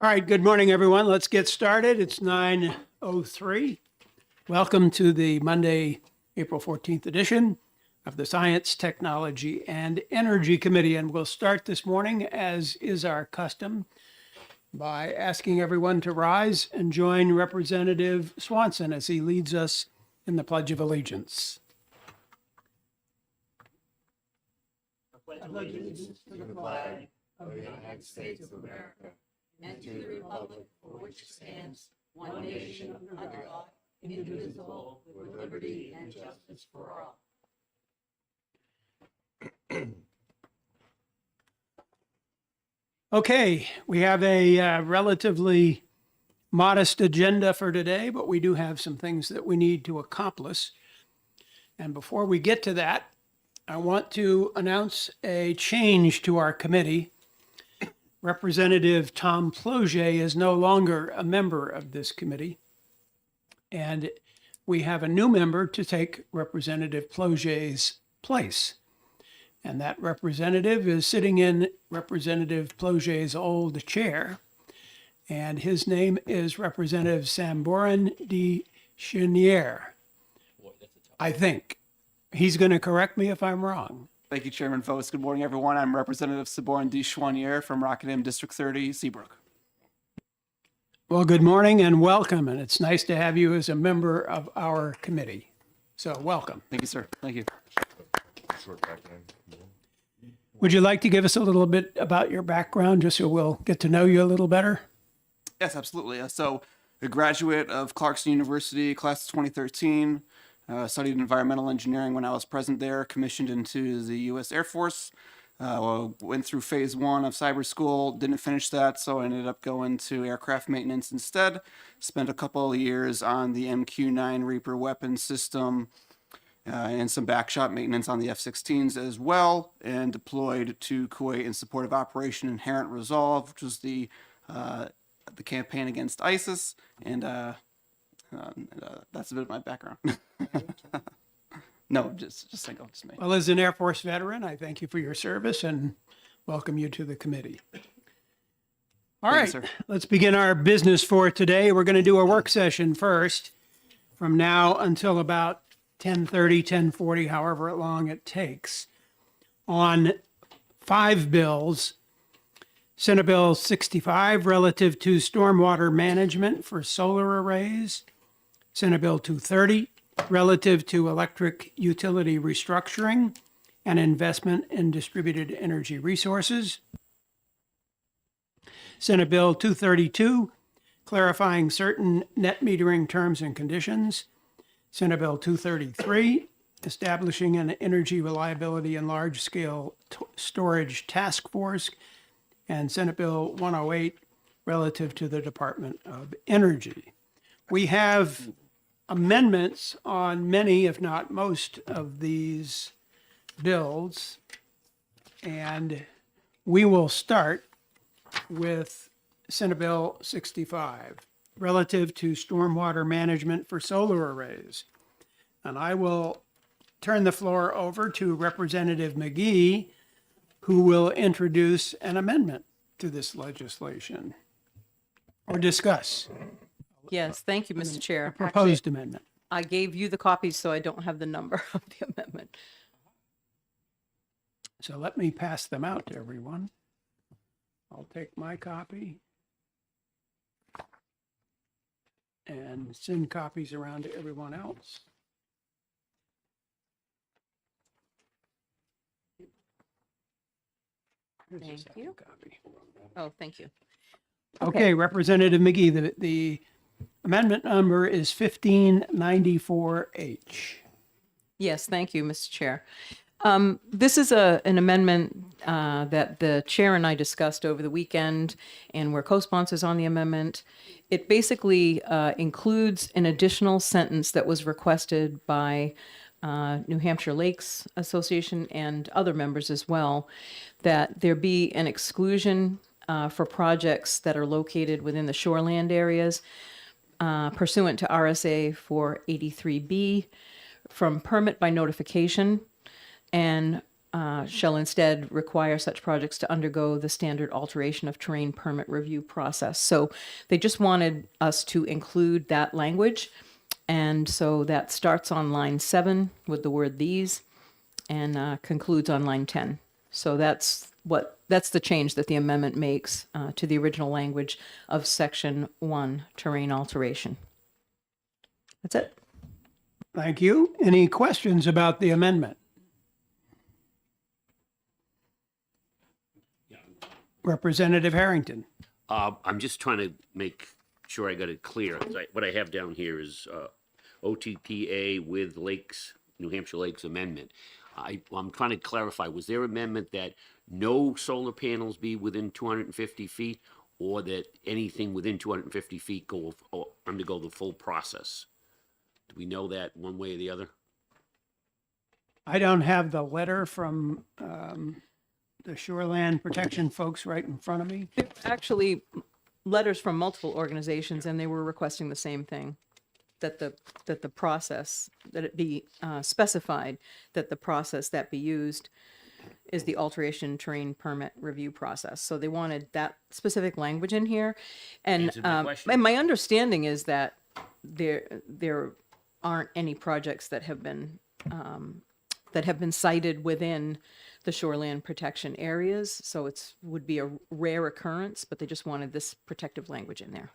All right, good morning, everyone. Let's get started. It's 9:03. Welcome to the Monday, April 14th edition of the Science, Technology, and Energy Committee. And we'll start this morning, as is our custom, by asking everyone to rise and join Representative Swanson as he leads us in the Pledge of Allegiance. And to the republic for which it stands, one nation under God, indivisible, with liberty and justice for all. Okay, we have a relatively modest agenda for today, but we do have some things that we need to accomplish. And before we get to that, I want to announce a change to our committee. Representative Tom Ploget is no longer a member of this committee. And we have a new member to take Representative Ploget's place. And that representative is sitting in Representative Ploget's old chair. And his name is Representative Samburan de Chenier. I think. He's going to correct me if I'm wrong. Thank you, Chairman Vost. Good morning, everyone. I'm Representative Saboran D. Chouanier from Rockingham District 30, Seabrook. Well, good morning and welcome. And it's nice to have you as a member of our committee. So welcome. Thank you, sir. Thank you. Would you like to give us a little bit about your background just so we'll get to know you a little better? Yes, absolutely. So, a graduate of Clarkson University, class of 2013. Studied environmental engineering when I was present there, commissioned into the U.S. Air Force, went through phase 1 of cyber school, didn't finish that, so I ended up going to aircraft maintenance instead. Spent a couple of years on the MQ-9 Reaper weapon system and some backshop maintenance on the F-16s as well, and deployed to Kuwait in support of Operation Inherent Resolve, which was the campaign against ISIS, and that's a bit of my background. No, just single, just me. Well, as an Air Force veteran, I thank you for your service and welcome you to the committee. All right, Thank you, sir. let's begin our business for today. We're going to do a work session first from now until about 10:30, 10:40, however long it takes, on 5 bills. Senate Bill 65 relative to stormwater management for solar arrays. Senate Bill 230 relative to electric utility restructuring and investment in distributed energy resources. Senate Bill 232 clarifying certain net metering terms and conditions. Senate Bill 233 establishing an energy reliability and large-scale storage task force. And Senate Bill 108 relative to the Department of Energy. We have amendments on many, if not most, of these bills. And we will start with Senate Bill 65 relative to stormwater management for solar arrays. And I will turn the floor over to Representative McGee, who will introduce an amendment to this legislation or discuss Yes, thank you, Mr. Chair. a proposed amendment. I gave you the copies, so I don't have the number of the amendment. So let me pass them out to everyone. I'll take my copy and send copies around to everyone else. Here's the Thank second you. copy. Oh, thank you. Okay, Representative McGee, the amendment number is 1594H. Yes, thank you, Mr. Chair. This is an amendment that the chair and I discussed over the weekend, and we're co-sponsors on the amendment. It basically includes an additional sentence that was requested by New Hampshire Lakes Association and other members as well, that there be an exclusion for projects that are located within the shoreland areas pursuant to RSA 483B from permit by notification and shall instead require such projects to undergo the standard alteration of terrain permit review process. So they just wanted us to include that language. And so that starts on line 7 with the word these and concludes on line 10. So that's the change that the amendment makes to the original language of section 1, terrain alteration. That's it. Thank you. Any questions about the amendment? Representative Harrington. I'm just trying to make sure I got it clear. What I have down here is OTPA with Lakes, New Hampshire Lakes Amendment. I'm trying to clarify, was their amendment that no solar panels be within 250 feet or that anything within 250 feet undergo the full process? Do we know that one way or the other? I don't have the letter from the shoreland protection folks right in front of me. Actually, letters from multiple organizations, and they were requesting the same thing, that the process, that it be specified that the process that be used is the alteration terrain permit review process. So they wanted that specific language in here. And Answered my question. and my understanding is that there aren't any projects that have been cited within the shoreland protection areas. So would be a rare occurrence, but they just wanted this protective language in there.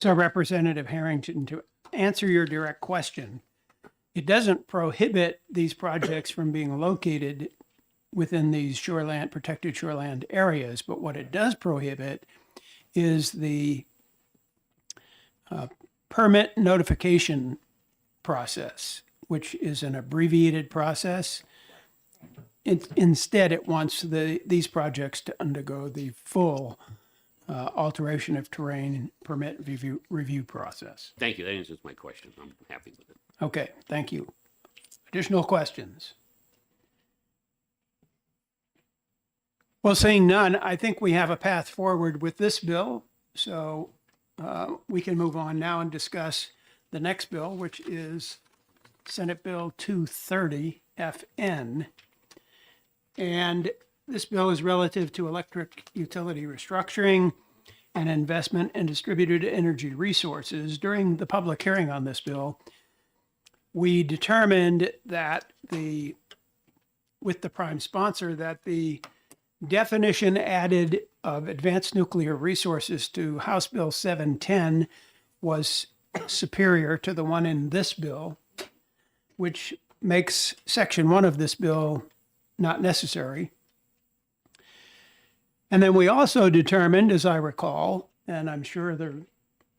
So Representative Harrington, to answer your direct question, it doesn't prohibit these projects from being located within these shoreland, protected shoreland areas, but what it does prohibit is the permit notification process, which is an abbreviated process. Instead, it wants these projects to undergo the full alteration of terrain permit review process. Thank you. That answers my question. I'm happy with it. Okay, thank you. Additional questions? Well, seeing none, I think we have a path forward with this bill. So we can move on now and discuss the next bill, which is Senate Bill 230 FN. And this bill is relative to electric utility restructuring and investment in distributed energy resources. During the public hearing on this bill, we determined that with the prime sponsor, that the definition added of advanced nuclear resources to House Bill 710 was superior to the one in this bill, which makes Section 1 of this bill not necessary. And then we also determined, as I recall, and I'm sure the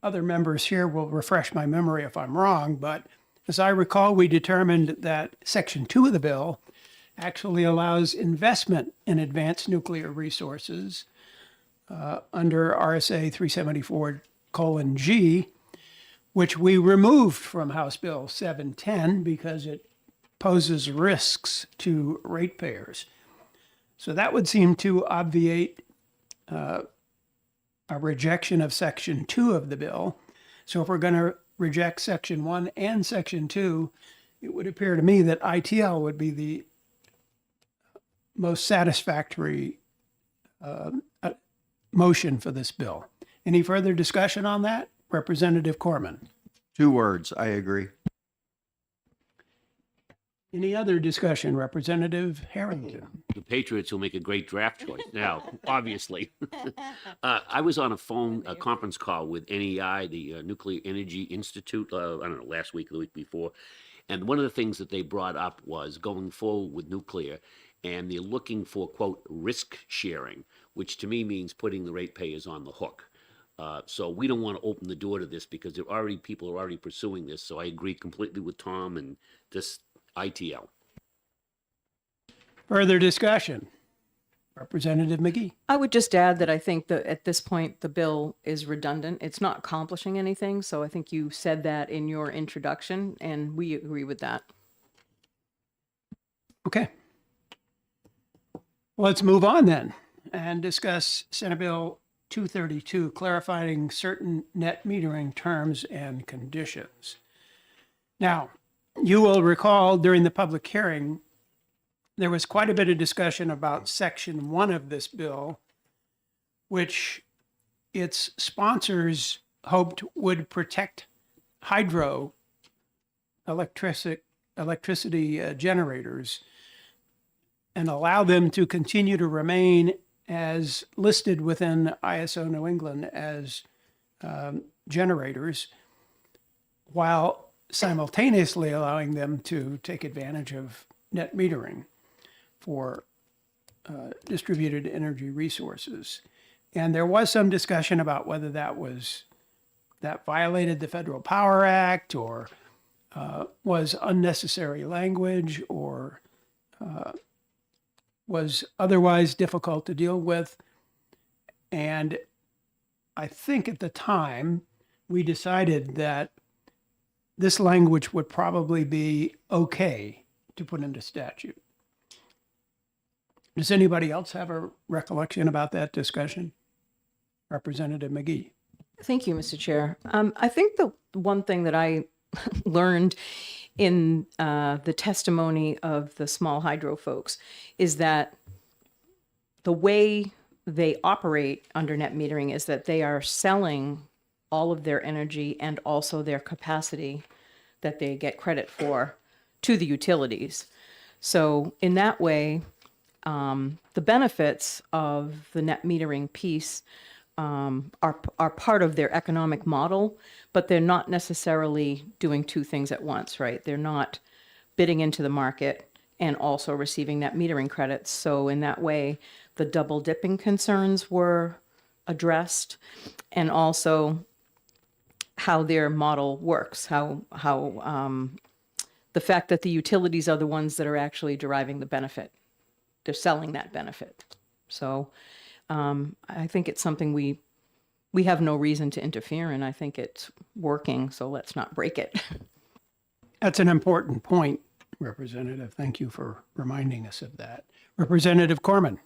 other members here will refresh my memory if I'm wrong, but as I recall, we determined that Section 2 of the bill actually allows investment in advanced nuclear resources under RSA 374:G, which we removed from House Bill 710 because it poses risks to ratepayers. So that would seem to obviate a rejection of Section 2 of the bill. So if we're going to reject Section 1 and Section 2, it would appear to me that ITL would be the most satisfactory motion for this bill. Any further discussion on that? Representative Corman. 2 words, I agree. Any other discussion? Representative Harrington. The Patriots will make a great draft choice now, obviously. I was on a conference call with NEI, the Nuclear Energy Institute, I don't know, last week or the week before. And one of the things that they brought up was going forward with nuclear, and they're looking for, quote, risk sharing, which to me means putting the ratepayers on the hook. So we don't want to open the door to this because people are already pursuing this. So I agree completely with Tom and this ITL. Further discussion? Representative McGee. I would just add that I think that at this point, the bill is redundant. It's not accomplishing anything. So I think you said that in your introduction, and we agree with that. Okay. Let's move on then and discuss Senate Bill 232, clarifying certain net metering terms and conditions. Now, you will recall during the public hearing, there was quite a bit of discussion about Section 1 of this bill, which its sponsors hoped would protect hydro electricity generators and allow them to continue to remain as listed within ISO New England as generators, while simultaneously allowing them to take advantage of net metering for distributed energy resources. And there was some discussion about whether that violated the Federal Power Act or was unnecessary language or was otherwise difficult to deal with. And I think at the time we decided that this language would probably be okay to put into statute. Does anybody else have a recollection about that discussion? Representative McGee. Thank you, Mr. Chair. I think the one thing that I learned in the testimony of the small hydro folks is that the way they operate under net metering is that they are selling all of their energy and also their capacity that they get credit for to the utilities. So in that way, the benefits of the net metering piece are part of their economic model, but they're not necessarily doing two things at once, right? They're not bidding into the market and also receiving net metering credits. So in that way, the double dipping concerns were addressed, and also how their model works, how the fact that the utilities are the ones that are actually deriving the benefit. They're selling that benefit. So I think it's something we have no reason to interfere in. I think it's working, so let's not break it. That's an important point, Representative. Thank you for reminding us of that. Representative Corman.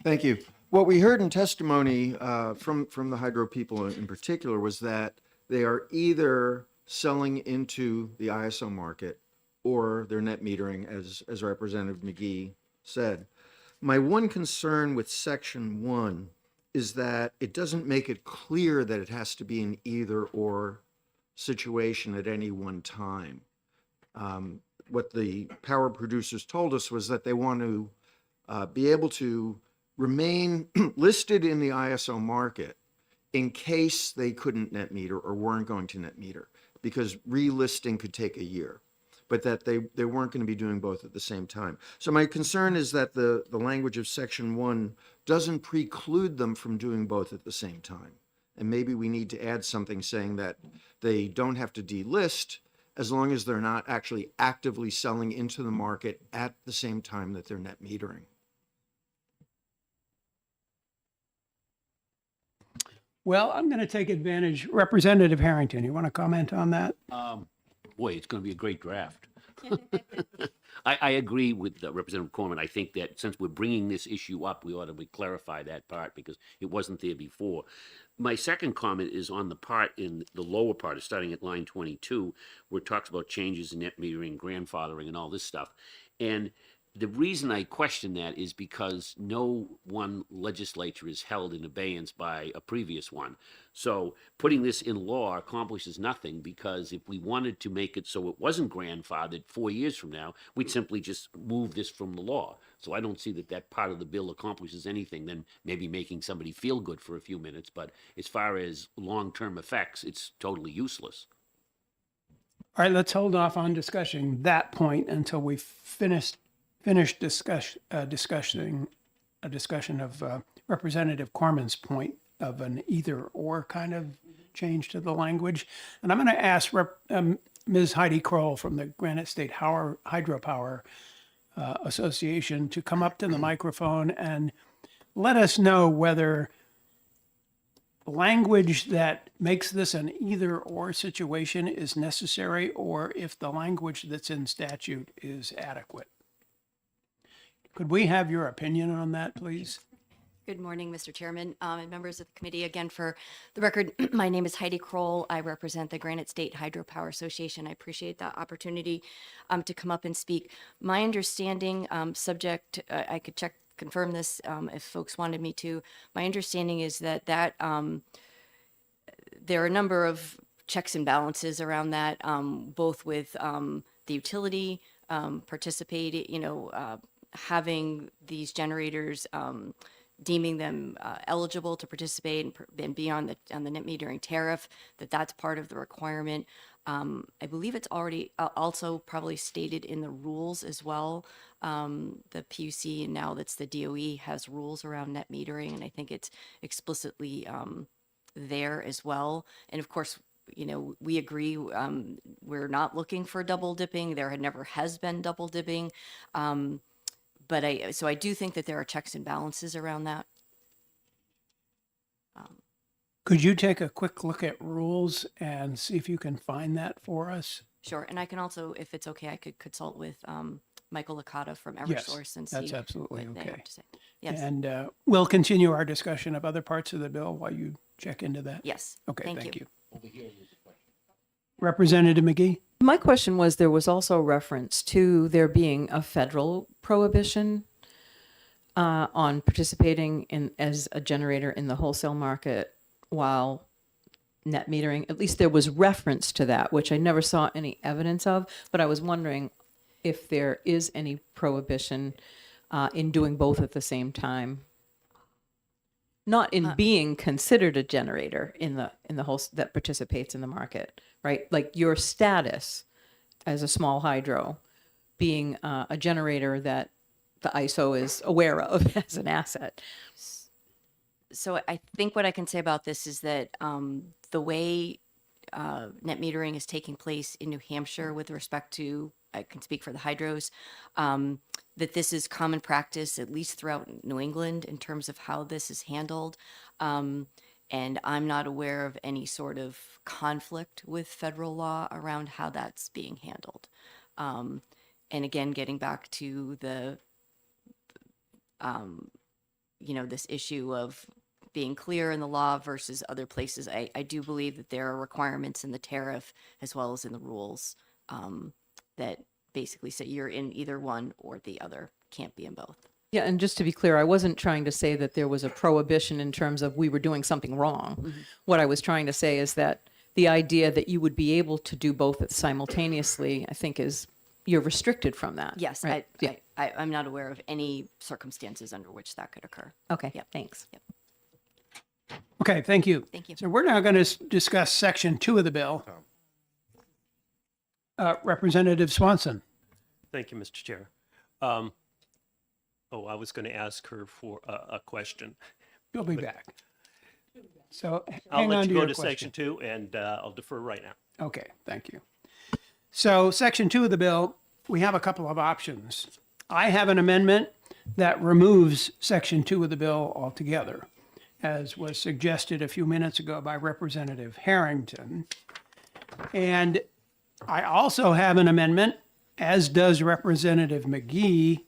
Thank you. What we heard in testimony from the hydro people in particular was that they are either selling into the ISO market or they're net metering, as Representative McGee said. My one concern with Section 1 is that it doesn't make it clear that it has to be an either or situation at any one time. What the power producers told us was that they want to be able to remain listed in the ISO market in case they couldn't net meter or weren't going to net meter, because relisting could take a year, but that they weren't going to be doing both at the same time. So my concern is that the language of Section 1 doesn't preclude them from doing both at the same time. And maybe we need to add something saying that they don't have to delist as long as they're not actually actively selling into the market at the same time that they're net metering. Well, I'm going to take advantage. Representative Harrington, you want to comment on that? Boy, it's going to be a great draft. I agree with Representative Corman. I think that since we're bringing this issue up, we ought to clarify that part because it wasn't there before. My second comment is on the part in the lower part, starting at line 22, where it talks about changes in net metering, grandfathering, and all this stuff. And the reason I question that is because no one legislature is held in abeyance by a previous one. So putting this in law accomplishes nothing, because if we wanted to make it so it wasn't grandfathered 4 years from now, we'd simply just move this from the law. So I don't see that that part of the bill accomplishes anything than maybe making somebody feel good for a few minutes. But as far as long-term effects, it's totally useless. All right, let's hold off on discussing that point until we finish discussion of Representative Corman's point of an either or kind of change to the language. And I'm going to ask Ms. Heidi Kroll from the Granite State Hydropower Association to come up to the microphone and let us know whether language that makes this an either or situation is necessary, or if the language that's in statute is adequate. Could we have your opinion on that, please? Good morning, Mr. Chairman, and members of the committee. Again, for the record, my name is Heidi Kroll. I represent the Granite State Hydropower Association. I appreciate the opportunity to come up and speak. My understanding, I could confirm this if folks wanted me to. My understanding is that there are a number of checks and balances around that, both with the utility participating, having these generators, deeming them eligible to participate and be on the net metering tariff, that's part of the requirement. I believe it's already also probably stated in the rules as well. The PUC, and now that's the DOE, has rules around net metering, and I think it's explicitly there as well. And of course, we agree, we're not looking for double dipping. There never has been double dipping. But I do think that there are checks and balances around that. Could you take a quick look at rules and see if you can find that for us? Sure. And I can also, if it's okay, I could consult with Michael Licata from Yes, Eversource and see that's absolutely what they okay. have to say. Yes. And we'll continue our discussion of other parts of the bill while you check into that. Yes. Okay, Thank thank you. you. Representative McGee? My question was, there was also reference to there being a federal prohibition on participating as a generator in the wholesale market while net metering. At least there was reference to that, which I never saw any evidence of, but I was wondering if there is any prohibition in doing both at the same time. Not in being considered a generator in the whole that participates in the market, right? Like your status as a small hydro being a generator that the ISO is aware of as an asset. So I think what I can say about this is that the way net metering is taking place in New Hampshire with respect to, I can speak for the hydros, that this is common practice, at least throughout New England, in terms of how this is handled. And I'm not aware of any sort of conflict with federal law around how that's being handled. And again, getting back to the, this issue of being clear in the law versus other places, I do believe that there are requirements in the tariff as well as in the rules that basically say you're in either one or the other, can't be in both. Yeah, and just to be clear, I wasn't trying to say that there was a prohibition in terms of we were doing something wrong. Mm-hmm. What I was trying to say is that the idea that you would be able to do both simultaneously, I think you're restricted from that. Yes, right? I'm not aware of any circumstances under which that could occur. Okay, Yep. thanks. Yep. Okay, thank you. Thank you. So we're now going to discuss Section 2 of the bill. Representative Swanson. Thank you, Mr. Chair. I was going to ask her for a question. You'll be back. So I'll hang on let to you go your to question. section 2, and I'll defer right now. Okay, thank you. So Section 2 of the bill, we have a couple of options. I have an amendment that removes Section 2 of the bill altogether, as was suggested a few minutes ago by Representative Harrington. And I also have an amendment, as does Representative McGee,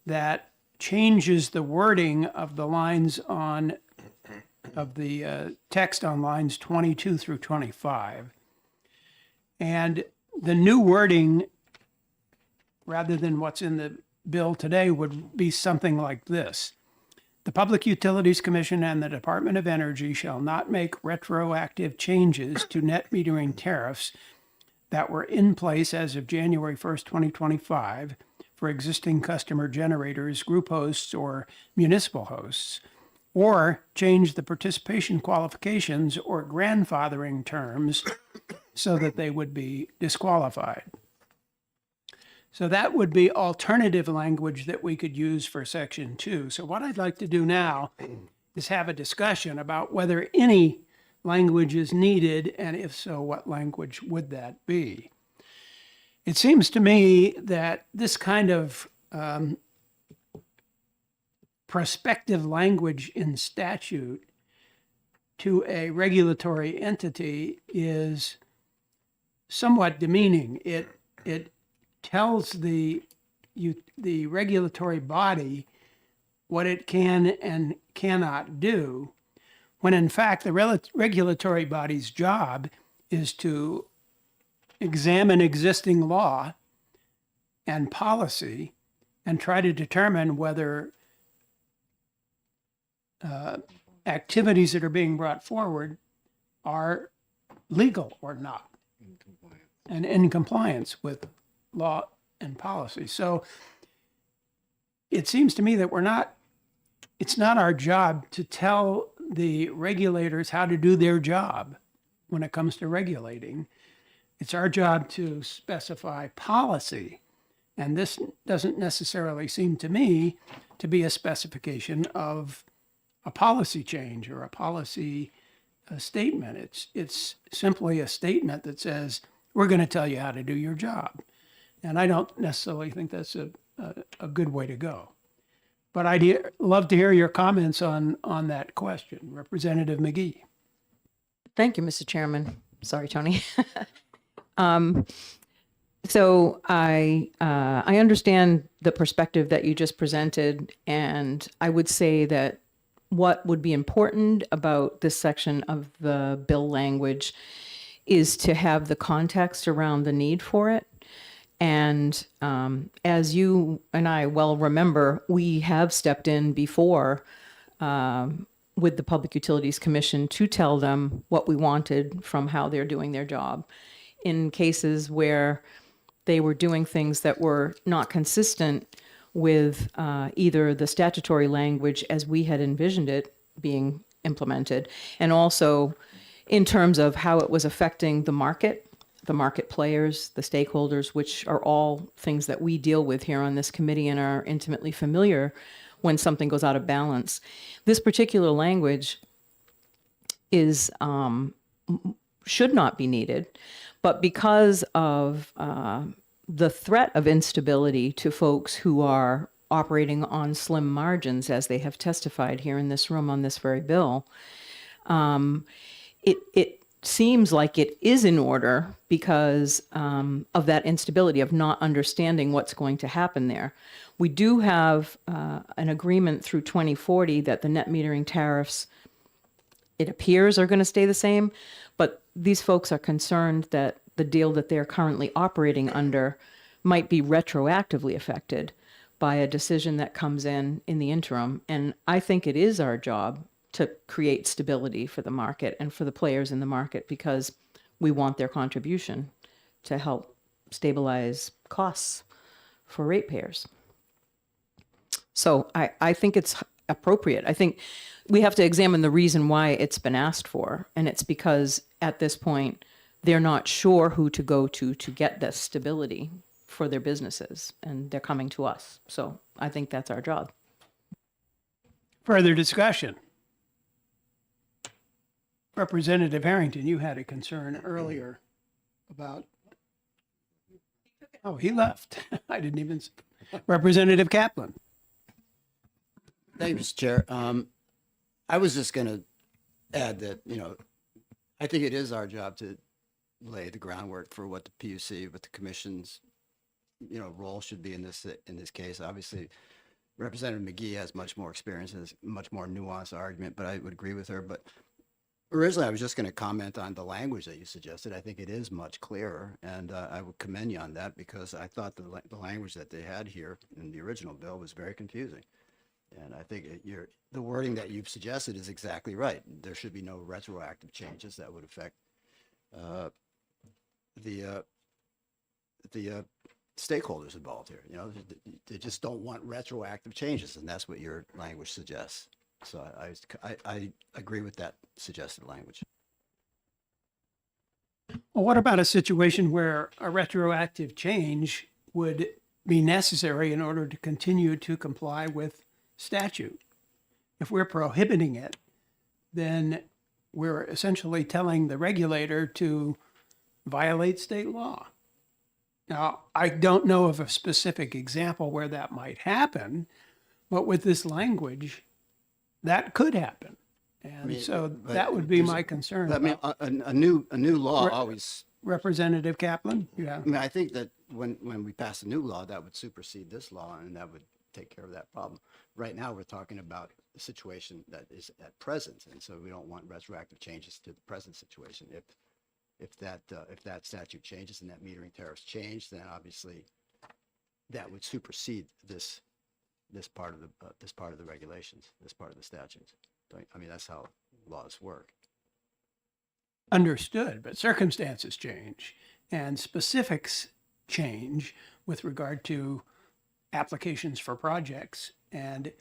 that changes the wording of the lines of the text on lines 22 through 25. And the new wording, rather than what's in the bill today, would be something like this. The Public Utilities Commission and the Department of Energy shall not make retroactive changes to net metering tariffs that were in place as of January 1st, 2025 for existing customer generators, group hosts, or municipal hosts, or change the participation qualifications or grandfathering terms so that they would be disqualified. So that would be alternative language that we could use for Section 2. So what I'd like to do now is have a discussion about whether any language is needed, and if so, what language would that be? It seems to me that this kind of prospective language in statute to a regulatory entity is somewhat demeaning. It tells the regulatory body what it can and cannot do, when in fact the regulatory body's job is to examine existing law and policy and try to determine whether activities that are being brought forward are legal or not, and in compliance with law and policy. So it seems to me that it's not our job to tell the regulators how to do their job when it comes to regulating. It's our job to specify policy. And this doesn't necessarily seem to me to be a specification of a policy change or a policy statement. It's simply a statement that says, we're going to tell you how to do your job. And I don't necessarily think that's a good way to go. But I'd love to hear your comments on that question. Representative McGee. Thank you, Mr. Chairman. Sorry, Tony. So I understand the perspective that you just presented, and I would say that what would be important about this section of the bill language is to have the context around the need for it. And as you and I well remember, we have stepped in before with the Public Utilities Commission to tell them what we wanted from how they're doing their job. In cases where they were doing things that were not consistent with either the statutory language as we had envisioned it being implemented, and also in terms of how it was affecting the market players, the stakeholders, which are all things that we deal with here on this committee and are intimately familiar when something goes out of balance. This particular language is should not be needed, but because of the threat of instability to folks who are operating on slim margins, as they have testified here in this room on this very bill, it seems like it is in order because of that instability of not understanding what's going to happen there. We do have an agreement through 2040 that the net metering tariffs, it appears, are going to stay the same, but these folks are concerned that the deal that they're currently operating under might be retroactively affected by a decision that comes in the interim. And I think it is our job to create stability for the market and for the players in the market, because we want their contribution to help stabilize costs for ratepayers. So I think it's appropriate. I think we have to examine the reason why it's been asked for. And it's because at this point, they're not sure who to go to get this stability for their businesses. And they're coming to us. So I think that's our job. Further discussion. Representative Harrington, you had a concern earlier about, oh, he left. I didn't even, Representative Kaplan. Thank you, Mr. Chair. I was just going to add that, I think it is our job to lay the groundwork for what the PUC, what the commission's, role should be in this case. Obviously, Representative McGee has much more experience, has much more nuanced argument, but I would agree with her. But originally, I was just going to comment on the language that you suggested. I think it is much clearer, and I would commend you on that, because I thought the language that they had here in the original bill was very confusing. And I think the wording that you've suggested is exactly right. There should be no retroactive changes that would affect the stakeholders involved here. They just don't want retroactive changes, and that's what your language suggests. So I agree with that suggested language. Well, what about a situation where a retroactive change would be necessary in order to continue to comply with statute? If we're prohibiting it, then we're essentially telling the regulator to violate state law. Now, I don't know of a specific example where that might happen, but with this language, that could happen. And but that would be my concern. I mean, a new law always. Representative Kaplan? Yeah. I mean, I think that when we pass a new law, that would supersede this law, and that would take care of that problem. right now we're talking about the situation that is at present, and so we don't want retroactive changes to the present situation. If that statute changes and that metering tariffs change, then obviously that would supersede this part of the regulations, this part of the statutes. I mean, that's how laws work. Understood, but circumstances change and specifics change with regard to applications for projects. And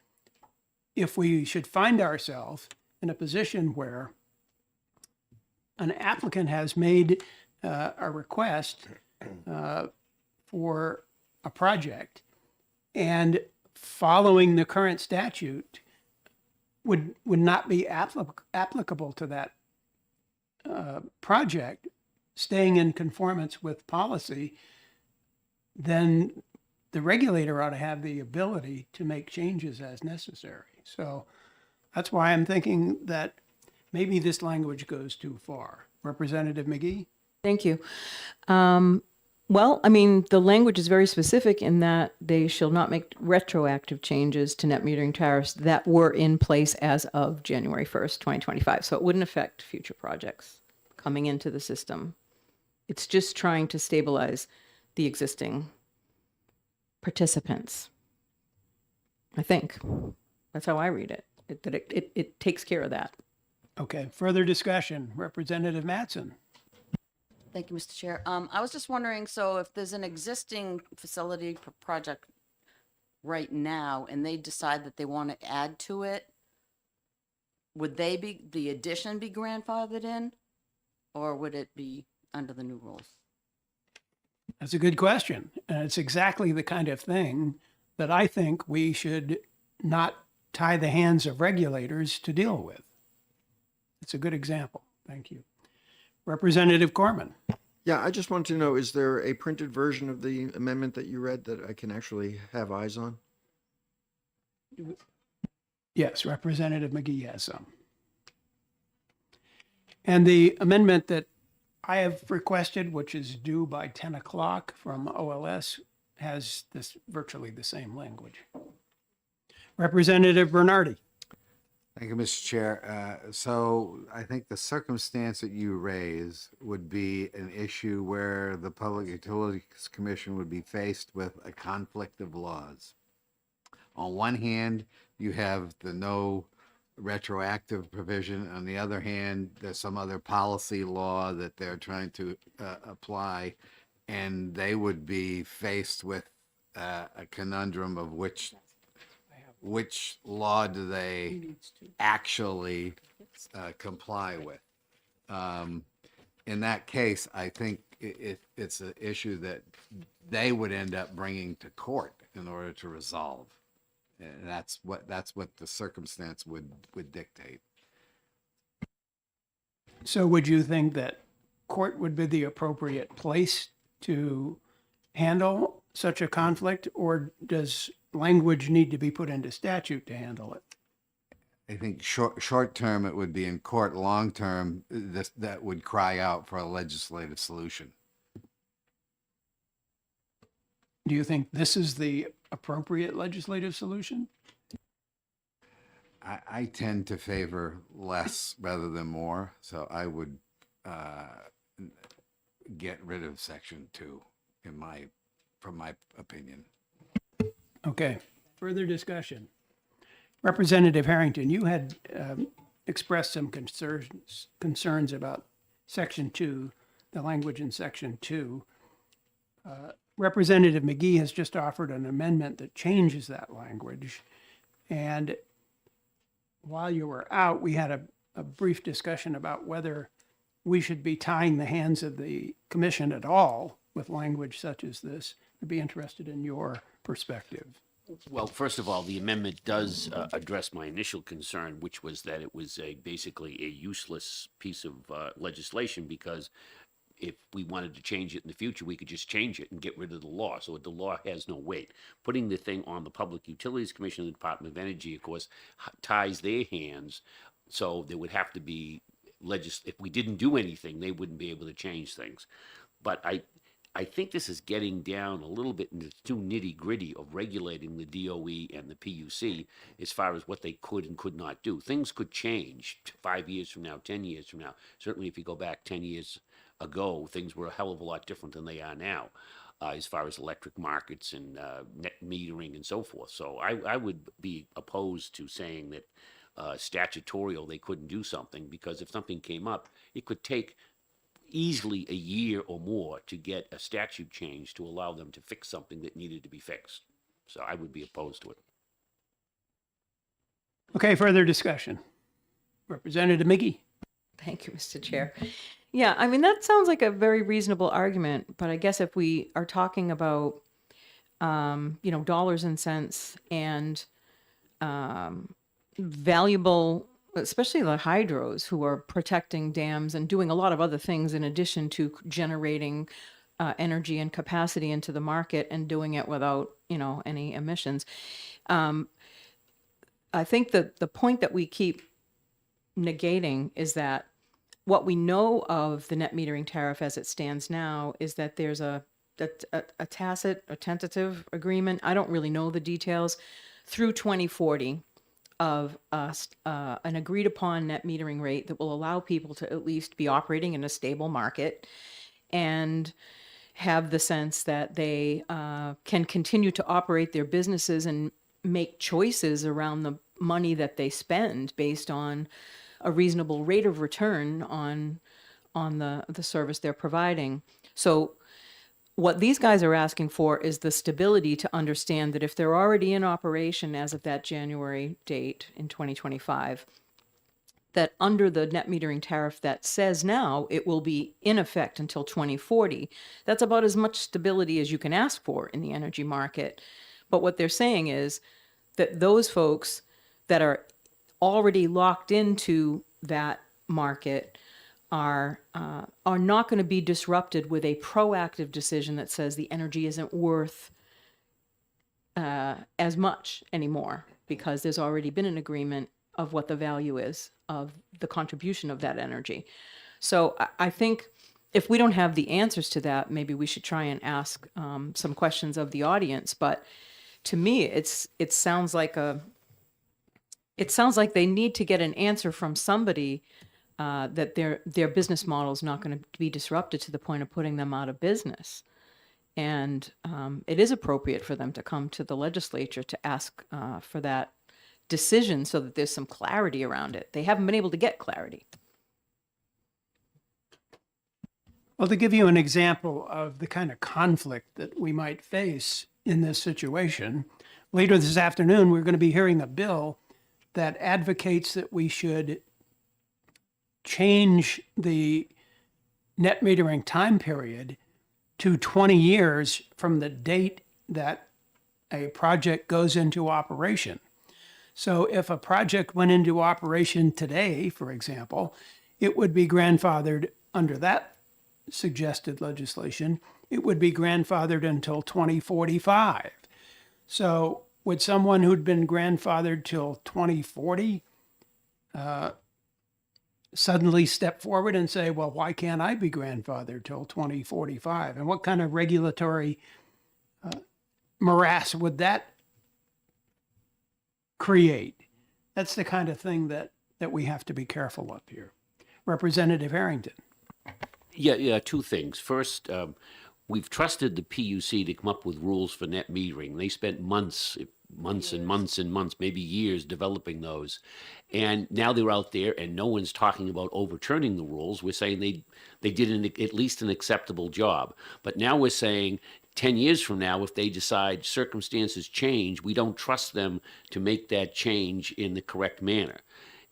if we should find ourselves in a position where an applicant has made a request for a project and following the current statute would not be applicable to that project, staying in conformance with policy, then the regulator ought to have the ability to make changes as necessary. So that's why I'm thinking that maybe this language goes too far. Representative McGee? Thank you. Well, I mean, the language is very specific in that they shall not make retroactive changes to net metering tariffs that were in place as of January 1st, 2025. So it wouldn't affect future projects coming into the system. It's just trying to stabilize the existing participants. I think that's how I read it. It takes care of that. Okay, further discussion. Representative Mattson? Thank you, Mr. Chair. I was just wondering, so if there's an existing facility project right now and they decide that they want to add to it, would the addition be grandfathered in? Or would it be under the new rules? That's a good question. And it's exactly the kind of thing that I think we should not tie the hands of regulators to deal with. It's a good example. Thank you. Representative Corman? Yeah, I just wanted to know, is there a printed version of the amendment that you read that I can actually have eyes on? Yes, Representative McGee has some. And the amendment that I have requested, which is due by 10 o'clock from OLS, has this virtually the same language. Representative Bernardi? Thank you, Mr. Chair. So I think the circumstance that you raise would be an issue where the Public Utilities Commission would be faced with a conflict of laws. On one hand, you have the no retroactive provision. On the other hand, there's some other policy law that they're trying to apply, and they would be faced with a conundrum of which law do they actually comply with. In that case, I think it's an issue that they would end up bringing to court in order to resolve. And that's what the circumstance would dictate. So would you think that court would be the appropriate place to handle such a conflict, or does language need to be put into statute to handle it? I think short term it would be in court. Long term, that would cry out for a legislative solution. Do you think this is the appropriate legislative solution? I tend to favor less rather than more, so I would get rid of Section 2 from my opinion. Okay, further discussion. Representative Harrington, you had expressed some concerns about Section 2, the language in Section 2. Representative McGee has just offered an amendment that changes that language. And while you were out, we had a brief discussion about whether we should be tying the hands of the commission at all with language such as this. I'd be interested in your perspective. Well, first of all, the amendment does address my initial concern, which was that it was basically a useless piece of legislation, because if we wanted to change it in the future, we could just change it and get rid of the law. So the law has no weight. Putting the thing on the Public Utilities Commission and the Department of Energy, of course, ties their hands. So there would have to be if we didn't do anything, they wouldn't be able to change things. But I I think this is getting down a little bit into too nitty gritty of regulating the DOE and the PUC as far as what they could and could not do. Things could change 5 years from now, 10 years from now. Certainly, if you go back 10 years ago, things were a hell of a lot different than they are now, as far as electric markets and net metering and so forth. So I would be opposed to saying that statutorial they couldn't do something, because if something came up, it could take easily a year or more to get a statute change to allow them to fix something that needed to be fixed. So I would be opposed to it. Okay, further discussion. Representative Mickey. Thank you, Mr. Chair. Yeah, I mean, that sounds like a very reasonable argument, but I guess if we are talking about, dollars and cents and valuable, especially the hydros who are protecting dams and doing a lot of other things in addition to generating energy and capacity into the market and doing it without, any emissions. I think that the point that we keep negating is that what we know of the net metering tariff as it stands now is that there's a tacit or tentative agreement. I don't really know the details through 2040 of an agreed upon net metering rate that will allow people to at least be operating in a stable market and have the sense that they can continue to operate their businesses and make choices around the money that they spend based on a reasonable rate of return on the service they're providing. So what these guys are asking for is the stability to understand that if they're already in operation as of that January date in 2025, that under the net metering tariff that says now it will be in effect until 2040, that's about as much stability as you can ask for in the energy market. But what they're saying is that those folks that are already locked into that market are not going to be disrupted with a proactive decision that says the energy isn't worth as much anymore, because there's already been an agreement of what the value is of the contribution of that energy. So I think if we don't have the answers to that, maybe we should try and ask some questions of the audience. But to me, it sounds like they need to get an answer from somebody that their business model is not going to be disrupted to the point of putting them out of business. And it is appropriate for them to come to the legislature to ask for that decision so that there's some clarity around it. They haven't been able to get clarity. Well, to give you an example of the kind of conflict that we might face in this situation, later this afternoon, we're going to be hearing a bill that advocates that we should change the net metering time period to 20 years from the date that a project goes into operation. So if a project went into operation today, for example, it would be grandfathered under that suggested legislation. It would be grandfathered until 2045. So would someone who'd been grandfathered till 2040 suddenly step forward and say, well, why can't I be grandfathered till 2045? And what kind of regulatory morass would that create? That's the kind of thing that we have to be careful of here. Representative Harrington. Yeah, two things. First, we've trusted the PUC to come up with rules for net metering. They spent months and months, maybe years developing those. And now they're out there and no one's talking about overturning the rules. We're saying they did at least an acceptable job. But now we're saying 10 years from now, if they decide circumstances change, we don't trust them to make that change in the correct manner.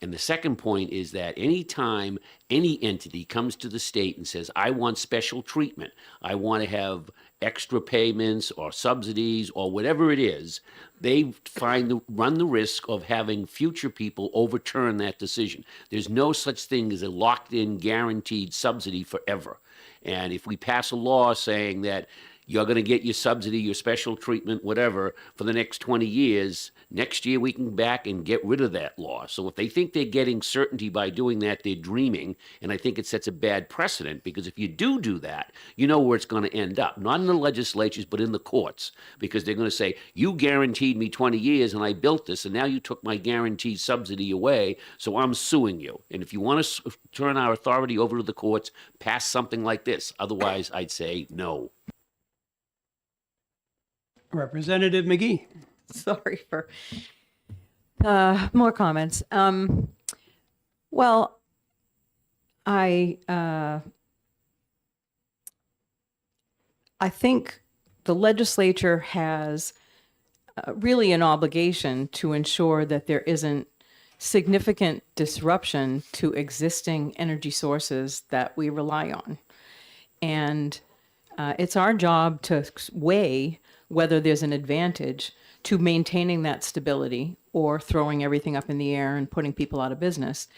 And the second point is that anytime any entity comes to the state and says, I want special treatment, I want to have extra payments or subsidies or whatever it is, they run the risk of having future people overturn that decision. There's no such thing as a locked-in guaranteed subsidy forever. And if we pass a law saying that you're going to get your subsidy, your special treatment, whatever, for the next 20 years. Next year, we can back and get rid of that law. So if they think they're getting certainty by doing that, they're dreaming. And I think it sets a bad precedent, because if you do that, you know where it's going to end up. Not in the legislatures, but in the courts, because they're going to say, you guaranteed me 20 years and I built this, and now you took my guaranteed subsidy away, so I'm suing you. And if you want to turn our authority over to the courts, pass something like this. Otherwise, I'd say no. Representative McGee. Sorry for more comments. Well, I think the legislature has really an obligation to ensure that there isn't significant disruption to existing energy sources that we rely on. And it's our job to weigh whether there's an advantage to maintaining that stability or throwing everything up in the air and putting people out of business.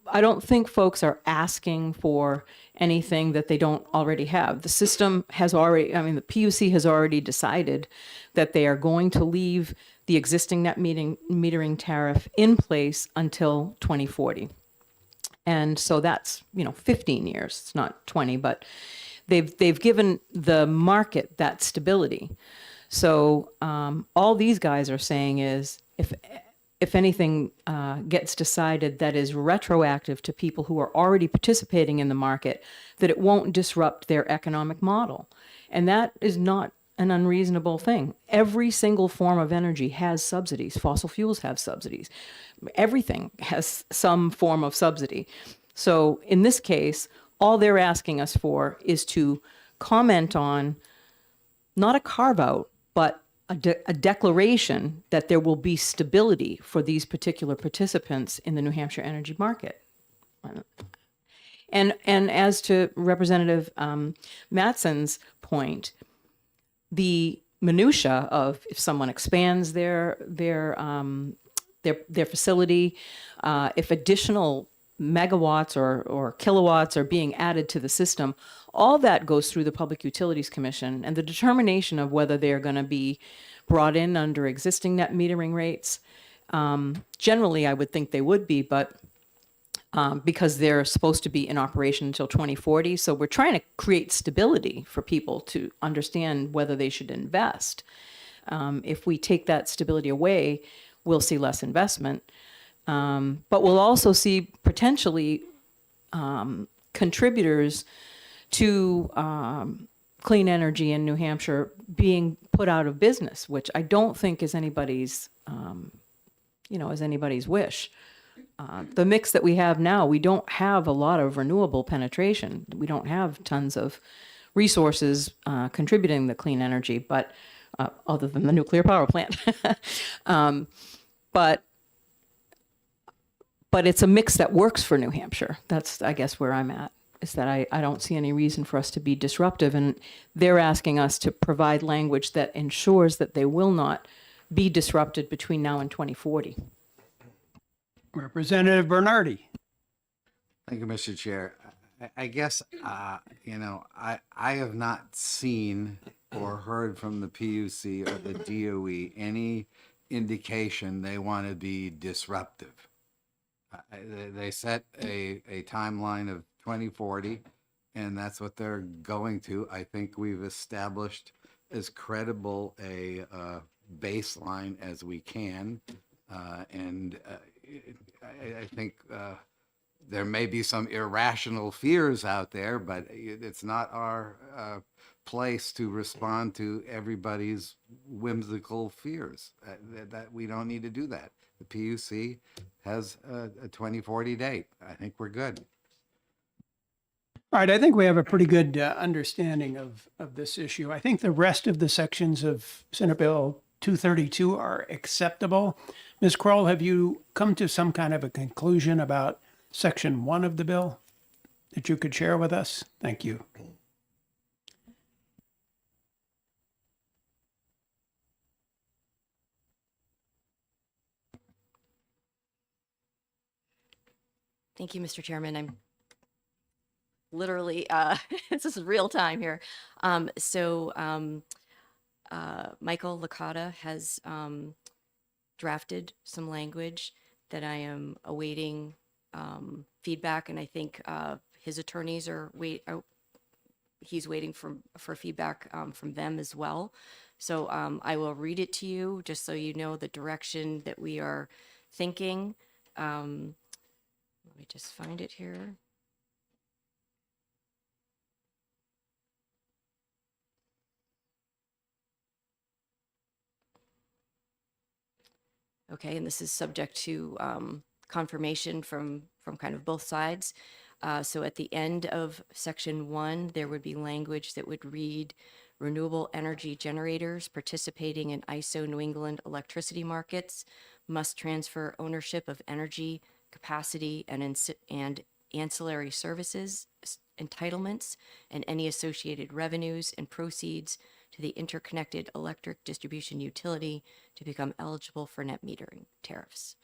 I don't think folks are asking for anything that they don't already have. The system has already, I mean, the PUC has already decided that they are going to leave the existing net metering tariff in place until 2040. And so that's, 15 years. It's not 20, but they've given the market that stability. So all these guys are saying is, if anything gets decided that is retroactive to people who are already participating in the market, that it won't disrupt their economic model. And that is not an unreasonable thing. Every single form of energy has subsidies. Fossil fuels have subsidies. Everything has some form of subsidy. So in this case, all they're asking us for is to comment on not a carve-out, but a declaration that there will be stability for these particular participants in the New Hampshire energy market. And as to Representative Mattson's point, the minutia of if someone expands their facility, if additional megawatts or kilowatts are being added to the system, all that goes through the Public Utilities Commission, and the determination of whether they're going to be brought in under existing net metering rates. Generally, I would think they would be, but because they're supposed to be in operation until 2040. So we're trying to create stability for people to understand whether they should invest. If we take that stability away, we'll see less investment. But we'll also see potentially contributors to clean energy in New Hampshire being put out of business, which I don't think is anybody's, is anybody's wish. The mix that we have now, we don't have a lot of renewable penetration. We don't have tons of resources contributing to clean energy, but other than the nuclear power plant. But it's a mix that works for New Hampshire. That's, I guess, where I'm at, is that I don't see any reason for us to be disruptive. And they're asking us to provide language that ensures that they will not be disrupted between now and 2040. Representative Bernardi. Thank you, Mr. Chair. I guess, I have not seen or heard from the PUC or the DOE any indication they want to be disruptive. They set a timeline of 2040, and that's what they're going to. I think we've established as credible a baseline as we can, and I think there may be some irrational fears out there, but it's not our place to respond to everybody's whimsical fears. That we don't need to do that. The PUC has a 2040 date. I think we're good. All right, I think we have a pretty good understanding of this issue. I think the rest of the sections of Senate Bill 232 are acceptable. Ms. Kroll, have you come to some kind of a conclusion about Section 1 of the bill that you could share with us? Thank you. Thank you, Mr. Chairman. literally, this is real time here. Michael Licata has drafted some language that I am awaiting feedback, and I think his attorneys he's waiting for feedback from them as well. So I will read it to you just so you know the direction that we are thinking. Let me just find it here. Okay, and this is subject to confirmation from kind of both sides. So at the end of section 1, there would be language that would read, renewable energy generators participating in ISO New England electricity markets must transfer ownership of energy capacity and ancillary services entitlements and any associated revenues and proceeds to the interconnected electric distribution utility to become eligible for net metering tariffs.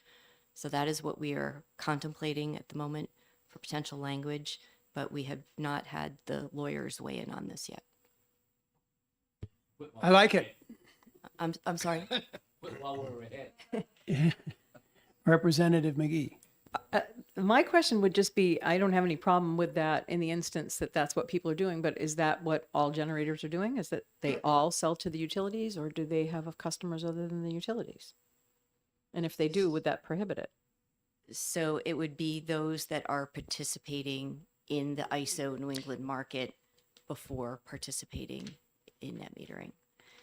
So that is what we are contemplating at the moment for potential language, but we have not had the lawyers weigh in on this yet. I like it. I'm sorry. Representative McGee. My question would just be, I don't have any problem with that in the instance that that's what people are doing, but is that what all generators are doing? Is that they all sell to the utilities, or do they have customers other than the utilities? And if they do, would that prohibit it? So it would be those that are participating in the ISO New England market before participating in net metering.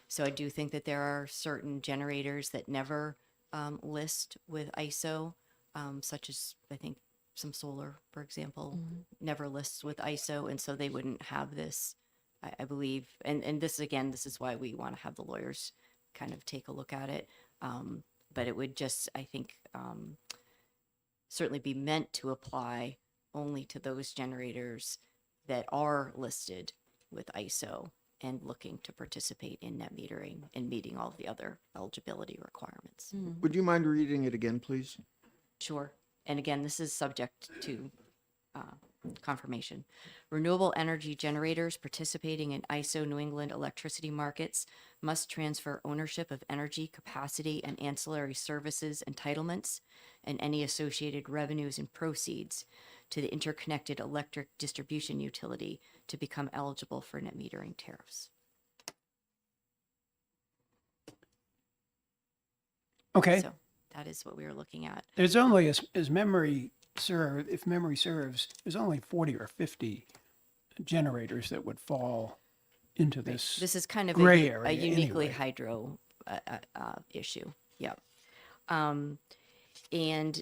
So I do think that there are certain generators that never list with ISO, such as I think some solar, for example, never lists with ISO, and so they wouldn't have this, I believe. And this, again, this is why we want to have the lawyers kind of take a look at it. But it would just, I think, certainly be meant to apply only to those generators that are listed with ISO and looking to participate in net metering and meeting all of the other eligibility requirements. Would you mind reading it again, please? Sure. And again, this is subject to confirmation. Renewable energy generators participating in ISO New England electricity markets must transfer ownership of energy capacity and ancillary services entitlements and any associated revenues and proceeds to the interconnected electric distribution utility to become eligible for net metering tariffs. Okay. So that is what we are looking at. There's only, as memory serve, if memory serves, there's only 40 or 50 generators that would fall into this. This is kind of gray a area uniquely anyway. hydro issue. Yep. And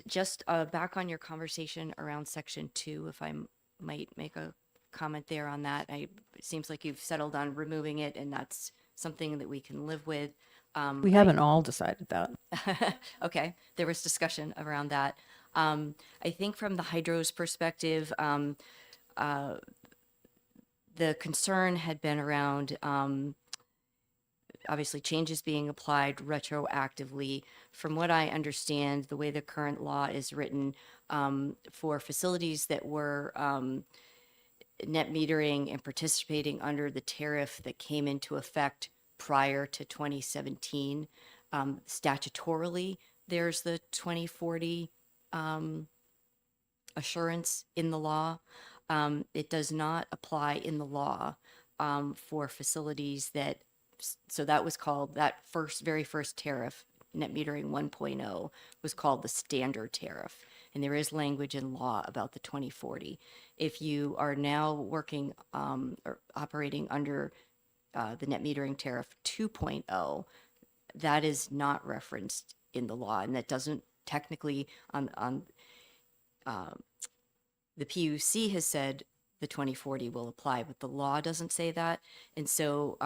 just back on your conversation around section 2, if I might make a comment there on that. It seems like you've settled on removing it, and that's something that we can live with. We haven't all decided that. Okay, there was discussion around that. I think from the hydro's perspective, the concern had been around obviously changes being applied retroactively. From what I understand, the way the current law is written, for facilities that were net metering and participating under the tariff that came into effect prior to 2017, statutorily, there's the 2040 assurance in the law. It does not apply in the law for facilities that, so that was called, that very first tariff, net metering 1.0, was called the standard tariff. And there is language in law about the 2040. If you are now working or operating under the net metering tariff 2.0, that is not referenced in the law, and that doesn't technically the PUC has said the 2040 will apply, but the law doesn't say that. And so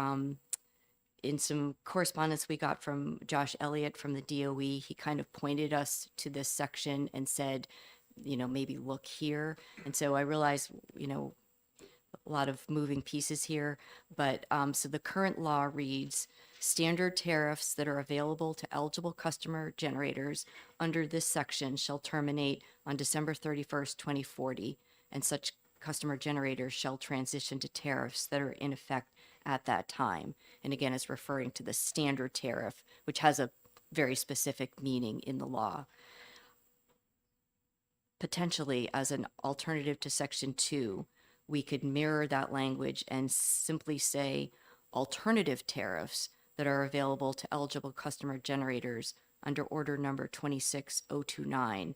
in some correspondence we got from Josh Elliott from the DOE, he kind of pointed us to this section and said, you know, maybe look here. And so I realized, you know, a lot of moving pieces here, but so the current law reads, standard tariffs that are available to eligible customer generators under this section shall terminate on December 31st, 2040, and such customer generators shall transition to tariffs that are in effect at that time. And again, it's referring to the standard tariff, which has a very specific meaning in the law. Potentially, as an alternative to Section 2, we could mirror that language and simply say alternative tariffs that are available to eligible customer generators under order number 26029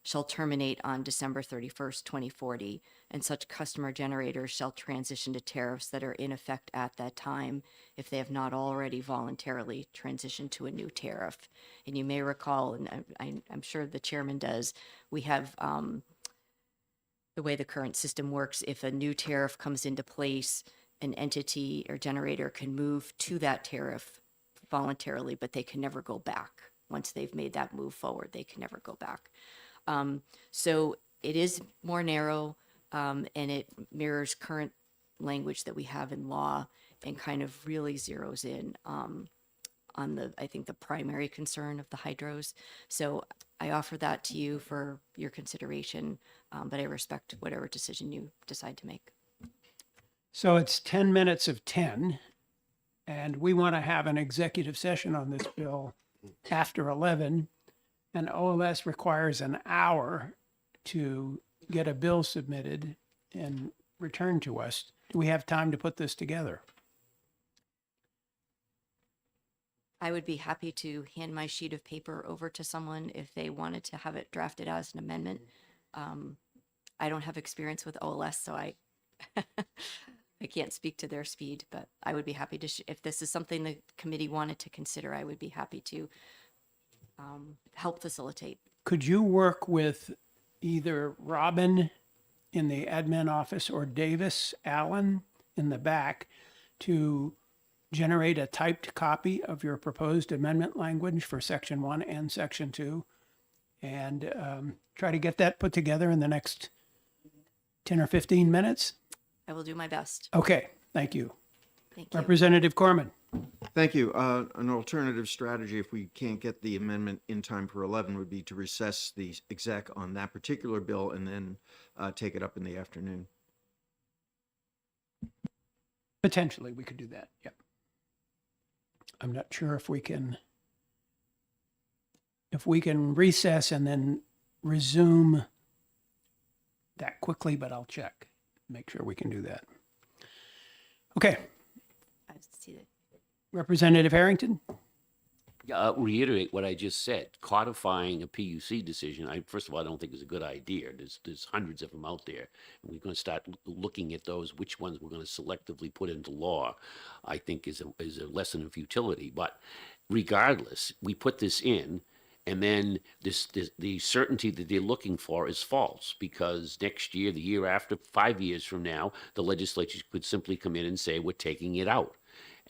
shall terminate on December 31st, 2040, and such customer generators shall transition to tariffs that are in effect at that time if they have not already voluntarily transitioned to a new tariff. And you may recall, and I'm sure the chairman does, we have the way the current system works, if a new tariff comes into place, an entity or generator can move to that tariff voluntarily, but they can never go back. Once they've made that move forward, they can never go back. So it is more narrow, and it mirrors current language that we have in law and kind of really zeroes in on I think, the primary concern of the hydros. So I offer that to you for your consideration, but I respect whatever decision you decide to make. So it's 10 minutes of 10, and we want to have an executive session on this bill after 11, and OLS requires an hour to get a bill submitted and returned to us. Do we have time to put this together? I would be happy to hand my sheet of paper over to someone if they wanted to have it drafted as an amendment. I don't have experience with OLS, so I I can't speak to their speed, but I would be happy to, if this is something the committee wanted to consider, I would be happy to help facilitate. Could you work with either Robin in the admin office or Davis Allen in the back to generate a typed copy of your proposed amendment language for Section 1 and Section 2 and try to get that put together in the next 10 or 15 minutes? I will do my best. Okay, thank you. Thank you. Representative Corman. Thank you. An alternative strategy, if we can't get the amendment in time for 11, would be to recess the exec on that particular bill and then take it up in the afternoon. Potentially, we could do that. Yep. I'm not sure if we can recess and then resume that quickly, but I'll check. Make sure we can do that. Okay, I see that. Representative Harrington. Reiterate what I just said. Codifying a PUC decision, first of all, I don't think is a good idea. There's hundreds of them out there. And we're going to start looking at those, which ones we're going to selectively put into law, I think is a lesson of futility. But regardless, we put this in, and then the certainty that they're looking for is false, because next year, the year after, 5 years from now, the legislature could simply come in and say, we're taking it out.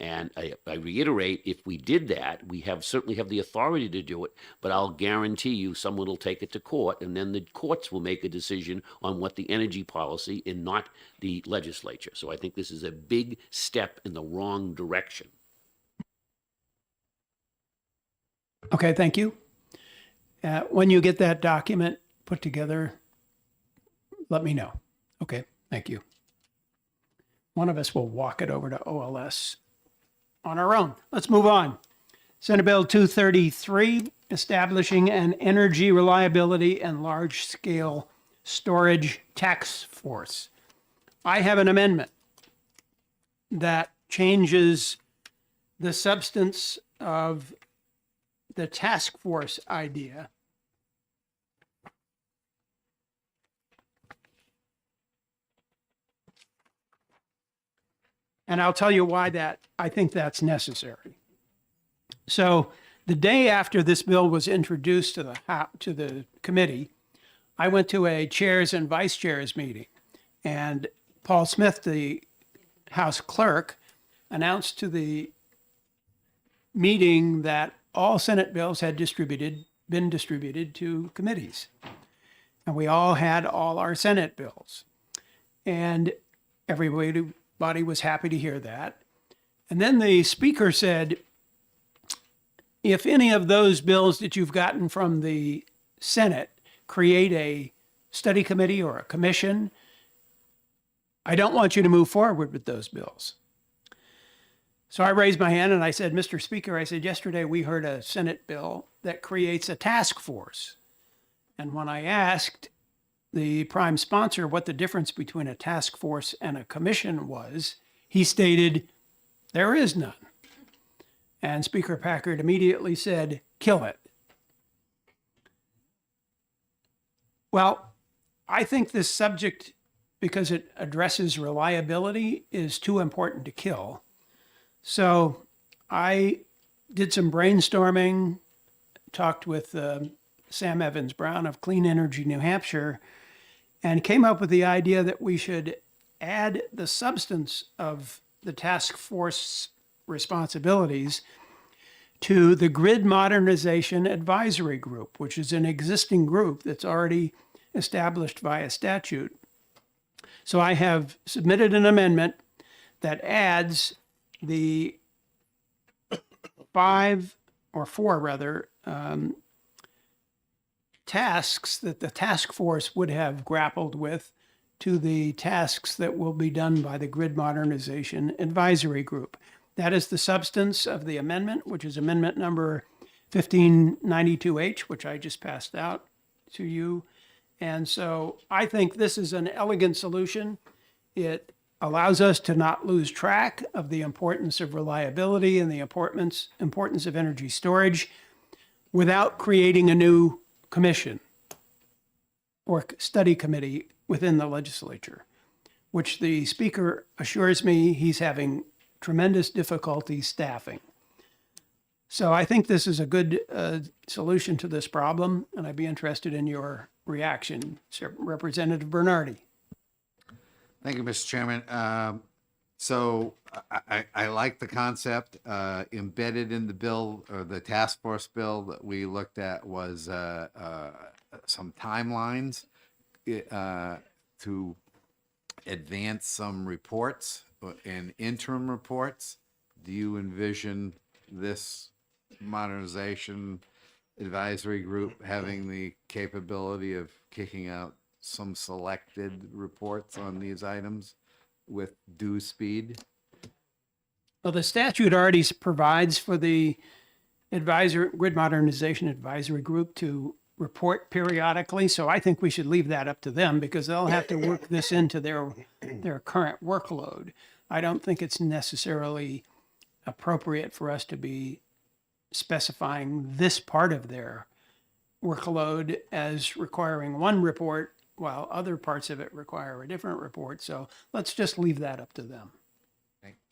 And I reiterate, if we did that, we certainly have the authority to do it, but I'll guarantee you someone will take it to court, and then the courts will make a decision on what the energy policy and not the legislature. So I think this is a big step in the wrong direction. Okay, thank you. When you get that document put together, let me know. Okay, thank you. One of us will walk it over to OLS on our own. Let's move on. Senate Bill 233, establishing an energy reliability and large-scale storage task force. I have an amendment that changes the substance of the task force idea and I'll tell you why I think that's necessary. So the day after this bill was introduced to the committee, I went to a chairs and vice chairs meeting, and Paul Smith, the House clerk, announced to the meeting that all Senate bills had been distributed to committees. And we all had all our Senate bills. And everybody was happy to hear that. And then the speaker said, if any of those bills that you've gotten from the Senate create a study committee or a commission, I don't want you to move forward with those bills. So I raised my hand and I said, Mr. Speaker, I said, yesterday we heard a Senate bill that creates a task force. And when I asked the prime sponsor what the difference between a task force and a commission was, he stated, there is none. And Speaker Packard immediately said, kill it. Well, I think this subject, because it addresses reliability, is too important to kill. So I did some brainstorming, talked with Sam Evans Brown of Clean Energy New Hampshire, and came up with the idea that we should add the substance of the task force responsibilities to the Grid Modernization Advisory Group, which is an existing group that's already established via statute. So I have submitted an amendment that adds the four tasks that the task force would have grappled with to the tasks that will be done by the Grid Modernization Advisory Group. That is the substance of the amendment, which is amendment number 1592H, which I just passed out to you. And so I think this is an elegant solution. It allows us to not lose track of the importance of reliability and the importance of energy storage without creating a new commission or study committee within the legislature, which the speaker assures me he's having tremendous difficulty staffing. So I think this is a good solution to this problem, and I'd be interested in your reaction, Representative Bernardi. Thank you, Mr. Chairman. So I like the concept. Embedded in the bill, or the task force bill that we looked at, was some timelines to advance some reports and interim reports. Do you envision this modernization advisory group having the capability of kicking out some selected reports on these items with due speed? Well, the statute already provides for the Grid Modernization Advisory Group to report periodically, so I think we should leave that up to them because they'll have to work this into their current workload. I don't think it's necessarily appropriate for us to be specifying this part of their workload as requiring one report while other parts of it require a different report. So let's just leave that up to them.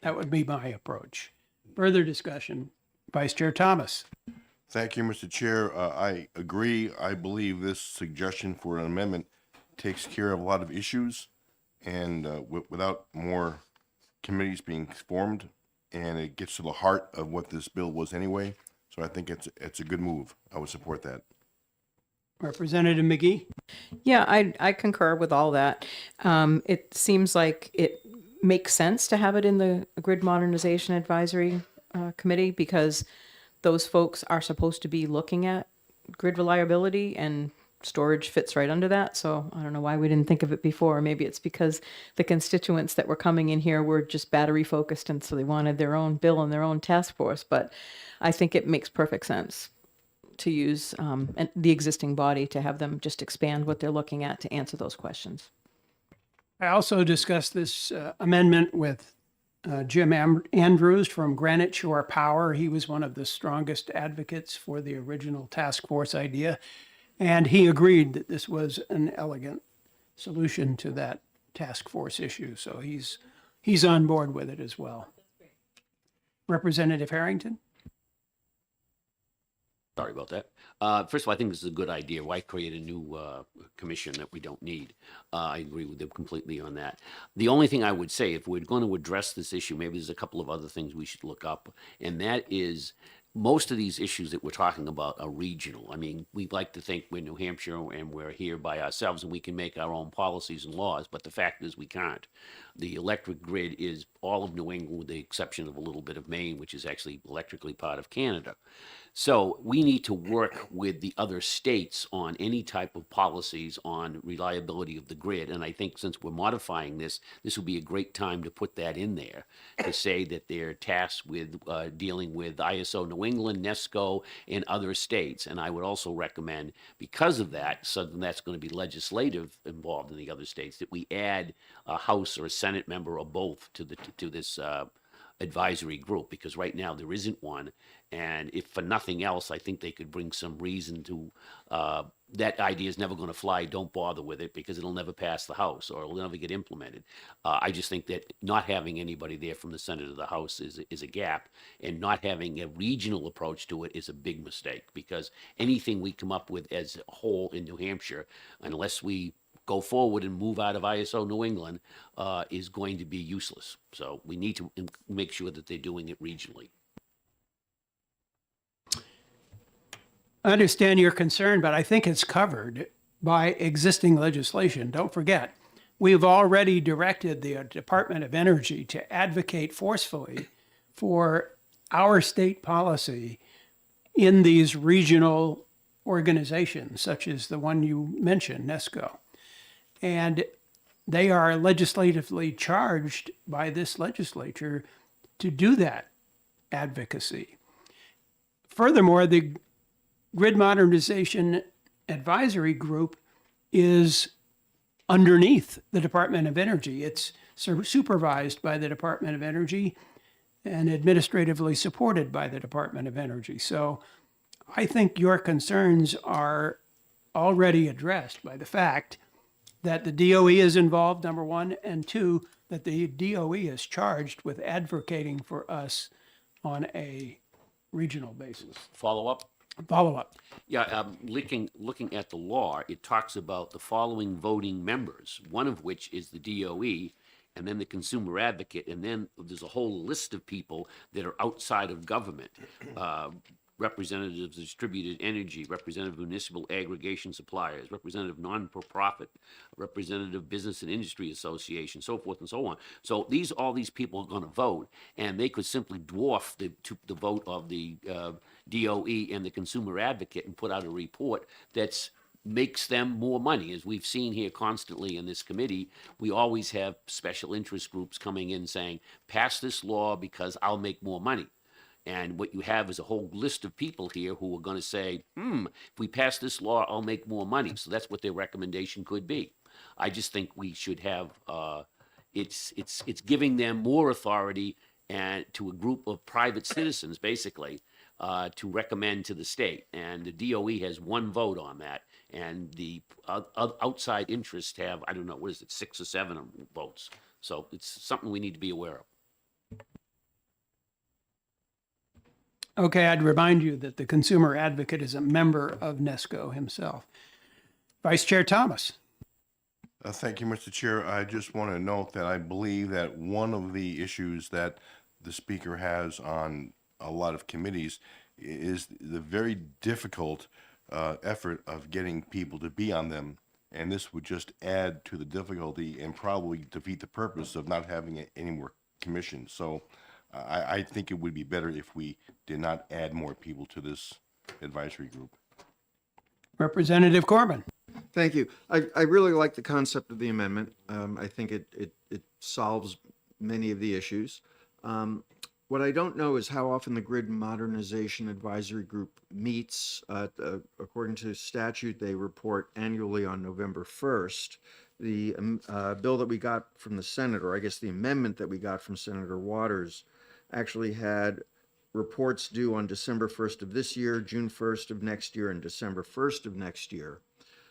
That would be my approach. Further discussion, Vice Chair Thomas. Thank you, Mr. Chair. I agree. I believe this suggestion for an amendment takes care of a lot of issues, and without more committees being formed, and it gets to the heart of what this bill was anyway. So I think it's a good move. I would support that. Representative McGee? Yeah, I concur with all that. It seems like it makes sense to have it in the Grid Modernization Advisory Committee because those folks are supposed to be looking at grid reliability, and storage fits right under that. So I don't know why we didn't think of it before. Maybe it's because the constituents that were coming in here were just battery focused, and so they wanted their own bill and their own task force. But I think it makes perfect sense to use the existing body to have them just expand what they're looking at to answer those questions. I also discussed this amendment with Jim Andrews from Granite Shore Power. He was one of the strongest advocates for the original task force idea, and he agreed that this was an elegant solution to that task force issue. So he's on board with it as well. Representative Harrington? Sorry about that. First of all, I think this is a good idea. Why create a new commission that we don't need? I agree with them completely on that. The only thing I would say, if we're going to address this issue, maybe there's a couple of other things we should look up, and that is most of these issues that we're talking about are regional. I mean, we like to think we're New Hampshire and we're here by ourselves and we can make our own policies and laws, but the fact is we can't. The electric grid is all of New England with the exception of a little bit of Maine, which is actually electrically part of Canada. So we need to work with the other states on any type of policies on reliability of the grid. And I think since we're modifying this, this would be a great time to put that in there, to say that they're tasked with dealing with ISO New England, NESCO, and other states. And I would also recommend, because of that, something that's going to be legislative involved in the other states, that we add a House or a Senate member or both to this advisory group, because right now there isn't one. And if for nothing else, I think they could bring some reason to, that idea is never going to fly, don't bother with it because it'll never pass the House or it'll never get implemented. I just think that not having anybody there from the Senate or the House is a gap, and not having a regional approach to it is a big mistake, because anything we come up with as a whole in New Hampshire, unless we go forward and move out of ISO New England, is going to be useless. So we need to make sure that they're doing it regionally. I understand your concern, but I think it's covered by existing legislation. Don't forget, we've already directed the Department of Energy to advocate forcefully for our state policy in these regional organizations, such as the one you mentioned, NESCO. And they are legislatively charged by this legislature to do that advocacy. Furthermore, the Grid Modernization Advisory Group is underneath the Department of Energy. It's supervised by the Department of Energy and administratively supported by the Department of Energy. So I think your concerns are already addressed by the fact that the DOE is involved, number one, and two, that the DOE is charged with advocating for us on a regional basis. Follow up? Follow up. Yeah, looking at the law, it talks about the following voting members, one of which is the DOE, and then the consumer advocate, and then there's a whole list of people that are outside of government. Representatives of distributed energy, representative municipal aggregation suppliers, representative non-for-profit, representative business and industry association, so forth and so on. So all these people are going to vote, and they could simply dwarf the vote of the DOE and the consumer advocate and put out a report that's makes them more money. As we've seen here constantly in this committee, we always have special interest groups coming in saying, pass this law because I'll make more money. And what you have is a whole list of people here who are going to say, if we pass this law, I'll make more money. So that's what their recommendation could be. I just think we should have, it's giving them more authority and to a group of private citizens, basically, to recommend to the state. And the DOE has one vote on that. And the outside interests have, I don't know, what is it, 6 or 7 votes. So it's something we need to be aware of. Okay, I'd remind you that the consumer advocate is a member of NESCO himself. Vice Chair Thomas. Thank you, Mr. Chair. I just want to note that I believe that one of the issues that the speaker has on a lot of committees is the very difficult effort of getting people to be on them. And this would just add to the difficulty and probably defeat the purpose of not having any more commissions. So I think it would be better if we did not add more people to this advisory group. Representative Corbin. Thank you. I really like the concept of the amendment. I think it solves many of the issues. What I don't know is how often the Grid Modernization Advisory Group meets. According to statute, they report annually on November 1st. The bill that we got from the Senate, or I guess the amendment that we got from Senator Waters, actually had reports due on December 1st of this year, June 1st of next year, and December 1st of next year.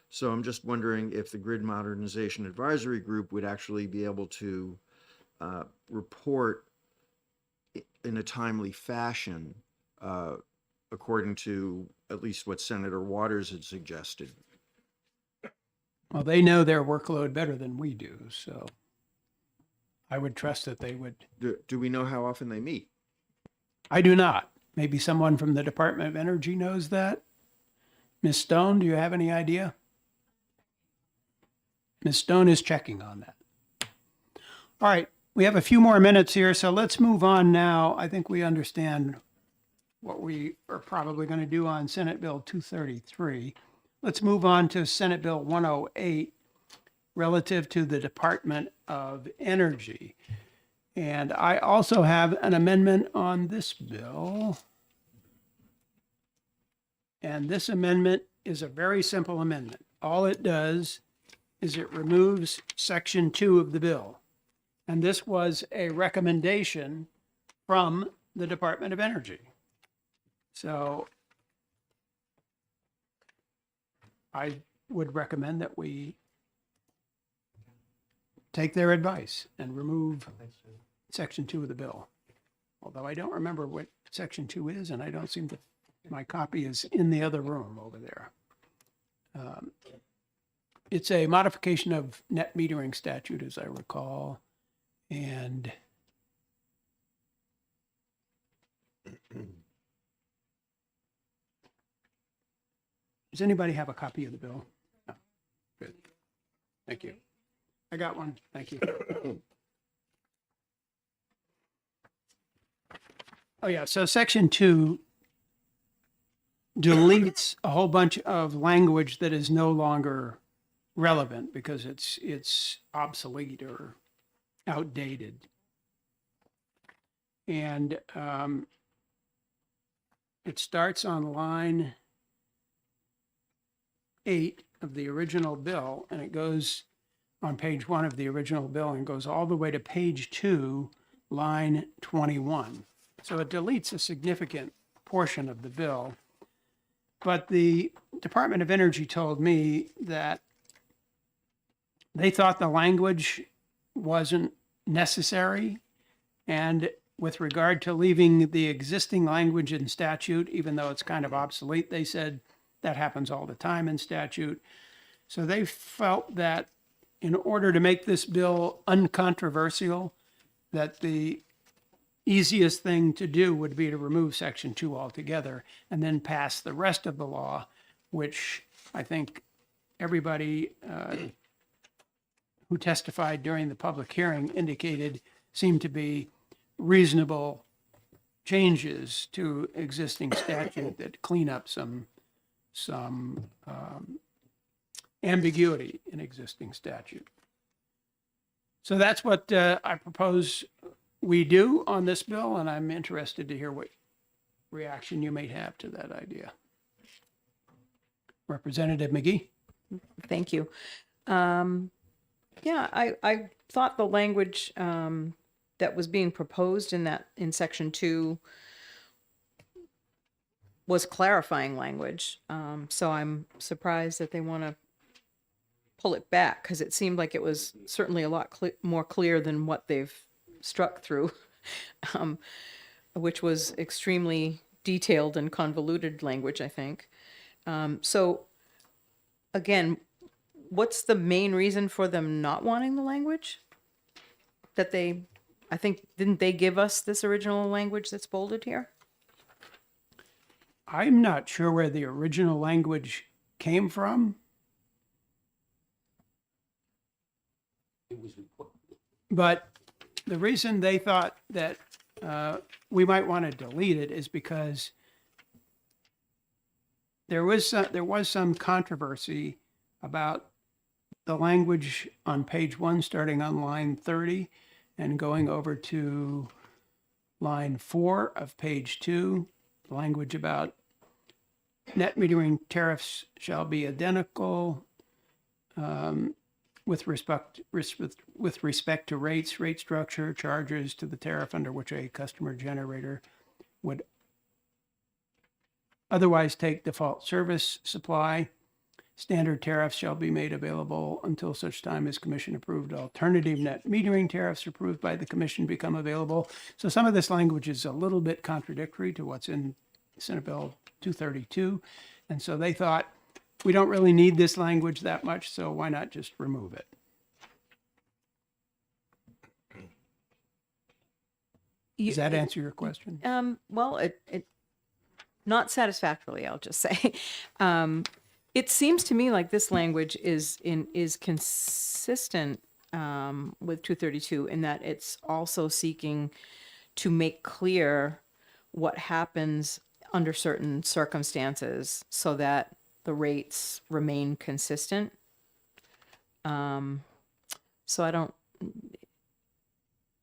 So I'm just wondering if the Grid Modernization Advisory Group would actually be able to report in a timely fashion, according to at least what Senator Waters had suggested. Well, they know their workload better than we do, so I would trust that they would. Do we know how often they meet? I do not. Maybe someone from the Department of Energy knows that. Ms. Stone, do you have any idea? Ms. Stone is checking on that. All right, we have a few more minutes here, so let's move on now. I think we understand what we are probably going to do on Senate Bill 233. Let's move on to Senate Bill 108 relative to the Department of Energy. And I also have an amendment on this bill. And this amendment is a very simple amendment. All it does is it removes Section 2 of the bill. And this was a recommendation from the Department of Energy. So I would recommend that we take their advice and remove Section 2 of the bill. Although I don't remember what Section 2 is, and I don't seem to, my copy is in the other room over there. It's a modification of net metering statute, as I recall. And does anybody have a copy of the bill? No. Good. Thank you. I got one. Thank you. Oh, yeah. So Section 2 deletes a whole bunch of language that is no longer relevant because it's obsolete or outdated. And it starts on line 8 of the original bill, and it goes on page 1 of the original bill and goes all the way to page 2, line 21. So it deletes a significant portion of the bill. But the Department of Energy told me that they thought the language wasn't necessary. And with regard to leaving the existing language in statute, even though it's kind of obsolete, they said that happens all the time in statute. So they felt that in order to make this bill uncontroversial, that the easiest thing to do would be to remove Section 2 altogether and then pass the rest of the law, which I think everybody who testified during the public hearing indicated seemed to be reasonable changes to existing statute that clean up some ambiguity in existing statute. So that's what I propose we do on this bill, and I'm interested to hear what reaction you may have to that idea. Representative McGee? Thank you. Yeah, I thought the language that was being proposed in Section 2 was clarifying language. So I'm surprised that they want to pull it back because it seemed like it was certainly a lot more clear than what they've struck through, which was extremely detailed and convoluted language, I think. So again, what's the main reason for them not wanting the language? That I think, didn't they give us this original language that's bolded here? I'm not sure where the original language came from. But the reason they thought that we might want to delete it is because there was some controversy about the language on page 1, starting on line 30 and going over to line 4 of page 2, language about net metering tariffs shall be identical with respect to rates, rate structure, charges to the tariff under which a customer generator would otherwise take default service supply. Standard tariffs shall be made available until such time as commission-approved alternative net metering tariffs approved by the commission become available. So some of this language is a little bit contradictory to what's in Senate Bill 232. And so they thought, we don't really need this language that much, so why not just remove it? Does that answer your question? Well, not satisfactorily, I'll just say. It seems to me like this language is consistent with 232 in that it's also seeking to make clear what happens under certain circumstances so that the rates remain consistent. So I don't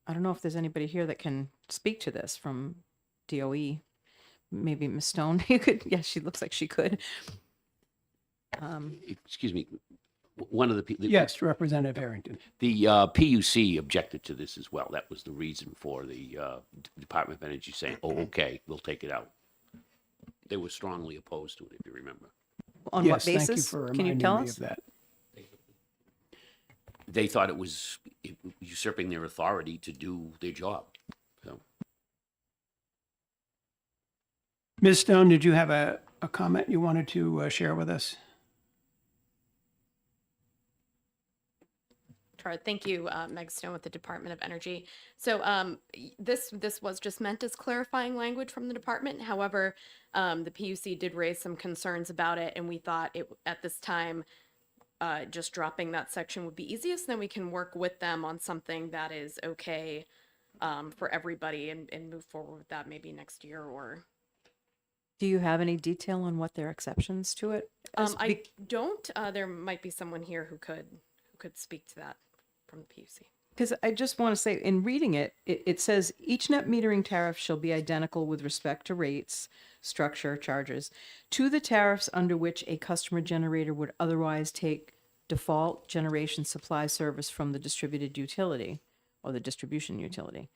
know if there's anybody here that can speak to this from DOE. Maybe Ms. Stone, you could. Yeah, she looks like she could. Excuse me, one of the people. Yes, Representative Harrington. The PUC objected to this as well. That was the reason for the Department of Energy saying, "Oh, okay, we'll take it out." They were strongly opposed to it, if you remember. On Yes, what basis? thank you for Can you reminding tell me us? of that. They thought it was usurping their authority to do their job. So, Ms. Stone, did you have a comment you wanted to share with us? Sure. Thank you, Meg Stone with the Department of Energy. So this was just meant as clarifying language from the department. However, the PUC did raise some concerns about it, and we thought it at this time just dropping that section would be easiest. Then we can work with them on something that is okay for everybody and move forward with that maybe next year or. Do you have any detail on what their exceptions to it? I don't. There might be someone here who could speak to that from the PUC. Because I just want to say, in reading it, it says each net metering tariff shall be identical with respect to rates, structure, charges, to the tariffs under which a customer generator would otherwise take default generation supply service from the distributed utility or the distribution utility.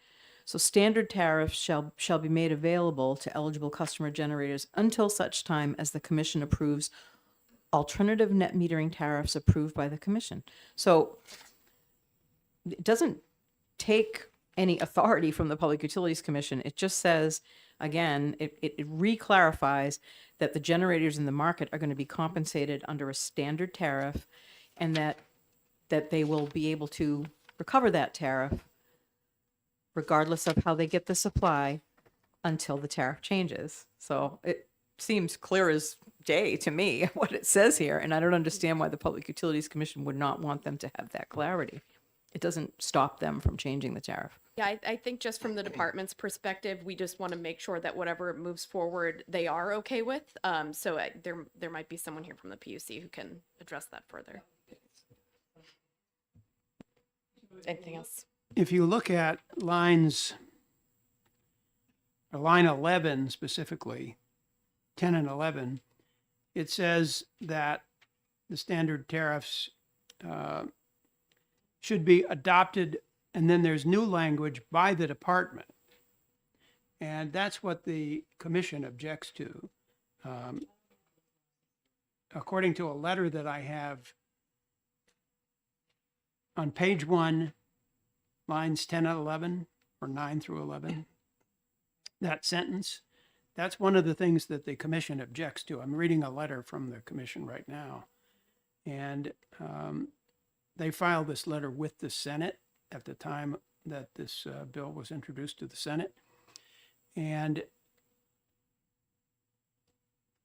So standard tariffs shall be made available to eligible customer generators until such time as the commission approves alternative net metering tariffs approved by the commission. So it doesn't take any authority from the Public Utilities Commission. It just says, again, it re-clarifies that the generators in the market are going to be compensated under a standard tariff and that they will be able to recover that tariff regardless of how they get the supply until the tariff changes. So it seems clear as day to me what it says here, and I don't understand why the Public Utilities Commission would not want them to have that clarity. It doesn't stop them from changing the tariff. Yeah, I think just from the department's perspective, we just want to make sure that whatever moves forward, they are okay with. So there might be someone here from the PUC who can address that further. Anything else? If you look at line 11 specifically, 10 and 11, it says that the standard tariffs should be adopted, and then there's new language by the department. And that's what the commission objects to. According to a letter that I have on page 1, lines 10 and 11, or 9 through 11, that sentence, that's one of the things that the commission objects to. I'm reading a letter from the commission right now. And they filed this letter with the Senate at the time that this bill was introduced to the Senate. And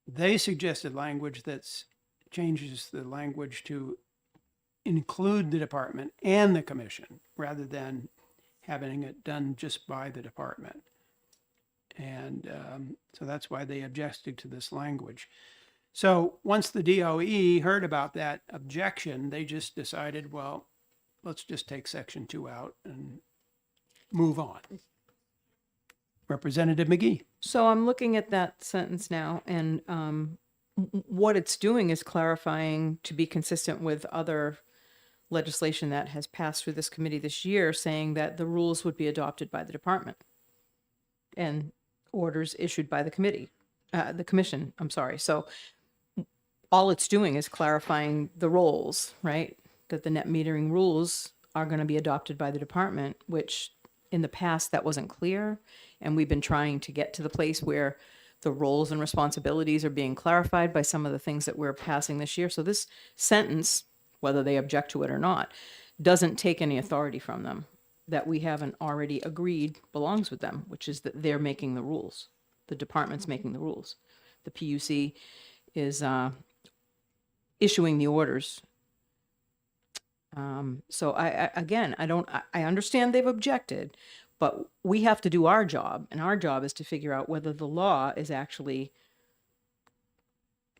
they suggested language that changes the language to include the department and the commission rather than having it done just by the department. And so that's why they objected to this language. So once the DOE heard about that objection, they just decided, well, let's just take section 2 out and move on. Representative McGee. So I'm looking at that sentence now, and what it's doing is clarifying to be consistent with other legislation that has passed through this committee this year, saying that the rules would be adopted by the department and orders issued by the commission. I'm sorry. So all it's doing is clarifying the roles, right? That the net metering rules are going to be adopted by the department, which in the past that wasn't clear. And we've been trying to get to the place where the roles and responsibilities are being clarified by some of the things that we're passing this year. So this sentence, whether they object to it or not, doesn't take any authority from them that we haven't already agreed belongs with them, which is that they're making the rules. The department's making the rules. the PUC is issuing the orders. So again, I understand they've objected, but we have to do our job, and our job is to figure out whether the law is actually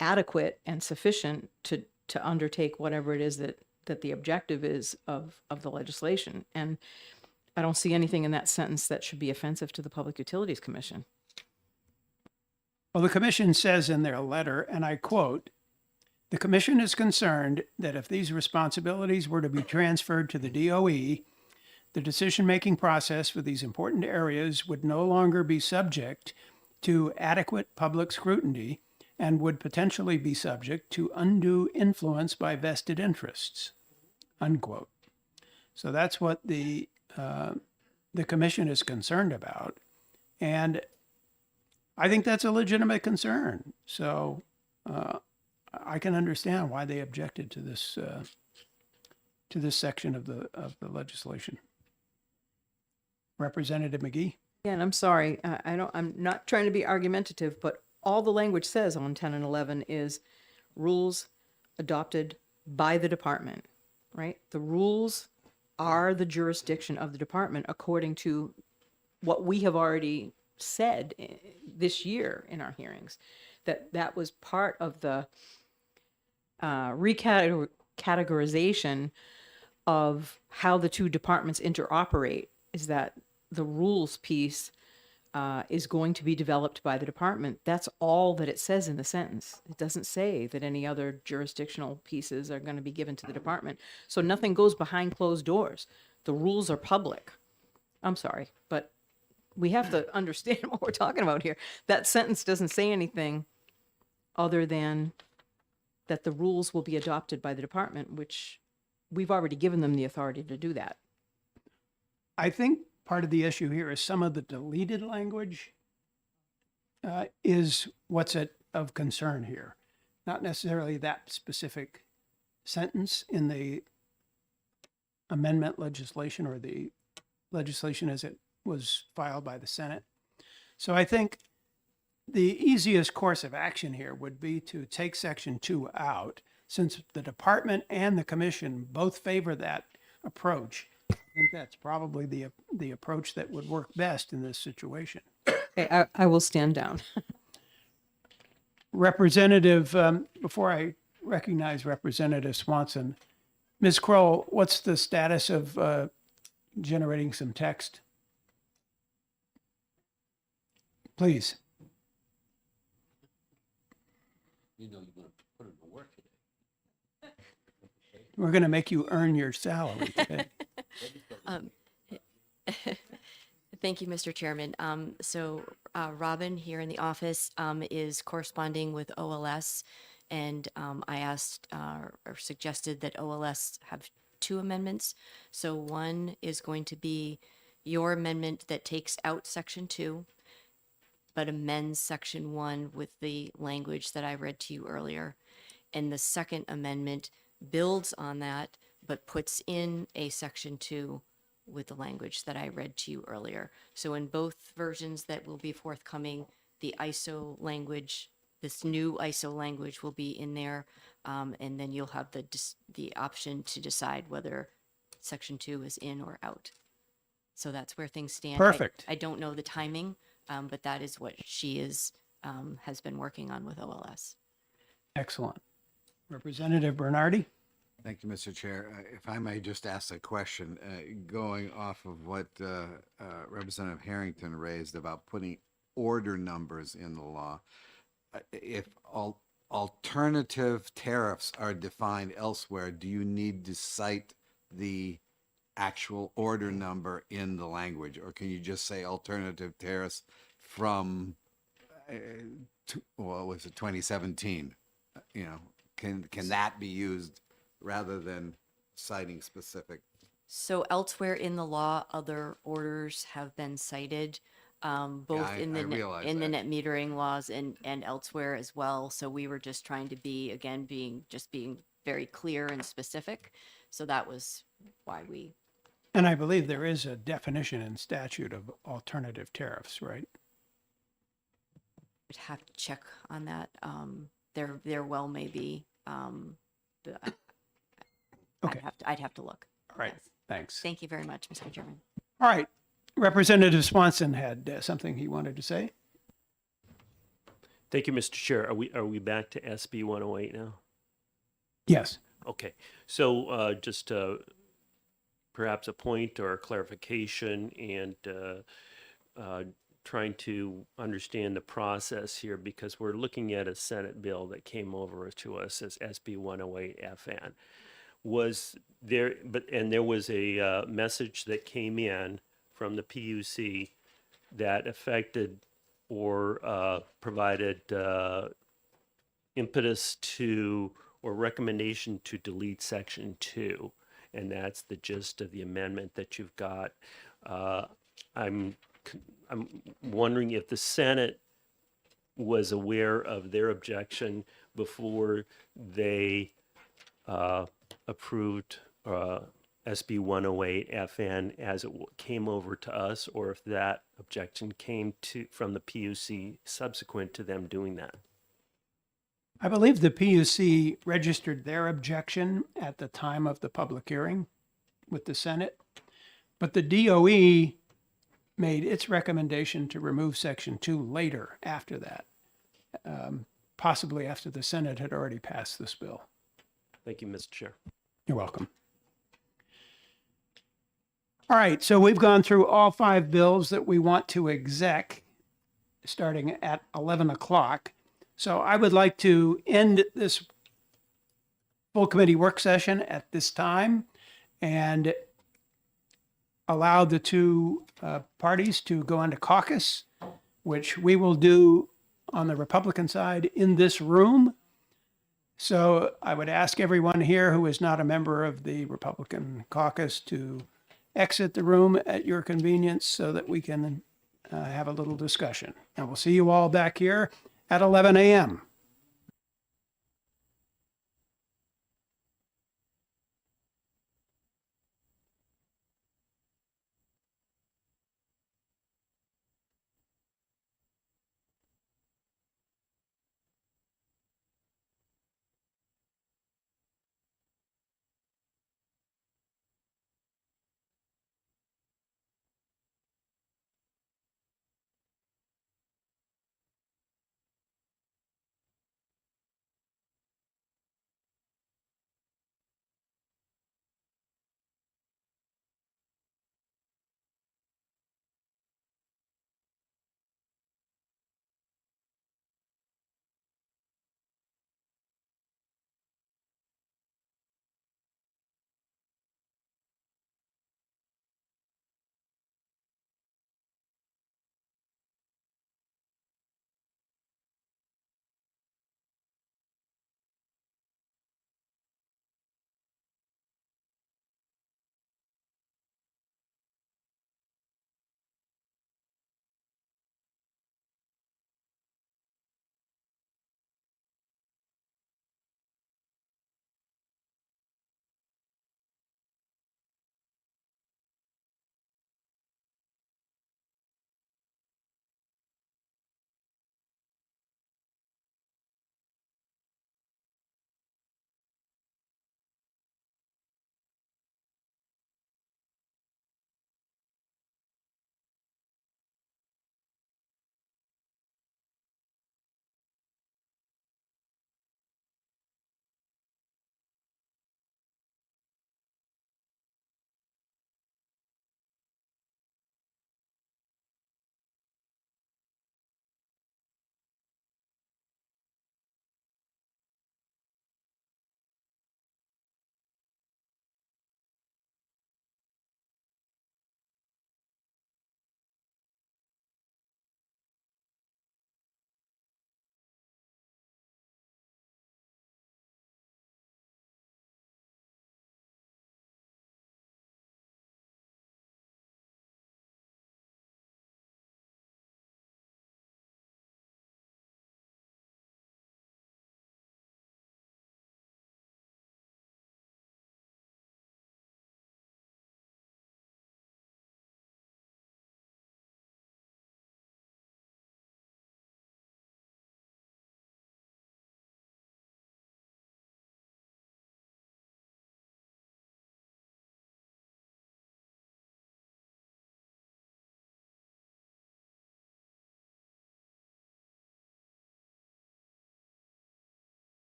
adequate and sufficient to undertake whatever it is that the objective is of the legislation. And I don't see anything in that sentence that should be offensive to the Public Utilities Commission. Well, the commission says in their letter, and I quote, "The commission is concerned that if these responsibilities were to be transferred to the DOE, the decision-making process for these important areas would no longer be subject to adequate public scrutiny and would potentially be subject to undue influence by vested interests," unquote. So that's what the commission is concerned about. And I think that's a legitimate concern. So I can understand why they objected to this section of the legislation. Representative McGee? And I'm sorry, I'm not trying to be argumentative, but all the language says on 10 and 11 is rules adopted by the department, right? The rules are the jurisdiction of the department according to what we have already said this year in our hearings, that was part of the recategorization of how the two departments interoperate, is that the rules piece is going to be developed by the department. That's all that it says in the sentence. It doesn't say that any other jurisdictional pieces are going to be given to the department. So nothing goes behind closed doors. The rules are public. I'm sorry, but we have to understand what we're talking about here. That sentence doesn't say anything other than that the rules will be adopted by the department, which we've already given them the authority to do that. I think part of the issue here is some of the deleted language is what's of concern here. Not necessarily that specific sentence in the amendment legislation or the legislation as it was filed by the Senate. So I think the easiest course of action here would be to take section 2 out, since the department and the commission both favor that approach. I think that's probably the approach that would work best in this situation. Okay, I will stand down. Representative, before I recognize Representative Swanson, Ms. Kroll, what's the status of generating some text? Please. You know, you're going to put it to work today. We're going to make you earn your salary today. Thank you, Mr. Chairman. So Robin here in the office is corresponding with OLS, and I asked or suggested that OLS have 2 amendments. So one is going to be your amendment that takes out section 2, but amends section 1 with the language that I read to you earlier. And the second amendment builds on that, but puts in a section 2 with the language that I read to you earlier. So in both versions that will be forthcoming, the ISO language, this new ISO language will be in there, and then you'll have the option to decide whether section 2 is in or out. So that's where things stand. Perfect. I don't know the timing, but that is what she has been working on with OLS. Excellent. Representative Bernardi? Thank you, Mr. Chair. If I may just ask a question, going off of what Representative Harrington raised about putting order numbers in the law. If alternative tariffs are defined elsewhere, do you need to cite the actual order number in the language, or can you just say alternative tariffs from, what was it, 2017? You know, can that be used rather than citing specific? So elsewhere in the law, other orders have been cited, both in the net metering laws and elsewhere as well. So we were just trying to be, again, being very clear and specific. So that was why we. And I believe there is a definition in statute of alternative tariffs, right? would have to check on that. There well may be. But Okay. I'd have to look. All right, Yes. thanks. Thank you very much, Mr. Chairman. All right, Representative Swanson had something he wanted to say. Thank you, Mr. Chair. Are we back to SB 108 now? Yes. Okay, so just perhaps a point or a clarification and trying to understand the process here because we're looking at a Senate bill that came over to us as SB 108 FN. Was there, and there was a message that came in from the PUC that affected or provided impetus to or recommendation to delete section 2, and that's the gist of the amendment that you've got. I'm wondering if the Senate was aware of their objection before they approved SB 108 FN as it came over to us, or if that objection came from the PUC subsequent to them doing that. I believe the PUC registered their objection at the time of the public hearing with the Senate, but the DOE made its recommendation to remove section 2 later after that, possibly after the Senate had already passed this bill. Thank you, Mr. Chair. You're welcome. All right, so we've gone through all 5 bills that we want to exec starting at 11 o'clock. So I would like to end this full committee work session at this time and allow the 2 parties to go into caucus, which we will do on the Republican side in this room. So I would ask everyone here who is not a member of the Republican caucus to exit the room at your convenience so that we can have a little discussion. And we'll see you all back here at 11 a.m.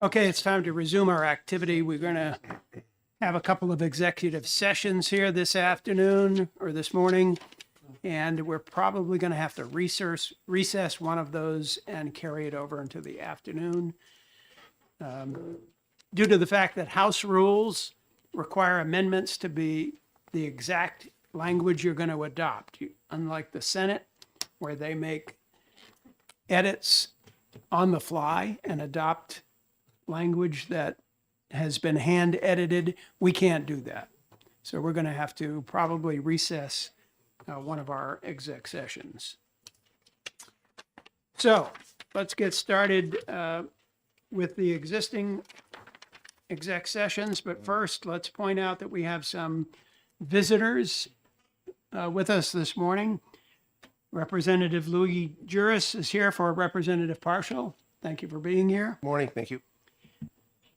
Okay, it's time to resume our activity. We're going to have a couple of executive sessions here this afternoon or this morning, and we're probably going to have to recess one of those and carry it over into the afternoon. Due to the fact that House rules require amendments to be the exact language you're going to adopt, unlike the Senate, where they make edits on the fly and adopt language that has been hand edited, we can't do that. So we're going to have to probably recess one of our exec sessions. So let's get started with the existing exec sessions. But first, let's point out that we have some visitors with us this morning. Representative Louis Juris is here for Representative Partial. Thank you for being here. Morning, thank you.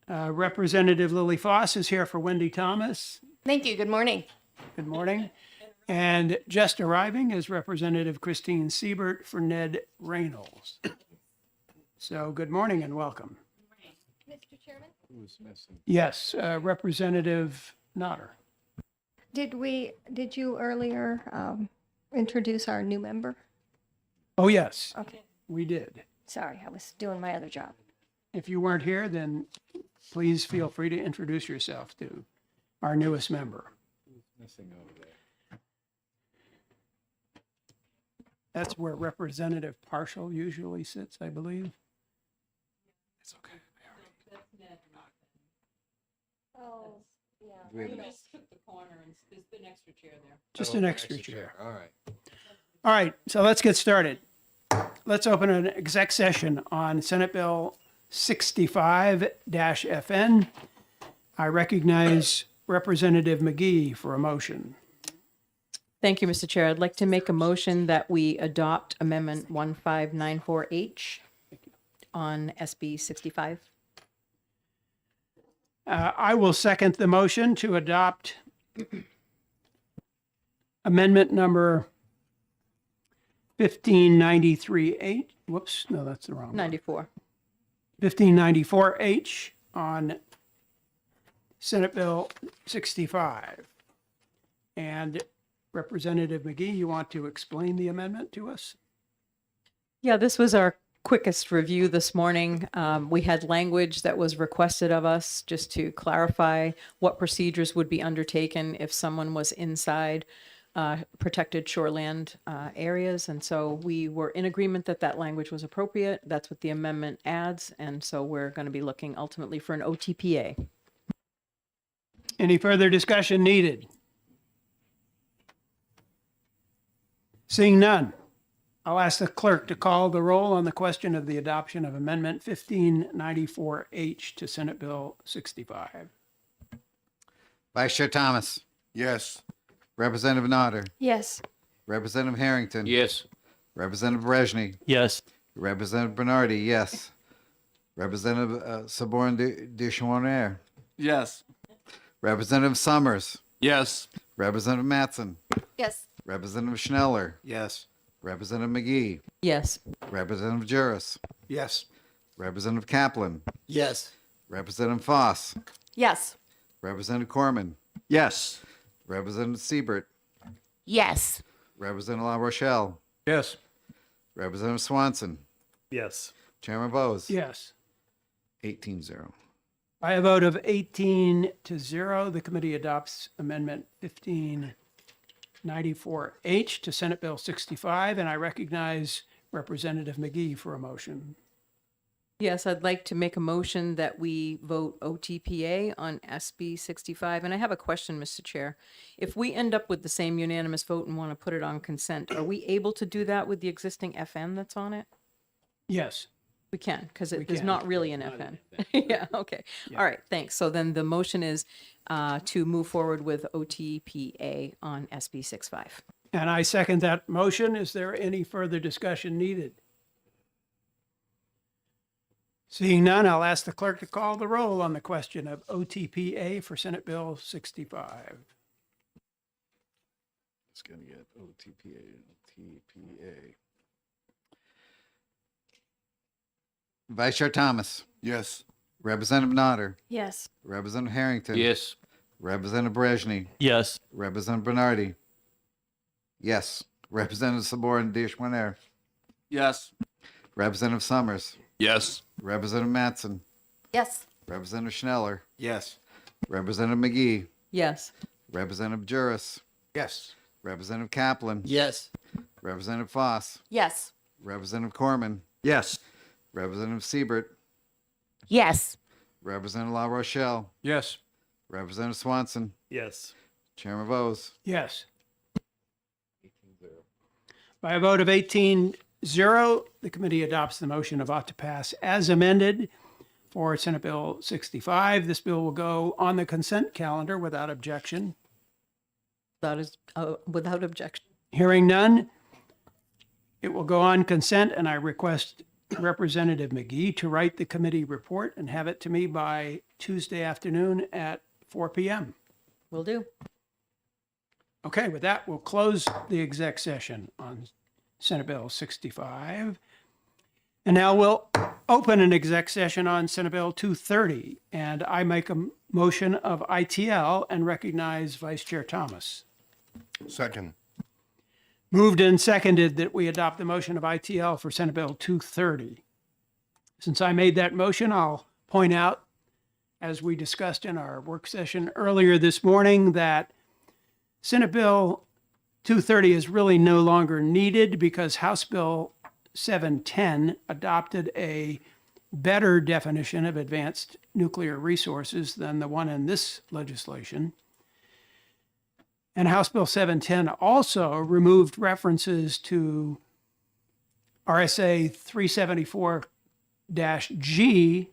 Representative Lily Foss is here for Wendy Thomas. Thank you. Good morning. Good morning. And just arriving is Representative Christine Siebert for Ned Reynolds. So good morning and welcome. Mr. Chairman, Yes, Representative Notter. did you earlier introduce our new member? Oh, yes, Okay, we did. sorry, I was doing my other job. If you weren't here, then please feel free to introduce yourself to our newest member. That's where Representative Partial usually sits, I believe. It's okay. Oh, yeah. Took the corner and there's an extra chair there. Just an extra chair. All right. All right, so let's get started. Let's open an exec session on Senate Bill 65-FN. I recognize Representative McGee for a motion. Thank you, Mr. Chair. I'd like to make a motion that we adopt Amendment 1594H on SB 65. I will second the motion to adopt amendment number 1593H. Whoops, no, that's the wrong one. 94. 1594H on Senate Bill 65. And Representative McGee, you want to explain the amendment to us? Yeah, this was our quickest review this morning. We had language that was requested of us just to clarify what procedures would be undertaken if someone was inside protected shoreland areas. And so we were in agreement that that language was appropriate. That's what the amendment adds. And so we're going to be looking ultimately for an OTPA. Any further discussion needed? Seeing none, I'll ask the clerk to call the roll on the question of the adoption of Amendment 1594H to Senate Bill 65. Vice Chair Thomas, Yes. Representative Nodder, Yes, Representative Harrington. Yes. Representative Brezhny, Yes. Representative Bernardi, yes. Representative Saborn Duchesnoyer, Yes. Representative Summers, Yes. Representative Matson, Yes. Representative Schneller, Yes. Representative McGee, Yes. Representative Juris, Yes. Representative Kaplan, Yes. Representative Foss, Yes. Representative Corman, Yes. Representative Siebert, Yes. Representative La Rochelle, Yes. Representative Swanson, Yes. Chairman Bose. Yes. 18-0. By a vote of 18-0, the committee adopts Amendment 1594H to Senate Bill 65, and I recognize Representative McGee for a motion. Yes, I'd like to make a motion that we vote OTPA on SB 65. And I have a question, Mr. Chair. If we end up with the same unanimous vote and want to put it on consent, are we able to do that with the existing FN that's on it? Yes. We can, because We there's can. not really an FN. Yeah, okay. All right, thanks. So then the motion is to move forward with OTPA on SB 65. And I second that motion. Is there any further discussion needed? Seeing none, I'll ask the clerk to call the roll on the question of OTPA for Senate Bill 65. It's going to get OTPA. Vice Chair Thomas, Yes. Representative Nodder, Yes. Representative Harrington. Yes. Representative Brezhny, Yes. Representative Bernardi. Yes. Representative Sabor Dishwaner, Yes. Representative Summers, Yes. Representative Matson, Yes. Representative Schneller, Yes. Representative McGee, Yes. Representative Juris, Yes. Representative Kaplan, Yes. Representative Foss, Yes. Representative Corman, Yes. Representative Siebert, Yes. Representative La Rochelle, Yes. Representative Swanson, Yes. Chairman Bose. Yes. By a vote of 18-0, the committee adopts the motion of ought to pass as amended for Senate Bill 65. This bill will go on the consent calendar without objection. That is, without objection. Hearing none, it will go on consent, and I request Representative McGee to write the committee report and have it to me by Tuesday afternoon at 4 p.m. Will do. Okay, with that, we'll close the exec session on Senate Bill 65. And now we'll open an exec session on Senate Bill 230. And I make a motion of ITL and recognize Vice Chair Thomas. Second. Moved and seconded that we adopt the motion of ITL for Senate Bill 230. Since I made that motion, I'll point out, as we discussed in our work session earlier this morning, that Senate Bill 230 is really no longer needed because House Bill 710 adopted a better definition of advanced nuclear resources than the one in this legislation. And House Bill 710 also removed references to RSA 374-G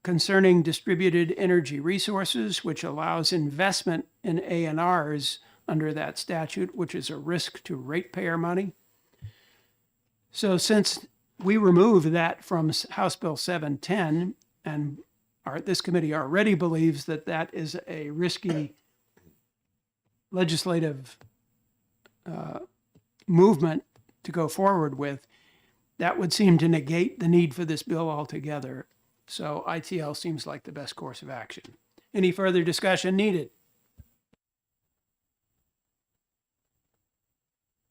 concerning distributed energy resources, which allows investment in ANRs under that statute, which is a risk to ratepayer money. So since we removed that from House Bill 710, and this committee already believes that that is a risky legislative movement to go forward with, that would seem to negate the need for this bill altogether. So ITL seems like the best course of action. Any further discussion needed?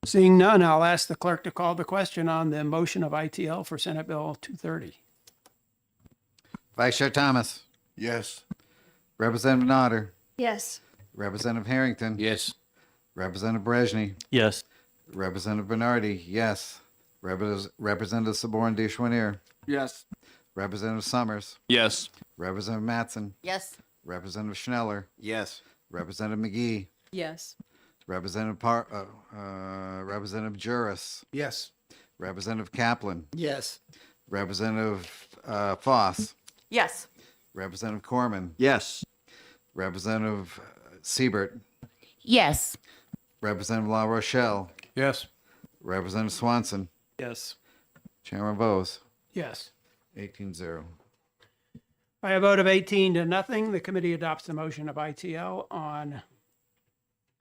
Seeing none, I'll ask the clerk to call the question on the motion of ITL for Senate Bill 230. Vice Chair Thomas, Yes. Representative Nodder, Yes. Representative Harrington, Yes. Representative Brezhny, Yes. Representative Bernardi, yes. Representative Sabor Dishwaner, Yes. Representative Summers, Yes. Representative Matson, Yes. Representative Schneller, Yes. Representative McGee, Yes. Representative Juris, Yes. Representative Kaplan, Yes. Representative Foss, Yes. Representative Corman, Yes. Representative Siebert, Yes. Representative La Rochelle, Yes. Representative Swanson, Yes. Chairman Bose, Yes. 18-0. By a vote of 18-0, the committee adopts the motion of ITL on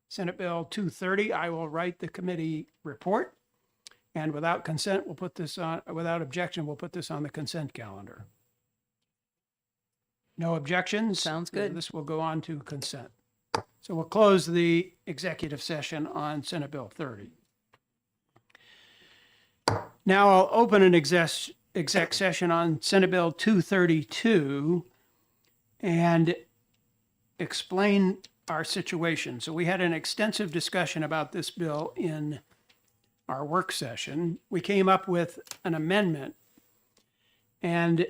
Senate Bill 230. I will write the committee report, and without consent, we'll put this on, without objection, we'll put this on the consent calendar. No objections? Sounds good. This will go on to consent. So we'll close the executive session on Senate Bill 30. Now I'll open an exec session on Senate Bill 232 and explain our situation. So we had an extensive discussion about this bill in our work session. We came up with an amendment, and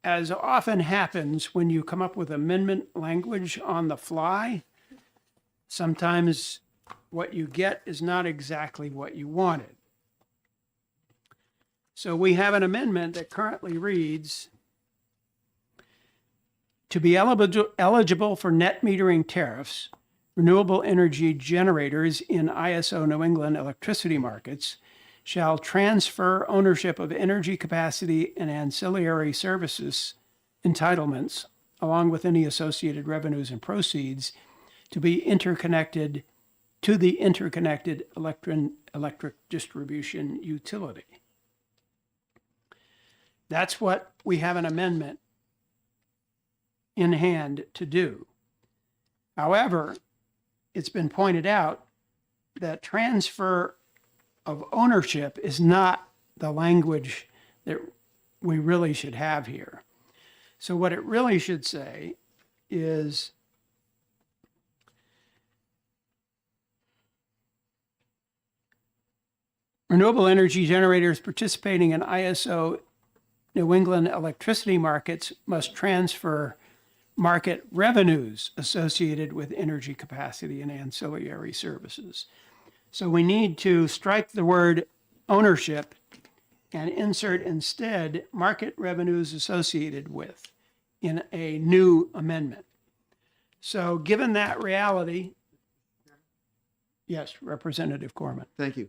as often happens when you come up with amendment language on the fly, sometimes what you get is not exactly what you wanted. So we have an amendment that currently reads, to be eligible for net metering tariffs, renewable energy generators in ISO New England electricity markets shall transfer ownership of energy capacity and ancillary services entitlements, along with any associated revenues and proceeds, to be interconnected to the interconnected electric distribution utility. That's what we have an amendment in hand to do. However, it's been pointed out that transfer of ownership is not the language that we really should have here. So what it really should say is renewable energy generators participating in ISO New England electricity markets must transfer market revenues associated with energy capacity and ancillary services. So we need to strike the word ownership and insert instead market revenues associated with in a new amendment. So given that reality, yes, Representative Corman. Thank you.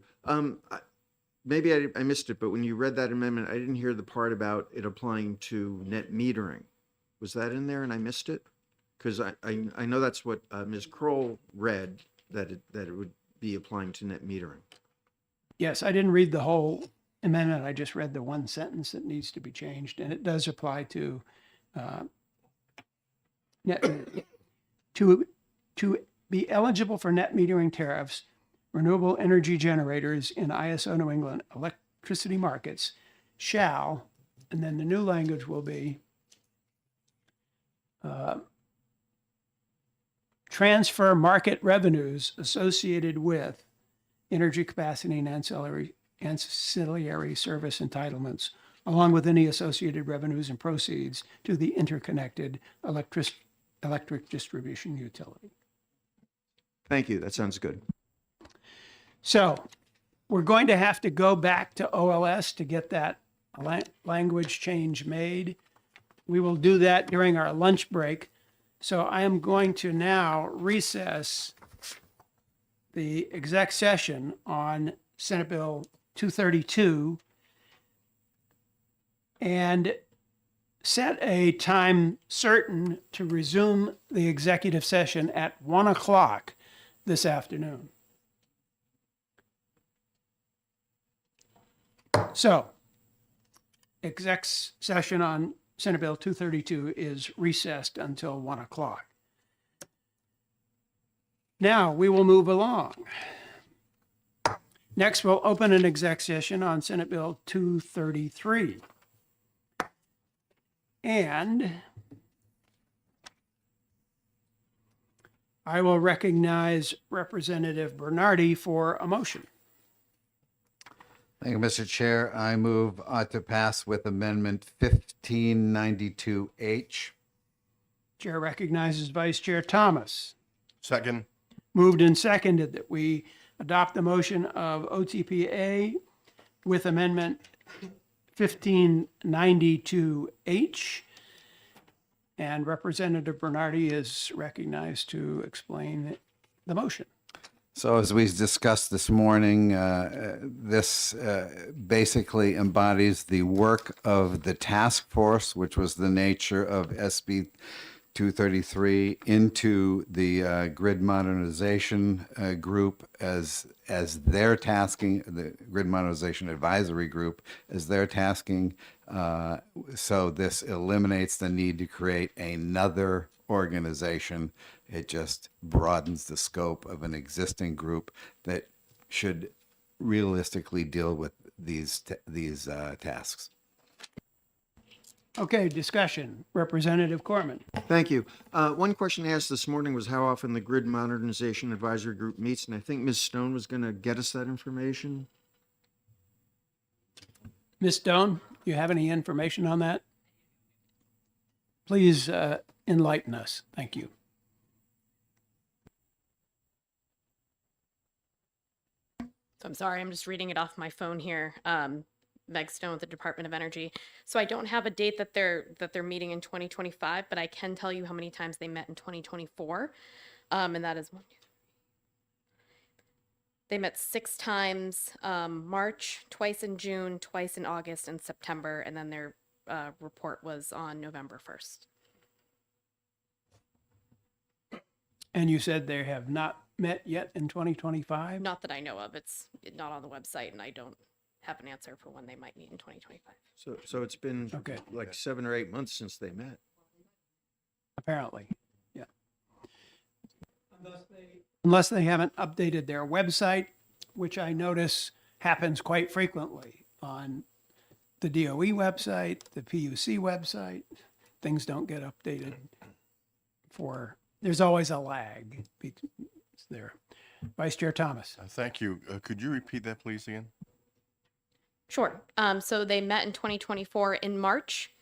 Maybe I missed it, but when you read that amendment, I didn't hear the part about it applying to net metering. Was that in there and I missed it? Because I know that's what Ms. Kroll read, that it would be applying to net metering. Yes, I didn't read the whole amendment. I just read the one sentence that needs to be changed, and it does apply to to be eligible for net metering tariffs. Renewable energy generators in ISO New England electricity markets shall, and then the new language will be transfer market revenues associated with energy capacity and ancillary service entitlements, along with any associated revenues and proceeds to the interconnected electric distribution utility. Thank you. That sounds good. So we're going to have to go back to OLS to get that language change made. We will do that during our lunch break. So I am going to now recess the exec session on Senate Bill 232 and set a time certain to resume the executive session at 1 o'clock this afternoon. So, exec session on Senate Bill 232 is recessed until 1 o'clock. Now, we will move along. Next, we'll open an exec session on Senate Bill 233. And I will recognize Representative Bernardi for a motion. Thank you, Mr. Chair. I move to pass with Amendment 1592H. Chair recognizes Vice Chair Thomas. Second. Moved and seconded that we adopt the motion of OTPA with Amendment 1592H. And Representative Bernardi is recognized to explain the motion. So as we discussed this morning, this basically embodies the work of the task force, which was the nature of SB 233, into the grid modernization group as their tasking, the grid modernization advisory group as their tasking. So this eliminates the need to create another organization. It just broadens the scope of an existing group that should realistically deal with these tasks. Okay, discussion. Representative Corman. Thank you. One question asked this morning was how often the Grid Modernization Advisory Group meets, and I think Ms. Stone was going to get us that information. Ms. Stone, do you have any information on that? Please enlighten us. Thank you. So I'm sorry, I'm just reading it off my phone here. Meg Stone with the Department of Energy. So I don't have a date that they're meeting in 2025, but I can tell you how many times they met in 2024. And that is they met 6 times, March, twice in June, twice in August and September, and then their report was on November 1st. And you said they have not met yet in 2025? Not that I know of. It's not on the website, and I don't have an answer for when they might meet in 2025. So it's been Okay. like 7 or 8 months since they met. apparently. Yeah. Unless they haven't updated their website, which I notice happens quite frequently on the DOE website, the PUC website. Things don't get updated there's always a lag there. Vice Chair Thomas. Thank you. Could you repeat that, please, again? Sure. So they met in 2024 in March.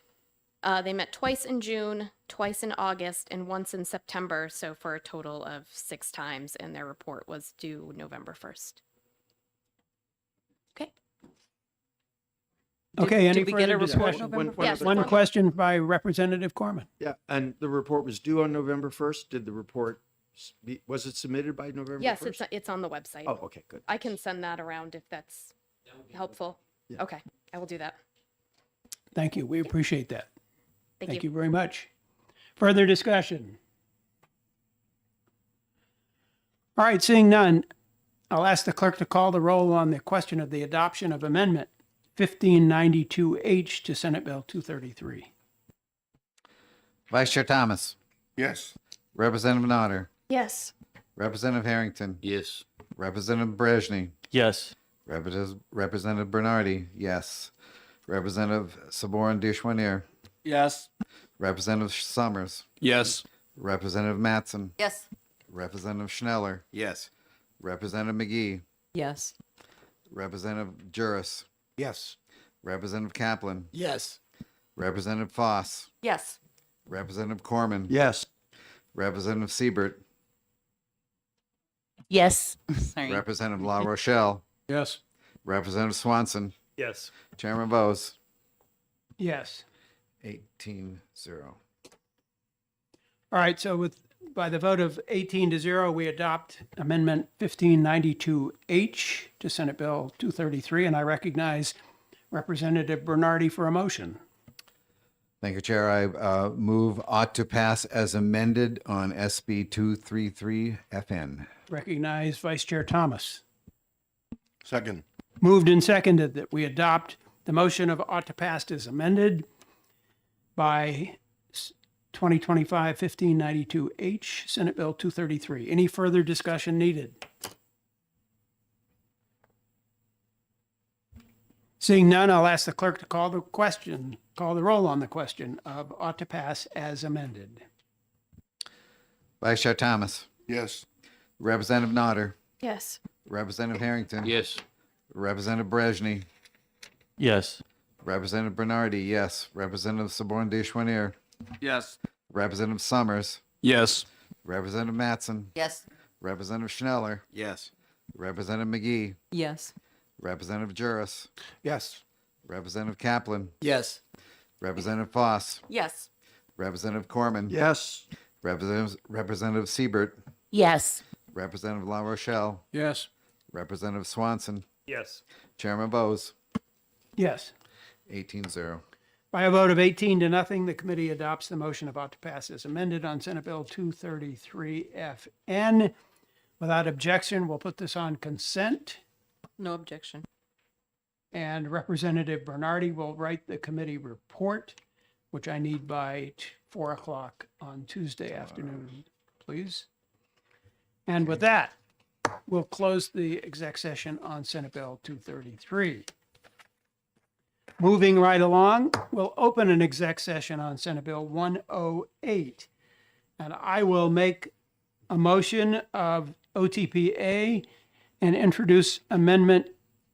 They met twice in June, twice in August, and once in September. So for a total of 6 times, and their report was due November 1st. Okay. Okay, any did we get further a report discussion? November One Yes. other One question. question by Representative Corman. Yeah, and the report was due on November 1st. Did the report, was it submitted by November 1st? Yes, it's on the website. Oh, okay, good. I can send that around if that's helpful. Yeah. Okay, I will do that. Thank you. We appreciate that. Thank Thank you. you very much. Further discussion? All right, seeing none, I'll ask the clerk to call the roll on the question of the adoption of Amendment 1592H to Senate Bill 233. Vice Chair Thomas, Yes. Representative Nodder, Yes. Representative Harrington, Yes. Representative Brezhny, Yes. Representative Bernardi, yes. Representative Saborin Dishwanier, Yes. Representative Summers, Yes. Representative Matson, Yes. Representative Schneller, Yes. Representative McGee, Yes. Representative Juris, Yes. Representative Kaplan, Yes. Representative Foss, Yes. Representative Corman, Yes. Representative Siebert, Yes. Sorry. Representative La Rochelle, Yes. Representative Swanson, Yes. Chairman Bose, Yes. 18-0. All right, so by the vote of 18-0, we adopt Amendment 1592H to Senate Bill 233, and I recognize Representative Bernardi for a motion. Thank you, Chair. I move ought to pass as amended on SB 233 FN. Recognize Vice Chair Thomas. Second. Moved and seconded that we adopt the motion of ought to pass as amended by 2025-1592H, Senate Bill 233. Any further discussion needed? Seeing none, I'll ask the clerk to call the roll on the question of ought to pass as amended. Vice Chair Thomas, Yes. Representative Nodder, Yes. Representative Harrington, Yes. Representative Brezhny, Yes. Representative Bernardi, yes. Representative Saborin Dishwanier, Yes. Representative Summers, Yes. Representative Matson, Yes. Representative Schneller, Yes. Representative McGee, Yes. Representative Juris, Yes. Representative Kaplan, Yes. Representative Foss, Yes. Representative Corman, Yes. Representative Siebert, Yes. Representative La Rochelle, Yes. Representative Swanson, Yes. Chairman Bose, Yes. 18-0. By a vote of 18-0, the committee adopts the motion of ought to pass as amended on Senate Bill 233 FN. Without objection, we'll put this on consent, No objection. and Representative Bernardi will write the committee report, which I need by 4 o'clock on Tuesday afternoon, please. And with that, we'll close the exec session on Senate Bill 233. Moving right along, we'll open an exec session on Senate Bill 108. And I will make a motion of OTPA and introduce Amendment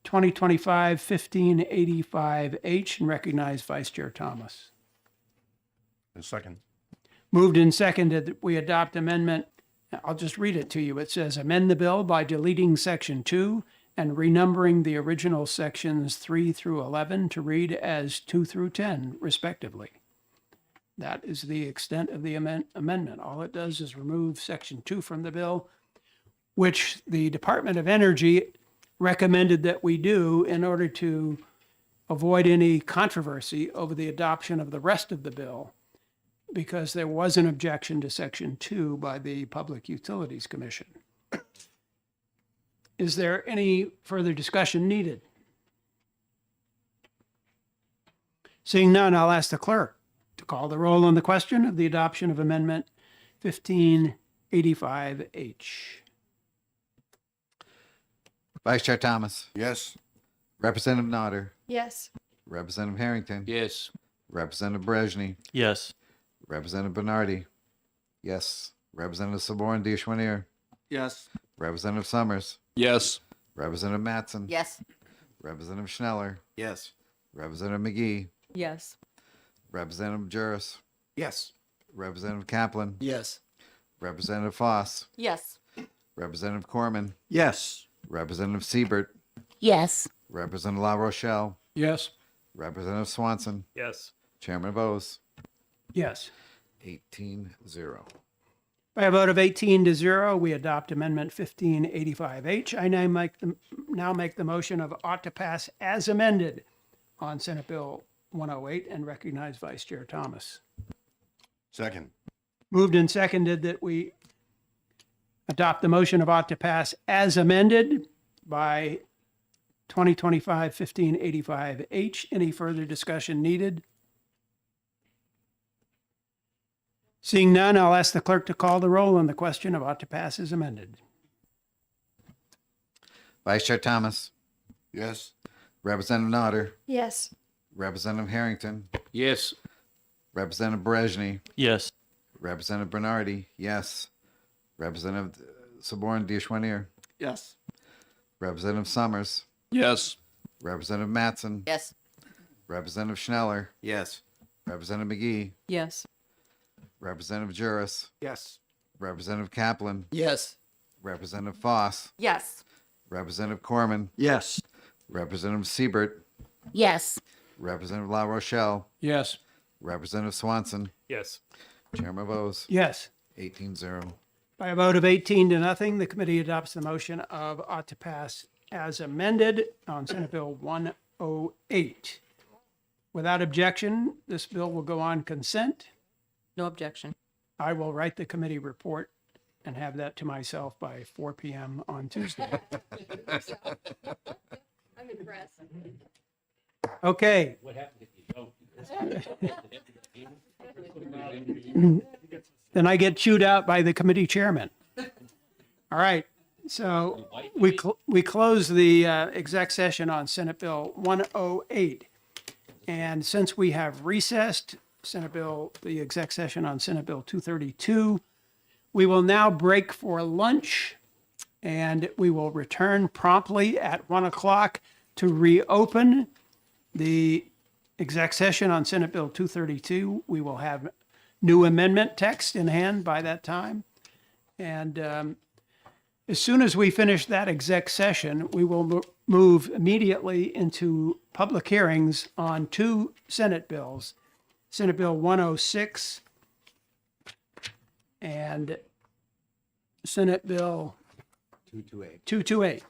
2025-1585H and recognize Vice Chair Thomas. A second. Moved and seconded that we adopt amendment, I'll just read it to you. It says, amend the bill by deleting Section 2 and renumbering the original sections 3 through 11 to read as 2 through 10, respectively. That is the extent of the amendment. All it does is remove Section 2 from the bill, which the Department of Energy recommended that we do in order to avoid any controversy over the adoption of the rest of the bill, because there was an objection to Section 2 by the Public Utilities Commission. Is there any further discussion needed? Seeing none, I'll ask the clerk to call call the roll on the question of the adoption of Amendment 1585H. Vice Chair Thomas, Yes. Representative Nodder, Yes. Representative Harrington, Yes. Representative Brezhny, Yes. Representative Bernardi, yes. Representative Sabor and Dishwanier, Yes. Representative Summers, Yes. Representative Matson, Yes. Representative Schneller, Yes. Representative McGee, Yes. Representative Juris, Yes. Representative Kaplan, Yes. Representative Foss, Yes. Representative Corman, Yes. Representative Siebert, Yes. Representative La Rochelle, Yes. Representative Swanson, Yes. Chairman Bose, Yes. 18-0. By a vote of 18-0, we adopt Amendment 1585H. I now make the motion of ought to pass as amended on Senate Bill 108 and recognize Vice Chair Thomas. Second. Moved and seconded that we adopt the motion of ought to pass as amended by 2025-1585H. Any further discussion needed? Seeing none, I'll ask the clerk to call the roll on the question of ought to pass as amended. Vice Chair Thomas, Yes. Representative Nodder, Yes. Representative Harrington, Yes. Representative Brezhny, Yes. Representative Bernardi, yes. Representative Sabor and Dishwanier, Yes. Representative Summers, Yes. Representative Matson, Yes. Representative Schneller, Yes. Representative McGee, Yes. Representative Juris, Yes. Representative Kaplan, Yes. Representative Foss, Yes. Representative Corman, Yes. Representative Siebert, Yes. Representative La Rochelle, Yes. Representative Swanson, Yes. Chairman Bose, Yes. 18-0. By a vote of 18-0, the committee adopts the motion of ought to pass as amended on Senate Bill 108. Without objection, this bill will go on consent. No objection. I will write the committee report and have that to myself by 4 p.m. on Tuesday. I'm impressed. Okay. What happens if you don't? Then I get chewed out by the committee chairman. All right. So we close the exec session on Senate Bill 108. And since we have recessed the exec session on Senate Bill 232, we will now break for lunch and we will return promptly at 1 o'clock to reopen the exec session on Senate Bill 232. We will have new amendment text in hand by that time. And as soon as we finish that exec session, we will move immediately into public hearings on two Senate bills, Senate Bill 106 and Senate Bill 228.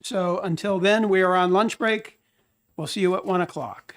So until then, we are on lunch break. We'll see you at 1 o'clock.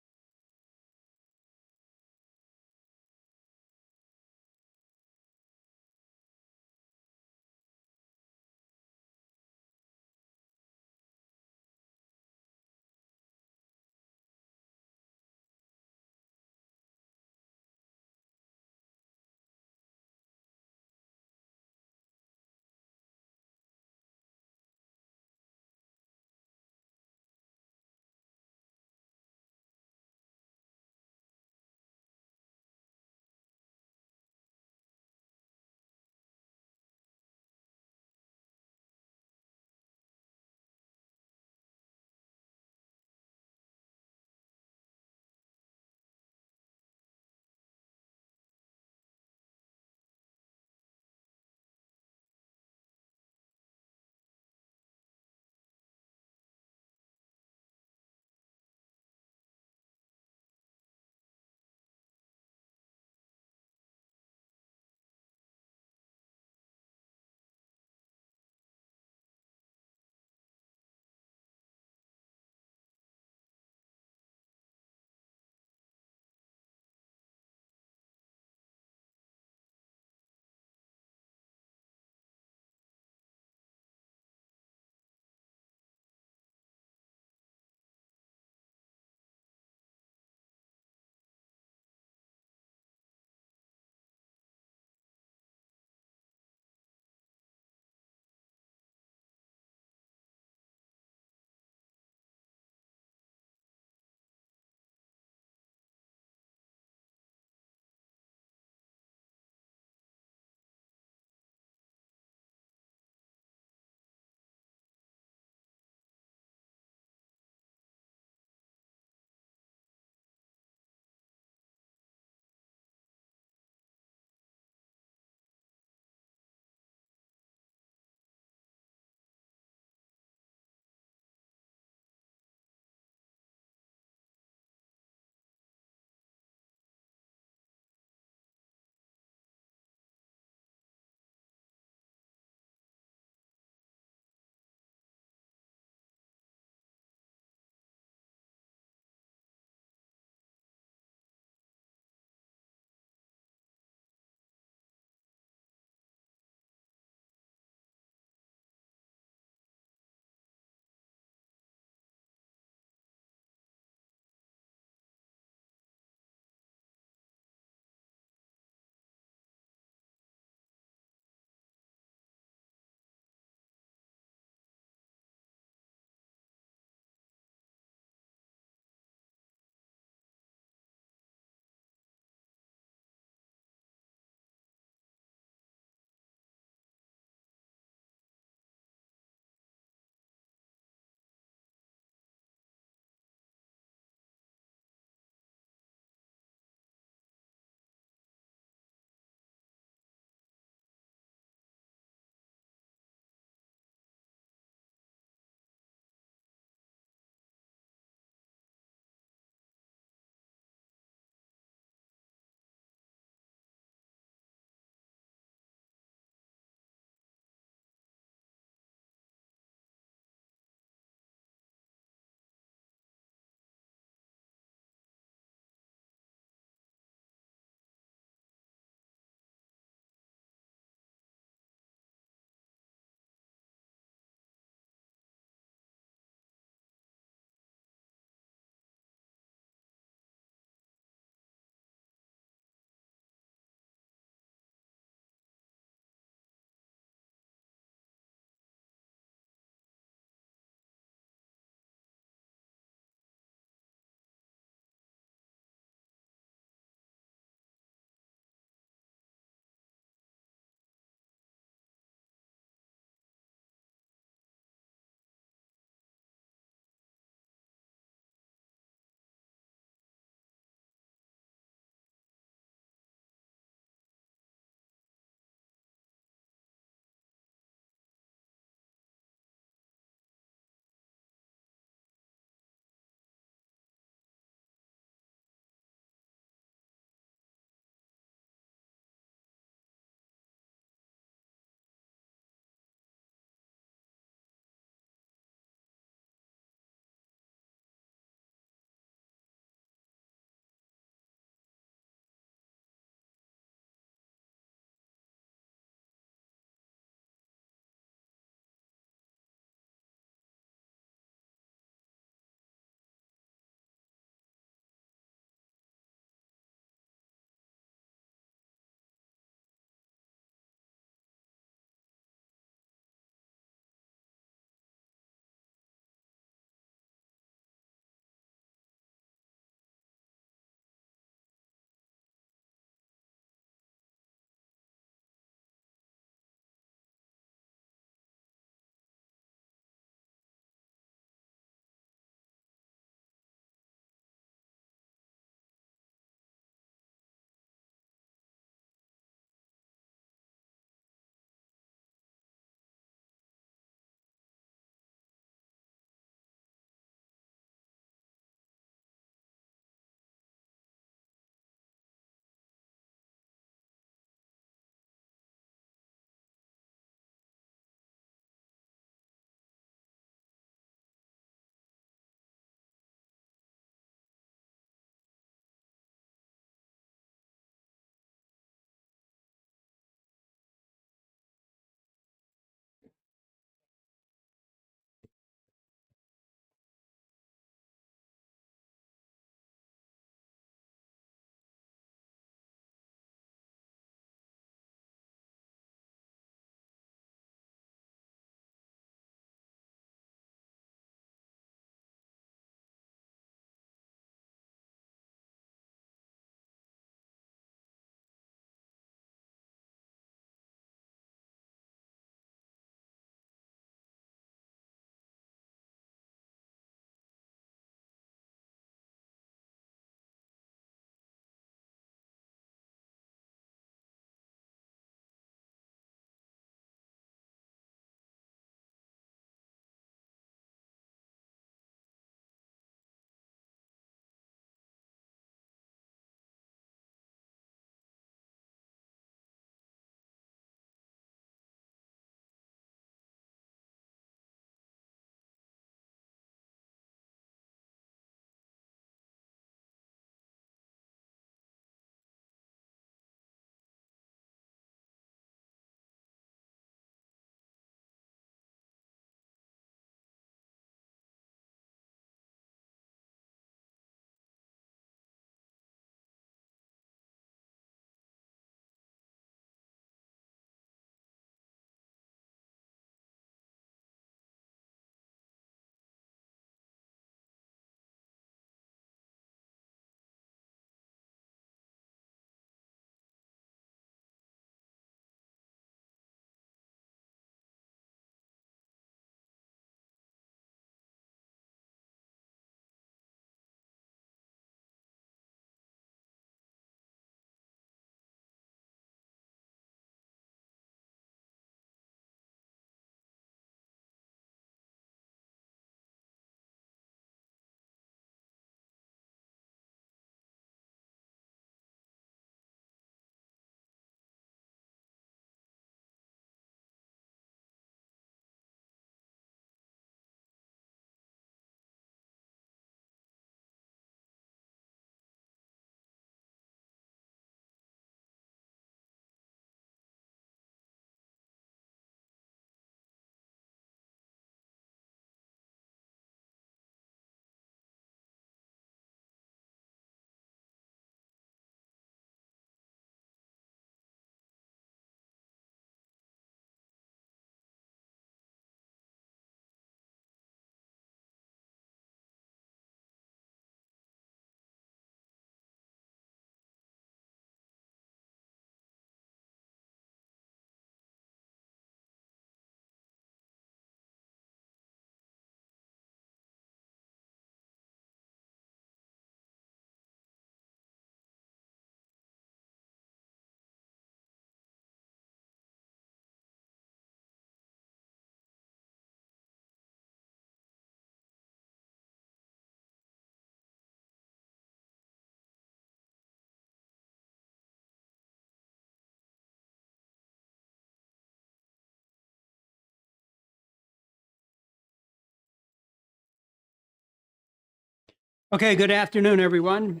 Okay, good afternoon, everyone.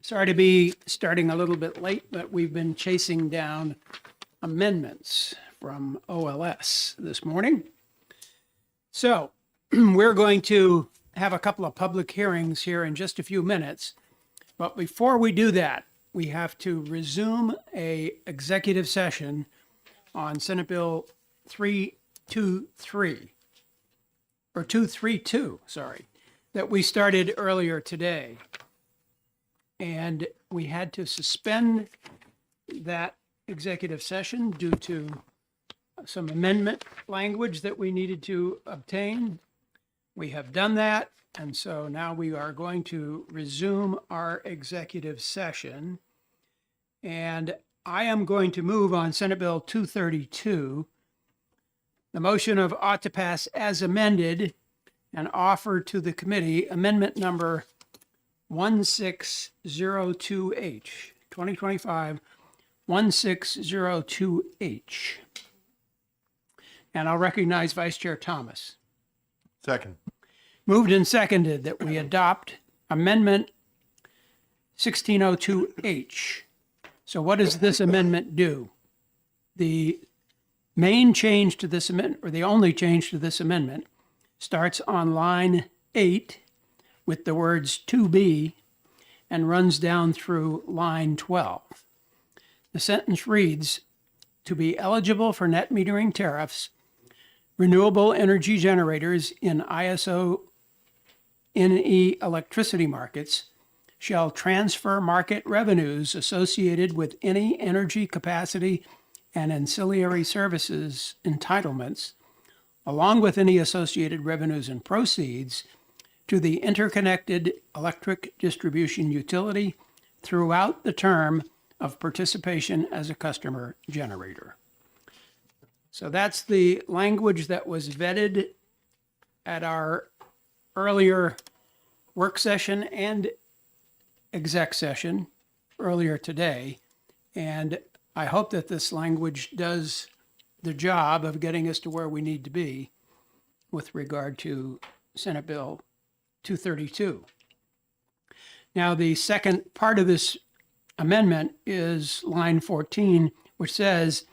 Sorry to be starting a little bit late, but we've been chasing down amendments from OLS this morning. So we're going to have a couple of public hearings here in just a few minutes. But before we do that, we have to resume a executive session on Senate Bill 323, or 232, sorry, that we started earlier today. And we had to suspend that executive session due to some amendment language that we needed to obtain. We have done that, and so now we are going to resume our executive session. And I am going to move on Senate Bill 232, the motion of ought to pass as amended, and offer to the committee amendment number 1602H, 2025 1602H. And I'll recognize Vice Chair Thomas. Second. Moved and seconded that we adopt amendment 1602H. So what does this amendment do? The main change to this amendment, or the only change to this amendment, starts on line 8 with the words "to be" and runs down through line 12. The sentence reads, "To be eligible for net metering tariffs, renewable energy generators in ISO NE electricity markets shall transfer market revenues associated with any energy capacity and ancillary services entitlements, along with any associated revenues and proceeds, to the interconnected electric distribution utility throughout the term of participation as a customer generator." So that's the language that was vetted at our earlier work session and exec session earlier today. And I hope that this language does the job of getting us to where we need to be with regard to Senate Bill 232. Now, the second part of this amendment is line 14, which says,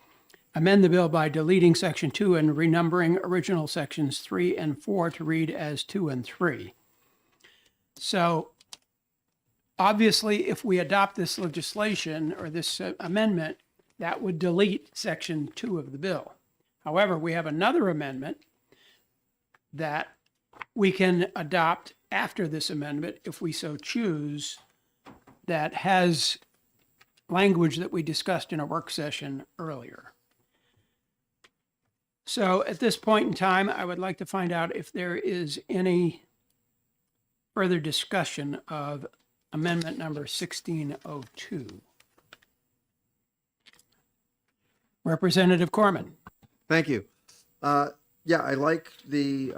amend the bill by deleting section 2 and renumbering original sections 3 and 4 to read as 2 and 3. So obviously, if we adopt this legislation or this amendment, that would delete section 2 of the bill. However, we have another amendment that we can adopt after this amendment, if we so choose, that has language that we discussed in a work session earlier. So at this point in time, I would like to find out if there is any further discussion of amendment number 1602. Representative Corman. Thank you. Yeah, I like the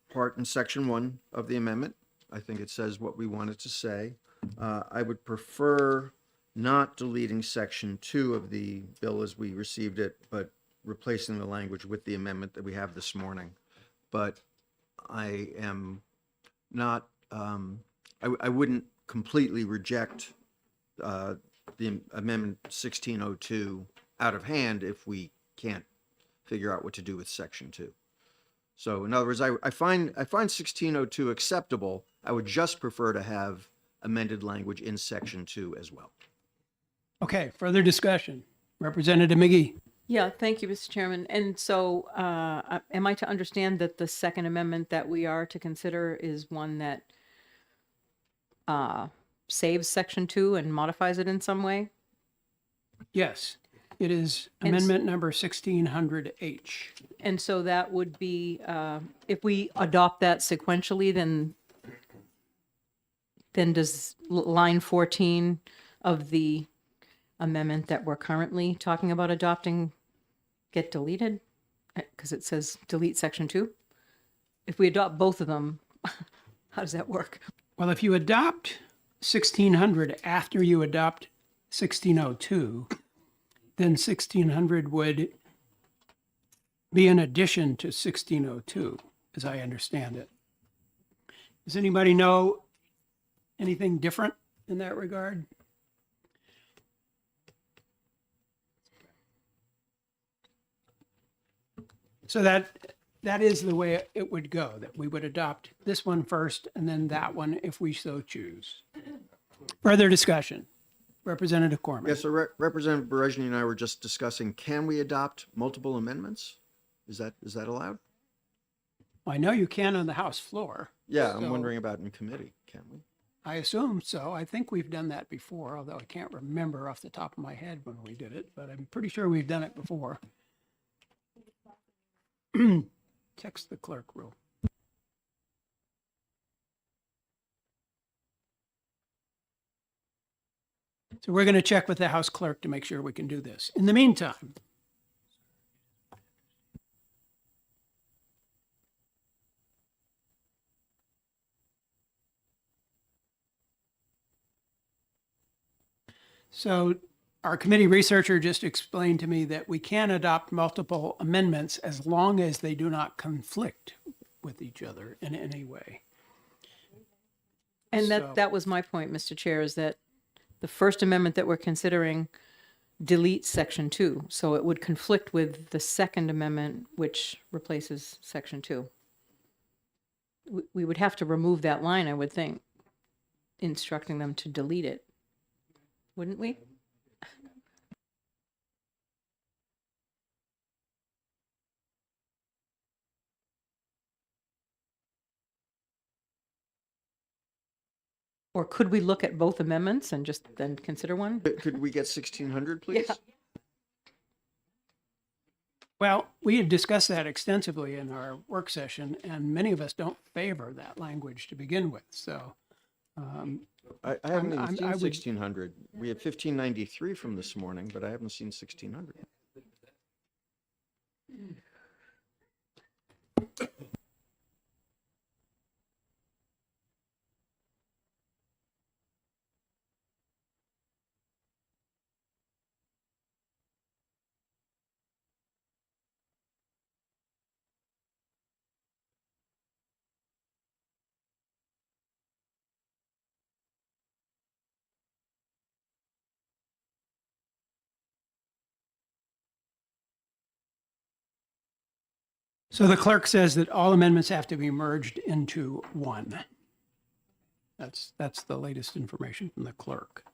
part in section 1 of the amendment. I think it says what we wanted to say. I would prefer not deleting section 2 of the bill as we received it, but replacing the language with the amendment that we have this morning. But I am not, I wouldn't completely reject the amendment 1602 out of hand if we can't figure out what to do with section 2. So in other words, I find 1602 acceptable. I would just prefer to have amended language in section 2 as well. Okay, further discussion. Representative McGee. Yeah, thank you, Mr. Chairman. And so am I to understand that the second amendment that we are to consider is one that saves section 2 and modifies it in some way? Yes, it is amendment number 1600H. And so that would be, if we adopt that sequentially, then does line 14 of the amendment that we're currently talking about adopting get deleted? Because it says delete section 2. If we adopt both of them, how does that work? Well, if you adopt 1600 after you adopt 1602, then 1600 would be in addition to 1602, as I understand it. Does anybody know anything different in that regard? So that is the way it would go, that we would adopt this one first and then that one if we so choose. Further discussion. Representative Corman. Yes, so Representative Berejny and I were just discussing, can we adopt multiple amendments? Is that allowed? I know you can on the House floor. Yeah, I'm So- wondering about in committee, can we? I assume so. I think we've done that before, although I can't remember off the top of my head when we did it, but I'm pretty sure we've done it before. Text the clerk rule. So we're going to check with the House clerk to make sure we can do this. In the meantime, so our committee researcher just explained to me that we can adopt multiple amendments as long as they do not conflict with each other in any way. And So- that was my point, Mr. Chair, is that the First Amendment that we're considering deletes Section 2. So it would conflict with the Second Amendment, which replaces Section 2. We would have to remove that line, I would think, instructing them to delete it. Wouldn't we? Or could we look at both amendments and just then consider one? Could we get 1600, please? Yeah. Well, we had discussed that extensively in our work session, and many of us don't favor that language to begin with. So I haven't I'm- even seen I would- 1600. We have 1593 from this morning, but I haven't seen 1600. So the clerk says that all amendments have to be merged into one. That's the latest information from the clerk.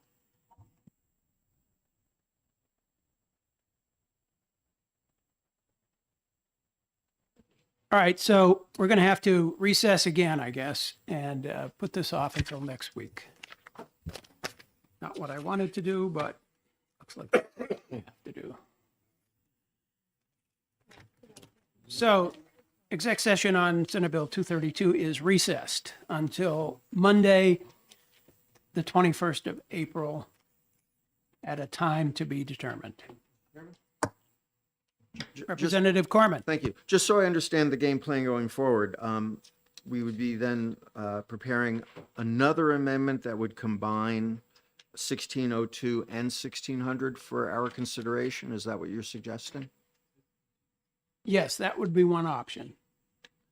All right, so we're going to have to recess again, I guess, and put this off until next week. Not what I wanted to do, but looks like what we have to do. So, exec session on Senate Bill 232 is recessed until Monday, the 21st of April, at a time to be determined. Representative Corman. Thank you. Just so I understand the game plan going forward, we would be then preparing another amendment that would combine 1602 and 1600 for our consideration. Is that what you're suggesting? Yes, that would be one option.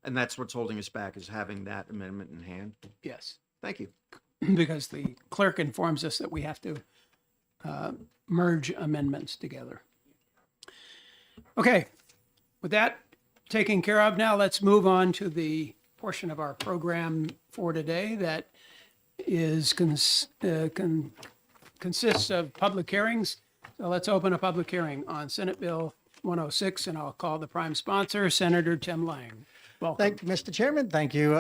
And that's what's holding us back, is having that amendment in hand? Yes, Thank you. because the clerk informs us that we have to merge amendments together. Okay, with that taken care of, now let's move on to the portion of our program for today that is consists of public hearings. So let's open a public hearing on Senate Bill 106, and I'll call the prime sponsor, Senator Tim Lang. Welcome. Thank you, Mr. Chairman. Thank you.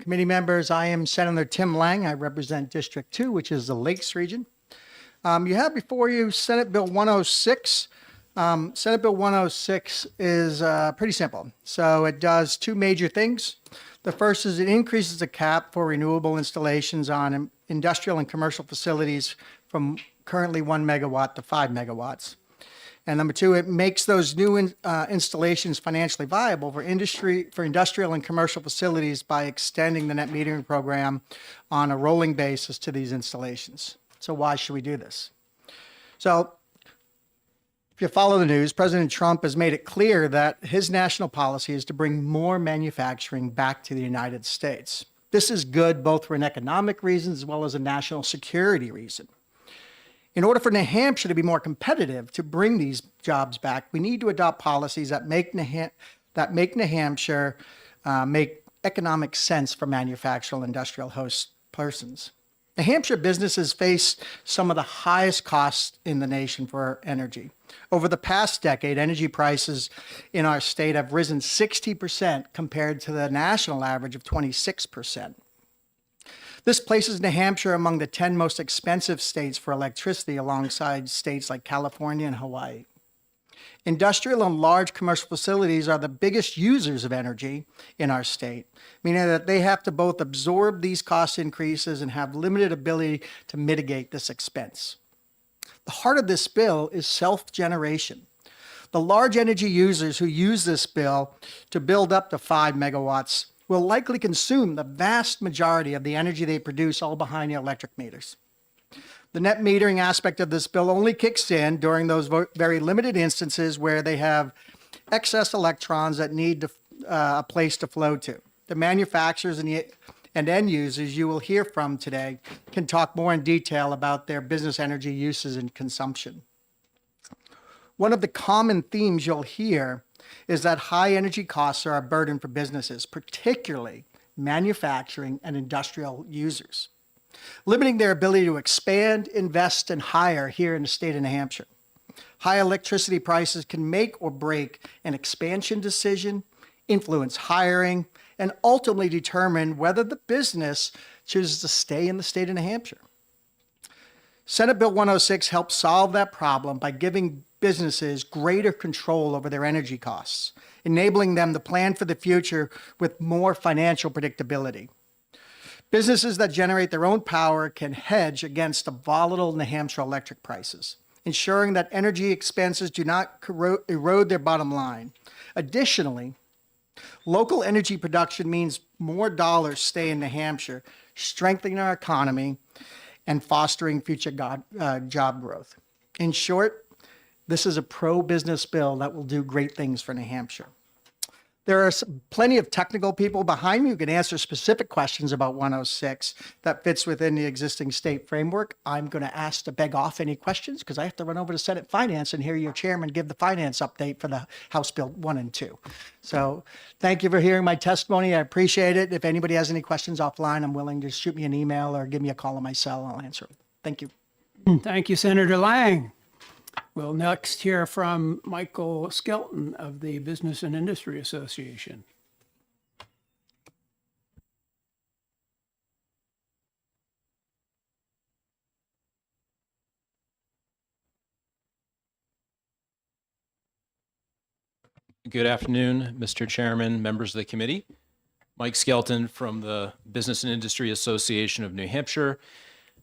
Committee members, I am Senator Tim Lang. I represent District 2, which is the Lakes region. You have before you Senate Bill 106. Senate Bill 106 is pretty simple. So it does two major things. The first is it increases the cap for renewable installations on industrial and commercial facilities from currently 1 megawatt to 5 megawatts. And number two, it makes those new installations financially viable for industrial and commercial facilities by extending the net metering program on a rolling basis to these installations. So why should we do this? So if you follow the news, President Trump has made it clear that his national policy is to bring more manufacturing back to the United States. This is good both for an economic reason as well as a national security reason. In order for New Hampshire to be more competitive to bring these jobs back, we need to adopt policies that make New Hampshire make economic sense for manufacturing and industrial host persons. New Hampshire businesses face some of the highest costs in the nation for energy. Over the past decade, energy prices in our state have risen 60% compared to the national average of 26%. This places New Hampshire among the 10 most expensive states for electricity alongside states like California and Hawaii. Industrial and large commercial facilities are the biggest users of energy in our state, meaning that they have to both absorb these cost increases and have limited ability to mitigate this expense. The heart of this bill is self-generation. The large energy users who use this bill to build up to 5 megawatts will likely consume the vast majority of the energy they produce all behind the electric meters. The net metering aspect of this bill only kicks in during those very limited instances where they have excess electrons that need a place to flow to. The manufacturers and end users you will hear from today can talk more in detail about their business energy uses and consumption. One of the common themes you'll hear is that high energy costs are a burden for businesses, particularly manufacturing and industrial users, limiting their ability to expand, invest, and hire here in the state of New Hampshire. High electricity prices can make or break an expansion decision, influence hiring, and ultimately determine whether the business chooses to stay in the state of New Hampshire. Senate Bill 106 helps solve that problem by giving businesses greater control over their energy costs, enabling them to plan for the future with more financial predictability. Businesses that generate their own power can hedge against the volatile New Hampshire electric prices, ensuring that energy expenses do not erode their bottom line. Additionally, local energy production means more dollars stay in New Hampshire, strengthening our economy and fostering future job growth. In short, this is a pro-business bill that will do great things for New Hampshire. There are plenty of technical people behind me who can answer specific questions about 106 that fits within the existing state framework. I'm going to ask to beg off any questions because I have to run over to Senate Finance and hear your chairman give the finance update for the House Bill 1 and 2. So thank you for hearing my testimony. I appreciate it. If anybody has any questions offline, I'm willing to shoot me an email or give me a call on my cell. I'll answer them. Thank you. Thank you, Senator Lang. We'll next hear from Michael Skelton of the Business and Industry Association. Good afternoon, Mr. Chairman, members of the committee. Mike Skelton from the Business and Industry Association of New Hampshire.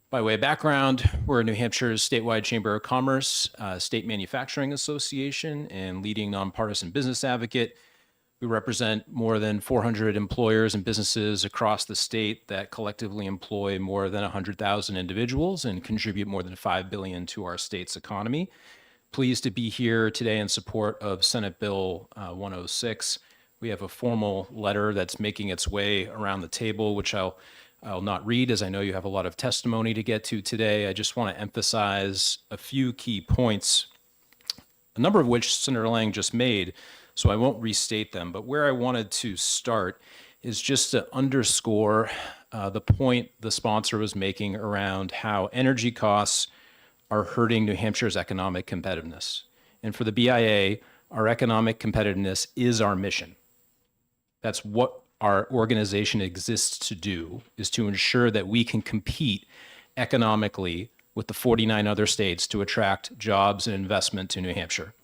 By way of background, we're New Hampshire's statewide Chamber of Commerce, state manufacturing association, and leading nonpartisan business advocate. We represent more than 400 employers and businesses across the state that collectively employ more than 100,000 individuals and contribute more than $5 billion to our state's economy. Pleased to be here today in support of Senate Bill 106. We have a formal letter that's making its way around the table, which I'll not read, as I know you have a lot of testimony to get to today. I just want to emphasize a few key points, a number of which Senator Lang just made, so I won't restate them. But where I wanted to start is just to underscore the point the sponsor was making around how energy costs are hurting New Hampshire's economic competitiveness. And for the BIA, our economic competitiveness is our mission. That's what our organization exists to do, is to ensure that we can compete economically with the 49 other states to attract jobs and investment to New Hampshire.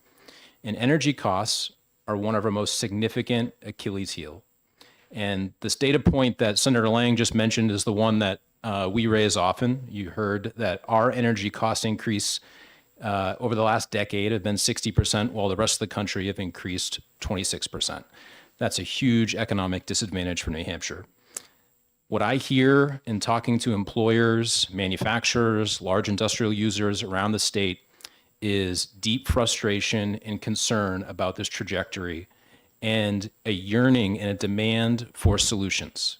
And energy costs are one of our most significant Achilles heel. And this data point that Senator Lang just mentioned is the one that we raise often. You heard that our energy cost increase over the last decade have been 60%, while the rest of the country have increased 26%. That's a huge economic disadvantage for New Hampshire. What I hear in talking to employers, manufacturers, large industrial users around the state is deep frustration and concern about this trajectory and a yearning and a demand for solutions.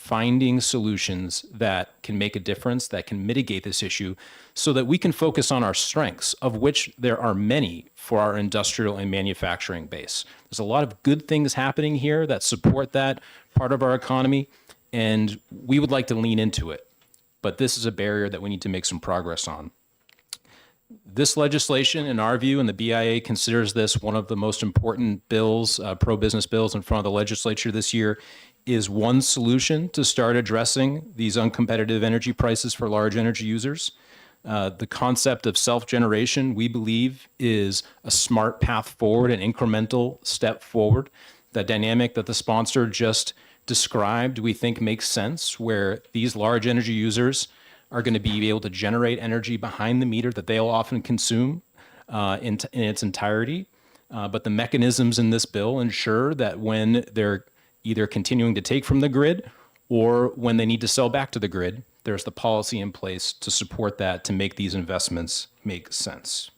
finding solutions that can make a difference, that can mitigate this issue, so that we can focus on our strengths, of which there are many for our industrial and manufacturing base. There's a lot of good things happening here that support that part of our economy, and we would like to lean into it. But this is a barrier that we need to make some progress on. This legislation, in our view, and the BIA considers this one of the most important bills, pro-business bills in front of the legislature this year, is one solution to start addressing these uncompetitive energy prices for large energy users. The concept of self-generation, we believe, is a smart path forward, an incremental step forward. The dynamic that the sponsor just described, we think makes sense, where these large energy users are going to be able to generate energy behind the meter that they'll often consume in its entirety. But the mechanisms in this bill ensure that when they're either continuing to take from the grid or when they need to sell back to the grid, there's the policy in place to support that, to make these investments make sense.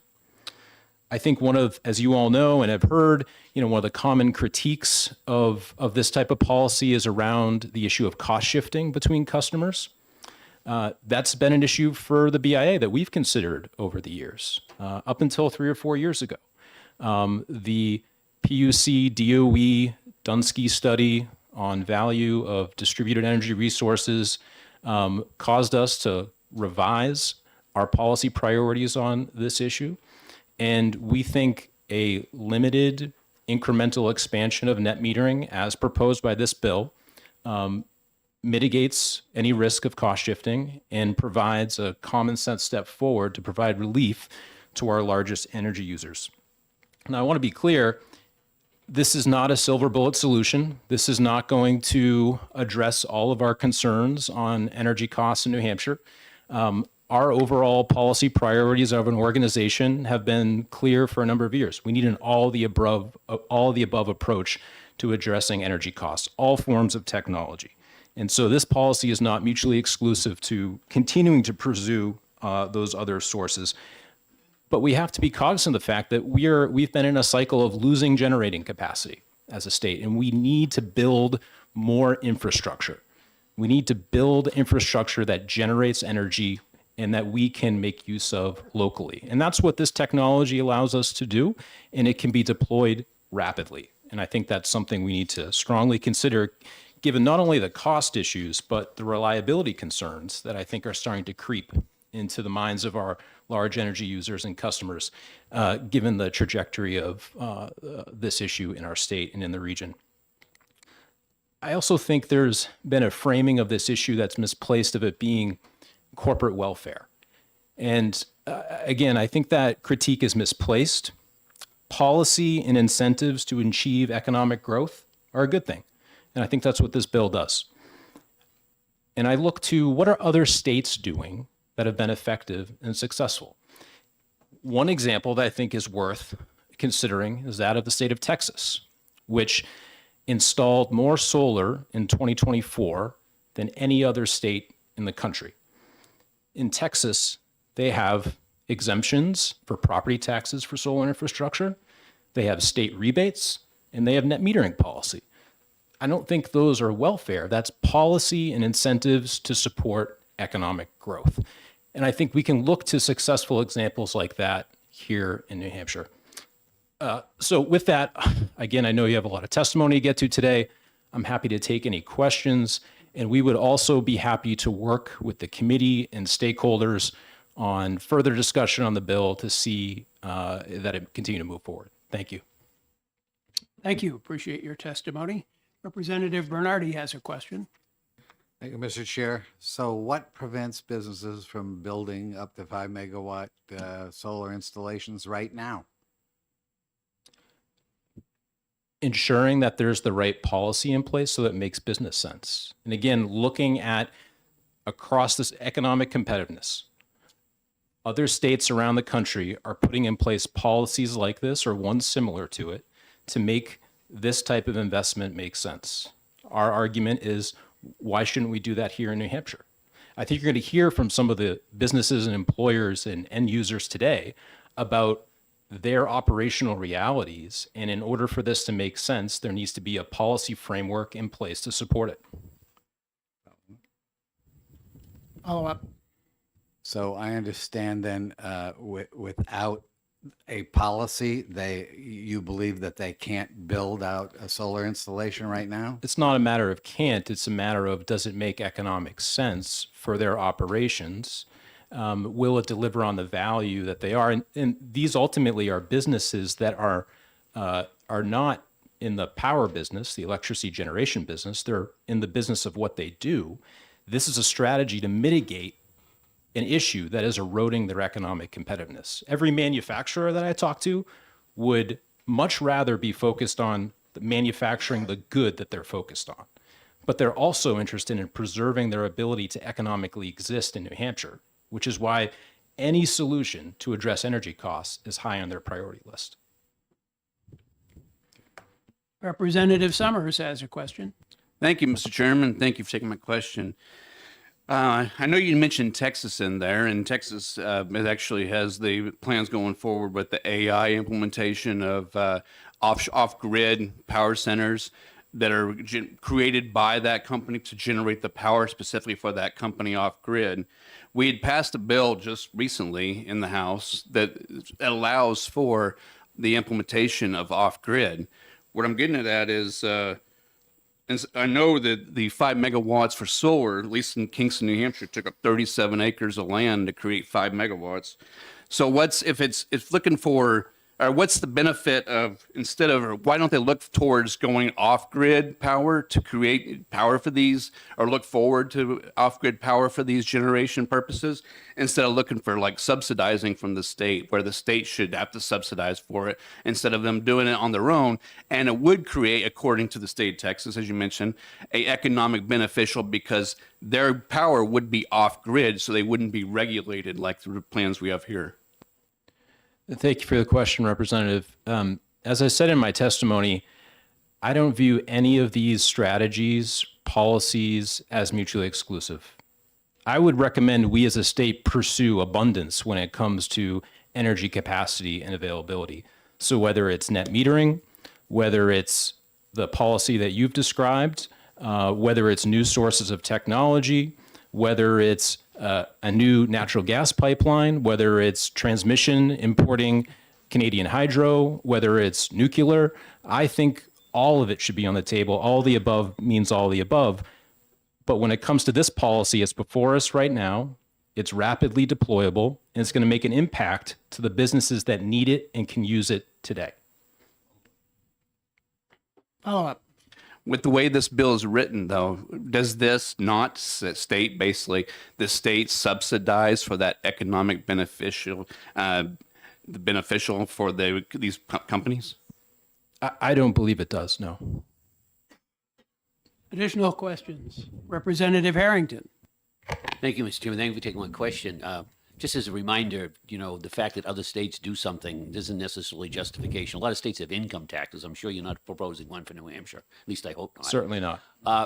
I think one of, as you all know and have heard, one of the common critiques of this type of policy is around the issue of cost shifting between customers. That's been an issue for the BIA that we've considered over the years, up until 3 or 4 years ago. The PUC DOE Dunsky study on value of distributed energy resources caused us to revise our policy priorities on this issue. And we think a limited incremental expansion of net metering as proposed by this bill mitigates any risk of cost shifting and provides a common sense step forward to provide relief to our largest energy users. Now, I want to be clear, this is not a silver bullet solution. This is not going to address all of our concerns on energy costs in New Hampshire. Our overall policy priorities of an organization have been clear for a number of years. We need an all the above approach to addressing energy costs, all forms of technology. And so this policy is not mutually exclusive to continuing to pursue those other sources. But we have to be cognizant of the fact that we've been in a cycle of losing generating capacity as a state, and we need to build more infrastructure. We need to build infrastructure that generates energy and that we can make use of locally. And that's what this technology allows us to do, and it can be deployed rapidly. And I think that's something we need to strongly consider, given not only the cost issues, but the reliability concerns that I think are starting to creep into the minds of our large energy users and customers, given the trajectory of this issue in our state and in the region. I also think there's been a framing of this issue that's misplaced of it being corporate welfare. And again, I think that critique is misplaced. Policy and incentives to achieve economic growth are a good thing. And I think that's what this bill does. And I look to what are other states doing that have been effective and successful. One example that I think is worth considering is that of the state of Texas, which installed more solar in 2024 than any other state in the country. In Texas, they have exemptions for property taxes for solar infrastructure, they have state rebates, and they have net metering policy. I don't think those are welfare. That's policy and incentives to support economic growth. And I think we can look to successful examples like that here in New Hampshire. So with that, again, I know you have a lot of testimony to get to today. I'm happy to take any questions. And we would also be happy to work with the committee and stakeholders on further discussion on the bill to see that it continue to move forward. Thank you. Thank you. Appreciate your testimony. Representative Bernardi has a question. Thank you, Mr. Chair. So what prevents businesses from building up to 5 megawatt solar installations right now? Ensuring that there's the right policy in place so that it makes business sense. And again, looking at across this economic competitiveness, other states around the country are putting in place policies like this or one similar to it to make this type of investment make sense. Our argument is, why shouldn't we do that here in New Hampshire? I think you're going to hear from some of the businesses and employers and end users today about their operational realities. And in order for this to make sense, there needs to be a policy framework in place to support it. Follow up. So I understand then, without a policy, you believe that they can't build out a solar installation right now? It's not a matter of can't, it's a matter of does it make economic sense for their operations? Will it deliver on the value that they are? And these ultimately are businesses that are not in the power business, the electricity generation business. They're in the business of what they do. This is a strategy to mitigate an issue that is eroding their economic competitiveness. Every manufacturer that I talk to would much rather be focused on manufacturing the good that they're focused on. But they're also interested in preserving their ability to economically exist in New Hampshire, which is why any solution to address energy costs is high on their priority list. Representative Summers has a question. Thank you, Mr. Chairman. Thank you for taking my question. I know you mentioned Texas in there, and Texas it actually has the plans going forward with the AI implementation of off-grid power centers that are created by that company to generate the power specifically for that company off-grid. We had passed a bill just recently in the House that allows for the implementation of off-grid. What I'm getting at is I know that the 5 megawatts for solar, at least in Kingston, New Hampshire, took up 37 acres of land to create 5 megawatts. So what's looking for, or what's the benefit of, instead of, why don't they look towards going off-grid power to create power for these, or look forward to off-grid power for these generation purposes, instead of looking for like subsidizing from the state, where the state should have to subsidize for it, instead of them doing it on their own. And it would create, according to the state of Texas, as you mentioned, a economic beneficial, because their power would be off-grid, so they wouldn't be regulated like the plans we have here. Thank you for the question, Representative. As I said in my testimony, I don't view any of these strategies, policies as mutually exclusive. I would recommend we as a state pursue abundance when it comes to energy capacity and availability. So whether it's net metering, whether it's the policy that you've described, whether it's new sources of technology, whether it's a new natural gas pipeline, whether it's transmission importing Canadian hydro, whether it's nuclear, I think all of it should be on the table. All the above means all the above. But when it comes to this policy, it's before us right now. It's rapidly deployable, and it's going to make an impact to the businesses that need it and can use it today. Follow up. With the way this bill is written, though, does this not state basically the state subsidize for that economic beneficial for these companies? I don't believe it does, no. Additional questions. Representative Harrington. Thank you, Mr. Chairman. Thank you for taking my question. Just as a reminder, the fact that other states do something isn't necessarily justification. A lot of states have income taxes. I'm sure you're not proposing one for New Hampshire. At least I hope not. Certainly not.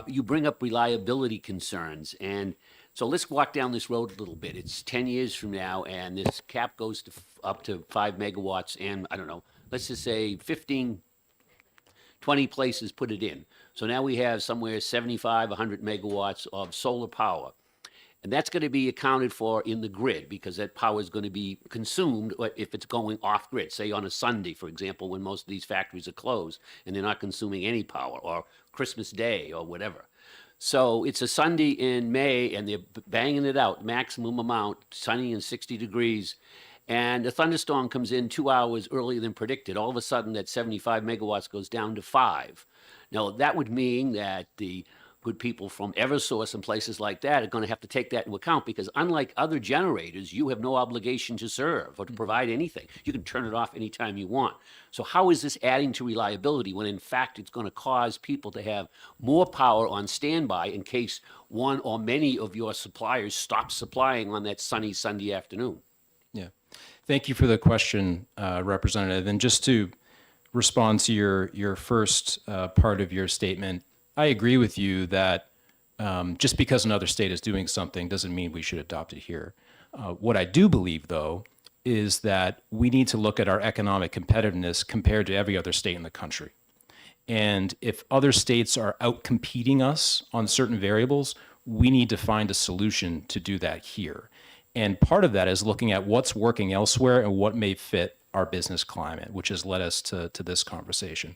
You bring up reliability concerns. And so let's walk down this road a little bit. It's 10 years from now, and this cap goes to up to 5 megawatts. And I don't know, let's just say 15, 20 places put it in. So now we have somewhere 75, 100 megawatts of solar power. And that's going to be accounted for in the grid, because that power is going to be consumed if it's going off grid, say on a Sunday, for example, when most of these factories are closed and they're not consuming any power, or Christmas Day or whatever. So it's a Sunday in May and they're banging it out, maximum amount, sunny and 60 degrees. And a thunderstorm comes in 2 hours earlier than predicted. All of a sudden that 75 megawatts goes down to 5. Now that would mean that the good people from Eversource and places like that are going to have to take that into account, because unlike other generators, you have no obligation to serve or to provide anything. You can turn it off anytime you want. So how is this adding to reliability when in fact it's going to cause people to have more power on standby in case one or many of your suppliers stop supplying on that sunny Sunday afternoon? Yeah. Thank you for the question, Representative. And just to respond to your first part of your statement, I agree with you that just because another state is doing something doesn't mean we should adopt it here. What I do believe, though, is that we need to look at our economic competitiveness compared to every other state in the country. And if other states are out-competing us on certain variables, we need to find a solution to do that here. And part of that is looking at what's working elsewhere and what may fit our business climate, which has led us to this conversation.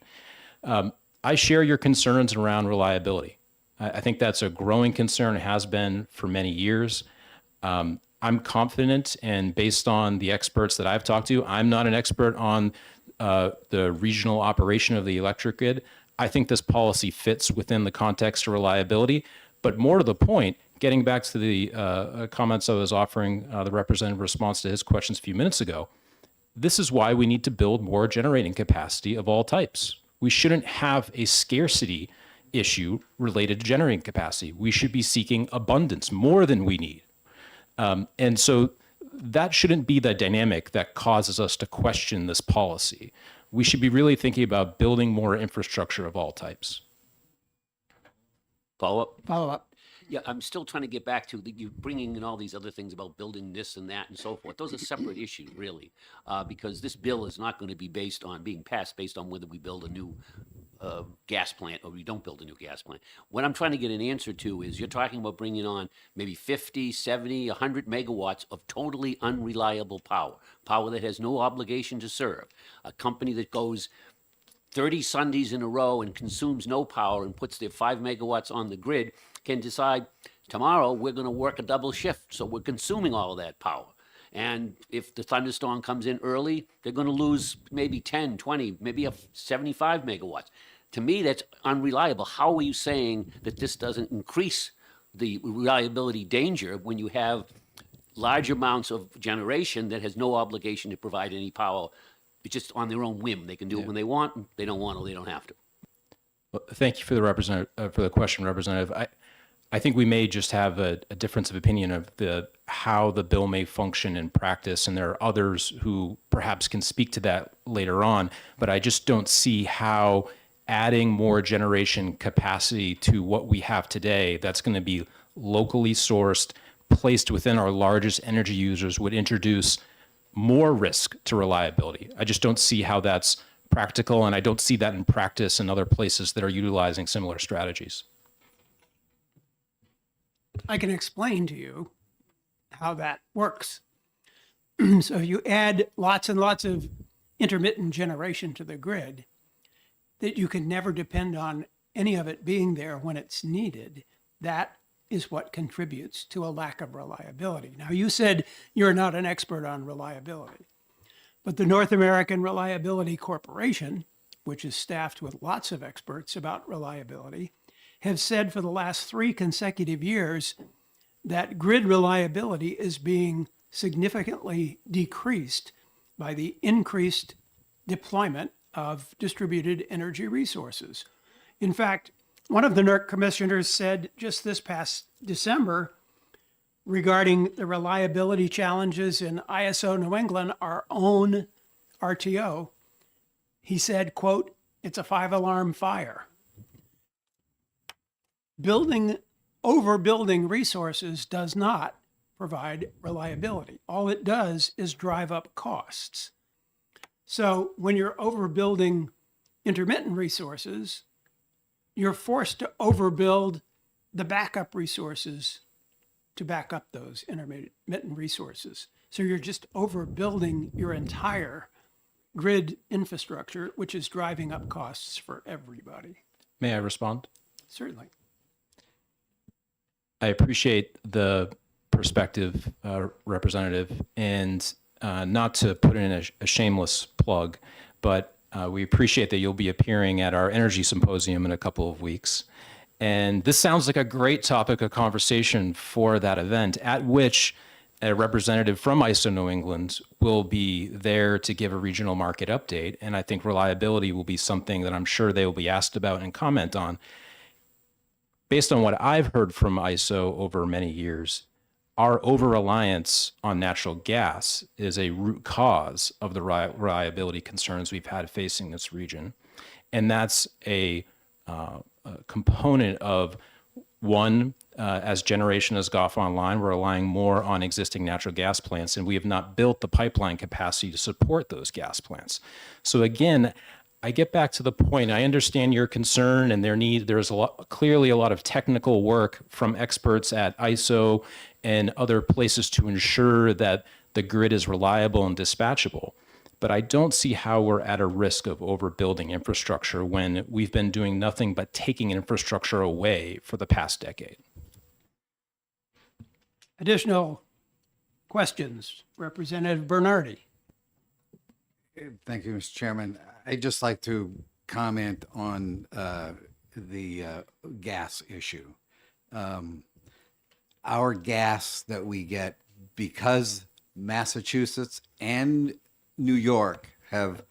I share your concerns around reliability. I think that's a growing concern, has been for many years. I'm confident, and based on the experts that I've talked to, I'm not an expert on the regional operation of the electric grid. I think this policy fits within the context of reliability. But more to the point, getting back to the comments I was offering the representative response to his questions a few minutes ago, this is why we need to build more generating capacity of all types. We shouldn't have a scarcity issue related to generating capacity. We should be seeking abundance, more than we need. And so that shouldn't be the dynamic that causes us to question this policy. We should be really thinking about building more infrastructure of all types. Follow up? Follow up. Yeah, I'm still trying to get back to you bringing in all these other things about building this and that and so forth. Those are separate issues, really, because this bill is not going to be being passed based on whether we build a new gas plant or we don't build a new gas plant. What I'm trying to get an answer to is you're talking about bringing on maybe 50, 70, 100 megawatts of totally unreliable power that has no obligation to serve. A company that goes 30 Sundays in a row and consumes no power and puts their 5 megawatts on the grid can decide tomorrow we're going to work a double shift, so we're consuming all of that power. And if the thunderstorm comes in early, they're going to lose maybe 10, 20, maybe 75 megawatts. To me, that's unreliable. How are you saying that this doesn't increase the reliability danger when you have large amounts of generation that has no obligation to provide any power? It's just on their own whim. They can do it when they want. They don't want to, they don't have to. Well, thank you for the question, Representative. I think we may just have a difference of opinion of how the bill may function in practice, and there are others who perhaps can speak to that later on. But I just don't see how adding more generation capacity to what we have today, that's going to be locally sourced, placed within our largest energy users, would introduce more risk to reliability. I just don't see how that's practical, and I don't see that in practice in other places that are utilizing similar strategies. I can explain to you how that works. So you add lots and lots of intermittent generation to the grid that you can never depend on any of it being there when it's needed. That is what contributes to a lack of reliability. Now, you said you're not an expert on reliability, but the North American Reliability Corporation, which is staffed with lots of experts about reliability, have said for the last 3 consecutive years that grid reliability is being significantly decreased by the increased deployment of distributed energy resources. In fact, one of the NERC commissioners said just this past December regarding the reliability challenges in ISO New England, our own RTO, he said, quote, "It's a 5-alarm fire." Overbuilding resources does not provide reliability. All it does is drive up costs. So when you're overbuilding intermittent resources, you're forced to overbuild the backup resources to back up those intermittent resources. So you're just overbuilding your entire grid infrastructure, which is driving up costs for everybody. May I respond? Certainly. I appreciate the perspective, Representative, and not to put in a shameless plug, but we appreciate that you'll be appearing at our energy symposium in a couple of weeks. And this sounds like a great topic of conversation for that event, at which a representative from ISO New England will be there to give a regional market update. And I think reliability will be something that I'm sure they will be asked about and comment on. Based on what I've heard from ISO over many years, our over-reliance on natural gas is a root cause of the reliability concerns we've had facing this region. And that's a component of one, as generation has gone online, we're relying more on existing natural gas plants, and we have not built the pipeline capacity to support those gas plants. So again, I get back to the point. I understand your concern and there's clearly a lot of technical work from experts at ISO and other places to ensure that the grid is reliable and dispatchable. But I don't see how we're at a risk of overbuilding infrastructure when we've been doing nothing but taking infrastructure away for the past decade. Additional questions? Representative Bernardi. Thank you, Mr. Chairman. I'd just like to comment on the gas issue. Our gas that we get, because Massachusetts and New York have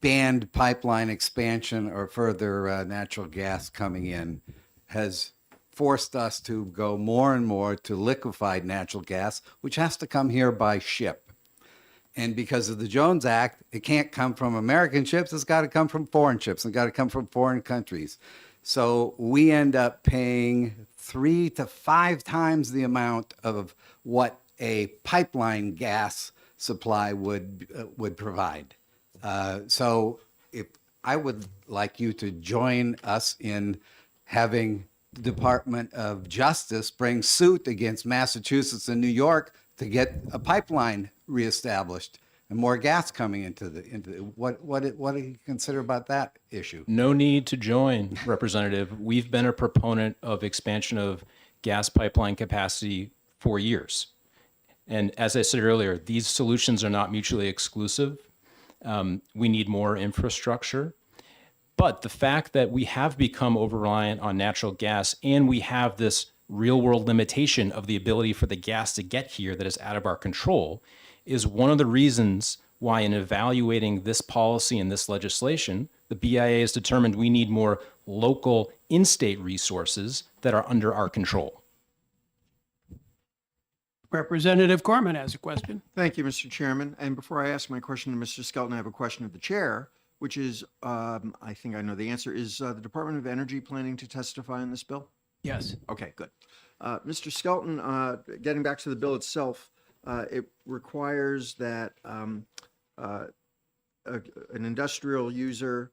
banned pipeline expansion or further natural gas coming in, has forced us to go more and more to liquefied natural gas, which has to come here by ship. And because of the Jones Act, it can't come from American ships. It's got to come from foreign ships. It's got to come from foreign countries. So we end up paying 3 to 5 times the amount of what a pipeline gas supply would provide. So if I would like you to join us in having the Department of Justice bring suit against Massachusetts and New York to get a pipeline reestablished and more gas coming into what do you consider about that issue? No need to join, Representative. We've been a proponent of expansion of gas pipeline capacity for years. And as I said earlier, these solutions are not mutually exclusive. We need more infrastructure. But the fact that we have become over-reliant on natural gas and we have this real-world limitation of the ability for the gas to get here that is out of our control is one of the reasons why, in evaluating this policy and this legislation, the BIA has determined we need more local in-state resources that are under our control. Representative Corman has a question. Thank you, Mr. Chairman. And before I ask my question to Mr. Skelton, I have a question of the chair, which is, I think I know the answer. Is the Department of Energy planning to testify on this bill? Yes. Okay, good. Mr. Skelton, getting back to the bill itself, it requires that an industrial user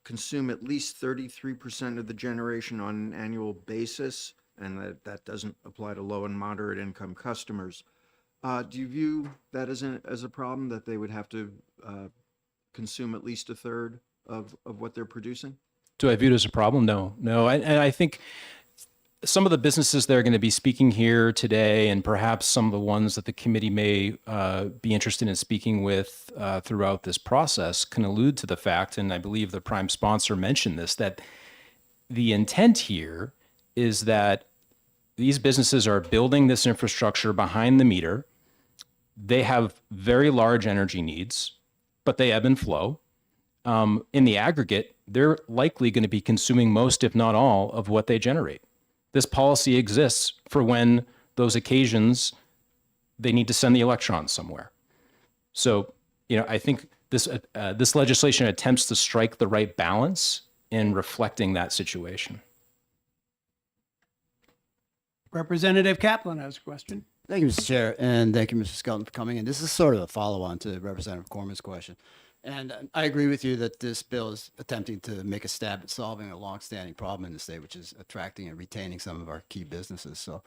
consume at least 33% of the generation on an annual basis, and that doesn't apply to low and moderate income customers. Do you view that as a problem, that they would have to consume at least a third of what they're producing? Do I view it as a problem? No. And I think some of the businesses that are going to be speaking here today, and perhaps some of the ones that the committee may be interested in speaking with throughout this process, can allude to the fact, and I believe the prime sponsor mentioned this, that the intent here is that these businesses are building this infrastructure behind the meter. They have very large energy needs, but they ebb and flow. In the aggregate, they're likely going to be consuming most, if not all, of what they generate. This policy exists for when those occasions they need to send the electrons somewhere. So, I think this legislation attempts to strike the right balance in reflecting that situation. Representative Kaplan has a question. Thank you, Mr. Chair, and thank you, Mr. Skelton, for coming in. This is sort of a follow-on to Representative Corman's question. And I agree with you that this bill is attempting to make a stab at solving a longstanding problem in the state, which is attracting and retaining some of our key businesses. So,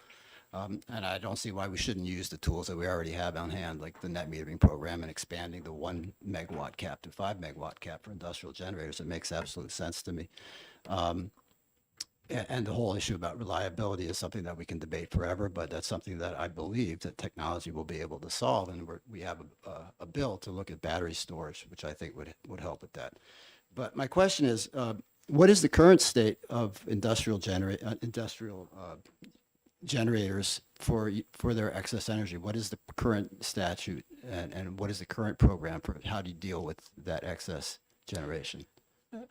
and I don't see why we shouldn't use the tools that we already have on hand, like the net metering program and expanding the 1 megawatt cap to 5 megawatt cap for industrial generators. It makes absolute sense to me. And the whole issue about reliability is something that we can debate forever, but that's something that I believe that technology will be able to solve. And we have a bill to look at battery storage, which I think would help with that. But my question is, what is the current state of industrial generators for their excess energy? What is the current statute, and what is the current program for how do you deal with that excess generation?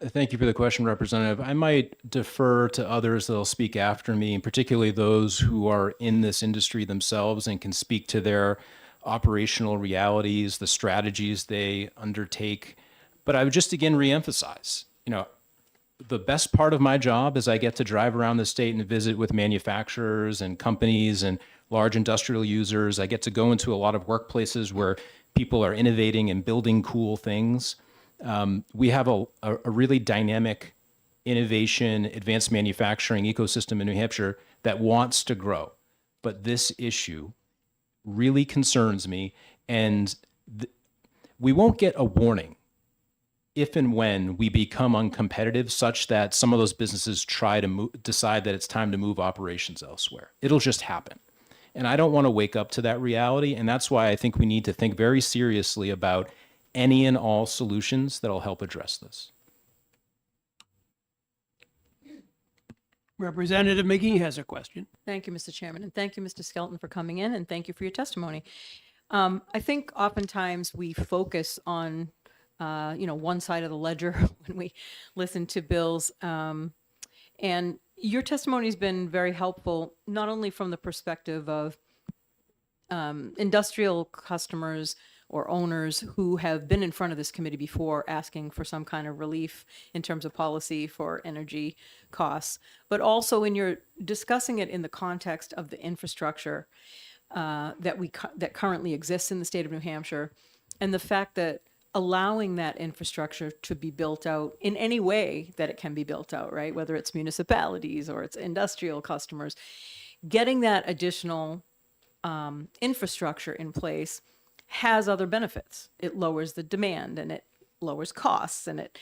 Thank you for the question, Representative. I might defer to others that'll speak after me, and particularly those who are in this industry themselves and can speak to their operational realities, the strategies they undertake. But I would just again reemphasize, the best part of my job is I get to drive around the state and visit with manufacturers and companies and large industrial users. I get to go into a lot of workplaces where people are innovating and building cool things. We have a really dynamic innovation, advanced manufacturing ecosystem in New Hampshire that wants to grow. But this issue really concerns me, and we won't get a warning if and when we become uncompetitive such that some of those businesses try to decide that it's time to move operations elsewhere. It'll just happen. And I don't want to wake up to that reality. And that's why I think we need to think very seriously about any and all solutions that'll help address this. Representative McGee has a question. Thank you, Mr. Chairman, and thank you, Mr. Skelton, for coming in, and thank you for your testimony. I think oftentimes we focus on, one side of the ledger when we listen to bills. And your testimony has been very helpful, not only from the perspective of industrial customers or owners who have been in front of this committee before asking for some kind of relief in terms of policy for energy costs, but also in your discussing it in the context of the infrastructure that currently exists in the state of New Hampshire, and the fact that allowing that infrastructure to be built out in any way that it can be built out, right? Whether it's municipalities or it's industrial customers, getting that additional infrastructure in place has other benefits. It lowers the demand, and it lowers costs, and it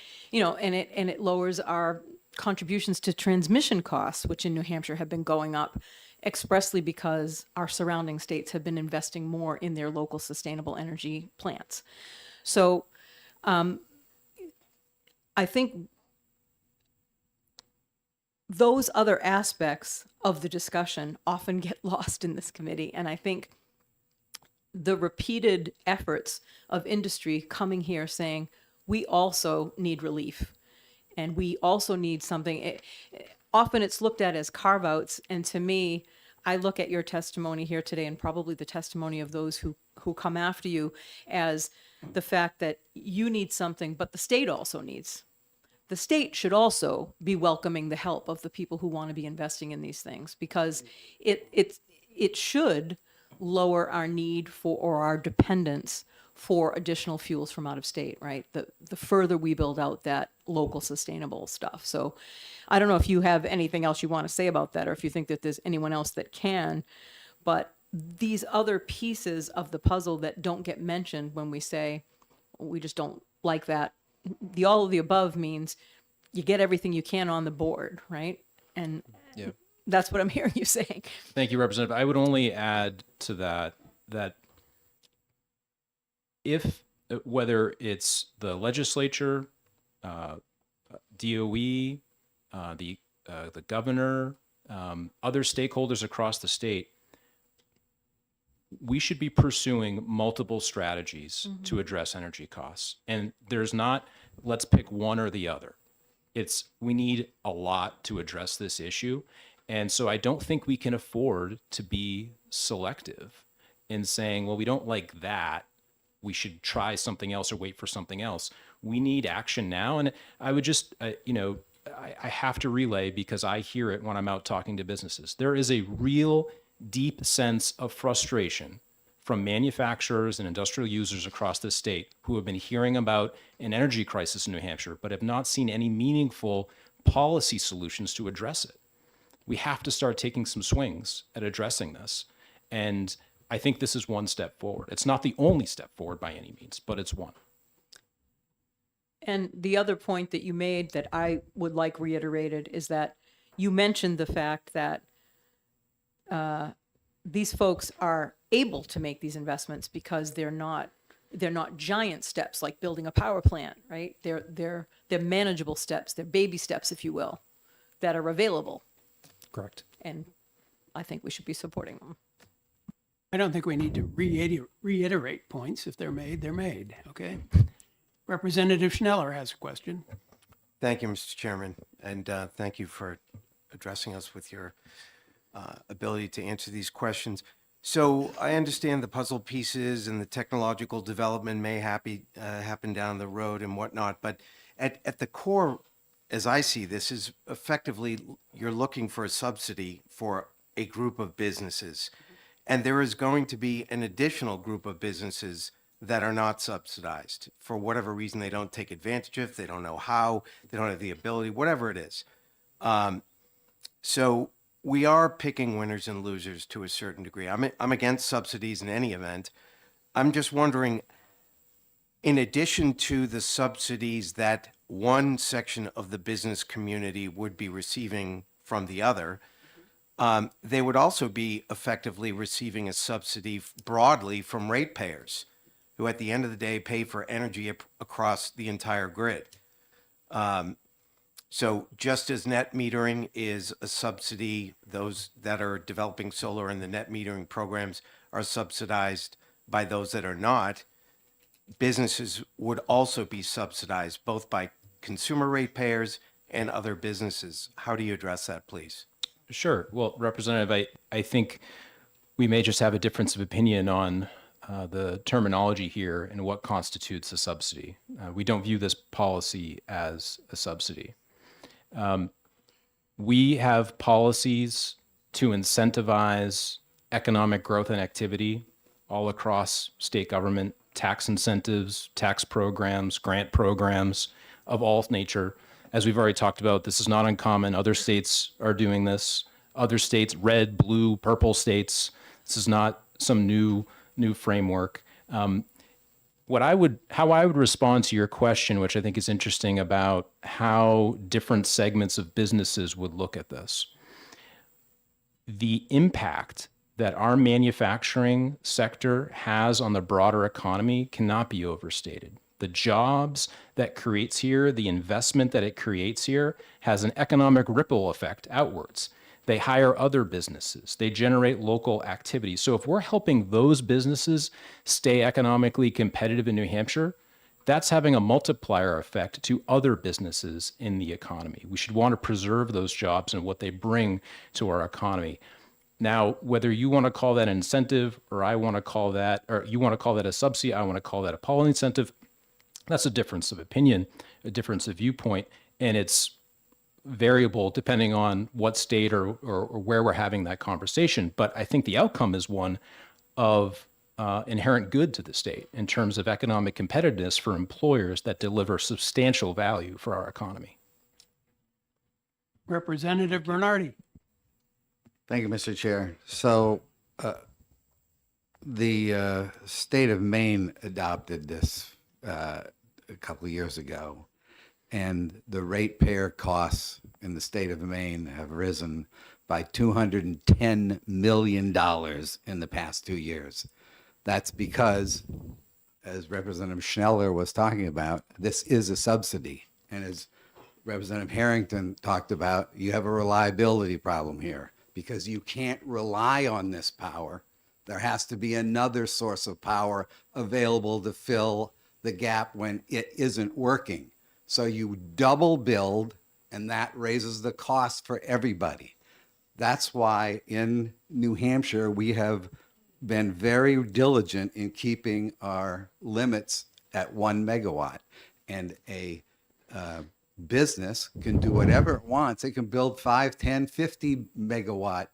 lowers our contributions to transmission costs, which in New Hampshire have been going up expressly because our surrounding states have been investing more in their local sustainable energy plants. So I think those other aspects of the discussion often get lost in this committee. And I think the repeated efforts of industry coming here saying, we also need relief and we also need something. Often it's looked at as carve-outs. And to me, I look at your testimony here today and probably the testimony of those who come after you as the fact that you need something, but the state also needs. The state should also be welcoming the help of the people who want to be investing in these things, because it should lower our need for, or our dependence for, additional fuels from out of state, right? The further we build out that local sustainable stuff. So I don't know if you have anything else you want to say about that, or if you think that there's anyone else that can, but these other pieces of the puzzle that don't get mentioned when we say we just don't like that. The all of the above means you get everything you can on the board, right? And that's what I'm hearing you saying. Thank you, Representative. I would only add to that if, whether it's the legislature, DOE, the governor, other stakeholders across the state, we should be pursuing multiple strategies to address energy costs. And there's not, let's pick one or the other. We need a lot to address this issue. And so I don't think we can afford to be selective in saying, well, we don't like that, we should try something else or wait for something else. We need action now. And I would just, I have to relay, because I hear it when I'm out talking to businesses. There is a real deep sense of frustration from manufacturers and industrial users across the state who have been hearing about an energy crisis in New Hampshire, but have not seen any meaningful policy solutions to address it. We have to start taking some swings at addressing this. And I think this is one step forward. It's not the only step forward by any means, but it's one. And the other point that you made that I would like reiterated is that you mentioned the fact that these folks are able to make these investments because they're not giant steps like building a power plant, right? They're manageable steps, they're baby steps, if you will, that are available. Correct. And I think we should be supporting them. I don't think we need to reiterate points. If they're made, they're made, okay? Representative Schneller has a question. Thank you, Mr. Chairman, and thank you for addressing us with your ability to answer these questions. So I understand the puzzle pieces and the technological development may happen down the road and whatnot, but at the core, as I see this, is effectively you're looking for a subsidy for a group of businesses. And there is going to be an additional group of businesses that are not subsidized. For whatever reason, they don't take advantage of, they don't know how, they don't have the ability, whatever it is. So we are picking winners and losers to a certain degree. I'm against subsidies in any event. I'm just wondering, in addition to the subsidies that one section of the business community would be receiving from the other, they would also be effectively receiving a subsidy broadly from ratepayers, who at the end of the day pay for energy across the entire grid. So just as net metering is a subsidy, those that are developing solar and the net metering programs are subsidized by those that are not, businesses would also be subsidized both by consumer ratepayers and other businesses. How do you address that, please? Sure. Well, Representative, I think we may just have a difference of opinion on the terminology here and what constitutes a subsidy. We don't view this policy as a subsidy. We have policies to incentivize economic growth and activity all across state government, tax incentives, tax programs, grant programs of all nature. As we've already talked about, this is not uncommon. Other states are doing this. Other states, red, blue, purple states. This is not some new framework. How I would respond to your question, which I think is interesting about how different segments of businesses would look at this. The impact that our manufacturing sector has on the broader economy cannot be overstated. The jobs that creates here, the investment that it creates here, has an economic ripple effect outwards. They hire other businesses. They generate local activity. So if we're helping those businesses stay economically competitive in New Hampshire, that's having a multiplier effect to other businesses in the economy. We should want to preserve those jobs and what they bring to our economy. Now, whether you want to call that an incentive or I want to call that, or you want to call that a subsidy, I want to call that a policy incentive, that's a difference of opinion, a difference of viewpoint, and it's variable depending on what state or where we're having that conversation. But I think the outcome is one of inherent good to the state in terms of economic competitiveness for employers that deliver substantial value for our economy. Representative Bernardi. Thank you, Mr. Chair. So the state of Maine adopted this a couple of years ago, and the ratepayer costs in the state of Maine have risen by $210 million in the past 2 years. That's because, as Representative Schneller was talking about, this is a subsidy. And as Representative Harrington talked about, you have a reliability problem here because you can't rely on this power. There has to be another source of power available to fill the gap when it isn't working. So you double build, and that raises the cost for everybody. That's why in New Hampshire, we have been very diligent in keeping our limits at 1 megawatt. And a business can do whatever it wants. It can build 5, 10, 50 megawatt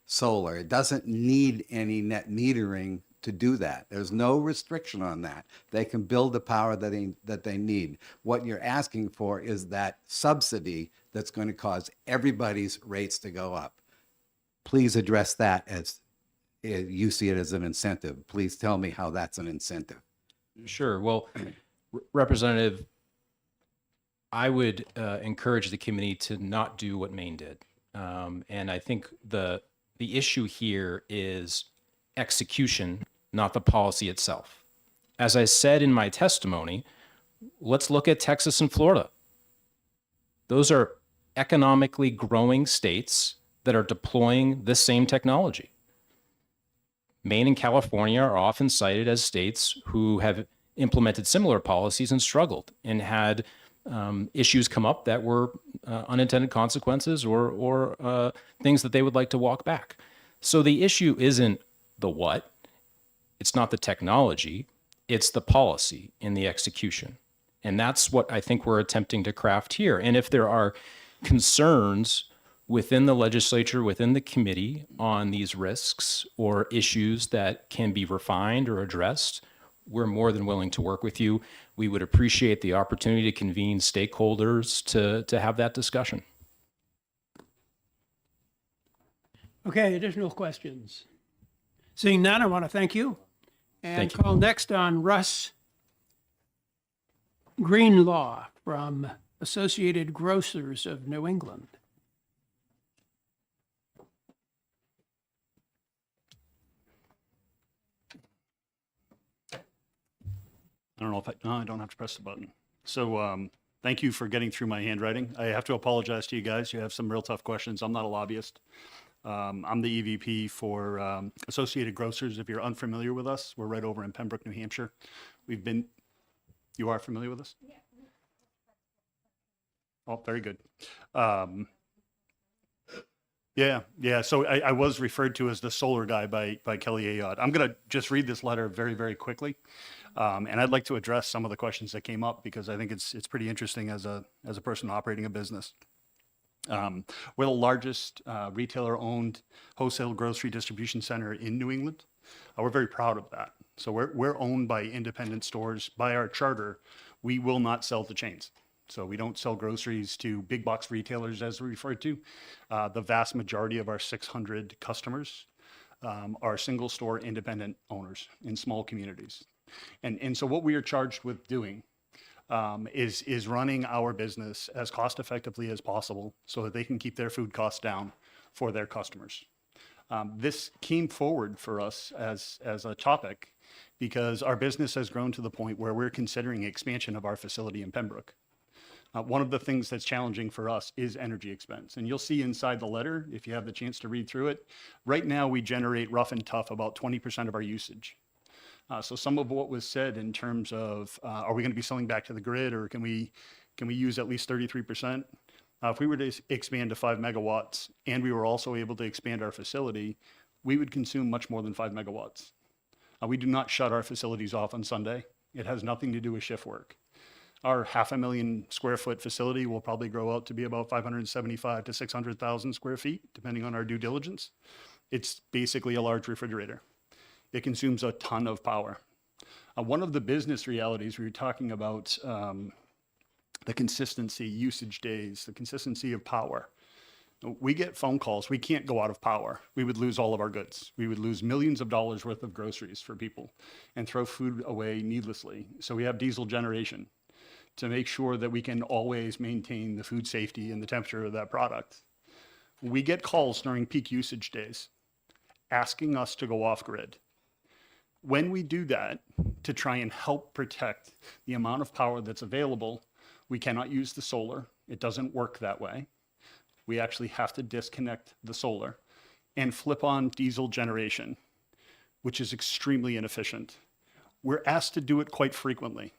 solar. It doesn't need any net metering to do that. There's no restriction on that. They can build the power that they need. What you're asking for is that subsidy that's going to cause everybody's rates to go up. Please address that as you see it as an incentive. Please tell me how that's an incentive. Sure. Well, Representative, I would encourage the committee to not do what Maine did. And I think the issue here is execution, not the policy itself. As I said in my testimony, let's look at Texas and Florida. Those are economically growing states that are deploying this same technology. Maine and California are often cited as states who have implemented similar policies and struggled and had issues come up that were unintended consequences or things that they would like to walk back. So the issue isn't the what, it's not the technology, it's the policy and the execution. And that's what I think we're attempting to craft here. And if there are concerns within the legislature, within the committee on these risks or issues that can be refined or addressed, we're more than willing to work with you. We would appreciate the opportunity to convene stakeholders to have that discussion. Okay, additional questions? Seeing none, I want to thank you. And Thank you. call next on Russ Greenlaw from Associated Grocers of New England. I don't know if no, I don't have to press the button. So thank you for getting through my handwriting. I have to apologize to you guys. You have some real tough questions. I'm not a lobbyist. I'm the EVP for Associated Grocers. If you're unfamiliar with us, we're right over in Pembroke, New Hampshire. You are familiar with us? Yeah. Oh, very good. Yeah. So I was referred to as the solar guy by Kelly Ayotte. I'm going to just read this letter very, very quickly. And I'd like to address some of the questions that came up because I think it's pretty interesting as a person operating a business. We're the largest retailer-owned wholesale grocery distribution center in New England. We're very proud of that. So we're owned by independent stores. By our charter, we will not sell to chains. So we don't sell groceries to big box retailers, as we refer to. The vast majority of our 600 customers are single store independent owners in small communities. And so what we are charged with doing is running our business as cost effectively as possible so that they can keep their food costs down for their customers. This came forward for us as a topic because our business has grown to the point where we're considering expansion of our facility in Pembroke. One of the things that's challenging for us is energy expense. And you'll see inside the letter, if you have the chance to read through it, right now we generate rough and tough about 20% of our usage. So some of what was said in terms of, are we going to be selling back to the grid or can we use at least 33%? If we were to expand to 5 megawatts and we were also able to expand our facility, we would consume much more than 5 megawatts. We do not shut our facilities off on Sunday. It has nothing to do with shift work. Our 500,000 square foot facility will probably grow out to be about 575 to 600,000 square feet, depending on our due diligence. It's basically a large refrigerator. It consumes a ton of power. One of the business realities we were talking about, the consistency, usage days, the consistency of power. We get phone calls. We can't go out of power. We would lose all of our goods. We would lose millions of dollars worth of groceries for people and throw food away needlessly. So we have diesel generation to make sure that we can always maintain the food safety and the temperature of that product. We get calls during peak usage days asking us to go off grid. When we do that to try and help protect the amount of power that's available, we cannot use the solar. It doesn't work that way. We actually have to disconnect the solar and flip on diesel generation, which is extremely inefficient. We're asked to do it quite frequently.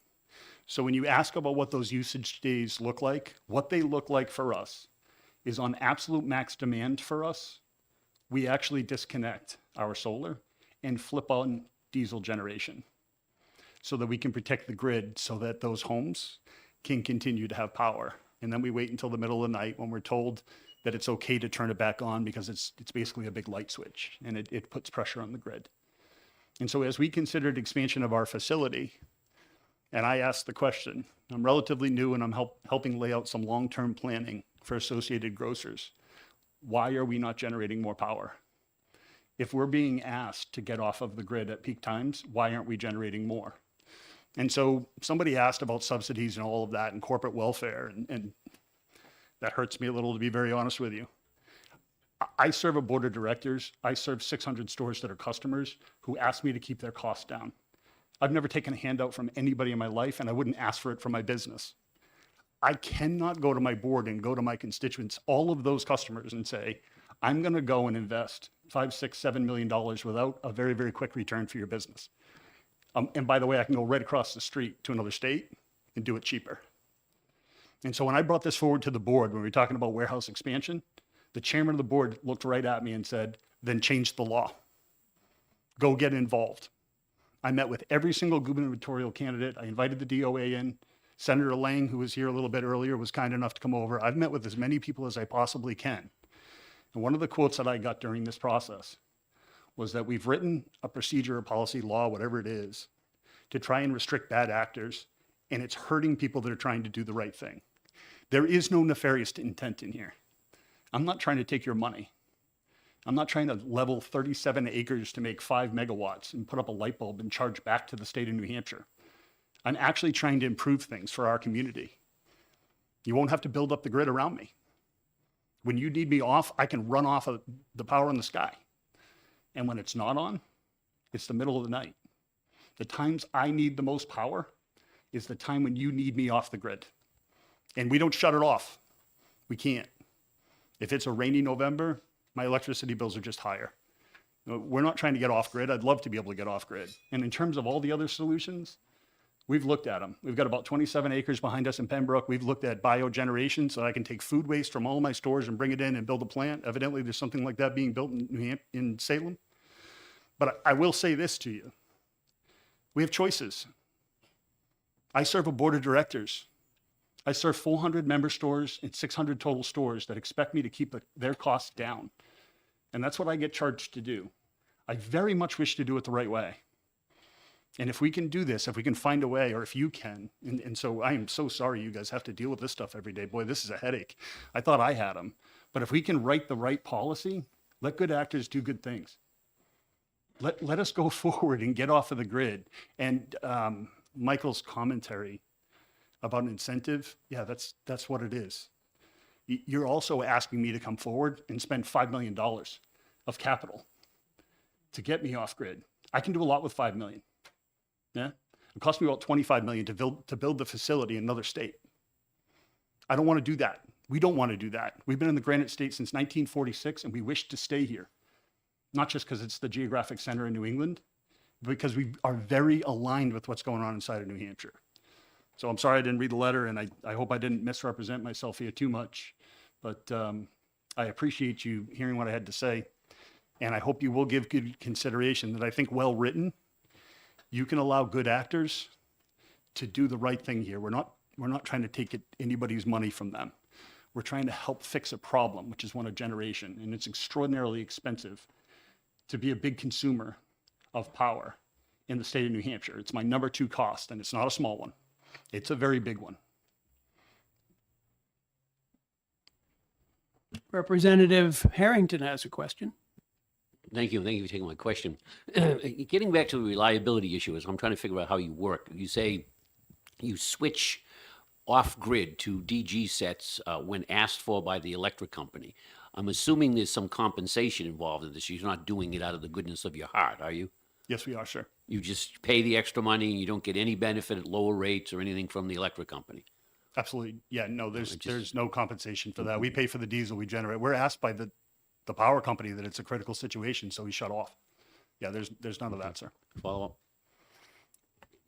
So when you ask about what those usage days look like, what they look like for us is on absolute max demand for us, we actually disconnect our solar and flip on diesel generation so that we can protect the grid so that those homes can continue to have power. And then we wait until the middle of the night when we're told that it's okay to turn it back on because it's basically a big light switch and it puts pressure on the grid. And so as we considered expansion of our facility, and I asked the question, I'm relatively new and I'm helping lay out some long-term planning for Associated Grocers. Why are we not generating more power? If we're being asked to get off of the grid at peak times, why aren't we generating more? And so somebody asked about subsidies and all of that and corporate welfare, and that hurts me a little, to be very honest with you. I serve a board of directors. I serve 600 stores that are customers who ask me to keep their costs down. I've never taken a handout from anybody in my life, and I wouldn't ask for it for my business. I cannot go to my board and go to my constituents, all of those customers, and say, I'm going to go and invest $5, $6, $7 million without a very, very quick return for your business. And by the way, I can go right across the street to another state and do it cheaper. And so when I brought this forward to the board, when we were talking about warehouse expansion, the chairman of the board looked right at me and said, then change the law. Go get involved. I met with every single gubernatorial candidate. I invited the DOA in. Senator Lang, who was here a little bit earlier, was kind enough to come over. I've met with as many people as I possibly can. And one of the quotes that I got during this process was that we've written a procedure, a policy, law, whatever it is, to try and restrict bad actors, and it's hurting people that are trying to do the right thing. There is no nefarious intent in here. I'm not trying to take your money. I'm not trying to level 37 acres to make 5 megawatts and put up a light bulb and charge back to the state of New Hampshire. I'm actually trying to improve things for our community. You won't have to build up the grid around me. When you need me off, I can run off of the power in the sky. And when it's not on, it's the middle of the night. The times I need the most power is the time when you need me off the grid. And we don't shut it off. We can't. If it's a rainy November, my electricity bills are just higher. We're not trying to get off grid. I'd love to be able to get off grid. And in terms of all the other solutions, we've looked at them. We've got about 27 acres behind us in Pembroke. We've looked at biogeneration so I can take food waste from all my stores and bring it in and build a plant. Evidently, there's something like that being built in Salem. But I will say this to you. We have choices. I serve a board of directors. I serve 400 member stores and 600 total stores that expect me to keep their costs down. And that's what I get charged to do. I very much wish to do it the right way. And if we can do this, if we can find a way, or if you can, and so I am so sorry you guys have to deal with this stuff every day. Boy, this is a headache. I thought I had them. But if we can write the right policy, let good actors do good things. Let us go forward and get off of the grid. And Michael's commentary about an incentive, yeah, that's what it is. You're also asking me to come forward and spend $5 million of capital to get me off grid. I can do a lot with $5 million. Yeah, it cost me about $25 million to build the facility in another state. I don't want to do that. We don't want to do that. We've been in the Granite State since 1946, and we wish to stay here. Not just because it's the geographic center in New England, but because we are very aligned with what's going on inside of New Hampshire. So I'm sorry I didn't read the letter, and I hope I didn't misrepresent myself here too much. But I appreciate you hearing what I had to say, and I hope you will give good consideration that I think well written. You can allow good actors to do the right thing here. We're not trying to take anybody's money from them. We're trying to help fix a problem, which is one of generation, and it's extraordinarily expensive to be a big consumer of power in the state of New Hampshire. It's my number 2 cost, and it's not a small one. It's a very big one. Representative Harrington has a question. Thank you. Thank you for taking my question. Getting back to the reliability issue, as I'm trying to figure out how you work. You say you switch off grid to DG sets when asked for by the electric company. I'm assuming there's some compensation involved in this. You're not doing it out of the goodness of your heart, are you? Yes, we are, sir. You just pay the extra money and you don't get any benefit at lower rates or anything from the electric company. Absolutely. Yeah, no, there's no compensation for that. We pay for the diesel we generate. We're asked by the power company that it's a critical situation, so we shut off. Yeah, there's none of that, sir. Follow up?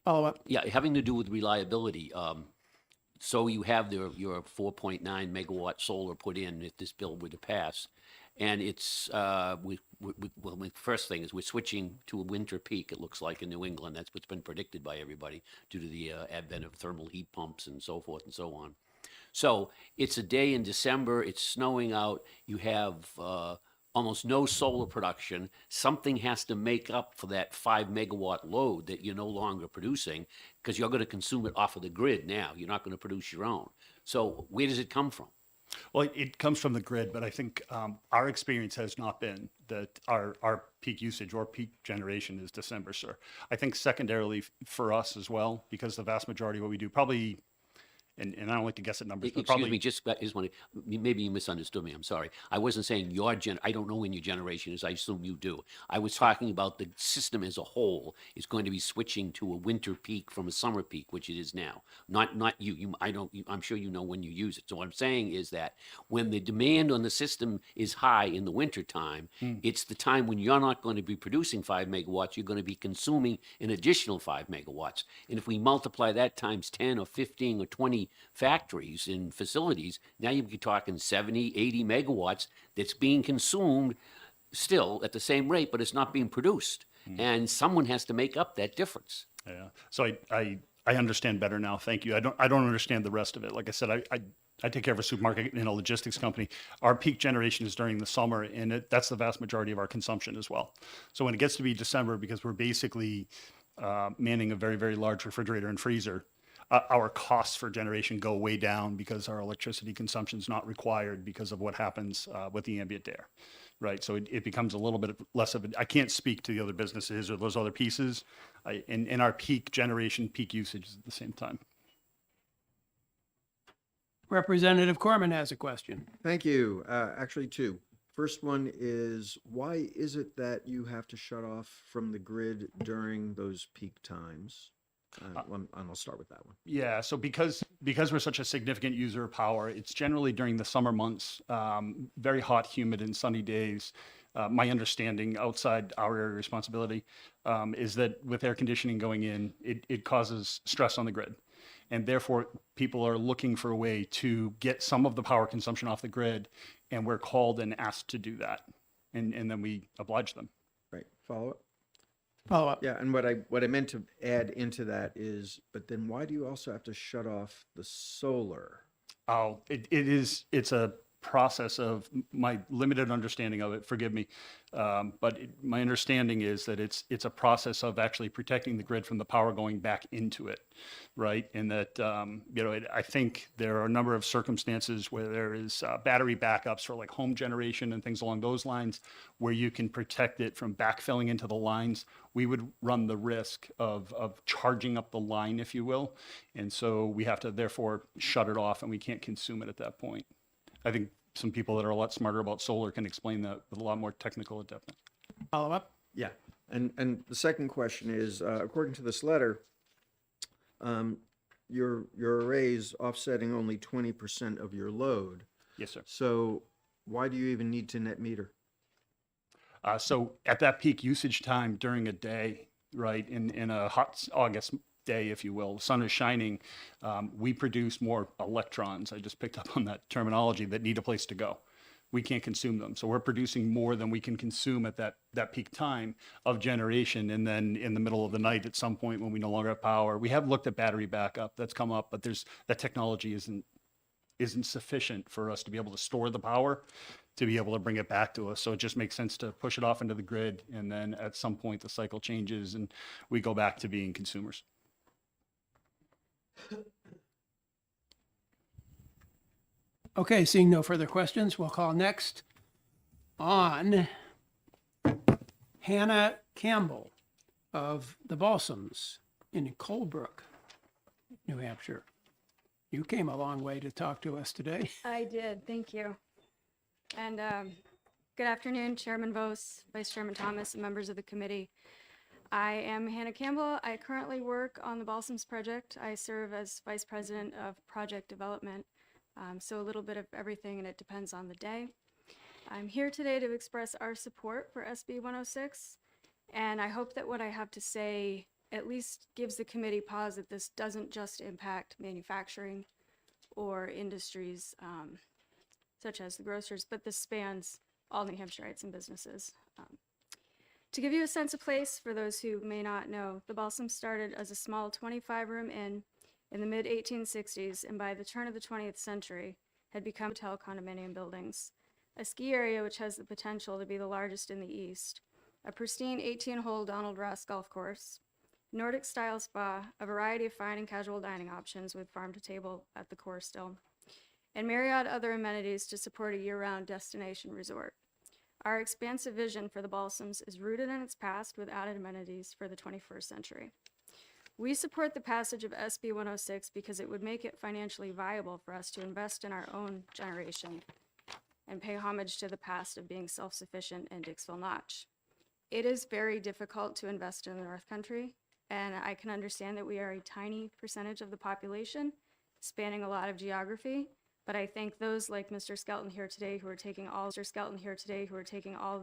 Follow up. Yeah, having to do with reliability. So you have your 4.9 megawatt solar put in if this bill were to pass. And it's, well, the first thing is we're switching to a winter peak, it looks like, in New England. That's what's been predicted by everybody due to the advent of thermal heat pumps and so forth and so on. So it's a day in December, it's snowing out, you have almost no solar production. Something has to make up for that 5 megawatt load that you're no longer producing because you're going to consume it off of the grid now. You're not going to produce your own. So where does it come from? Well, it comes from the grid, but I think our experience has not been that our peak usage or peak generation is December, sir. I think secondarily for us as well, because the vast majority of what we do probably, and I don't like to guess at numbers, but Excuse probably. me, just maybe you misunderstood me. I'm sorry. I wasn't saying I don't know when your generation is. I assume you do. I was talking about the system as a whole is going to be switching to a winter peak from a summer peak, which it is now. Not you. I'm sure you know when you use it. So what I'm saying is that when the demand on the system is high in the winter time, it's the time when you're not going to be producing 5 megawatts. You're going to be consuming an additional 5 megawatts. And if we multiply that times 10 or 15 or 20 factories and facilities, now you'd be talking 70, 80 megawatts that's being consumed still at the same rate, but it's not being produced. And someone has to make up that difference. Yeah. So I understand better now. Thank you. I don't understand the rest of it. Like I said, I take care of a supermarket and a logistics company. Our peak generation is during the summer, and that's the vast majority of our consumption as well. So when it gets to be December, because we're basically manning a very, very large refrigerator and freezer, our costs for generation go way down because our electricity consumption is not required because of what happens with the ambient air, right? So it becomes a little bit less of I can't speak to the other businesses or those other pieces. In our peak generation, peak usage is at the same time. Representative Corman has a question. Thank you. Actually, two. First one is, why is it that you have to shut off from the grid during those peak times? And I'll start with that one. Yeah, so because we're such a significant user of power, it's generally during the summer months, very hot, humid, and sunny days. My understanding outside our area of responsibility is that with air conditioning going in, it causes stress on the grid. And therefore, people are looking for a way to get some of the power consumption off the grid, and we're called and asked to do that. And then we oblige them. Right. Follow up? Follow up. Yeah, and what I meant to add into that is, but then why do you also have to shut off the solar? Oh, it's a process of my limited understanding of it. Forgive me, but my understanding is that it's a process of actually protecting the grid from the power going back into it, right? And that I think there are a number of circumstances where there is battery backups for like home generation and things along those lines, where you can protect it from backfilling into the lines. We would run the risk of charging up the line, if you will, and so we have to therefore shut it off, and we can't consume it at that point. I think some people that are a lot smarter about solar can explain that with a lot more technical adept. Follow up? Yeah, and the second question is, according to this letter, your array's offsetting only 20% of your load. Yes, sir. So why do you even need to net meter? So at that peak usage time during a day, right, in a hot August day, if you will, the sun is shining, we produce more electrons. I just picked up on that terminology, that need a place to go. We can't consume them. So we're producing more than we can consume at that peak time of generation. And then in the middle of the night, at some point when we no longer have power, we have looked at battery backup. That's come up, but that technology isn't sufficient for us to be able to store the power, to be able to bring it back to us. So it just makes sense to push it off into the grid. And then at some point the cycle changes and we go back to being consumers. Okay, seeing no further questions, we'll call next on Hannah Campbell of the Balsams in Colebrook, New Hampshire. You came a long way to talk to us today. I did, thank you. And good afternoon, Chairman Vos, Vice Chairman Thomas, and members of the committee. I am Hannah Campbell. I currently work on the Balsams project. I serve as Vice President of Project Development, so a little bit of everything, and it depends on the day. I'm here today to express our support for SB 106, and I hope that what I have to say at least gives the committee pause that this doesn't just impact manufacturing or industries such as the grocers, but this spans all New Hampshireites and businesses. To give you a sense of place, for those who may not know, the Balsam started as a small 25-room inn in the mid-1860s, and by the turn of the 20th century, had become hotel condominium buildings, a ski area which has the potential to be the largest in the East, a pristine 18-hole Donald Ross golf course, Nordic-style spa, a variety of fine and casual dining options with farm-to-table at the core still, and myriad other amenities to support a year-round destination resort. Our expansive vision for the Balsams is rooted in its past with added amenities for the 21st century. We support the passage of SB 106 because it would make it financially viable for us to invest in our own generation and pay homage to the past of being self-sufficient in Dixville Notch. It is very difficult to invest in the North Country, and I can understand that we are a tiny percentage of the population, spanning a lot of geography, but I thank those like Mr. Skelton here today who are taking all of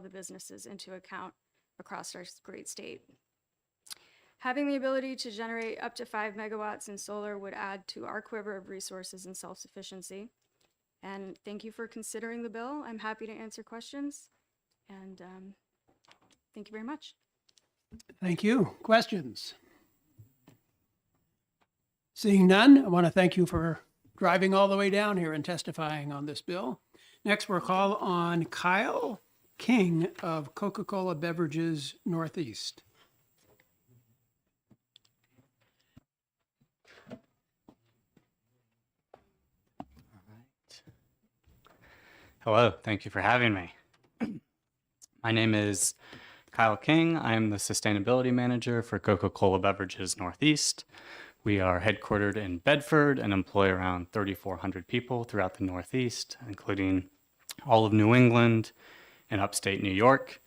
the businesses into account across our great state. Having the ability to generate up to 5 megawatts in solar would add to our quiver of resources and self-sufficiency. And thank you for considering the bill. I'm happy to answer questions. And thank you very much. Thank you. Questions? Seeing none, I want to thank you for driving all the way down here and testifying on this bill. Next, we'll call on Kyle King of Coca-Cola Beverages Northeast. Hello, thank you for having me. My name is Kyle King. I am the Sustainability Manager for Coca-Cola Beverages Northeast. We are headquartered in Bedford and employ around 3,400 people throughout the Northeast, including all of New England and upstate New York.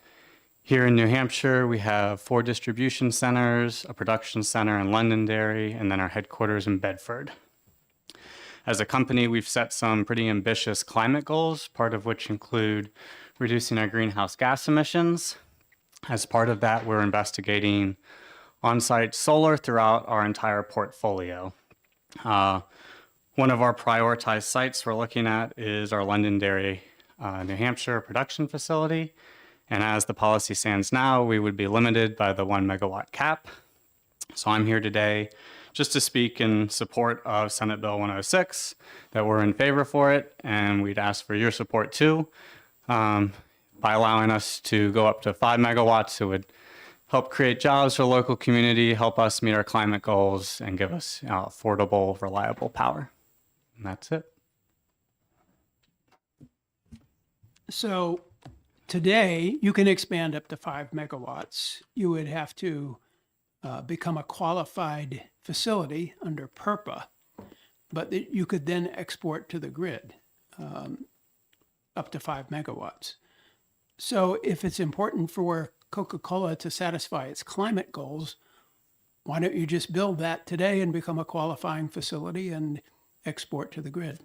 Here in New Hampshire, we have 4 distribution centers, a production center in Londonderry, and then our headquarters in Bedford. As a company, we've set some pretty ambitious climate goals, part of which include reducing our greenhouse gas emissions. As part of that, we're investigating on-site solar throughout our entire portfolio. One of our prioritized sites we're looking at is our Londonderry, New Hampshire production facility. And as the policy stands now, we would be limited by the 1 megawatt cap. So I'm here today just to speak in support of Senate Bill 106, that we're in favor for it, and we'd ask for your support too. By allowing us to go up to 5 megawatts, it would help create jobs for the local community, help us meet our climate goals, and give us affordable, reliable power. And that's it. So today, you can expand up to 5 megawatts. You would have to become a qualified facility under PURPA, but you could then export to the grid up to 5 megawatts. So if it's important for Coca-Cola to satisfy its climate goals, why don't you just build that today and become a qualifying facility and export to the grid?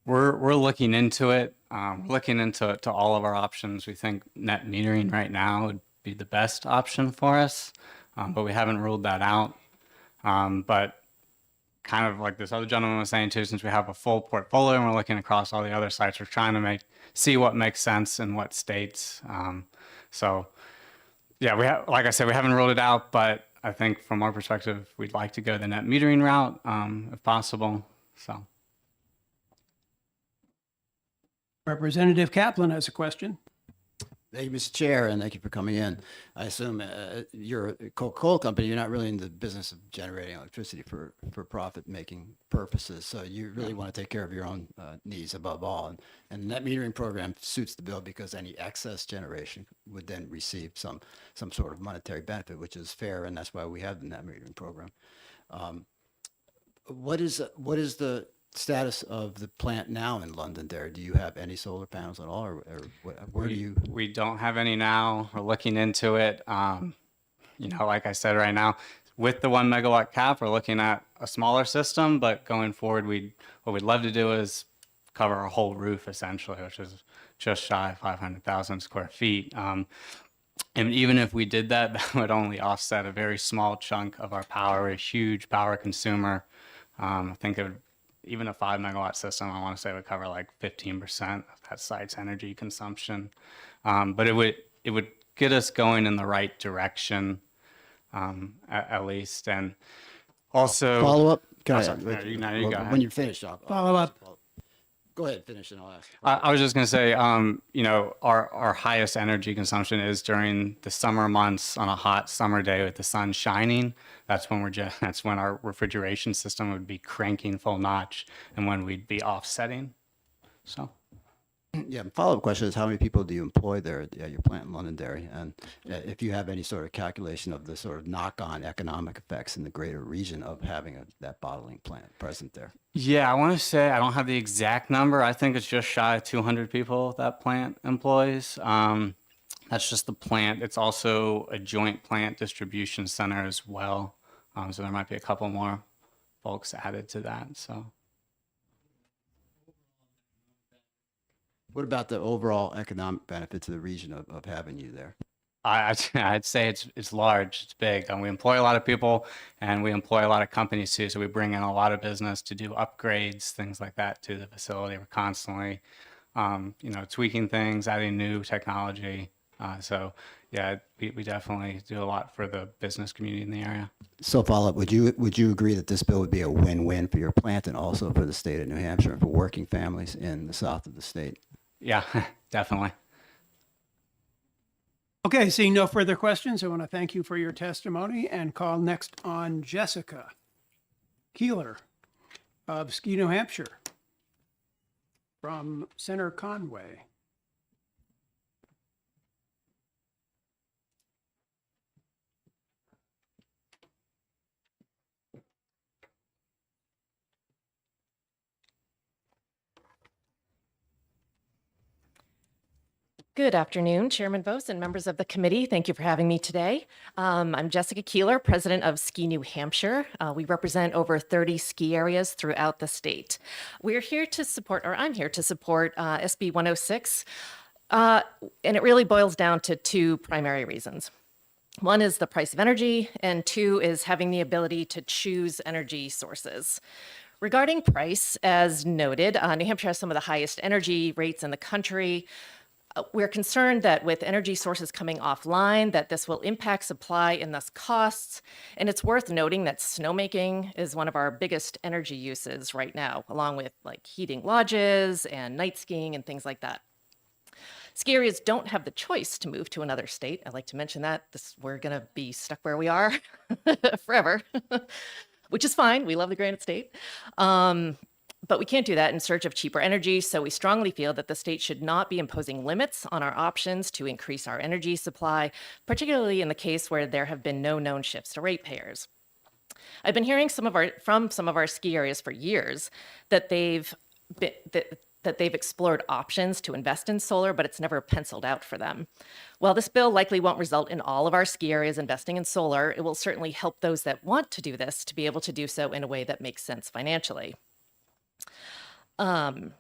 We're looking into it. We're looking into all of our options. We think net metering right now would be the best option for us, but we haven't ruled that out. But kind of like this other gentleman was saying too, since we have a full portfolio and we're looking across all the other sites, we're trying to see what makes sense in what states. So yeah, like I said, we haven't ruled it out, but I think from our perspective, we'd like to go the net metering route if possible. So. Representative Kaplan has a question. Thank you, Mr. Chair, and thank you for coming in. I assume you're a Coca-Cola company. You're not really in the business of generating electricity for profit-making purposes. So you really want to take care of your own needs above all. And the net metering program suits the bill because any excess generation would then receive some sort of monetary benefit, which is fair, and that's why we have the net metering program. What is the status of the plant now in Londonderry? Do you have any solar panels at all, or where do you? We don't have any now. We're looking into it. Like I said, right now, with the 1 megawatt cap, we're looking at a smaller system, but going forward, what we'd love to do is cover our whole roof essentially, which is just shy of 500,000 square feet. And even if we did that, that would only offset a very small chunk of our power. We're a huge power consumer. I think even a 5 megawatt system, I want to say, would cover like 15% of that site's energy consumption. But it would get us going in the right direction, at least. And also Follow up? Go ahead. You go ahead. When you're finished, Follow up. Go ahead, finish, and I'll ask. I was just going to say, our highest energy consumption is during the summer months on a hot summer day with the sun shining. That's when that's when our refrigeration system would be cranking full notch and when we'd be offsetting. So. Yeah, follow-up question is how many people do you employ there at your plant in Londonderry? And if you have any sort of calculation of the sort of knock-on economic effects in the greater region of having that bottling plant present there? Yeah, I want to say, I don't have the exact number. I think it's just shy of 200 people that plant employs. That's just the plant. It's also a joint plant distribution center as well. So there might be a couple more folks added to that, so. What about the overall economic benefit to the region of having you there? I'd say it's large, it's big. We employ a lot of people and we employ a lot of companies too. So we bring in a lot of business to do upgrades, things like that to the facility. We're constantly, tweaking things, adding new technology. So yeah, we definitely do a lot for the business community in the area. So follow up, would you agree that this bill would be a win-win for your plant and also for the state of New Hampshire and for working families in the south of the state? Yeah, definitely. Okay, seeing no further questions, I want to thank you for your testimony and call next on Jessica Keeler of Ski, New Hampshire. from Senator Conway. Good afternoon, Chairman Vos and members of the committee. Thank you for having me today. I'm Jessica Keeler, president of Ski New Hampshire. We represent over 30 ski areas throughout the state. We're here to support, or I'm here to support SB 106, and it really boils down to two primary reasons. One is the price of energy, and two is having the ability to choose energy sources. Regarding price, as noted, New Hampshire has some of the highest energy rates in the country. We're concerned that with energy sources coming offline, that this will impact supply and thus costs. And it's worth noting that snowmaking is one of our biggest energy uses right now, along with like heating lodges and night skiing and things like that. Ski areas don't have the choice to move to another state. I like to mention that we're going to be stuck where we are forever, which is fine. We love the Granite State. But we can't do that in search of cheaper energy, so we strongly feel that the state should not be imposing limits on our options to increase our energy supply, particularly in the case where there have been no known shifts to ratepayers. I've been hearing from some of our ski areas for years that they've explored options to invest in solar, but it's never penciled out for them. While this bill likely won't result in all of our ski areas investing in solar, it will certainly help those that want to do this to be able to do so in a way that makes sense financially. And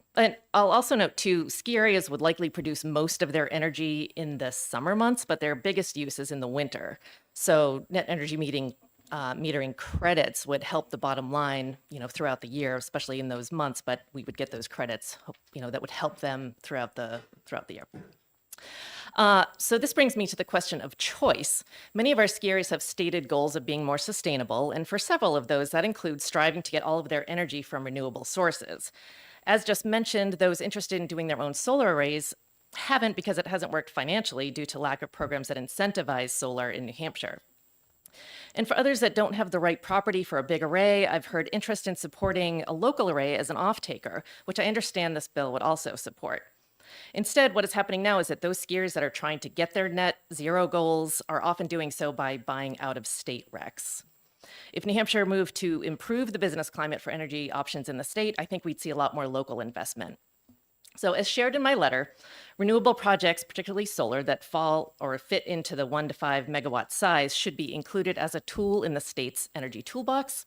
I'll also note too, ski areas would likely produce most of their energy in the summer months, but their biggest use is in the winter. So net energy metering credits would help the bottom line, throughout the year, especially in those months, but we would get those credits, that would help them throughout the year. So this brings me to the question of choice. Many of our ski areas have stated goals of being more sustainable, and for several of those, that includes striving to get all of their energy from renewable sources. As just mentioned, those interested in doing their own solar arrays haven't because it hasn't worked financially due to lack of programs that incentivize solar in New Hampshire. And for others that don't have the right property for a big array, I've heard interest in supporting a local array as an off-taker, which I understand this bill would also support. Instead, what is happening now is that those skiers that are trying to get their net zero goals are often doing so by buying out-of-state RECs. If New Hampshire moved to improve the business climate for energy options in the state, I think we'd see a lot more local investment. So as shared in my letter, renewable projects, particularly solar, that fall or fit into the 1 to 5 megawatt size should be included as a tool in the state's energy toolbox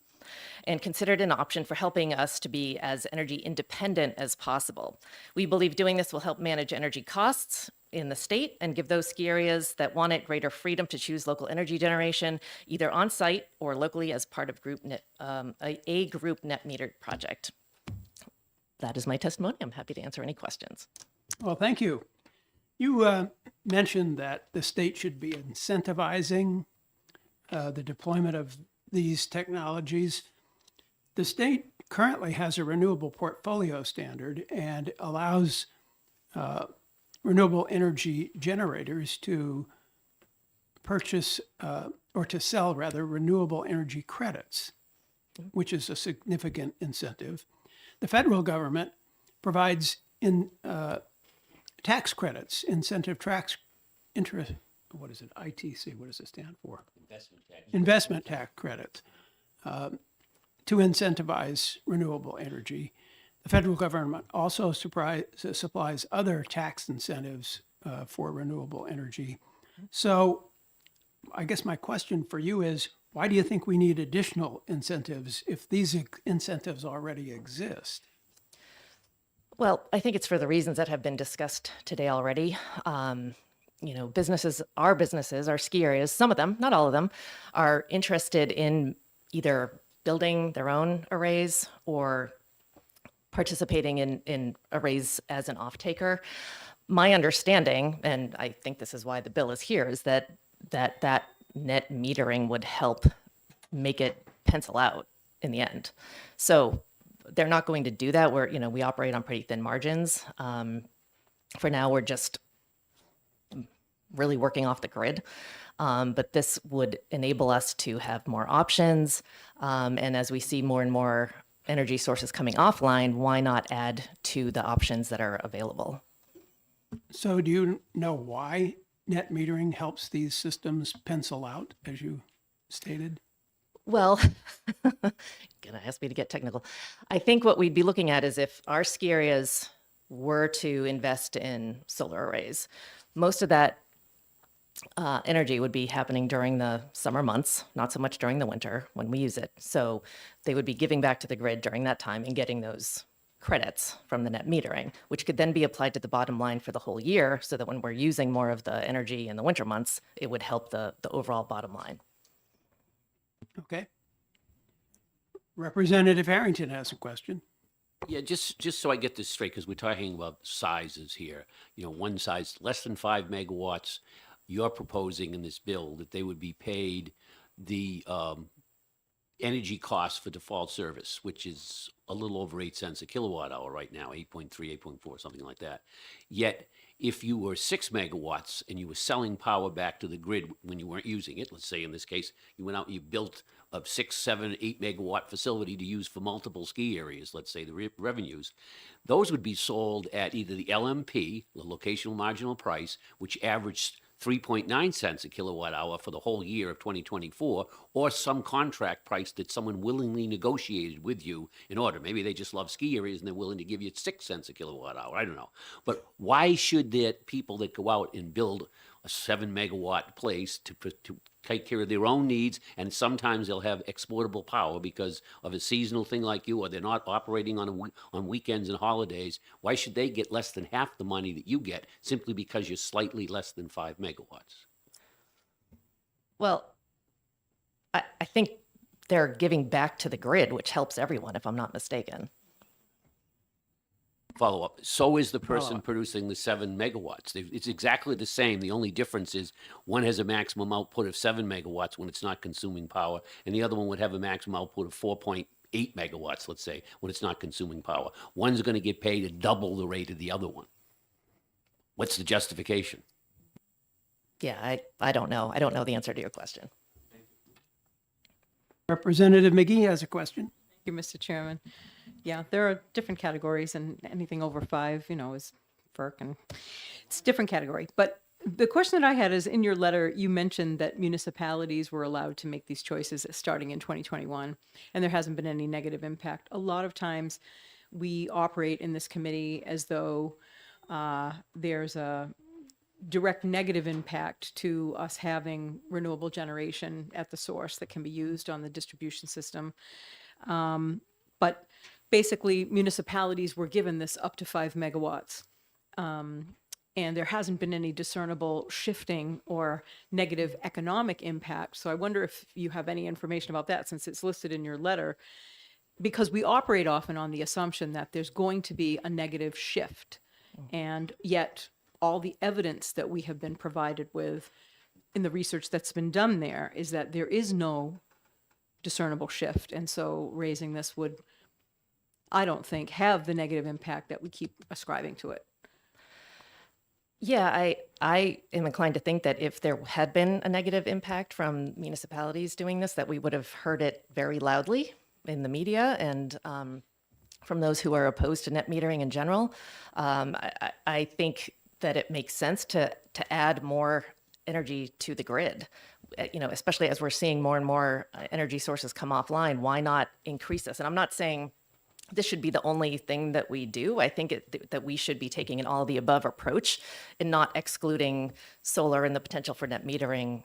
and considered an option for helping us to be as energy independent as possible. We believe doing this will help manage energy costs in the state and give those ski areas that want it greater freedom to choose local energy generation, either on site or locally as part of a group net metered project. That is my testimony. I'm happy to answer any questions. Well, thank you. You mentioned that the state should be incentivizing the deployment of these technologies. The state currently has a renewable portfolio standard and allows renewable energy generators to purchase or to sell rather renewable energy credits, which is a significant incentive. The federal government provides tax credits, incentive tax interest. What is it? ITC. What does it stand for? Investment tax credits to incentivize renewable energy. The federal government also supplies other tax incentives for renewable energy. So I guess my question for you is, why do you think we need additional incentives if these incentives already exist? Well, I think it's for the reasons that have been discussed today already. Businesses, our ski areas, some of them, not all of them, are interested in either building their own arrays or participating in arrays as an off-taker. My understanding, and I think this is why the bill is here, is that net metering would help make it pencil out in the end. So they're not going to do that. We operate on pretty thin margins. For now, we're just really working off the grid. But this would enable us to have more options. And as we see more and more energy sources coming offline, why not add to the options that are available? So do you know why net metering helps these systems pencil out, as you stated? Well, gonna ask me to get technical. I think what we'd be looking at is if our ski areas were to invest in solar arrays, most of that energy would be happening during the summer months, not so much during the winter when we use it. So they would be giving back to the grid during that time and getting those credits from the net metering, which could then be applied to the bottom line for the whole year so that when we're using more of the energy in the winter months, it would help the overall bottom line. Okay. Representative Harrington has a question. Yeah, just so I get this straight, because we're talking about sizes here. You know, one size less than 5 megawatts. You're proposing in this bill that they would be paid the energy cost for default service, which is a little over 8 cents a kilowatt hour right now, 8.3, 8.4, something like that. Yet, if you were 6 megawatts and you were selling power back to the grid when you weren't using it, let's say in this case, you went out and you built a 6, 7, 8 megawatt facility to use for multiple ski areas, let's say the revenues, those would be sold at either the LMP, the locational marginal price, which averaged 3.9 cents a kilowatt hour for the whole year of 2024, or some contract price that someone willingly negotiated with you in order. Maybe they just love ski areas and they're willing to give you 6 cents a kilowatt hour. I don't know. But why should that people that go out and build a 7 megawatt place to take care of their own needs, and sometimes they'll have exportable power because of a seasonal thing like you, or they're not operating on weekends and holidays, why should they get less than half the money that you get simply because you're slightly less than 5 megawatts? Well, I think they're giving back to the grid, which helps everyone, if I'm not mistaken. Follow up. So is the person producing the 7 megawatts. It's exactly the same. The only difference is one has a maximum output of 7 megawatts when it's not consuming power, and the other one would have a maximum output of 4.8 megawatts, let's say, when it's not consuming power. One's going to get paid at double the rate of the other one. What's the justification? Yeah, I don't know. I don't know the answer to your question. Representative McGee has a question. Thank you, Mr. Chairman. Yeah, there are different categories, and anything over 5, is FERC, and it's a different category. But the question that I had is, in your letter, you mentioned that municipalities were allowed to make these choices starting in 2021, and there hasn't been any negative impact. A lot of times we operate in this committee as though there's a direct negative impact to us having renewable generation at the source that can be used on the distribution system. But basically, municipalities were given this up to 5 megawatts. And there hasn't been any discernible shifting or negative economic impact. So I wonder if you have any information about that, since it's listed in your letter, because we operate often on the assumption that there's going to be a negative shift. And yet all the evidence that we have been provided with in the research that's been done there is that there is no discernible shift. And so raising this would, I don't think, have the negative impact that we keep ascribing to it. Yeah, I am inclined to think that if there had been a negative impact from municipalities doing this, that we would have heard it very loudly in the media and from those who are opposed to net metering in general. I think that it makes sense to add more energy to the grid, especially as we're seeing more and more energy sources come offline. Why not increase this? And I'm not saying this should be the only thing that we do. I think that we should be taking an all the above approach and not excluding solar and the potential for net metering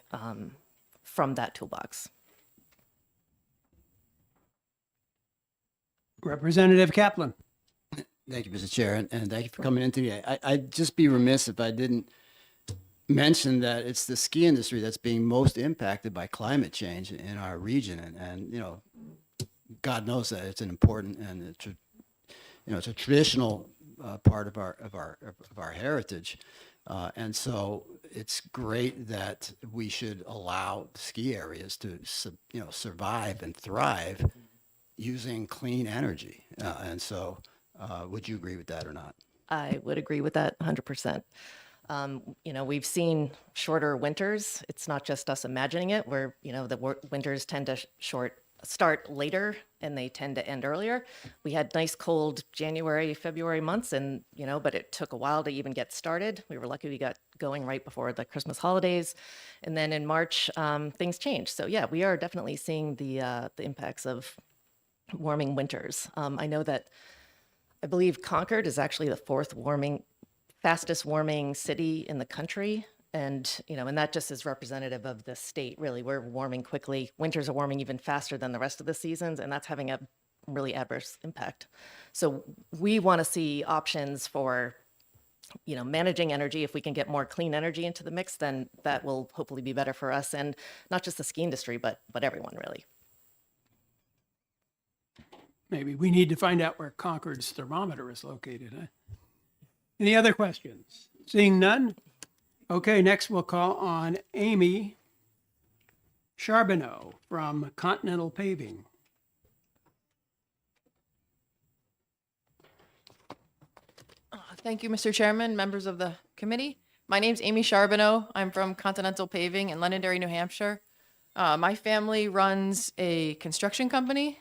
from that toolbox. Representative Kaplan. Thank you, Mr. Chair, and thank you for coming in today. I'd just be remiss if I didn't mention that it's the ski industry that's being most impacted by climate change in our region, and God knows that it's an important and it's a traditional part of our heritage, and so it's great that we should allow ski areas to survive and thrive using clean energy, and so would you agree with that or not? I would agree with that 100%. We've seen shorter winters. It's not just us imagining it, where the winters tend to start later and they tend to end earlier. We had nice cold January, February months and, but it took a while to even get started. We were lucky we got going right before the Christmas holidays. And then in March, things changed. So yeah, we are definitely seeing the impacts of warming winters. I know that I believe Concord is actually the fastest warming city in the country. And, and that just is representative of the state, really. We're warming quickly. Winters are warming even faster than the rest of the seasons, and that's having a really adverse impact. So we want to see options for, managing energy. If we can get more clean energy into the mix, then that will hopefully be better for us and not just the ski industry, but everyone, really. Maybe we need to find out where Concord's thermometer is located. Huh? Any other questions? Seeing none? Okay, next we'll call on Amy Charbonneau from Continental Paving. Thank you, Mr. Chairman, members of the committee. My name's Amy Charbonneau. I'm from Continental Paving in Londonderry, New Hampshire. My family runs a construction company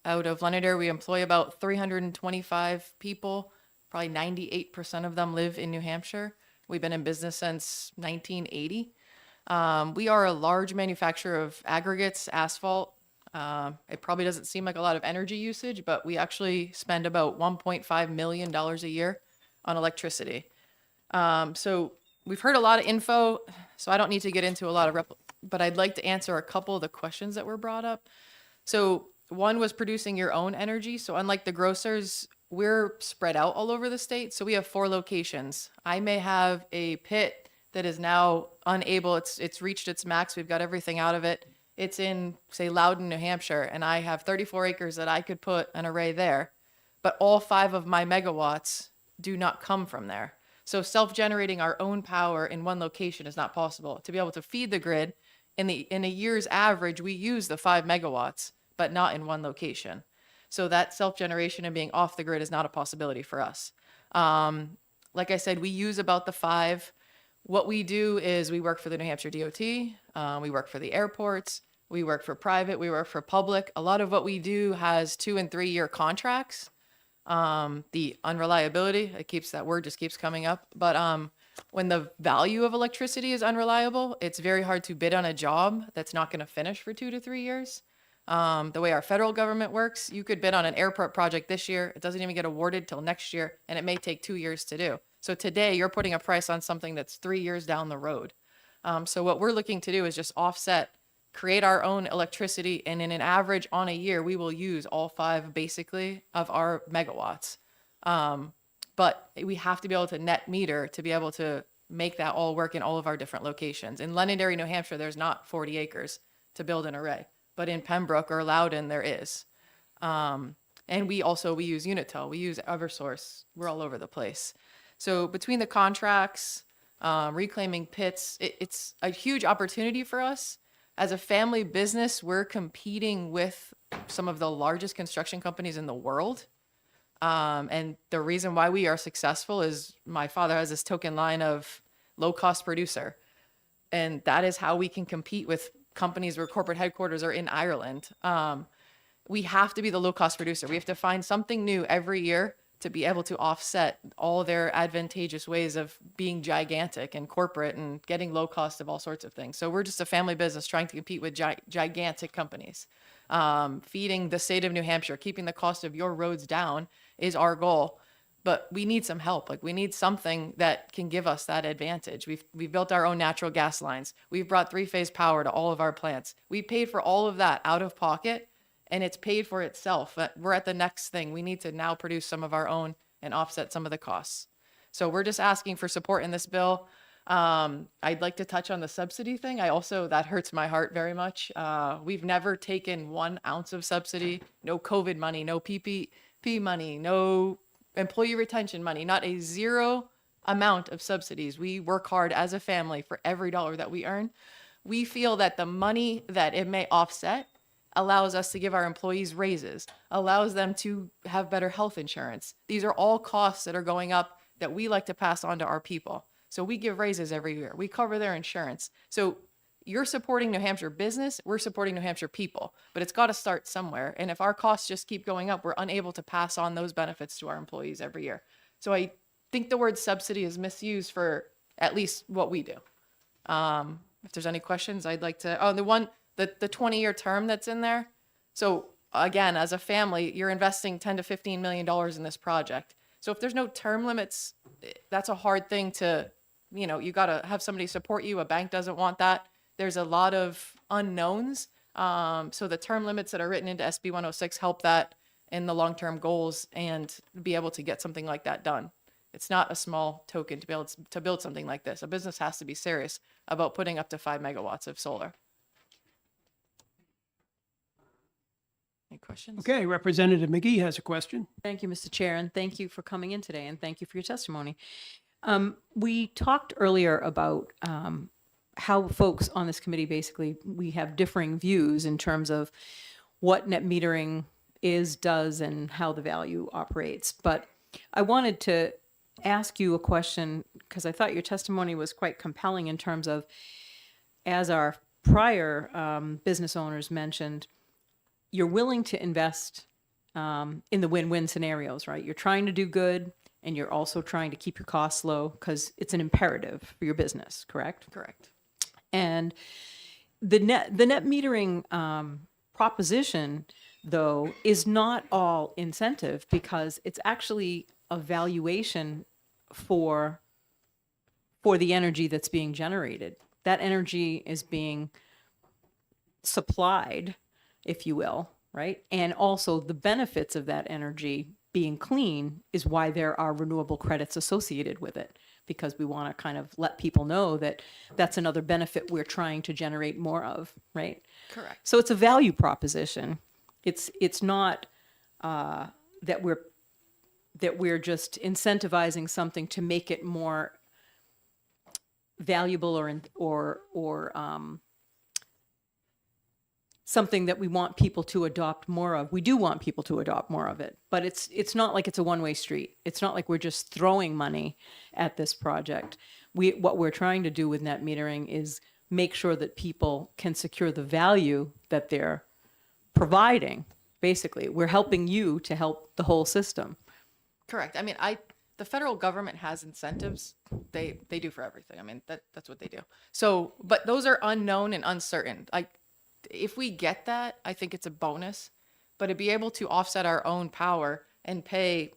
out of Londonderry. We employ about 325 people. Probably 98% of them live in New Hampshire. We've been in business since 1980. We are a large manufacturer of aggregates, asphalt. It probably doesn't seem like a lot of energy usage, but we actually spend about $1.5 million a year on electricity. So we've heard a lot of info, so I don't need to get into a lot of but I'd like to answer a couple of the questions that were brought up. So one was producing your own energy. So unlike the grocers, we're spread out all over the state. So we have 4 locations. I may have a pit that is now unable, it's reached its max. We've got everything out of it. It's in, say, Loudon, New Hampshire, and I have 34 acres that I could put an array there, but all 5 of my megawatts do not come from there. So self-generating our own power in one location is not possible. To be able to feed the grid, in a year's average, we use the 5 megawatts, but not in one location. So that self-generation and being off the grid is not a possibility for us. Like I said, we use about the 5. What we do is we work for the New Hampshire DOT, we work for the airports, we work for private, we work for public. A lot of what we do has 2- and 3-year contracts. The unreliability, that word just keeps coming up. But when the value of electricity is unreliable, it's very hard to bid on a job that's not going to finish for 2 to 3 years. The way our federal government works, you could bid on an airport project this year. It doesn't even get awarded till next year, and it may take 2 years to do. So today you're putting a price on something that's 3 years down the road. So what we're looking to do is just create our own electricity, and in an average on a year, we will use all 5 basically of our megawatts. But we have to be able to net meter to be able to make that all work in all of our different locations. In Londonderry, New Hampshire, there's not 40 acres to build an array. But in Pembroke or Loudon, there is. And we use Unitil, we use Eversource, we're all over the place. So between the contracts, reclaiming pits, it's a huge opportunity for us. As a family business, we're competing with some of the largest construction companies in the world. And the reason why we are successful is my father has this token line of low-cost producer. And that is how we can compete with companies where corporate headquarters are in Ireland. We have to be the low-cost producer. We have to find something new every year to be able to offset all their advantageous ways of being gigantic and corporate and getting low cost of all sorts of things. So we're just a family business trying to compete with gigantic companies. Feeding the state of New Hampshire, keeping the cost of your roads down is our goal. But we need some help. We need something that can give us that advantage. We've built our own natural gas lines. We've brought 3-phase power to all of our plants. We paid for all of that out of pocket, and it's paid for itself. But we're at the next thing. We need to now produce some of our own and offset some of the costs. So we're just asking for support in this bill. I'd like to touch on the subsidy thing. That hurts my heart very much. We've never taken 1 ounce of subsidy, no COVID money, no PPP money, no employee retention money, not a zero amount of subsidies. We work hard as a family for every dollar that we earn. We feel that the money that it may offset allows us to give our employees raises, allows them to have better health insurance. These are all costs that are going up that we like to pass on to our people. So we give raises every year. We cover their insurance. So you're supporting New Hampshire business, we're supporting New Hampshire people, but it's got to start somewhere. And if our costs just keep going up, we're unable to pass on those benefits to our employees every year. So I think the word subsidy is misused for at least what we do. If there's any questions, I'd like to, the 20-year term that's in there. So again, as a family, you're investing $10 to $15 million in this project. So if there's no term limits, that's a hard thing to, you got to have somebody support you. A bank doesn't want that. There's a lot of unknowns. So the term limits that are written into SB 106 help that in the long-term goals and be able to get something like that done. It's not a small token to be able to build something like this. A business has to be serious about putting up to 5 megawatts of solar. Any questions? Okay, Representative McGee has a question. Thank you, Mr. Chair, and thank you for coming in today, and thank you for your testimony. We talked earlier about how folks on this committee, basically, we have differing views in terms of what net metering is, does, and how the value operates. But I wanted to ask you a question because I thought your testimony was quite compelling in terms of, as our prior business owners mentioned, you're willing to invest in the win-win scenarios, right? You're trying to do good, and you're also trying to keep your costs low because it's an imperative for your business, correct? Correct. And the net metering proposition, though, is not all incentive because it's actually a valuation for the energy that's being generated. That energy is being supplied, if you will, right? And also the benefits of that energy being clean is why there are renewable credits associated with it, because we want to kind of let people know that that's another benefit we're trying to generate more of, right? Correct. So it's a value proposition. It's not that we're just incentivizing something to make it more valuable or something that we want people to adopt more of. We do want people to adopt more of it, but it's not like it's a one-way street. It's not like we're just throwing money at this project. What we're trying to do with net metering is make sure that people can secure the value that they're providing. Basically, we're helping you to help the whole system. Correct. I mean, the federal government has incentives. They do for everything. I mean, that's what they do. So, but those are unknown and uncertain. If we get that, I think it's a bonus. But to be able to offset our own power and pay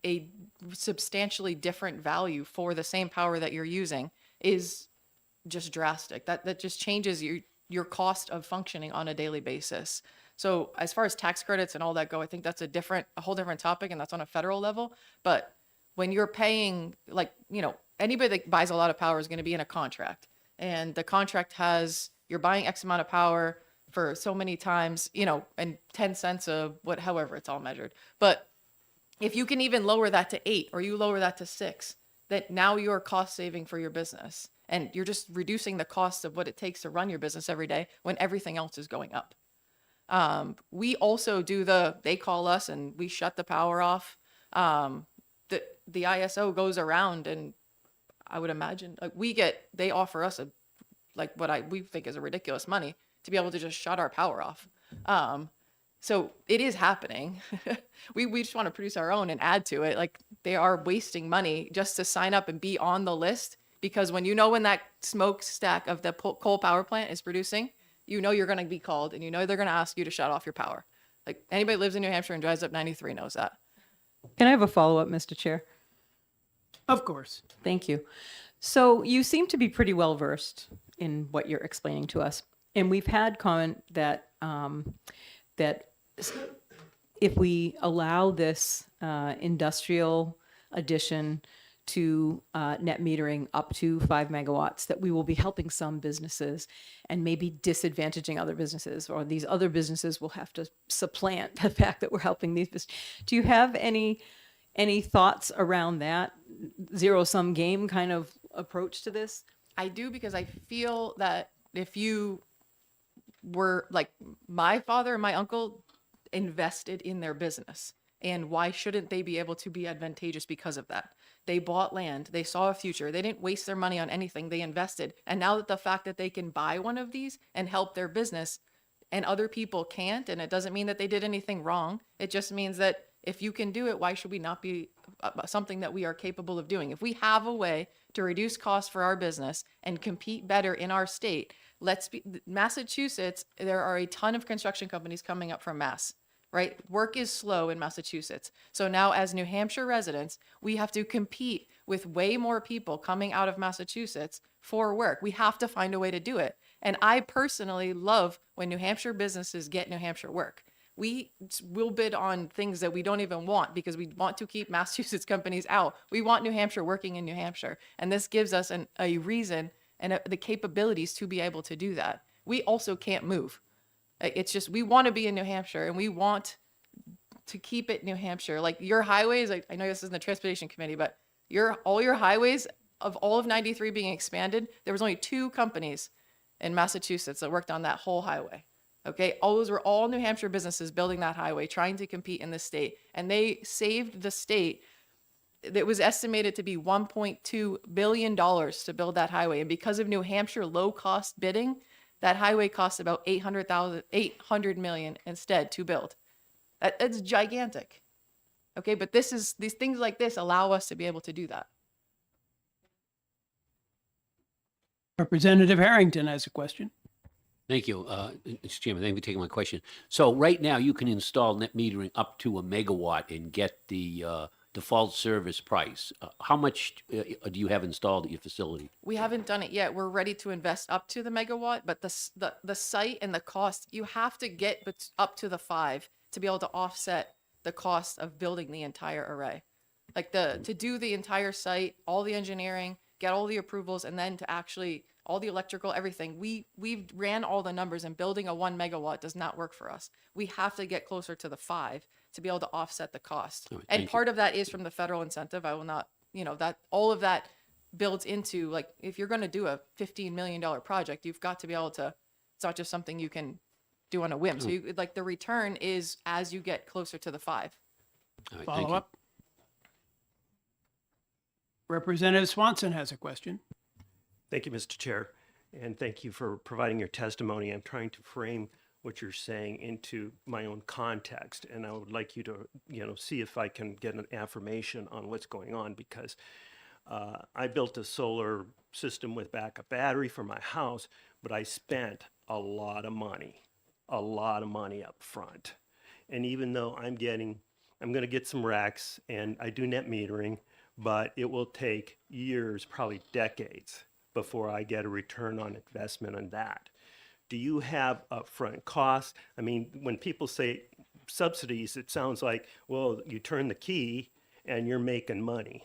a substantially different value for the same power that you're using is just drastic. That just changes your cost of functioning on a daily basis. So as far as tax credits and all that go, I think that's a whole different topic, and that's on a federal level. But when you're paying, anybody that buys a lot of power is going to be in a contract, and the contract has, you're buying X amount of power for so many times, and 10 cents of however it's all measured. But if you can even lower that to 8, or you lower that to 6, that now you're cost saving for your business, and you're just reducing the cost of what it takes to run your business every day when everything else is going up. We also do they call us and we shut the power off. The ISO goes around, and I would imagine they offer us we think is a ridiculous money to be able to just shut our power off. So it is happening. We just want to produce our own and add to it. They are wasting money just to sign up and be on the list, because when that smokestack of the coal power plant is producing, you're going to be called, and they're going to ask you to shut off your power. Anybody who lives in New Hampshire and drives up 93 knows that. Can I have a follow-up, Mr. Chair? Of course. Thank you. So you seem to be pretty well versed in what you're explaining to us. And we've had comment that if we allow this industrial addition to net metering up to 5 megawatts, that we will be helping some businesses and maybe disadvantaging other businesses, or these other businesses will have to supplant the fact that we're helping these businesses. Do you have any thoughts around that zero-sum game kind of approach to this? I do, because I feel that if you were my father and my uncle invested in their business, and why shouldn't they be able to be advantageous because of that? They bought land. They saw a future. They didn't waste their money on anything. They invested. And now that the fact that they can buy one of these and help their business and other people can't, and it doesn't mean that they did anything wrong. It just means that if you can do it, why should we not be something that we are capable of doing? If we have a way to reduce costs for our business and compete better in our state, Massachusetts, there are a ton of construction companies coming up from Mass. Right? Work is slow in Massachusetts. So now as New Hampshire residents, we have to compete with way more people coming out of Massachusetts for work. We have to find a way to do it. And I personally love when New Hampshire businesses get New Hampshire work. We will bid on things that we don't even want because we want to keep Massachusetts companies out. We want New Hampshire working in New Hampshire. And this gives us a reason and the capabilities to be able to do that. We also can't move. It's just, we want to be in New Hampshire and we want to keep it New Hampshire. Like your highways, I know this is in the transportation committee, but all your highways of all of 93 being expanded, there was only 2 companies in Massachusetts that worked on that whole highway. Okay. Those were all New Hampshire businesses building that highway, trying to compete in the state. And they saved the state. It was estimated to be $1.2 billion to build that highway. And because of New Hampshire low cost bidding, that highway costs about $800 million instead to build. It's gigantic. Okay, but these things like this allow us to be able to do that. Representative Harrington has a question. Thank you, Mr. Chairman. Thank you for taking my question. So right now, you can install net metering up to a megawatt and get the default service price. How much do you have installed at your facility? We haven't done it yet. We're ready to invest up to the megawatt, but the site and the cost, you have to get up to the 5 to be able to offset the cost of building the entire array. Like to do the entire site, all the engineering, get all the approvals, and then to actually all the electrical, everything. We've ran all the numbers, and building a 1 megawatt does not work for us. We have to get closer to the 5 to be able to offset the cost. All right, And thank part of that is from the federal incentive. I will not, that all of that builds into, like, if you're going to do a $15 million project, you've got to be able to, it's not just something you can do on a whim. So the return is as you get closer to the 5. All right, thank Follow you. up. Representative Swanson has a question. Thank you, Mr. Chair, and thank you for providing your testimony. I'm trying to frame what you're saying into my own context, and I would like you to, see if I can get an affirmation on what's going on, because I built a solar system with backup battery for my house, but I spent a lot of money up front. And even though I'm going to get some racks and I do net metering, but it will take years, probably decades, before I get a return on investment on that. Do you have upfront costs? I mean, when people say subsidies, it sounds like, well, you turn the key and you're making money.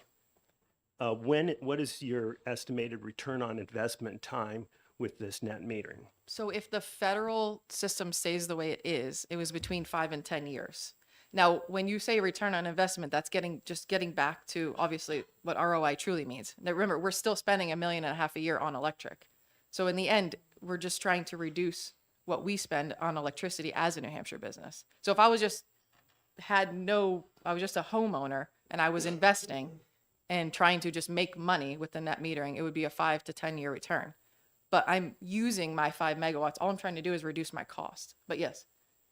What is your estimated return on investment time with this net metering? So if the federal system stays the way it is, it was between 5 and 10 years. Now, when you say return on investment, that's getting back to obviously what ROI truly means. Now, remember, we're still spending $1.5 million a year on electric. So in the end, we're just trying to reduce what we spend on electricity as a New Hampshire business. So if I was just I was just a homeowner and I was investing and trying to just make money with the net metering, it would be a 5 to 10 year return. But I'm using my 5 megawatts. All I'm trying to do is reduce my cost. But yes,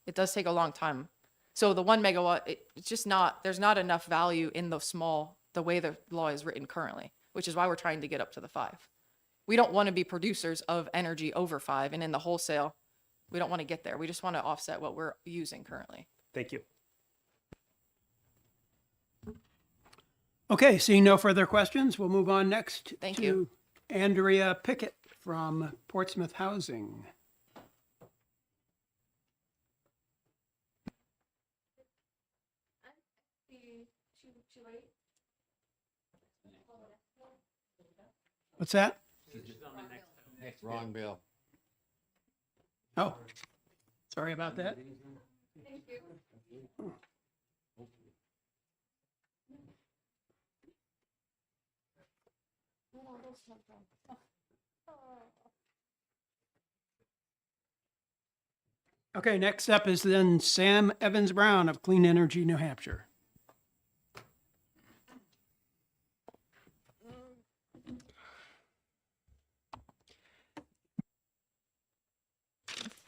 it does take a long time. So the 1 megawatt, it's just there's not enough value in the way the law is written currently, which is why we're trying to get up to the 5. We don't want to be producers of energy over 5, and in the wholesale, we don't want to get there. We just want to offset what we're using currently. Thank you. Okay, seeing no further questions, we'll move on next Thank to you. Andrea Pickett from Portsmouth Housing. What's that? Wrong bill. Oh, sorry about that. Okay, next up is then Sam Evans Brown of Clean Energy New Hampshire.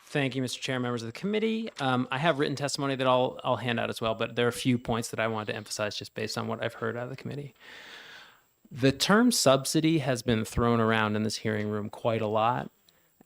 Thank you, Mr. Chair, members of the committee. I have written testimony that I'll hand out as well, but there are a few points that I wanted to emphasize just based on what I've heard out of the committee. The term subsidy has been thrown around in this hearing room quite a lot,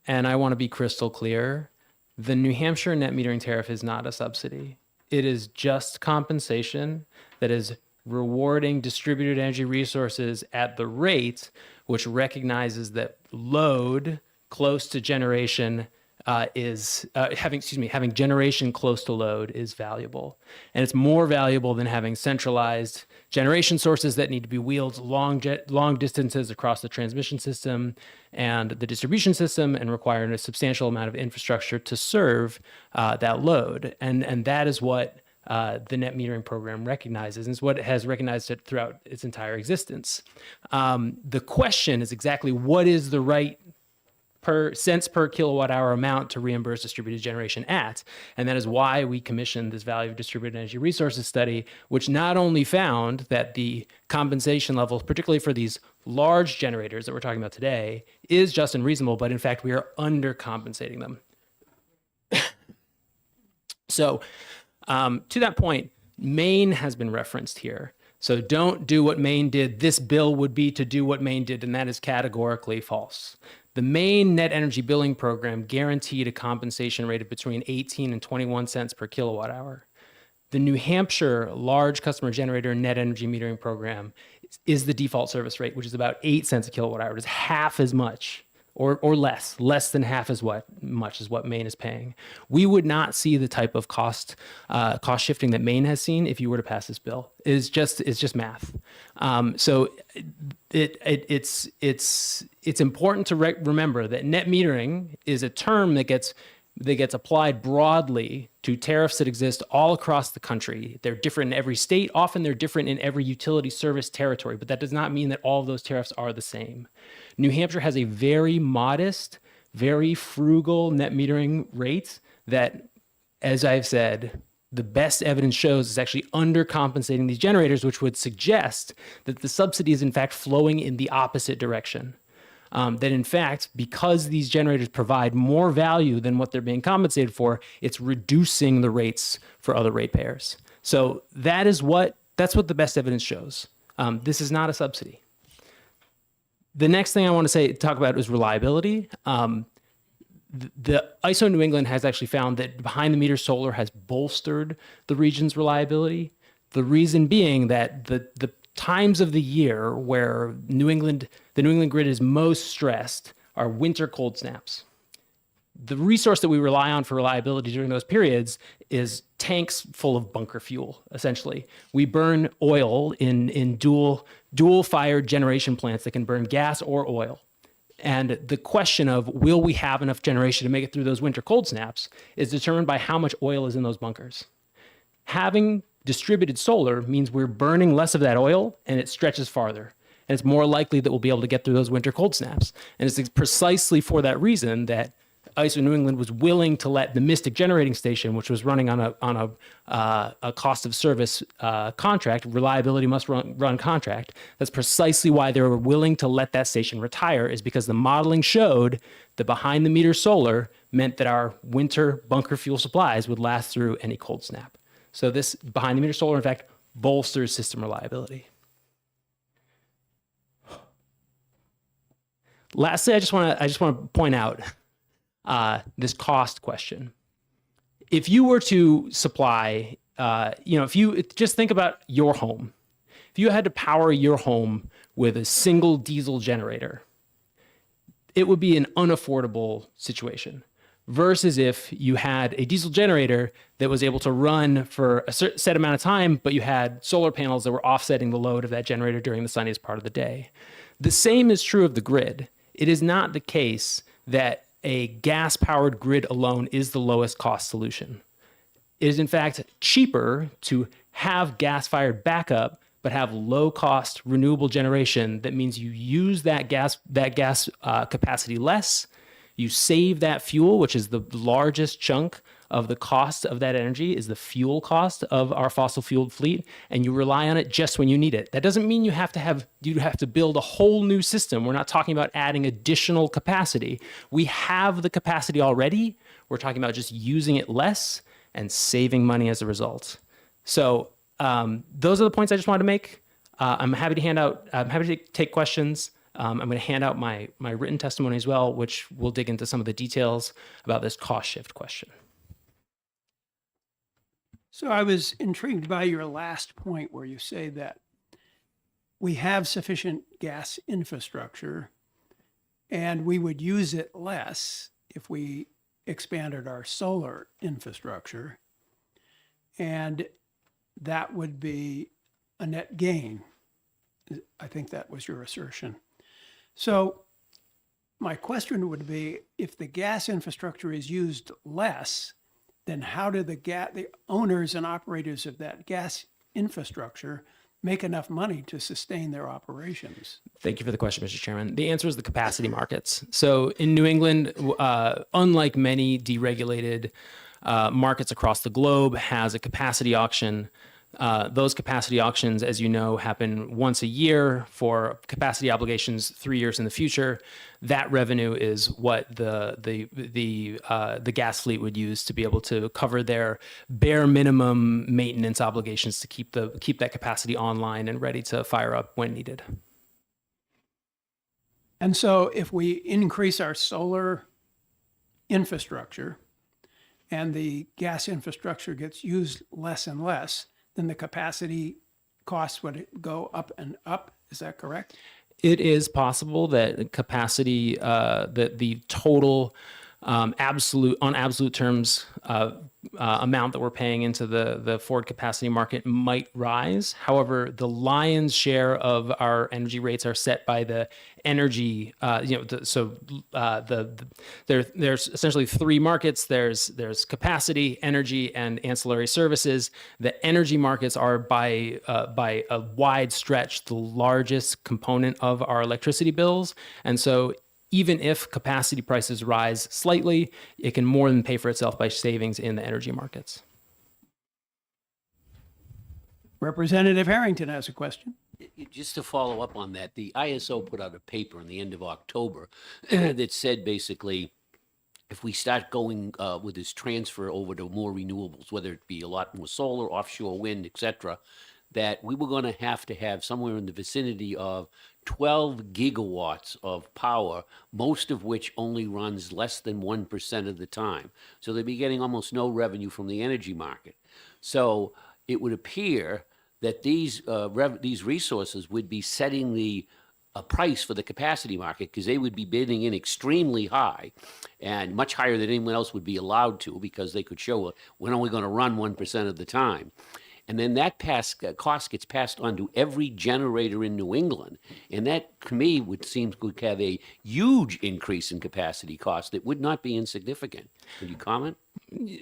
and I want to be crystal clear. The New Hampshire net metering tariff is not a subsidy. It is just compensation that is rewarding distributed energy resources at the rate which recognizes that load close to generation having generation close to load is valuable. And it's more valuable than having centralized generation sources that need to be wheeled long distances across the transmission system and the distribution system and require a substantial amount of infrastructure to serve that load. And that is what the net metering program recognizes, and it's what it has recognized it throughout its entire existence. The question is exactly what is the right cents per kilowatt hour amount to reimburse distributed generation at. And that is why we commissioned this value of distributed energy resources study, which not only found that the compensation levels, particularly for these large generators that we're talking about today, is just and reasonable, but in fact, we are undercompensating them. So to that point, Maine has been referenced here. So don't do what Maine did. This bill would be to do what Maine did, and that is categorically false. The Maine net energy billing program guaranteed a compensation rate of between 18 and 21 cents per kilowatt hour. The New Hampshire large customer generator net energy metering program is the default service rate, which is about 8 cents a kilowatt hour. It is half as much or less than half as much as what Maine is paying. We would not see the type of cost shifting that Maine has seen if you were to pass this bill. It's just math. So it's important to remember that net metering is a term that gets applied broadly to tariffs that exist all across the country. They're different in every state. Often they're different in every utility service territory, but that does not mean that all of those tariffs are the same. New Hampshire has a very modest, very frugal net metering rate that, as I've said, the best evidence shows is actually undercompensating these generators, which would suggest that the subsidy is in fact flowing in the opposite direction. That in fact, because these generators provide more value than what they're being compensated for, it's reducing the rates for other ratepayers. So that's what the best evidence shows. This is not a subsidy. The next thing I want to talk about is reliability. The ISO New England has actually found that behind the meter solar has bolstered the region's reliability. The reason being that the times of the year where the New England grid is most stressed are winter cold snaps. The resource that we rely on for reliability during those periods is tanks full of bunker fuel, essentially. We burn oil in dual-fired generation plants that can burn gas or oil. And the question of will we have enough generation to make it through those winter cold snaps is determined by how much oil is in those bunkers. Having distributed solar means we're burning less of that oil and it stretches farther. And it's more likely that we'll be able to get through those winter cold snaps. And it's precisely for that reason that ISO New England was willing to let the Mystic Generating Station, which was running on a cost of service contract, reliability must run contract. That's precisely why they were willing to let that station retire, is because the modeling showed that behind the meter solar meant that our winter bunker fuel supplies would last through any cold snap. So this behind the meter solar, in fact, bolsters system reliability. Lastly, I just want to point out this cost question. If you were to supply, if you just think about your home, if you had to power your home with a single diesel generator, it would be an unaffordable situation. Versus if you had a diesel generator that was able to run for a set amount of time, but you had solar panels that were offsetting the load of that generator during the sunniest part of the day. The same is true of the grid. It is not the case that a gas-powered grid alone is the lowest cost solution. It is in fact cheaper to have gas-fired backup, but have low-cost renewable generation. That means you use that gas capacity less. You save that fuel, which is the largest chunk of the cost of that energy, is the fuel cost of our fossil fueled fleet, and you rely on it just when you need it. That doesn't mean you have to build a whole new system. We're not talking about adding additional capacity. We have the capacity already. We're talking about just using it less and saving money as a result. So those are the points I just wanted to make. I'm happy to take questions. I'm going to hand out my written testimony as well, which will dig into some of the details about this cost shift question. So I was intrigued by your last point where you say that we have sufficient gas infrastructure and we would use it less if we expanded our solar infrastructure. And that would be a net gain. I think that was your assertion. So my question would be, if the gas infrastructure is used less, then how do the owners and operators of that gas infrastructure make enough money to sustain their operations? Thank you for the question, Mr. Chairman. The answer is the capacity markets. So in New England, unlike many deregulated markets across the globe, has a capacity auction. Those capacity auctions, as you know, happen once a year for capacity obligations 3 years in the future. That revenue is what the gas fleet would use to be able to cover their bare minimum maintenance obligations to keep that capacity online and ready to fire up when needed. And so if we increase our solar infrastructure and the gas infrastructure gets used less and less, then the capacity costs would go up and up. Is that correct? It is possible that capacity, that the total absolute terms amount that we're paying into the forward capacity market might rise. However, the lion's share of our energy rates are set by the energy. There's essentially three markets. There's capacity, energy, and ancillary services. The energy markets are by a wide stretch the largest component of our electricity bills, and so even if capacity prices rise slightly, it can more than pay for itself by savings in the energy markets. Representative Harrington has a question. Just to follow up on that, the ISO put out a paper in the end of October that said basically, if we start going with this transfer over to more renewables, whether it be a lot more solar, offshore wind, et cetera, that we were going to have somewhere in the vicinity of 12 gigawatts of power, most of which only runs less than 1% of the time. So they'd be getting almost no revenue from the energy market. So it would appear that these resources would be setting a price for the capacity market, because they would be bidding in extremely high and much higher than anyone else would be allowed to, because they could show we're only going to run 1% of the time. And then that cost gets passed on to every generator in New England. And that, to me, would have a huge increase in capacity cost that would not be insignificant. Would you comment?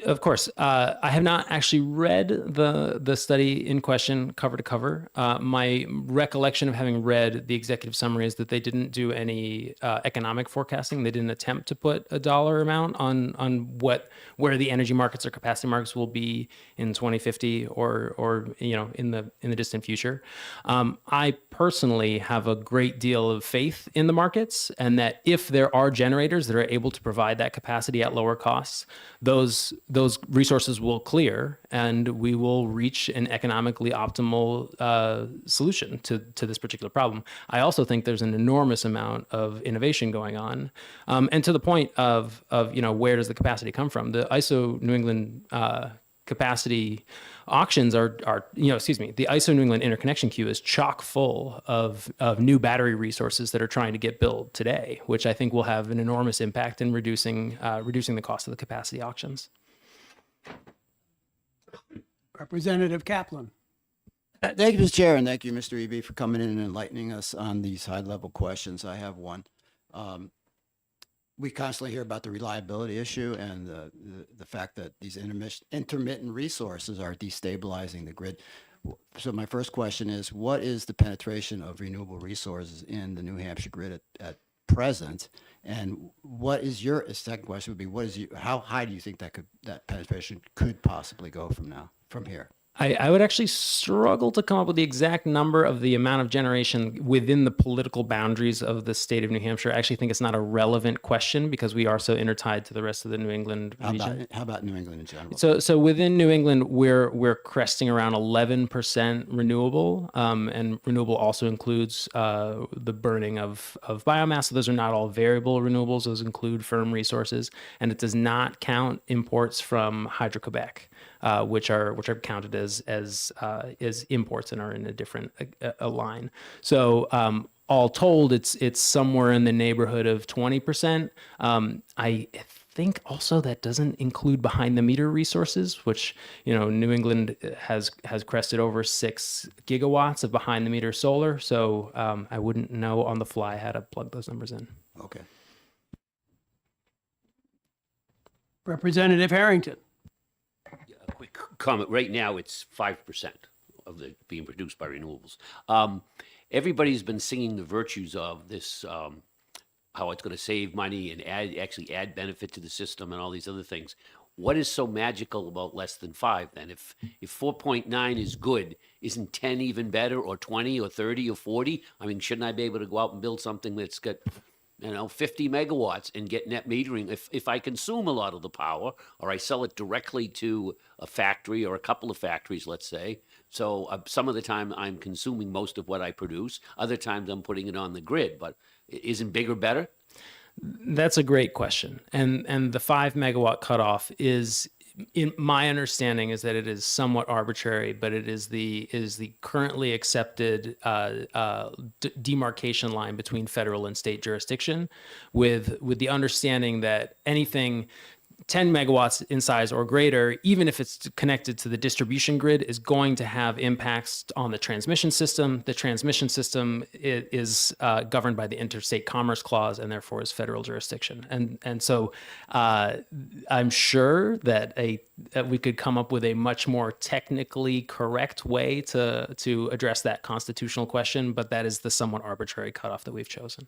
Of course. I have not actually read the study in question cover to cover. My recollection of having read the executive summary is that they didn't do any economic forecasting. They didn't attempt to put a dollar amount on where the energy markets or capacity markets will be in 2050 or in the distant future. I personally have a great deal of faith in the markets, and that if there are generators that are able to provide that capacity at lower costs, those resources will clear and we will reach an economically optimal solution to this particular problem. I also think there's an enormous amount of innovation going on. And to the point of where does the capacity come from? The ISO New England capacity auctions the ISO New England interconnection queue is chock full of new battery resources that are trying to get built today, which I think will have an enormous impact in reducing the cost of the capacity auctions. Representative Kaplan. Thank you, Mr. Chair, and thank you, Mr. Eby, for coming in and enlightening us on these high-level questions. I have one. We constantly hear about the reliability issue and the fact that these intermittent resources are destabilizing the grid. So my first question is, what is the penetration of renewable resources in the New Hampshire grid at present? And second question would be, how high do you think that penetration could possibly go from here? I would actually struggle to come up with the exact number of the amount of generation within the political boundaries of the state of New Hampshire. I actually think it's not a relevant question because we are so intertied to the rest of the New England region. How about New England in general? So within New England, we're cresting around 11% renewable, and renewable also includes the burning of biomass. So those are not all variable renewables; those include firm resources, and it does not count imports from Hydro-Quebec, which are counted as imports and are in a different line. So all told, it's somewhere in the neighborhood of 20%. I think also that doesn't include behind the meter resources, which, New England has crested over 6 gigawatts of behind the meter solar. So I wouldn't know on the fly how to plug those numbers in. Okay. Representative Harrington. A quick comment. Right now, it's 5% of the being produced by renewables. Everybody's been singing the virtues of this, how it's going to save money and actually add benefit to the system and all these other things. What is so magical about less than 5 then? If 4.9 is good, isn't 10 even better, or 20 or 30 or 40? I mean, shouldn't I be able to go out and build something that's got 50 megawatts and get net metering if I consume a lot of the power, or I sell it directly to a factory or a couple of factories, let's say. So some of the time I'm consuming most of what I produce. Other times I'm putting it on the grid, but isn't bigger better? That's a great question. And the 5 megawatt cutoff is, in my understanding, is that it is somewhat arbitrary, but it is the currently accepted demarcation line between federal and state jurisdiction, with the understanding that anything 10 megawatts in size or greater, even if it's connected to the distribution grid, is going to have impacts on the transmission system. The transmission system is governed by the Interstate Commerce Clause and therefore is federal jurisdiction. And so I'm sure that we could come up with a much more technically correct way to address that constitutional question, but that is the somewhat arbitrary cutoff that we've chosen.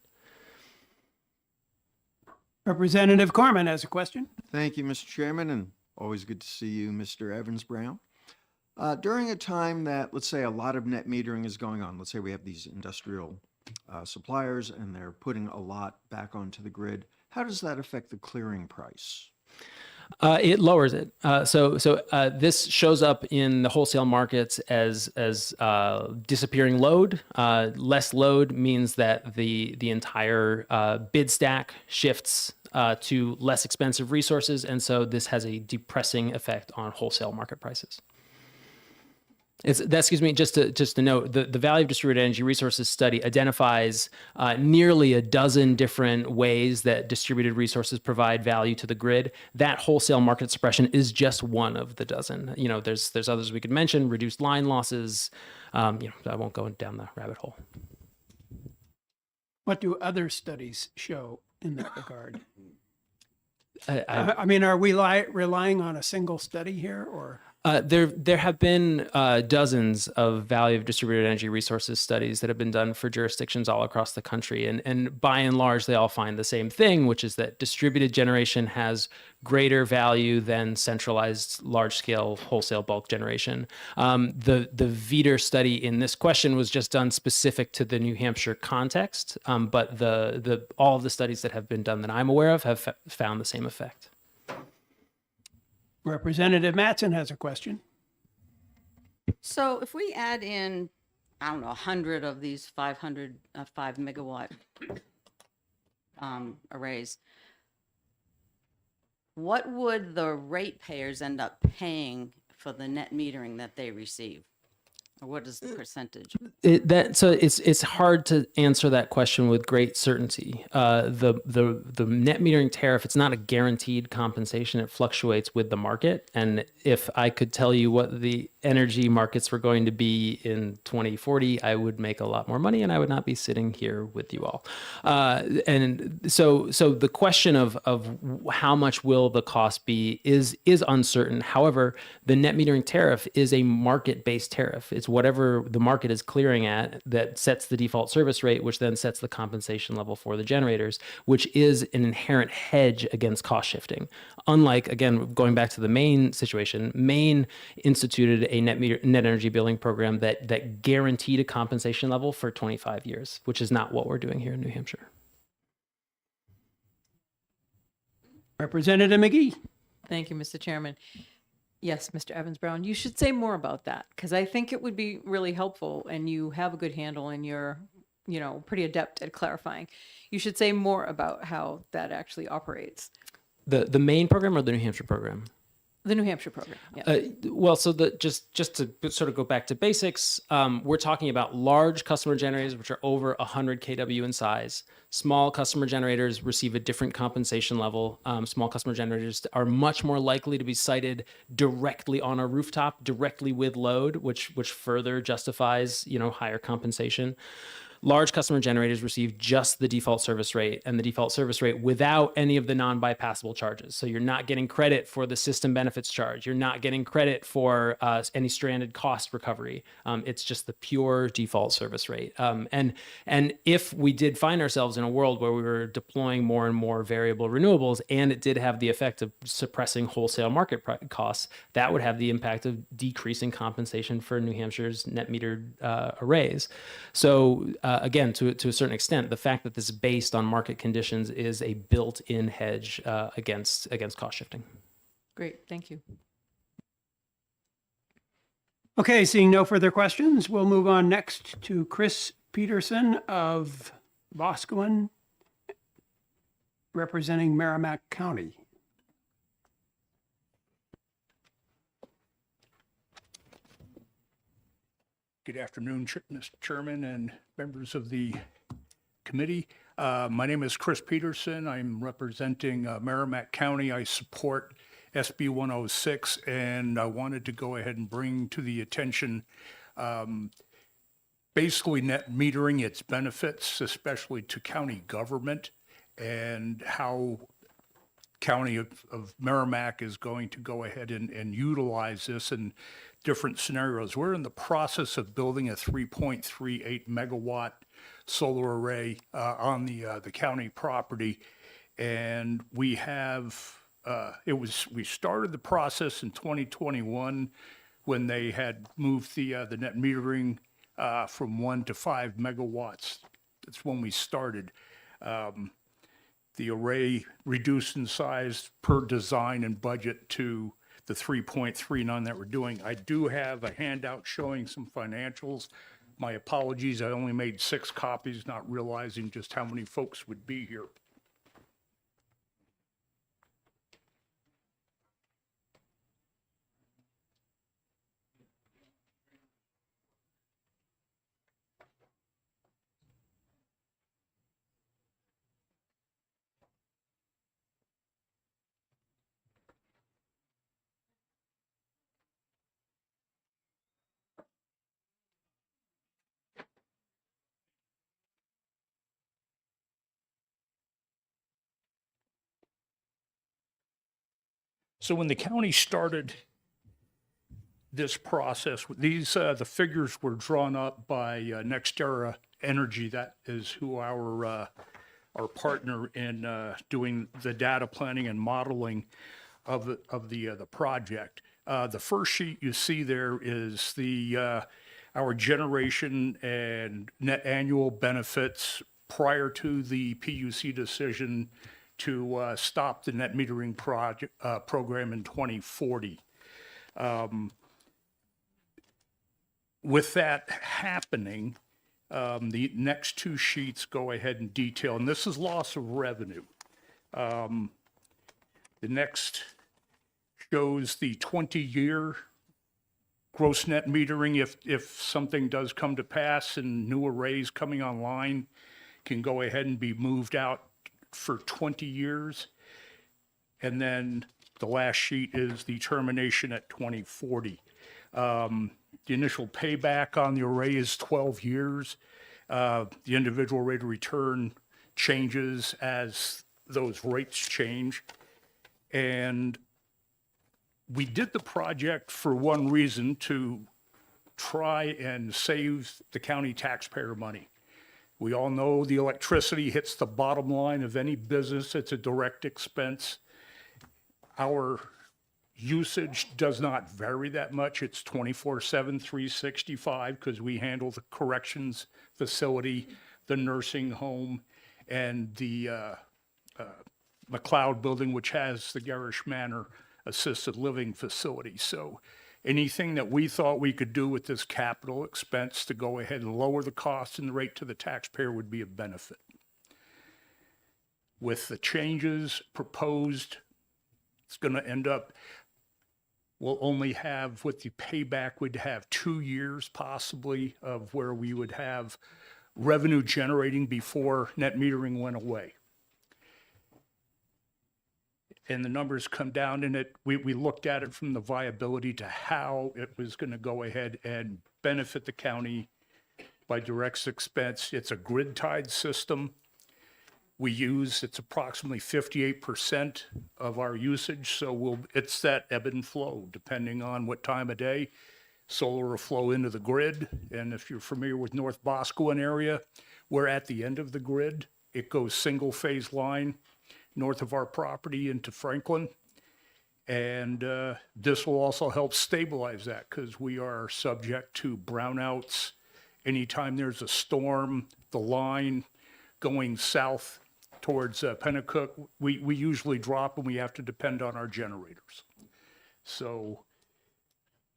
Representative Corman has a question. Thank you, Mr. Chairman, and always good to see you, Mr. Evans Brown. During a time that, let's say, a lot of net metering is going on, let's say we have these industrial suppliers and they're putting a lot back onto the grid, how does that affect the clearing price? It lowers it. So this shows up in the wholesale markets as disappearing load. Less load means that the entire bid stack shifts to less expensive resources, and so this has a depressing effect on wholesale market prices. Just to note, the Value of Distributed Energy Resources study identifies nearly a dozen different ways that distributed resources provide value to the grid. That wholesale market suppression is just one of the dozen. There's others we could mention: reduced line losses. I won't go down the rabbit hole. What do other studies show in that regard? I mean, are we relying on a single study here, or? There have been dozens of value of distributed energy resources studies that have been done for jurisdictions all across the country. And by and large, they all find the same thing, which is that distributed generation has greater value than centralized large-scale wholesale bulk generation. The VETR study in this question was just done specific to the New Hampshire context, but all of the studies that have been done that I'm aware of have found the same effect. Representative Mattson has a question. So if we add in, 100 of these 5 megawatt arrays, what would the ratepayers end up paying for the net metering that they receive? Or what is the percentage? It's hard to answer that question with great certainty. The net metering tariff, it's not a guaranteed compensation. It fluctuates with the market. And if I could tell you what the energy markets were going to be in 2040, I would make a lot more money and I would not be sitting here with you all. And so the question of how much will the cost be is uncertain. However, the net metering tariff is a market-based tariff. It's whatever the market is clearing at that sets the default service rate, which then sets the compensation level for the generators, which is an inherent hedge against cost shifting. Unlike, again, going back to the Maine situation, Maine instituted a net energy billing program that guaranteed a compensation level for 25 years, which is not what we're doing here in New Hampshire. Representative McGee. Thank you, Mr. Chairman. Yes, Mr. Evans Brown, you should say more about that because I think it would be really helpful and you have a good handle and you're, pretty adept at clarifying. You should say more about how that actually operates. The Maine program or the New Hampshire program? The New Hampshire program. Yeah. Well, so just to sort of go back to basics, we're talking about large customer generators, which are over 100 kW in size. Small customer generators receive a different compensation level. Small customer generators are much more likely to be sited directly on a rooftop, directly with load, which further justifies, higher compensation. Large customer generators receive just the default service rate and the default service rate without any of the non-bypassable charges. So you're not getting credit for the system benefits charge. You're not getting credit for any stranded cost recovery. It's just the pure default service rate. And if we did find ourselves in a world where we were deploying more and more variable renewables and it did have the effect of suppressing wholesale market costs, that would have the impact of decreasing compensation for New Hampshire's net metered arrays. So again, to a certain extent, the fact that this is based on market conditions is a built-in hedge against cost shifting. Great, thank you. Okay, seeing no further questions, we'll move on next to Chris Peterson of Boscawen, representing Merrimack County. Good afternoon, Mr. Chairman and members of the committee. My name is Chris Peterson. I'm representing Merrimack County. I support SB 106, and I wanted to go ahead and bring to the attention basically net metering, its benefits, especially to county government, and how County of Merrimack is going to go ahead and utilize this in different scenarios. We're in the process of building a 3.38 megawatt solar array on the county property, and we have we started the process in 2021 when they had moved the net metering from 1 to 5 megawatts. That's when we started. The array reduced in size per design and budget to the 3.39 that we're doing. I do have a handout showing some financials. My apologies, I only made 6 copies, not realizing just how many folks would be here. So when the county started this process, these the figures were drawn up by NextEra Energy. That is who our partner in doing the data planning and modeling of the project. The first sheet you see there is the our generation and net annual benefits prior to the PUC decision to stop the net metering program in 2040. With that happening, the next 2 sheets go ahead and detail, and this is loss of revenue. The next shows the 20-year gross net metering if something does come to pass and new arrays coming online can go ahead and be moved out for 20 years. And then the last sheet is the termination at 2040. The initial payback on the array is 12 years. The individual rate of return changes as those rates change. And we did the project for one reason, to try and save the county taxpayer money. We all know the electricity hits the bottom line of any business. It's a direct expense. Our usage does not vary that much. It's 24/7, 365, because we handle the corrections facility, the nursing home, and the McLeod building, which has the Garish Manor assisted living facility. So anything that we thought we could do with this capital expense to go ahead and lower the cost and the rate to the taxpayer would be a benefit. With the changes proposed, it's going to end up, we'll only have, with the payback, we'd have 2 years possibly of where we would have revenue generating before net metering went away. And the numbers come down in it. We looked at it from the viability to how it was going to go ahead and benefit the county by direct expense. It's a grid-tied system. It's approximately 58% of our usage, so it's that ebb and flow depending on what time of day. Solar will flow into the grid, and if you're familiar with North Boscawen area, we're at the end of the grid. It goes single-phase line north of our property into Franklin, and this will also help stabilize that because we are subject to brownouts. Anytime there's a storm, the line going south towards Pennacook, we usually drop and we have to depend on our generators. So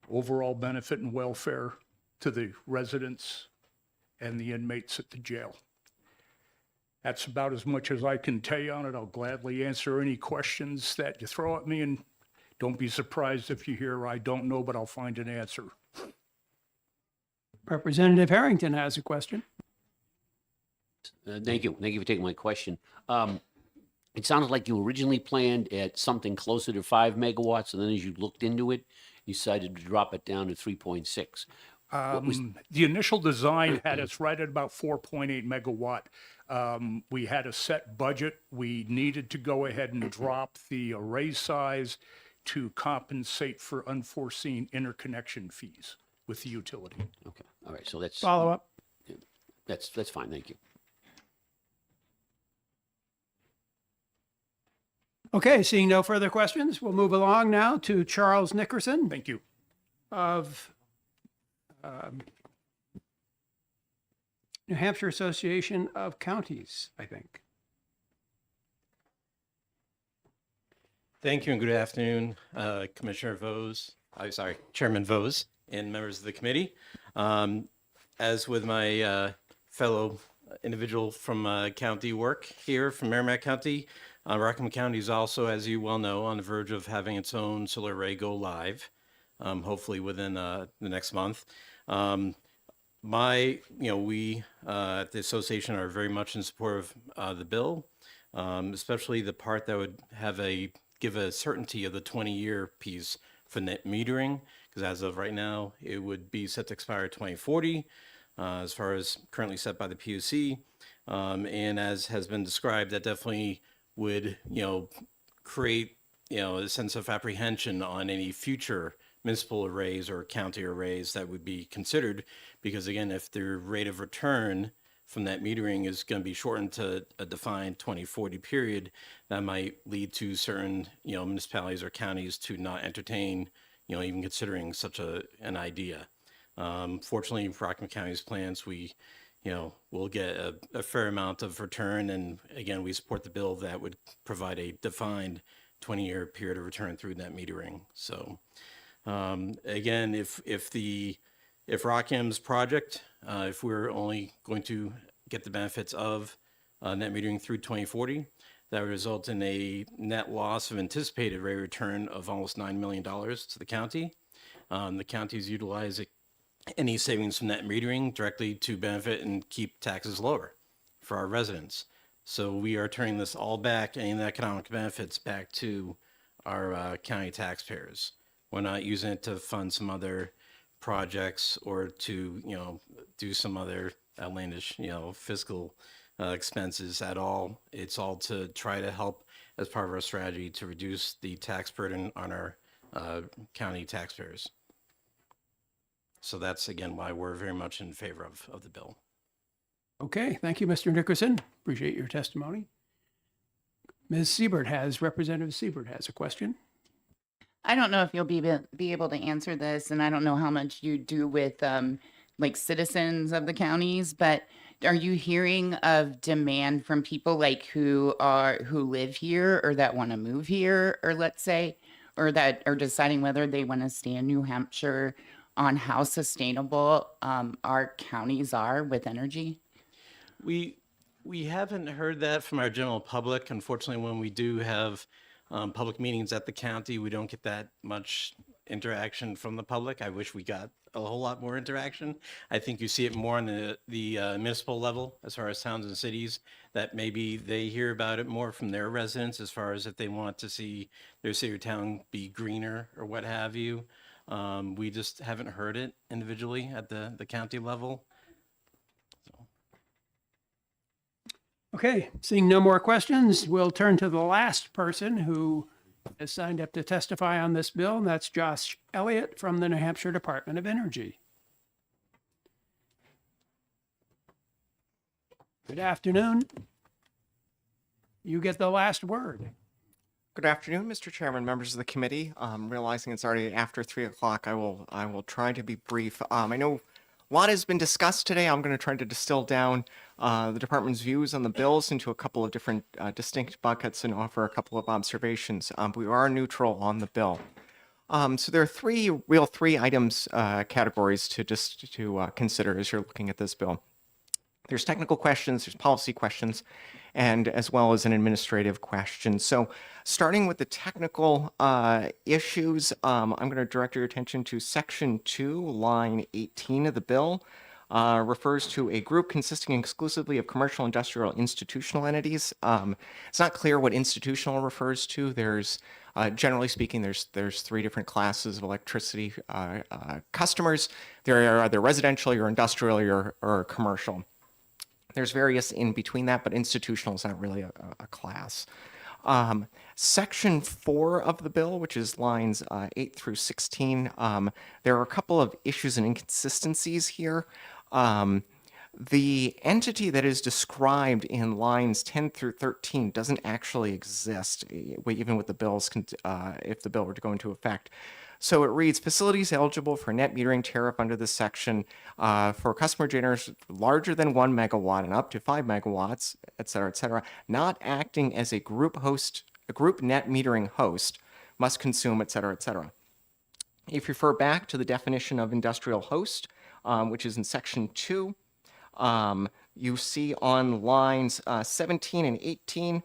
overall benefit and welfare to the residents and the inmates at the jail. That's about as much as I can tell you on it. I'll gladly answer any questions that you throw at me, and don't be surprised if you hear I don't know, but I'll find an answer. Representative Harrington has a question. Thank you. Thank you for taking my question. It sounded like you originally planned at something closer to 5 megawatts, and then as you looked into it, you decided to drop it down to 3.6. The initial design had us right at about 4.8 megawatt. We had a set budget. We needed to go ahead and drop the array size to compensate for unforeseen interconnection fees with the utility. Okay, all right, so that's... Follow up. That's fine, thank you. Okay, seeing no further questions, we'll move along now to Charles Nickerson Thank you. of New Hampshire Association of Counties, I think. Thank you and good afternoon, Commissioner Vose. Chairman Vose and members of the committee. As with my fellow individual from county work here from Merrimack County, Rockham County is also, as you well know, on the verge of having its own solar array go live, hopefully within the next month. We at the association are very much in support of the bill, especially the part that would give a certainty of the 20-year piece for net metering, because as of right now, it would be set to expire 2040, as far as currently set by the PUC. And as has been described, that definitely would, create, a sense of apprehension on any future municipal arrays or county arrays that would be considered, because again, if the rate of return from that metering is going to be shortened to a defined 2040 period, that might lead to certain, municipalities or counties to not entertain, even considering such an idea. Fortunately, for Rockland County's plans, we'll get a fair amount of return. And again, we support the bill that would provide a defined 20-year period of return through net metering. So again, if Rockham's project, if we're only going to get the benefits of net metering through 2040, that would result in a net loss of anticipated rate of return of almost $9 million to the county. The counties utilize any savings from net metering directly to benefit and keep taxes lower for our residents. So we are turning this all back, any economic benefits back to our county taxpayers. We're not using it to fund some other projects or to, do some other outlandish, fiscal expenses at all. It's all to try to help as part of our strategy to reduce the tax burden on our county taxpayers. So that's again why we're very much in favor of the bill. Okay, thank you, Mr. Nickerson. Appreciate your testimony. Representative Siebert has a question. I don't know if you'll be able to answer this, and I don't know how much you do with like citizens of the counties, but are you hearing of demand from people like who live here or that want to move here, or let's say, or that are deciding whether they want to stay in New Hampshire on how sustainable our counties are with energy? We haven't heard that from our general public. Unfortunately, when we do have public meetings at the county, we don't get that much interaction from the public. I wish we got a whole lot more interaction. I think you see it more on the municipal level as far as towns and cities, that maybe they hear about it more from their residents as far as if they want to see their city or town be greener or what have you. We just haven't heard it individually at the county level. Okay, seeing no more questions, we'll turn to the last person who has signed up to testify on this bill, and that's Josh Elliott from the New Hampshire Department of Energy. Good afternoon. You get the last word. Good afternoon, Mr. Chairman, members of the committee. Realizing it's already after 3 o'clock, I will try to be brief. I know a lot has been discussed today. I'm going to try to distill down the department's views on the bills into a couple of different distinct buckets and offer a couple of observations. We are neutral on the bill. So there are three items, categories to consider as you're looking at this bill. There's technical questions, there's policy questions, and as well as an administrative question. So starting with the technical issues, I'm going to direct your attention to Section 2, line 18 of the bill. Refers to a group consisting exclusively of commercial, industrial, institutional entities. It's not clear what institutional refers to. There's, generally speaking, there's three different classes of electricity customers. There are either residential, or industrial, or commercial. There's various in between that, but institutional is not really a class. Section 4 of the bill, which is lines 8 through 16, there are a couple of issues and inconsistencies here. The entity that is described in lines 10 through 13 doesn't actually exist, even with the bills, if the bill were to go into effect. So it reads, facilities eligible for net metering tariff under this section for customer generators larger than 1 megawatt and up to 5 megawatts, et cetera, not acting as a group net metering host must consume, et cetera, et cetera. If you refer back to the definition of industrial host, which is in Section 2, you see on lines 17 and 18,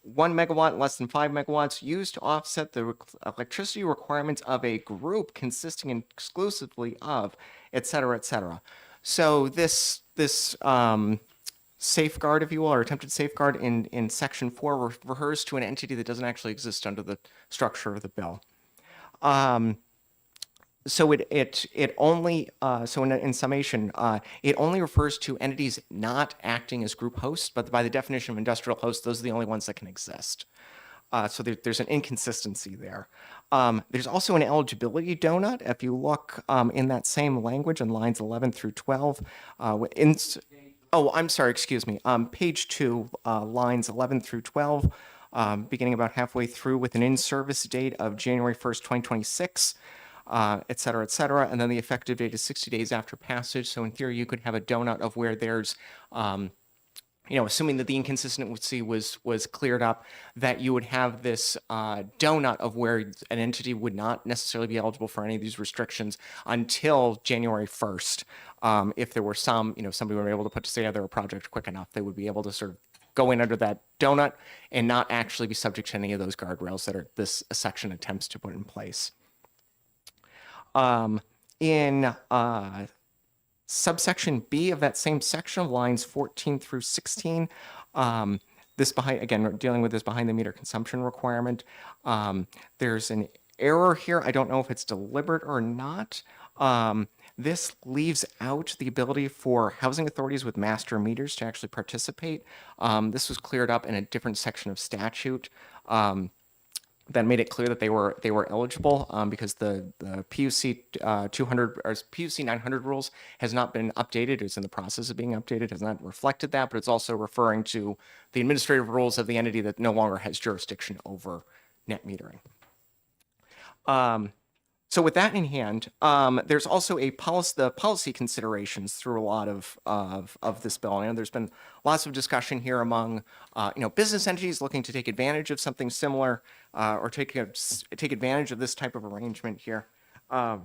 1 megawatt, less than 5 megawatts, used to offset the electricity requirements of a group consisting exclusively of, et cetera, et cetera. So this safeguard, if you will, or attempted safeguard in Section 4 refers to an entity that doesn't actually exist under the structure of the bill. So it only, so in summation, it only refers to entities not acting as group hosts, but by the definition of industrial hosts, those are the only ones that can exist. So there's an inconsistency there. There's also an eligibility donut. If you look in that same language on lines 11 through 12, oh, I'm sorry, excuse me. Page 2, lines 11 through 12, beginning about halfway through with an in-service date of January 1st, 2026. Et cetera, and then the effective date is 60 days after passage. So in theory, you could have a donut of where there's, assuming that the inconsistency was cleared up, that you would have this donut of where an entity would not necessarily be eligible for any of these restrictions until January 1st. If there were somebody were able to put together a project quick enough, they would be able to sort of go in under that donut and not actually be subject to any of those guardrails that this section attempts to put in place. In subsection B of that same section, lines 14 through 16, this again, we're dealing with this behind the meter consumption requirement. There's an error here. I don't know if it's deliberate or not. This leaves out the ability for housing authorities with master meters to actually participate. This was cleared up in a different section of statute. that made it clear that they were eligible because the PUC 200 or PUC 900 rules has not been updated. It's in the process of being updated. Has not reflected that, but it's also referring to the administrative rules of the entity that no longer has jurisdiction over net metering. So with that in hand, there's also the policy considerations through a lot of this bill. I know there's been lots of discussion here among business entities looking to take advantage of something similar or take advantage of this type of arrangement here. I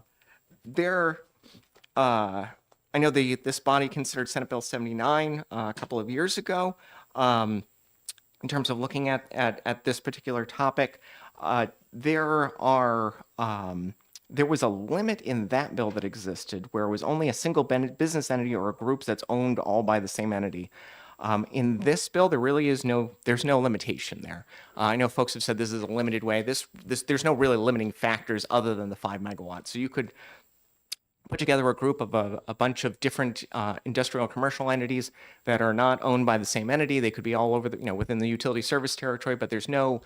know this body considered Senate Bill 79 a couple of years ago in terms of looking at this particular topic. There was a limit in that bill that existed where it was only a single business entity or a group that's owned all by the same entity. In this bill, there's no limitation there. I know folks have said this is a limited way. There's no really limiting factors other than the 5 megawatts. So you could put together a group of a bunch of different industrial commercial entities that are not owned by the same entity. They could be all over within the utility service territory, but there's no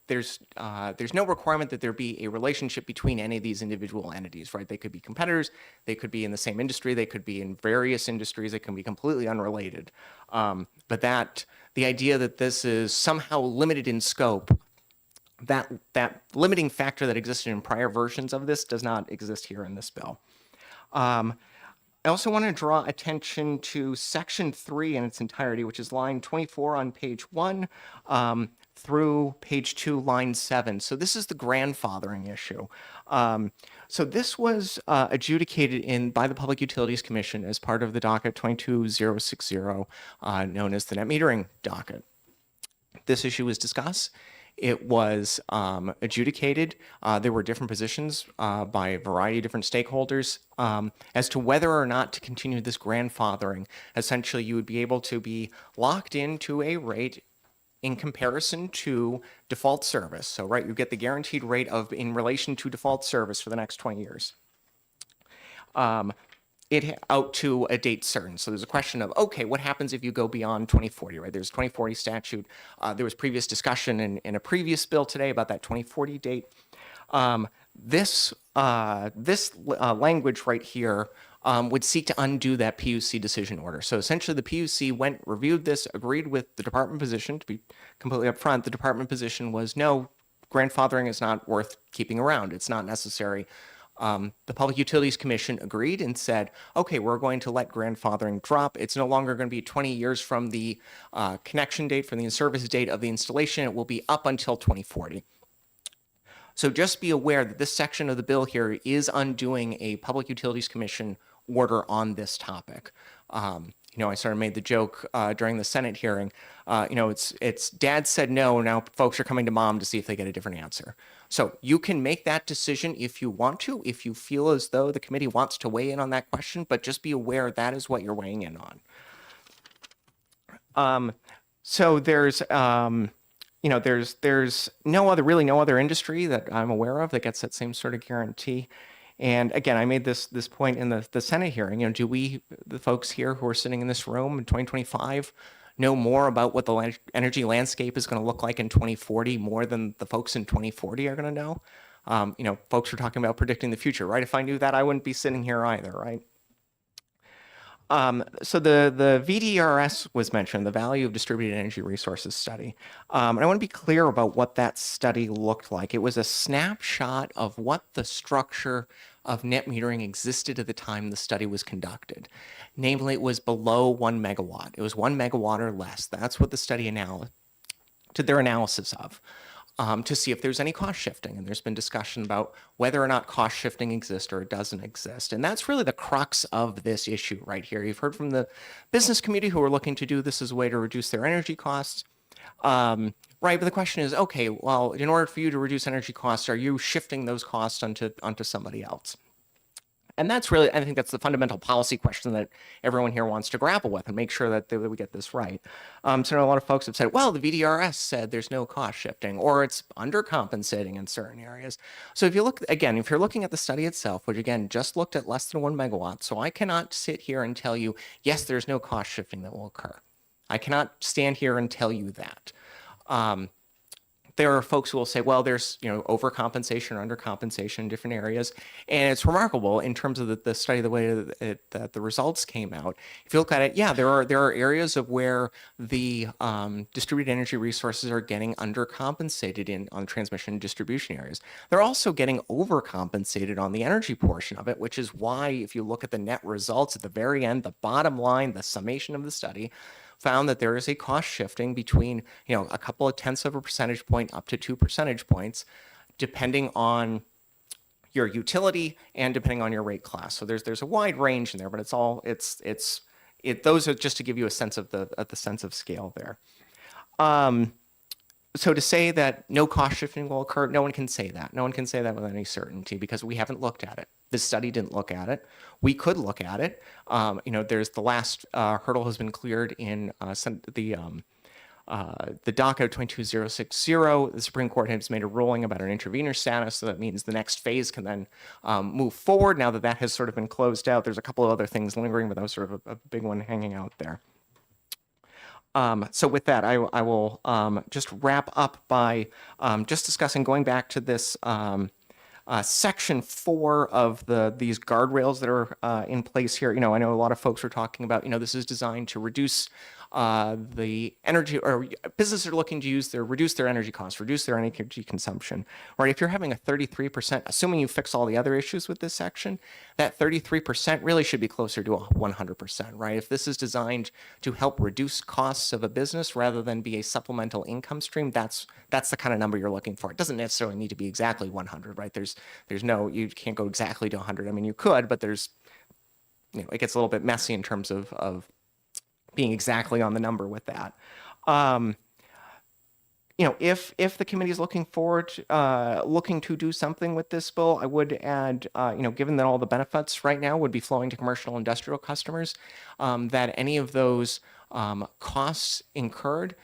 requirement that there be a relationship between any of these individual entities, right? They could be competitors, they could be in the same industry, they could be in various industries, they can be completely unrelated. But the idea that this is somehow limited in scope, that limiting factor that existed in prior versions of this does not exist here in this bill. I also want to draw attention to Section 3 in its entirety, which is line 24 on page 1 through page 2, line 7. So this is the grandfathering issue. So this was adjudicated by the Public Utilities Commission as part of the docket 22060, known as the net metering docket. This issue was discussed. It was adjudicated. There were different positions by a variety of different stakeholders as to whether or not to continue this grandfathering. Essentially, you would be able to be locked into a rate in comparison to default service. So, right, you get the guaranteed rate in relation to default service for the next 20 years. It out to a date certain. So there's a question of, okay, what happens if you go beyond 2040, right? There's a 2040 statute. There was previous discussion in a previous bill today about that 2040 date. This language right here would seek to undo that PUC decision order. So essentially the PUC reviewed this, agreed with the department position. To be completely upfront, the department position was no, grandfathering is not worth keeping around. It's not necessary. The Public Utilities Commission agreed and said, okay, we're going to let grandfathering drop. It's no longer going to be 20 years from the connection date, from the in-service date of the installation. It will be up until 2040. So just be aware that this section of the bill here is undoing a Public Utilities Commission order on this topic. I sort of made the joke during the Senate hearing. It's dad said no. Now folks are coming to mom to see if they get a different answer. So you can make that decision if you want to, if you feel as though the committee wants to weigh in on that question, but just be aware that is what you're weighing in on. So there's no other industry that I'm aware of that gets that same sort of guarantee. And again, I made this point in the Senate hearing. Do we, the folks here who are sitting in this room in 2025, know more about what the energy landscape is going to look like in 2040 more than the folks in 2040 are going to know? Folks are talking about predicting the future, right? If I knew that, I wouldn't be sitting here either, right? So the VDRS was mentioned, the Value of Distributed Energy Resources study. And I want to be clear about what that study looked like. It was a snapshot of what the structure of net metering existed at the time the study was conducted. Namely, it was below 1 megawatt. It was 1 megawatt or less. That's what the study did their analysis of. To see if there's any cost shifting. And there's been discussion about whether or not cost shifting exists or it doesn't exist. And that's really the crux of this issue right here. You've heard from the business community who are looking to do this as a way to reduce their energy costs. Right, but the question is, okay, well, in order for you to reduce energy costs, are you shifting those costs onto somebody else? And that's really, I think that's the fundamental policy question that everyone here wants to grapple with and make sure that we get this right. So a lot of folks have said, well, the VDRS said there's no cost shifting or it's undercompensating in certain areas. So if you look, again, if you're looking at the study itself, which again, just looked at less than 1 megawatt, so I cannot sit here and tell you, yes, there's no cost shifting that will occur. I cannot stand here and tell you that. there are folks who will say, well, there's, overcompensation or undercompensation in different areas. And it's remarkable in terms of the study, the way that the results came out. If you look at it, yeah, there are areas of where the distributed energy resources are getting undercompensated on transmission and distribution areas. They're also getting overcompensated on the energy portion of it, which is why if you look at the net results at the very end, the bottom line, the summation of the study, found that there is a cost shifting between, a couple of tenths of a percentage point up to 2 percentage points, depending on your utility and depending on your rate class. So there's a wide range in there, but those are just to give you a sense of the sense of scale there. So to say that no cost shifting will occur, no one can say that. No one can say that with any certainty because we haven't looked at it. This study didn't look at it. We could look at it. There's the last hurdle has been cleared in the DACA 22060. The Supreme Court has made a ruling about an intervenor status, so that means the next phase can then move forward. Now that has sort of been closed out, there's a couple of other things lingering, but that was sort of a big one hanging out there. So with that, I will just wrap up by just discussing, going back to this section 4 of these guardrails that are in place here. I know a lot of folks are talking about, this is designed to reduce the energy, or businesses are looking to reduce their energy costs, reduce their energy consumption, right? If you're having a 33%, assuming you fix all the other issues with this section, that 33% really should be closer to 100%, right? If this is designed to help reduce costs of a business rather than be a supplemental income stream, that's the kind of number you're looking for. It doesn't necessarily need to be exactly 100, right? You can't go exactly to 100. I mean, you could, but it gets a little bit messy in terms of being exactly on the number with that. If the committee is looking to do something with this bill, I would add, given that all the benefits right now would be flowing to commercial industrial customers, that any of those costs incurred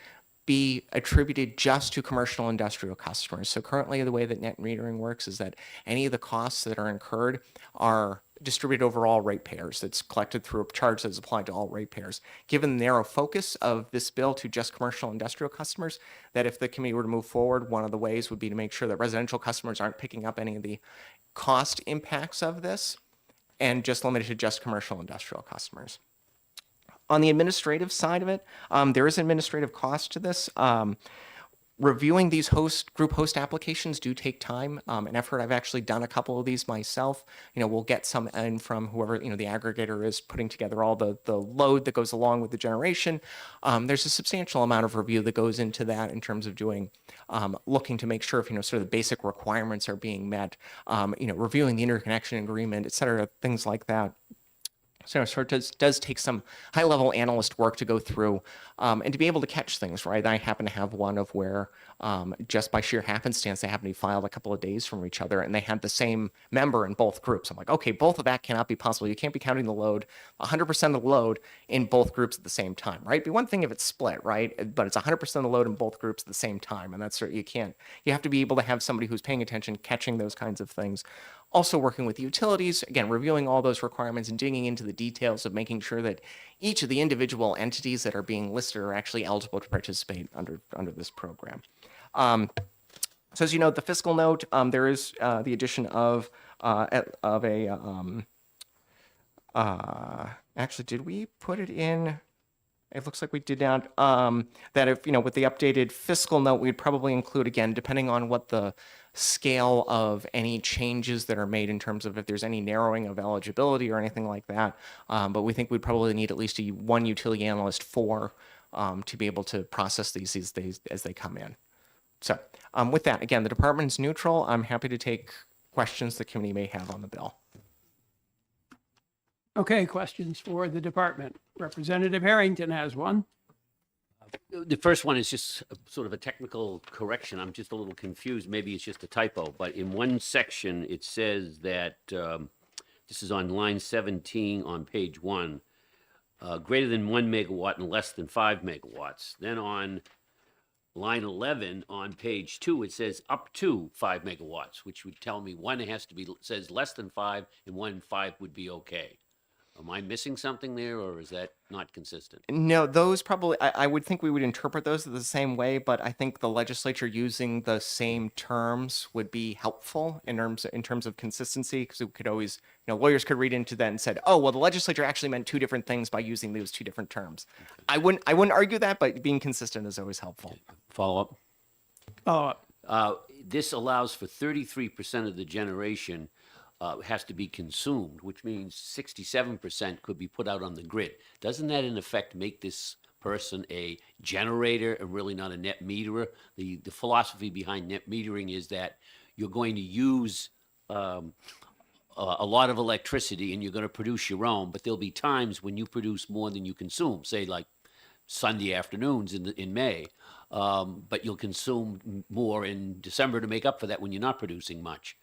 be attributed just to commercial industrial customers. So currently the way that net metering works is that any of the costs that are incurred are distributed over all ratepayers. It's collected through a charge that is applied to all ratepayers. Given the narrow focus of this bill to just commercial industrial customers, that if the committee were to move forward, one of the ways would be to make sure that residential customers aren't picking up any of the cost impacts of this and just limit it to just commercial industrial customers. On the administrative side of it, there is administrative cost to this. Reviewing these group host applications do take time and effort. I've actually done a couple of these myself. We'll get some in from whoever, the aggregator is putting together all the load that goes along with the generation. There's a substantial amount of review that goes into that in terms of looking to make sure if, sort of the basic requirements are being met, reviewing the interconnection agreement, et cetera, things like that. So it does take some high-level analyst work to go through and to be able to catch things, right? I happen to have one of where just by sheer happenstance, they happen to be filed a couple of days from each other, and they had the same member in both groups. I'm like, okay, both of that cannot be possible. You can't be counting the load, 100% of the load in both groups at the same time, right? It'd be one thing if it's split, right? But it's 100% of the load in both groups at the same time, and that's you can't. You have to be able to have somebody who's paying attention, catching those kinds of things. Also working with utilities, again, reviewing all those requirements and digging into the details of making sure that each of the individual entities that are being listed are actually eligible to participate under this program. So as you know, the fiscal note, there is the addition of actually, did we put it in? It looks like we did not. That if, with the updated fiscal note, we'd probably include, again, depending on what the scale of any changes that are made in terms of if there's any narrowing of eligibility or anything like that. But we think we'd probably need at least one utility analyst to be able to process these as they come in. So with that, again, the department's neutral. I'm happy to take questions the committee may have on the bill. Okay, questions for the department. Representative Harrington has one. The first one is just sort of a technical correction. I'm just a little confused. Maybe it's just a typo, but in one section, it says that, this is on line 17 on page 1, greater than 1 megawatt and less than 5 megawatts. Then on line 11 on page 2, it says up to 5 megawatts, which would tell me one says less than 5 and 5 would be okay. Am I missing something there, or is that not consistent? No, those probably, I would think we would interpret those the same way, but I think the legislature using the same terms would be helpful in terms of consistency, because it could always, lawyers could read into that and said, oh, well, the legislature actually meant two different things by using those two different terms. I wouldn't argue that, but being consistent is always helpful. Follow up? Follow up. This allows for 33% of the generation has to be consumed, which means 67% could be put out on the grid. Doesn't that in effect make this person a generator and really not a net meterer? The philosophy behind net metering is that you're going to use a lot of electricity and you're going to produce your own, but there'll be times when you produce more than you consume, say like Sunday afternoons in May. But you'll consume more in December to make up for that when you're not producing much.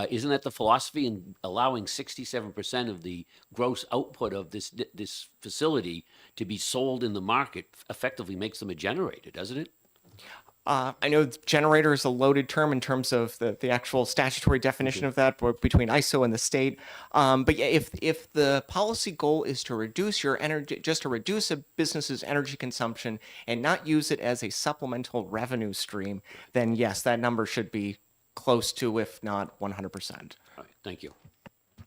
Isn't that the philosophy in allowing 67% of the gross output of this facility to be sold in the market effectively makes them a generator, doesn't it? I know generator is a loaded term in terms of the actual statutory definition of that between ISO and the state. But yeah, if the policy goal is to reduce your energy, just to reduce a business's energy consumption and not use it as a supplemental revenue stream, then yes, that number should be close to, if not 100%. All right, thank you.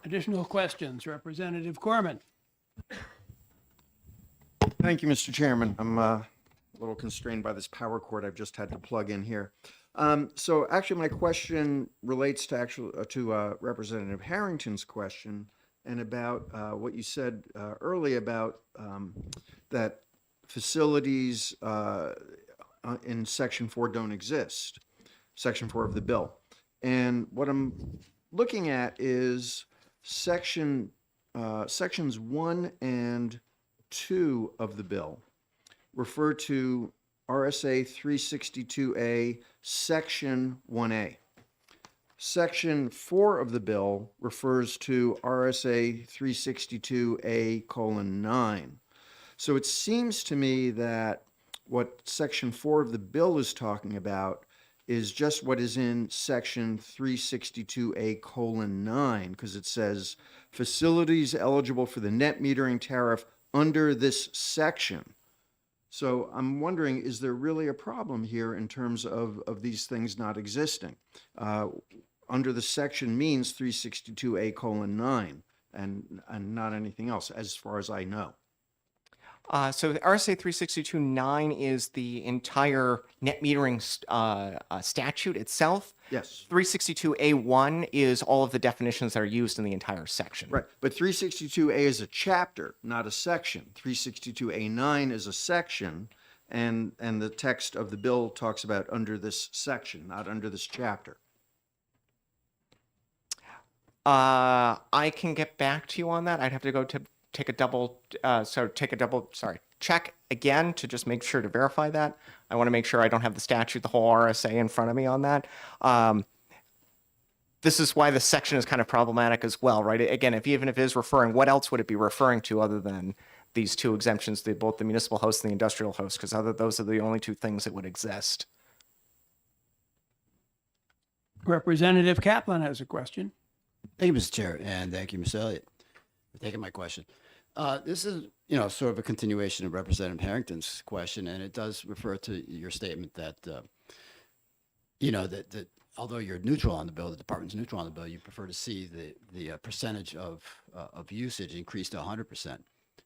Additional questions, Representative Corman. Thank you, Mr. Chairman. I'm a little constrained by this power cord I've just had to plug in here. So actually, my question relates to Representative Harrington's question and about what you said earlier about that facilities in Section 4 don't exist, Section 4 of the bill. And what I'm looking at is sections 1 and 2 of the bill refer to RSA 362A, Section 1A. Section 4 of the bill refers to RSA 362A:9. So it seems to me that what Section 4 of the bill is talking about is just what is in Section 362A:9, because it says facilities eligible for the net metering tariff under this section. So I'm wondering, is there really a problem here in terms of these things not existing? Under the section means 362A:9 and not anything else, as far as I know. So the RSA 362.9 is the entire net metering statute itself. Yes. 362A1 is all of the definitions that are used in the entire section. Right, but 362A is a chapter, not a section. 362A:9 is a section, and the text of the bill talks about under this section, not under this chapter. I can get back to you on that. I'd have to go to check again to just make sure to verify that. I want to make sure I don't have the statute, the whole RSA in front of me on that. This is why this section is kind of problematic as well, right? Again, even if it is referring, what else would it be referring to other than these two exemptions, both the municipal host and the industrial host? Because those are the only two things that would exist. Representative Kaplan has a question. Thank you, Mr. Chair, and thank you, Ms. Elliott, for taking my question. This is, sort of a continuation of Representative Harrington's question, and it does refer to your statement that, that although you're neutral on the bill, the department's neutral on the bill, you prefer to see the percentage of usage increase to 100%.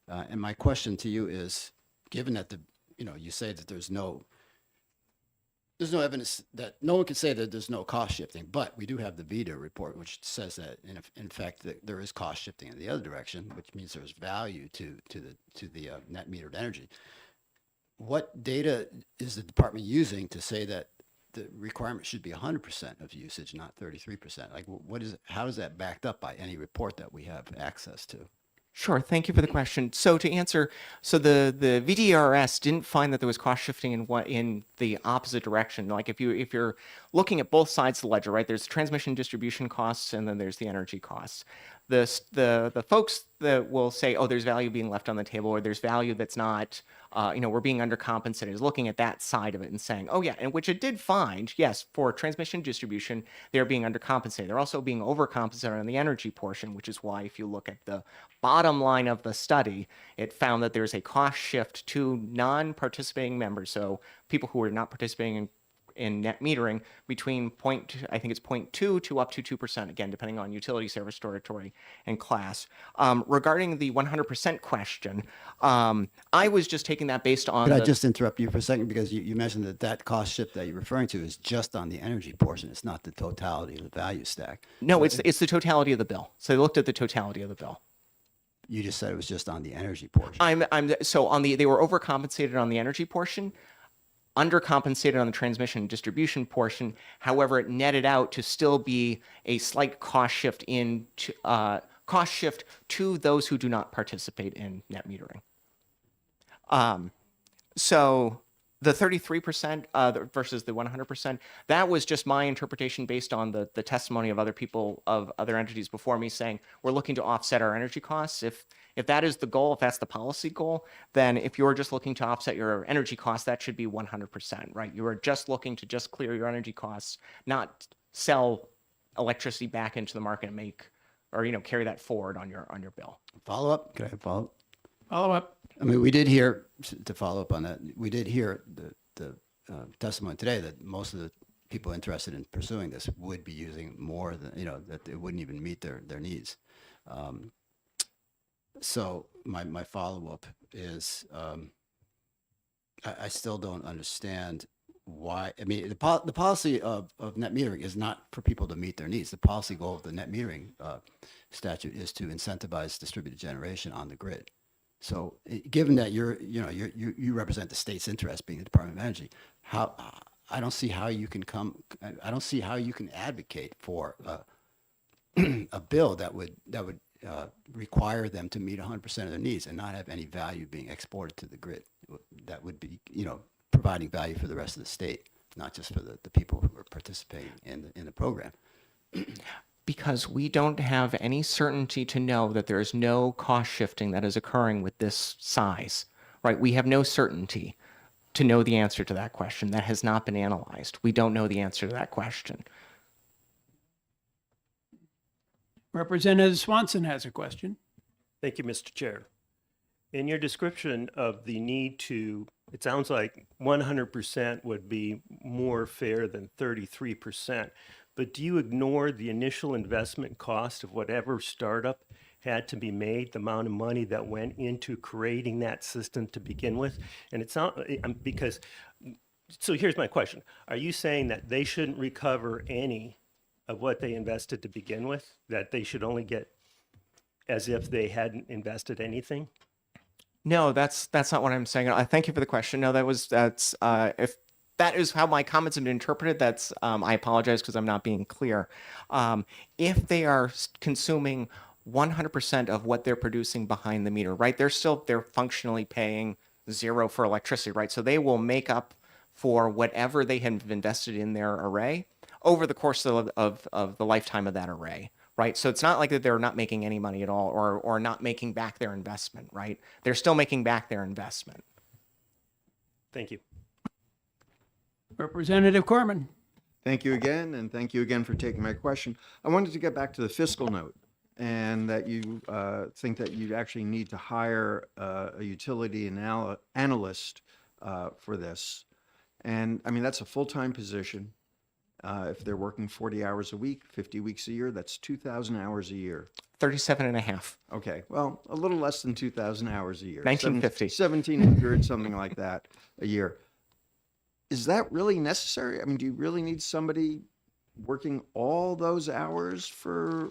And my question to you is, given that you say that there's no evidence that no one can say that there's no cost shifting, but we do have the VEDA report, which says that in fact that there is cost shifting in the other direction, which means there's value to the net metered energy. What data is the department using to say that the requirement should be 100% of usage, not 33%? Like, how is that backed up by any report that we have access to? Sure. Thank you for the question. So to answer, the VDRS didn't find that there was cost shifting in the opposite direction. Like if you're looking at both sides of the ledger, right? There's transmission distribution costs and then there's the energy costs. the folks that will say, oh, there's value being left on the table, or there's value that's not, we're being undercompensated, is looking at that side of it and saying, oh yeah, and which it did find, yes, for transmission distribution, they're being undercompensated. They're also being overcompensated on the energy portion, which is why if you look at the bottom line of the study, it found that there's a cost shift to non-participating members, so people who are not participating in net metering between I think it's 0.2 to up to 2%, again, depending on utility service territory and class. Regarding the 100% question, I was just taking that based on Could I just interrupt you for a second? Because you mentioned that cost shift that you're referring to is just on the energy portion. It's not the totality of the value stack. No, it's the totality of the bill. So they looked at the totality of the bill. You just said it was just on the energy portion. They were overcompensated on the energy portion, undercompensated on the transmission and distribution portion. However, it netted out to still be a slight cost shift to those who do not participate in net metering. So the 33% versus the 100%, that was just my interpretation based on the testimony of other people, of other entities before me, saying we're looking to offset our energy costs. If that is the goal, if that's the policy goal, then if you're just looking to offset your energy costs, that should be 100%, right? You are just looking to just clear your energy costs, not sell electricity back into the market and make, or carry that forward on your bill. Follow up? Could I have follow up? Follow up. I mean, we did hear, to follow up on that, we did hear the testimony today that most of the people interested in pursuing this would be using more than, that it wouldn't even meet their needs. So my follow-up is, I still don't understand why. I mean, the policy of net metering is not for people to meet their needs. The policy goal of the net metering statute is to incentivize distributed generation on the grid. So given that you represent the state's interest, being the Department of Energy, I don't see how you can advocate for a bill that would require them to meet 100% of their needs and not have any value being exported to the grid. That would be, providing value for the rest of the state, not just for the people who are participating in the program. Because we don't have any certainty to know that there is no cost shifting that is occurring with this size, right? We have no certainty to know the answer to that question. That has not been analyzed. We don't know the answer to that question. Representative Swanson has a question. Thank you, Mr. Chair. In your description of the need to, it sounds like 100% would be more fair than 33%, but do you ignore the initial investment cost of whatever startup had to be made, the amount of money that went into creating that system to begin with? And it's not, because, so here's my question. Are you saying that they shouldn't recover any of what they invested to begin with, that they should only get as if they hadn't invested anything? No, that's not what I'm saying. Thank you for the question. No, that's if that is how my comments have been interpreted, that's I apologize because I'm not being clear. If they are consuming 100% of what they're producing behind the meter, right? They're functionally paying zero for electricity, right? So they will make up for whatever they have invested in their array over the course of the lifetime of that array, right? So it's not like that they're not making any money at all or not making back their investment, right? They're still making back their investment. Thank you. Representative Corman. Thank you again, and thank you again for taking my question. I wanted to get back to the fiscal note, and that you think that you actually need to hire a utility analyst for this. And I mean, that's a full-time position. If they're working 40 hours a week, 50 weeks a year, that's 2,000 hours a year. 37 and a half. Okay, well, a little less than 2,000 hours a year. 1950. 1,700, something like that a year. Is that really necessary? I mean, do you really need somebody working all those hours for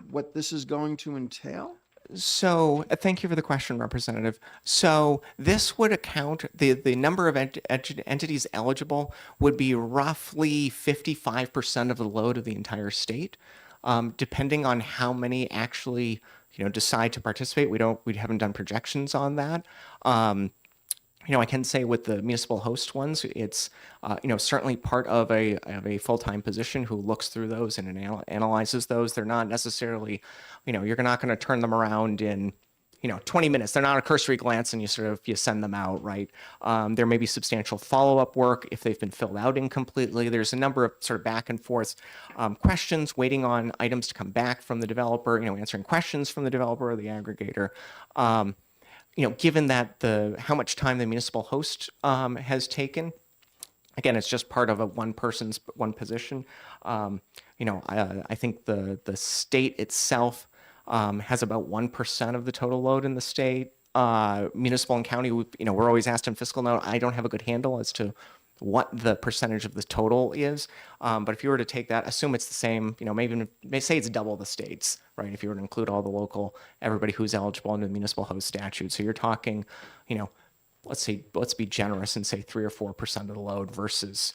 what this is going to entail? So thank you for the question, Representative. So this would account, the number of entities eligible would be roughly 55% of the load of the entire state. Depending on how many actually, decide to participate. We haven't done projections on that. I can say with the municipal host ones, it's, certainly part of a full-time position who looks through those and analyzes those. They're not necessarily, you're not going to turn them around in, 20 minutes. They're not a cursory glance and you send them out, right? There may be substantial follow-up work if they've been filled out incompletely. There's a number of sort of back and forth questions, waiting on items to come back from the developer, answering questions from the developer or the aggregator. Given that how much time the municipal host has taken, again, it's just part of one position. I think the state itself has about 1% of the total load in the state. Municipal and county, we're always asked in fiscal note. I don't have a good handle as to what the percentage of the total is. But if you were to take that, assume it's the same, maybe say it's double the states, right? If you were to include all the everybody who's eligible under the municipal host statute. So you're talking, let's be generous and say 3 or 4% of the load versus,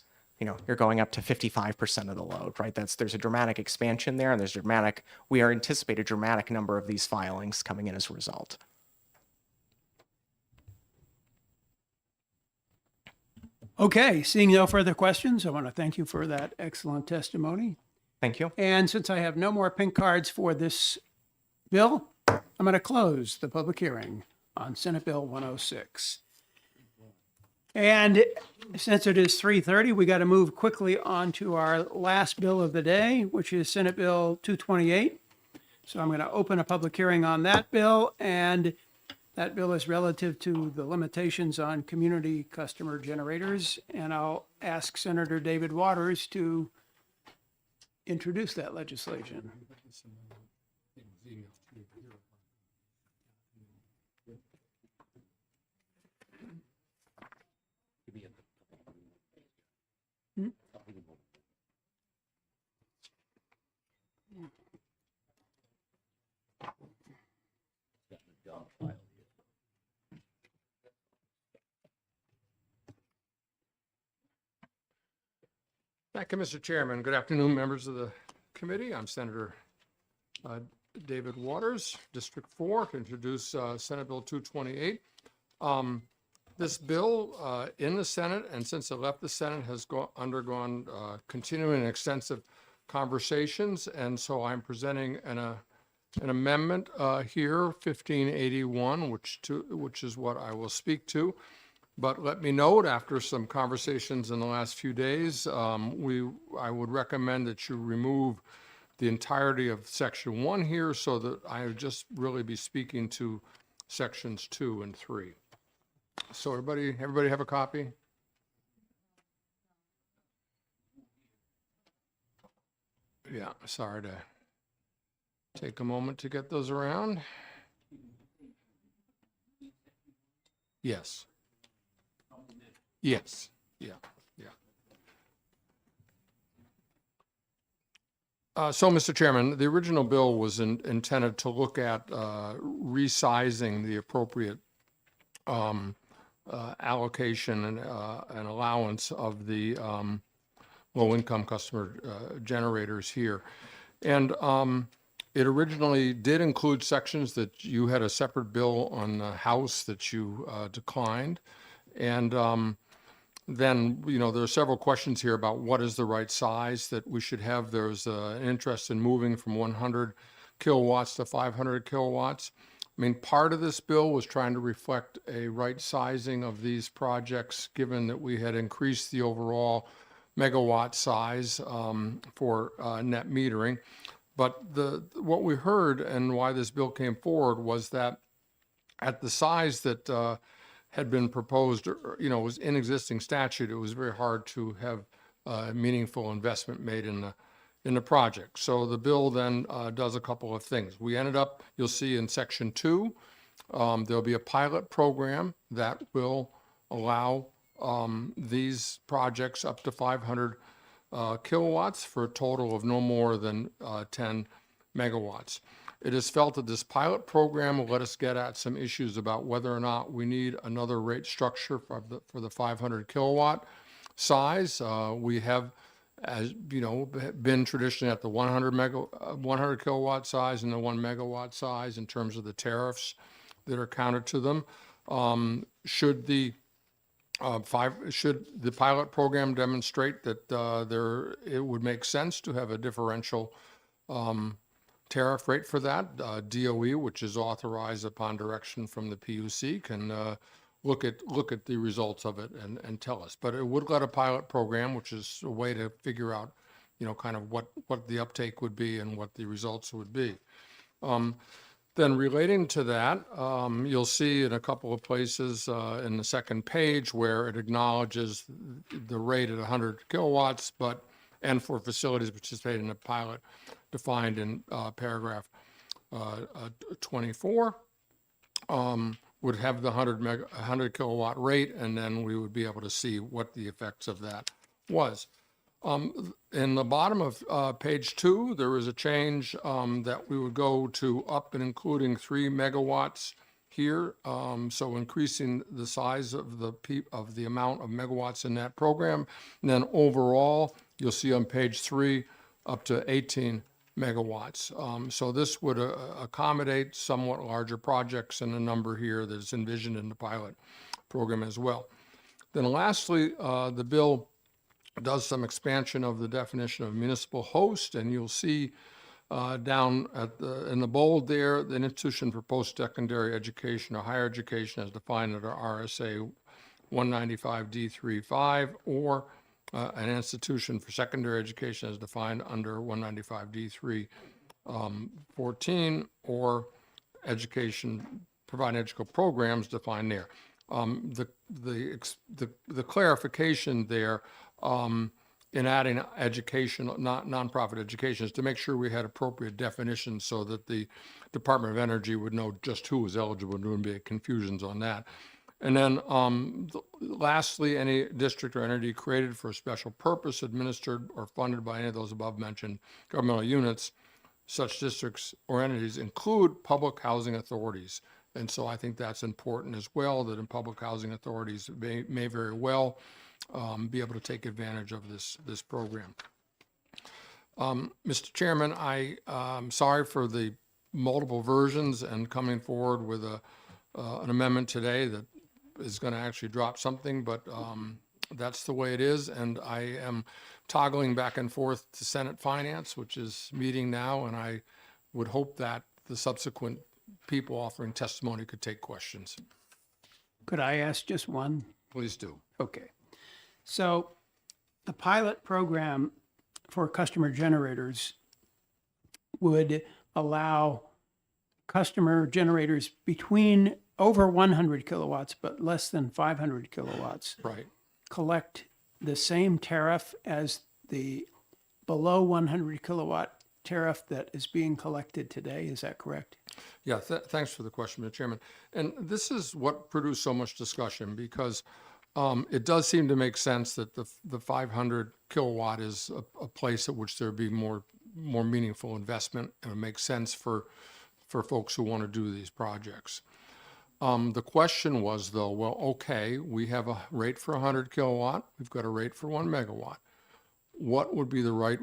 you're going up to 55% of the load, right? There's a dramatic expansion there, and we are anticipate a dramatic number of these filings coming in as a result. Okay, seeing no further questions, I want to thank you for that excellent testimony. Thank you. And since I have no more pink cards for this bill, I'm going to close the public hearing on Senate Bill 106. And since it is 3:30, we got to move quickly on to our last bill of the day, which is Senate Bill 228. So I'm going to open a public hearing on that bill, and that bill is relative to the limitations on community customer generators. And I'll ask Senator David Waters to introduce that legislation. Thank you, Mr. Chairman. Good afternoon, members of the committee. I'm Senator David Waters, District 4, to introduce Senate Bill 228. This bill in the Senate, and since it left the Senate, has undergone continuing and extensive conversations, and so I'm presenting an amendment here, 1581, which is what I will speak to. But let me note, after some conversations in the last few days, I would recommend that you remove the entirety of Section 1 here, so that I would just really be speaking to Sections 2 and 3. So everybody have a copy? Yeah, sorry to take a moment to get those around. Yes. Yes, yeah. So, Mr. Chairman, the original bill was intended to look at resizing the appropriate allocation and allowance of the low-income customer generators here. And it originally did include sections that you had a separate bill on the House that you declined. And then, there are several questions here about what is the right size that we should have. There's an interest in moving from 100 kilowatts to 500 kilowatts. I mean, part of this bill was trying to reflect a right sizing of these projects, given that we had increased the overall megawatt size for net metering. But what we heard and why this bill came forward was that at the size that had been proposed, was in existing statute, it was very hard to have meaningful investment made in the project. So the bill then does a couple of things. We ended up, you'll see in Section 2, there'll be a pilot program that will allow these projects up to 500 kilowatts for a total of no more than 10 megawatts. It is felt that this pilot program will let us get at some issues about whether or not we need another rate structure for the 500 kilowatt size. We have, as you know, been traditionally at the 100 kilowatt size and the 1 megawatt size in terms of the tariffs that are counted to them. Should the Should the pilot program demonstrate that it would make sense to have a differential tariff rate for that? DOE, which is authorized upon direction from the PUC, can look at the results of it and tell us. But it would let a pilot program, which is a way to figure out, kind of what the uptake would be and what the results would be. Then relating to that, you'll see in a couple of places in the second page where it acknowledges the rate at 100 kilowatts, and for facilities participating in a pilot defined in paragraph 24, would have the 100 kilowatt rate, and then we would be able to see what the effects of that was. In the bottom of page 2, there is a change that we would go to up and including 3 megawatts here. So increasing the size of the amount of megawatts in that program. And then overall, you'll see on page 3 up to 18 megawatts. So this would accommodate somewhat larger projects and a number here that's envisioned in the pilot program as well. Then lastly, the bill does some expansion of the definition of municipal host, and you'll see down in the bold there, the institution for post-secondary education or higher education as defined under RSA 195D35, or an institution for secondary education as defined under 195D314, or providing educational programs defined there. The clarification there in adding education, not nonprofit education, is to make sure we had appropriate definitions so that the Department of Energy would know just who was eligible. There wouldn't be confusions on that. And then lastly, any district or entity created for a special purpose, administered or funded by any of those above mentioned governmental units, such districts or entities include public housing authorities. And so I think that's important as well, that in public housing authorities may very well be able to take advantage of this program. Mr. Chairman, I'm sorry for the multiple versions and coming forward with an amendment today that is going to actually drop something, but that's the way it is. And I am toggling back and forth to Senate Finance, which is meeting now, and I would hope that the subsequent people offering testimony could take questions. Could I ask just one? Please do. Okay. So the pilot program for customer generators would allow customer generators between over 100 kilowatts but less than 500 kilowatts Right. collect the same tariff as the below 100 kilowatt tariff that is being collected today. Is that correct? Yeah, thanks for the question, Mr. Chairman. And this is what produced so much discussion, because it does seem to make sense that the 500 kilowatt is a place at which there would be more meaningful investment, and it makes sense for folks who want to do these projects. The question was, though, well, okay, we have a rate for 100 kilowatt, we've got a rate for 1 megawatt. What would be the right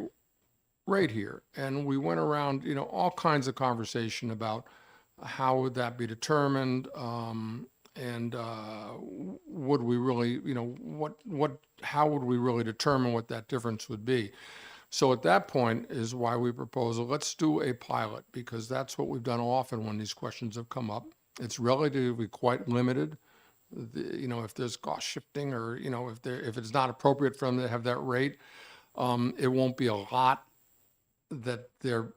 rate here? And we went around, all kinds of conversation about how would that be determined, and would we really, how would we really determine what that difference would be? So at that point is why we propose, let's do a pilot, because that's what we've done often when these questions have come up. It's relatively quite limited. If there's cost shifting, or if it's not appropriate for them to have that rate, it won't be a lot that they're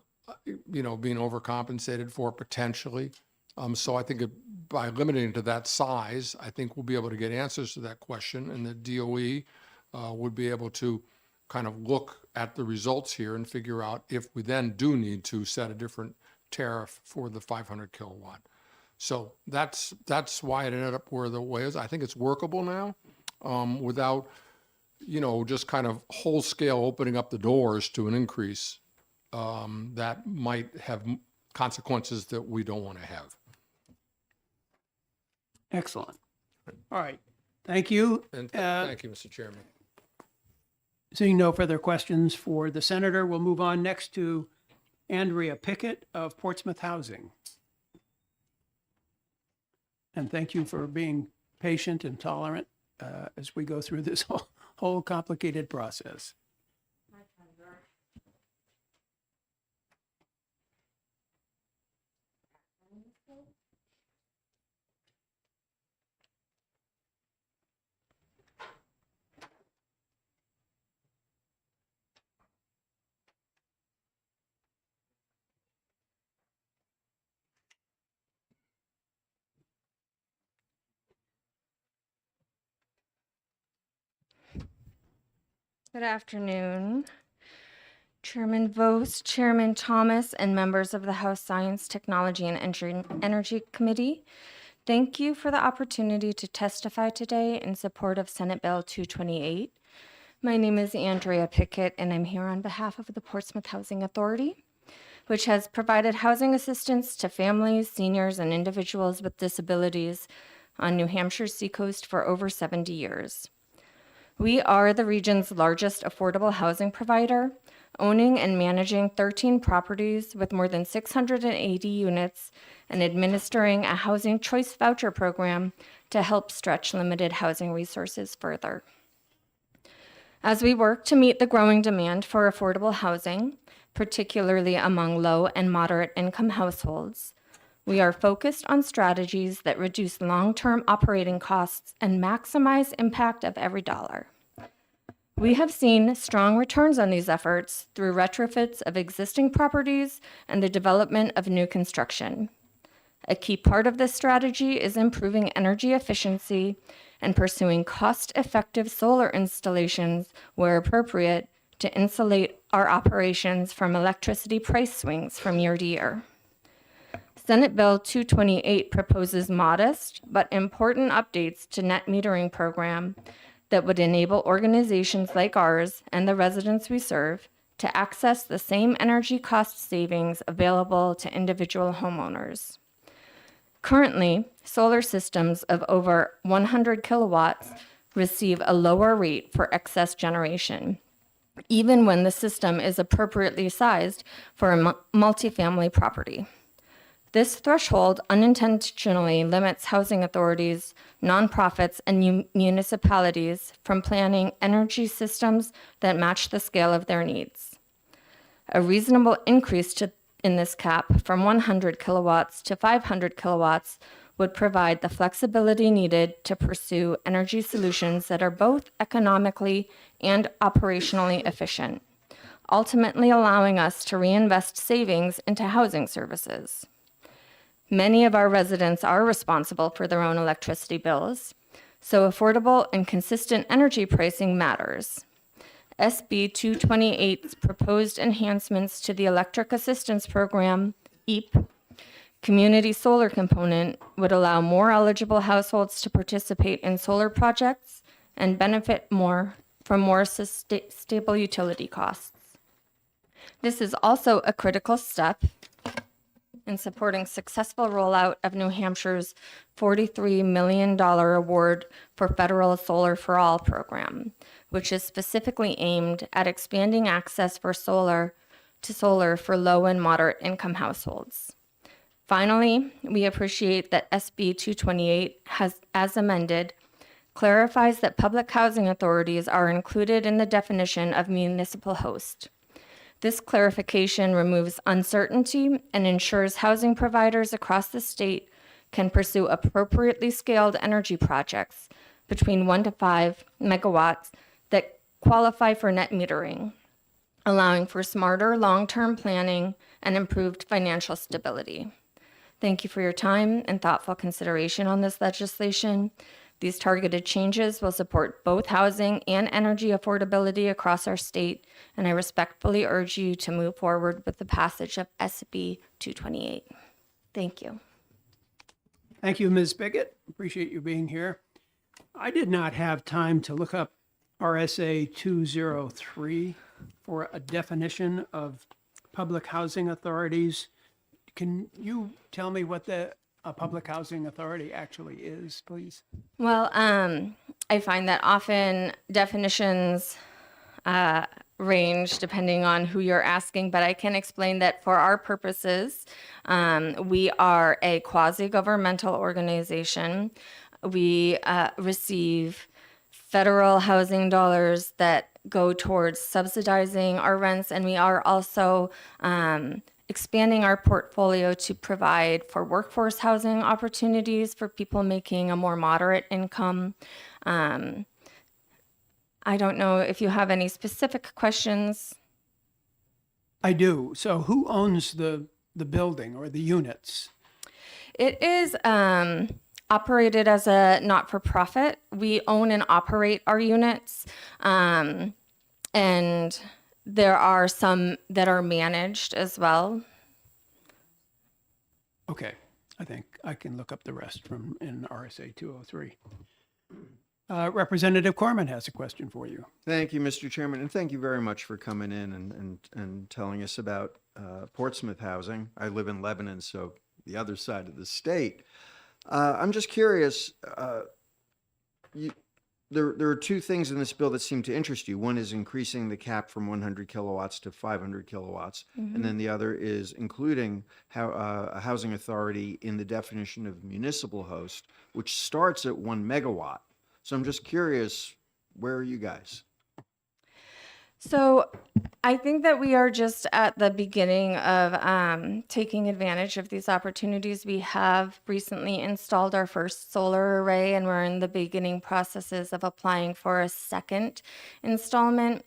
being overcompensated for potentially. So I think by limiting to that size, I think we'll be able to get answers to that question, and the DOE would be able to kind of look at the results here and figure out if we then do need to set a different tariff for the 500 kilowatt. So that's why it ended up where the way is. I think it's workable now, without just kind of whole scale opening up the doors to an increase that might have consequences that we don't want to have. Excellent. All right. Thank you. And thank you, Mr. Chairman. Seeing no further questions for the senator, we'll move on next to Andrea Pickett of Portsmouth Housing. And thank you for being patient and tolerant. as we go through this whole complicated process. Good afternoon, Chairman Vos, Chairman Thomas, and members of the House Science, Technology, and Energy Committee. Thank you for the opportunity to testify today in support of Senate Bill 228. My name is Andrea Pickett, and I'm here on behalf of the Portsmouth Housing Authority, which has provided housing assistance to families, seniors, and individuals with disabilities on New Hampshire's seacoast for over 70 years. We are the region's largest affordable housing provider, owning and managing 13 properties with more than 680 units and administering a housing choice voucher program to help stretch limited housing resources further. As we work to meet the growing demand for affordable housing, particularly among low and moderate income households, we are focused on strategies that reduce long-term operating costs and maximize impact of every dollar. We have seen strong returns on these efforts through retrofits of existing properties and the development of new construction. A key part of this strategy is improving energy efficiency and pursuing cost-effective solar installations where appropriate to insulate our operations from electricity price swings from year to year. Senate Bill 228 proposes modest but important updates to net metering program that would enable organizations like ours and the residents we serve to access the same energy cost savings available to individual homeowners. Currently, solar systems of over 100 kilowatts receive a lower rate for excess generation, even when the system is appropriately sized for a multifamily property. This threshold unintentionally limits housing authorities, nonprofits, and municipalities from planning energy systems that match the scale of their needs. A reasonable increase in this cap from 100 kilowatts to 500 kilowatts would provide the flexibility needed to pursue energy solutions that are both economically and operationally efficient, ultimately allowing us to reinvest savings into housing services. Many of our residents are responsible for their own electricity bills, so affordable and consistent energy pricing matters. SB 228's proposed enhancements to the Electric Assistance Program, EAP, community solar component would allow more eligible households to participate in solar projects and benefit more from more stable utility costs. This is also a critical step in supporting successful rollout of New Hampshire's $43 million award for Federal Solar for All program, which is specifically aimed at expanding access for solar for low and moderate income households. Finally, we appreciate that SB 228 has, as amended, clarifies that public housing authorities are included in the definition of municipal host. This clarification removes uncertainty and ensures housing providers across the state can pursue appropriately scaled energy projects between 1 to 5 megawatts that qualify for net metering, allowing for smarter long-term planning and improved financial stability. Thank you for your time and thoughtful consideration on this legislation. These targeted changes will support both housing and energy affordability across our state, and I respectfully urge you to move forward with the passage of SB 228. Thank you. Thank you, Ms. Pickett. Appreciate you being here. I did not have time to look up RSA 203 for a definition of public housing authorities. Can you tell me what a public housing authority actually is, please? Well, I find that often definitions range depending on who you're asking, but I can explain that for our purposes, we are a quasi-governmental organization. We receive federal housing dollars that go towards subsidizing our rents, and we are also expanding our portfolio to provide for workforce housing opportunities for people making a more moderate income. I don't know if you have any specific questions. I do. So who owns the building or the units? It is operated as a not-for-profit. We own and operate our units, and there are some that are managed as well. Okay, I think I can look up the rest from in RSA 203. Representative Corman has a question for you. Thank you, Mr. Chairman, and thank you very much for coming in and telling us about Portsmouth housing. I live in Lebanon, so the other side of the state. I'm just curious, there are two things in this bill that seem to interest you. One is increasing the cap from 100 kilowatts to 500 kilowatts, Mhm. and then the other is including a housing authority in the definition of municipal host, which starts at 1 megawatt. So I'm just curious, where are you guys? So I think that we are just at the beginning of taking advantage of these opportunities. We have recently installed our first solar array, and we're in the beginning processes of applying for a second installment.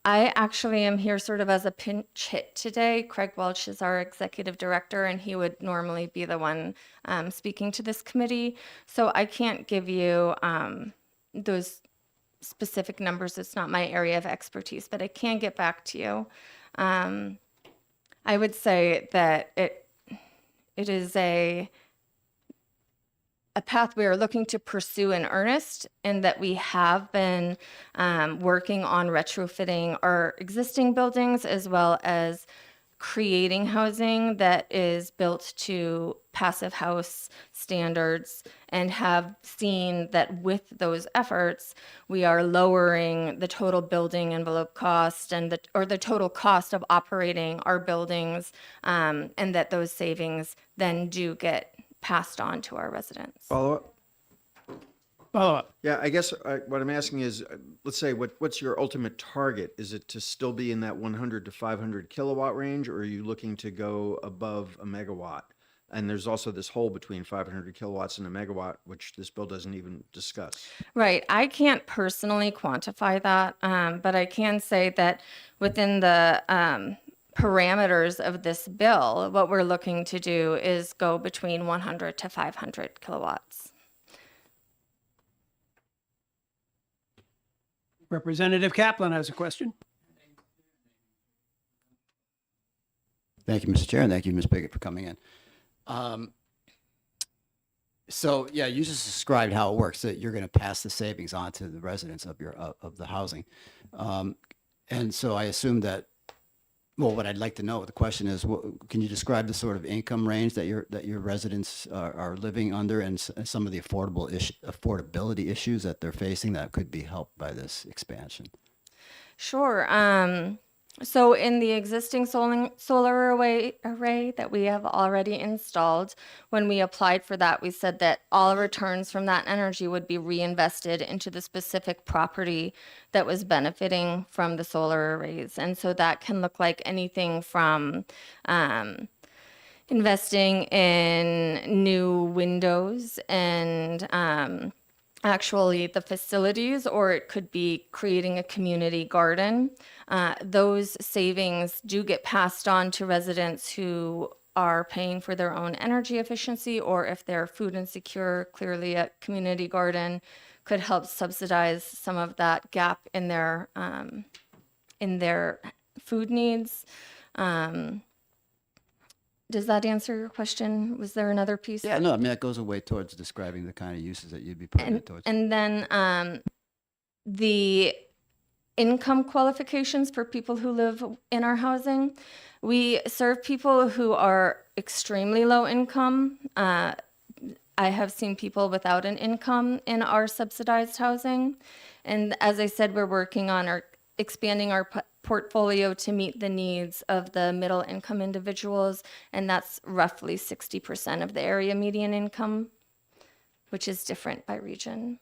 I actually am here sort of as a pinch hit today. Craig Welch is our executive director, and he would normally be the one speaking to this committee. So I can't give you those specific numbers. It's not my area of expertise, but I can get back to you. I would say that it is a path we are looking to pursue in earnest, and that we have been working on retrofitting our existing buildings as well as creating housing that is built to passive house standards, and have seen that with those efforts, we are lowering the total building envelope cost and the total cost of operating our buildings, and that those savings then do get passed on to our residents. Follow up? Follow up. Yeah, I guess what I'm asking is, let's say, what's your ultimate target? Is it to still be in that 100 to 500 kilowatt range, or are you looking to go above a megawatt? And there's also this hole between 500 kilowatts and a megawatt, which this bill doesn't even discuss. Right. I can't personally quantify that, but I can say that within the parameters of this bill, what we're looking to do is go between 100 to 500 kilowatts. Representative Kaplan has a question. Thank you, Mr. Chair, and thank you, Ms. Biggett, for coming in. So yeah, you just described how it works, that you're going to pass the savings on to the residents of your of the housing. And so I assume that, well, what I'd like to know, the question is, can you describe the sort of income range that your residents are living under, and some of the affordability issues that they're facing that could be helped by this expansion? Sure. So in the existing solar array that we have already installed, when we applied for that, we said that all returns from that energy would be reinvested into the specific property that was benefiting from the solar arrays. And so that can look like anything from investing in new windows and actually the facilities, or it could be creating a community garden. Those savings do get passed on to residents who are paying for their own energy efficiency, or if they're food insecure, clearly a community garden could help subsidize some of that gap in their food needs. Does that answer your question? Was there another piece? Yeah, no, I mean, that goes away towards describing the kind of uses that you'd be putting it towards. And then the income qualifications for people who live in our housing. We serve people who are extremely low income. I have seen people without an income in our subsidized housing. And as I said, we're working on expanding our portfolio to meet the needs of the middle income individuals, and that's roughly 60% of the area median income, which is different by region.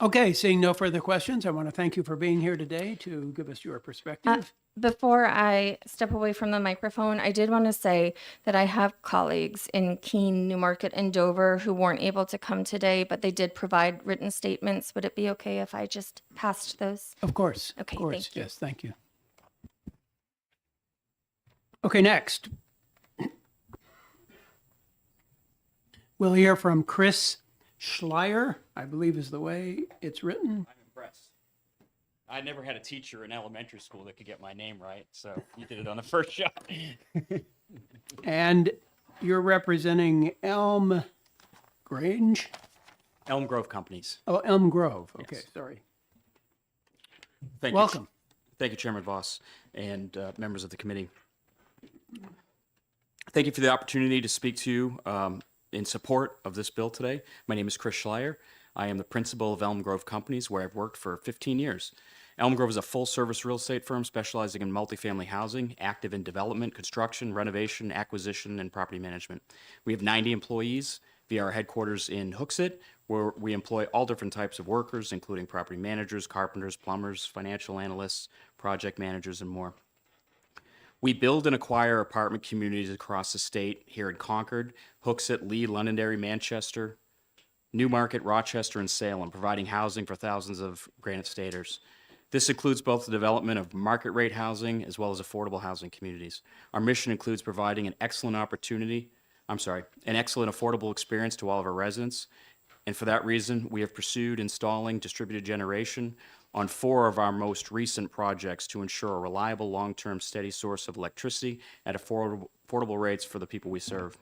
Okay, seeing no further questions, I want to thank you for being here today to give us your perspective. Before I step away from the microphone, I did want to say that I have colleagues in Keene, Newmarket, and Dover who weren't able to come today, but they did provide written statements. Would it be okay if I just passed those? Of course. Okay, Of course. thank you. Yes, thank you. Okay, next. We'll hear from Chris Schleier, I believe is the way it's written. I'm impressed. I never had a teacher in elementary school that could get my name right, so you did it on the first shot. And you're representing Elm Grange? Elm Grove Companies. Oh, Elm Grove. Okay, Yes. sorry. Thank you. Welcome. Thank you, Chairman Voss and members of the committee. Thank you for the opportunity to speak to you in support of this bill today. My name is Chris Schleier. I am the principal of Elm Grove Companies, where I've worked for 15 years. Elm Grove is a full-service real estate firm specializing in multifamily housing, active in development, construction, renovation, acquisition, and property management. We have 90 employees via our headquarters in Hooksett, where we employ all different types of workers, including property managers, carpenters, plumbers, financial analysts, project managers, and more. We build and acquire apartment communities across the state here in Concord, Hooksett, Lee, Londonderry, Manchester, Newmarket, Rochester, and Salem, providing housing for thousands of Granite Staters. This includes both the development of market rate housing as well as affordable housing communities. Our mission includes providing an excellent affordable experience to all of our residents. And for that reason, we have pursued installing distributed generation on 4 of our most recent projects to ensure a reliable, long-term, steady source of electricity at affordable rates for the people we serve.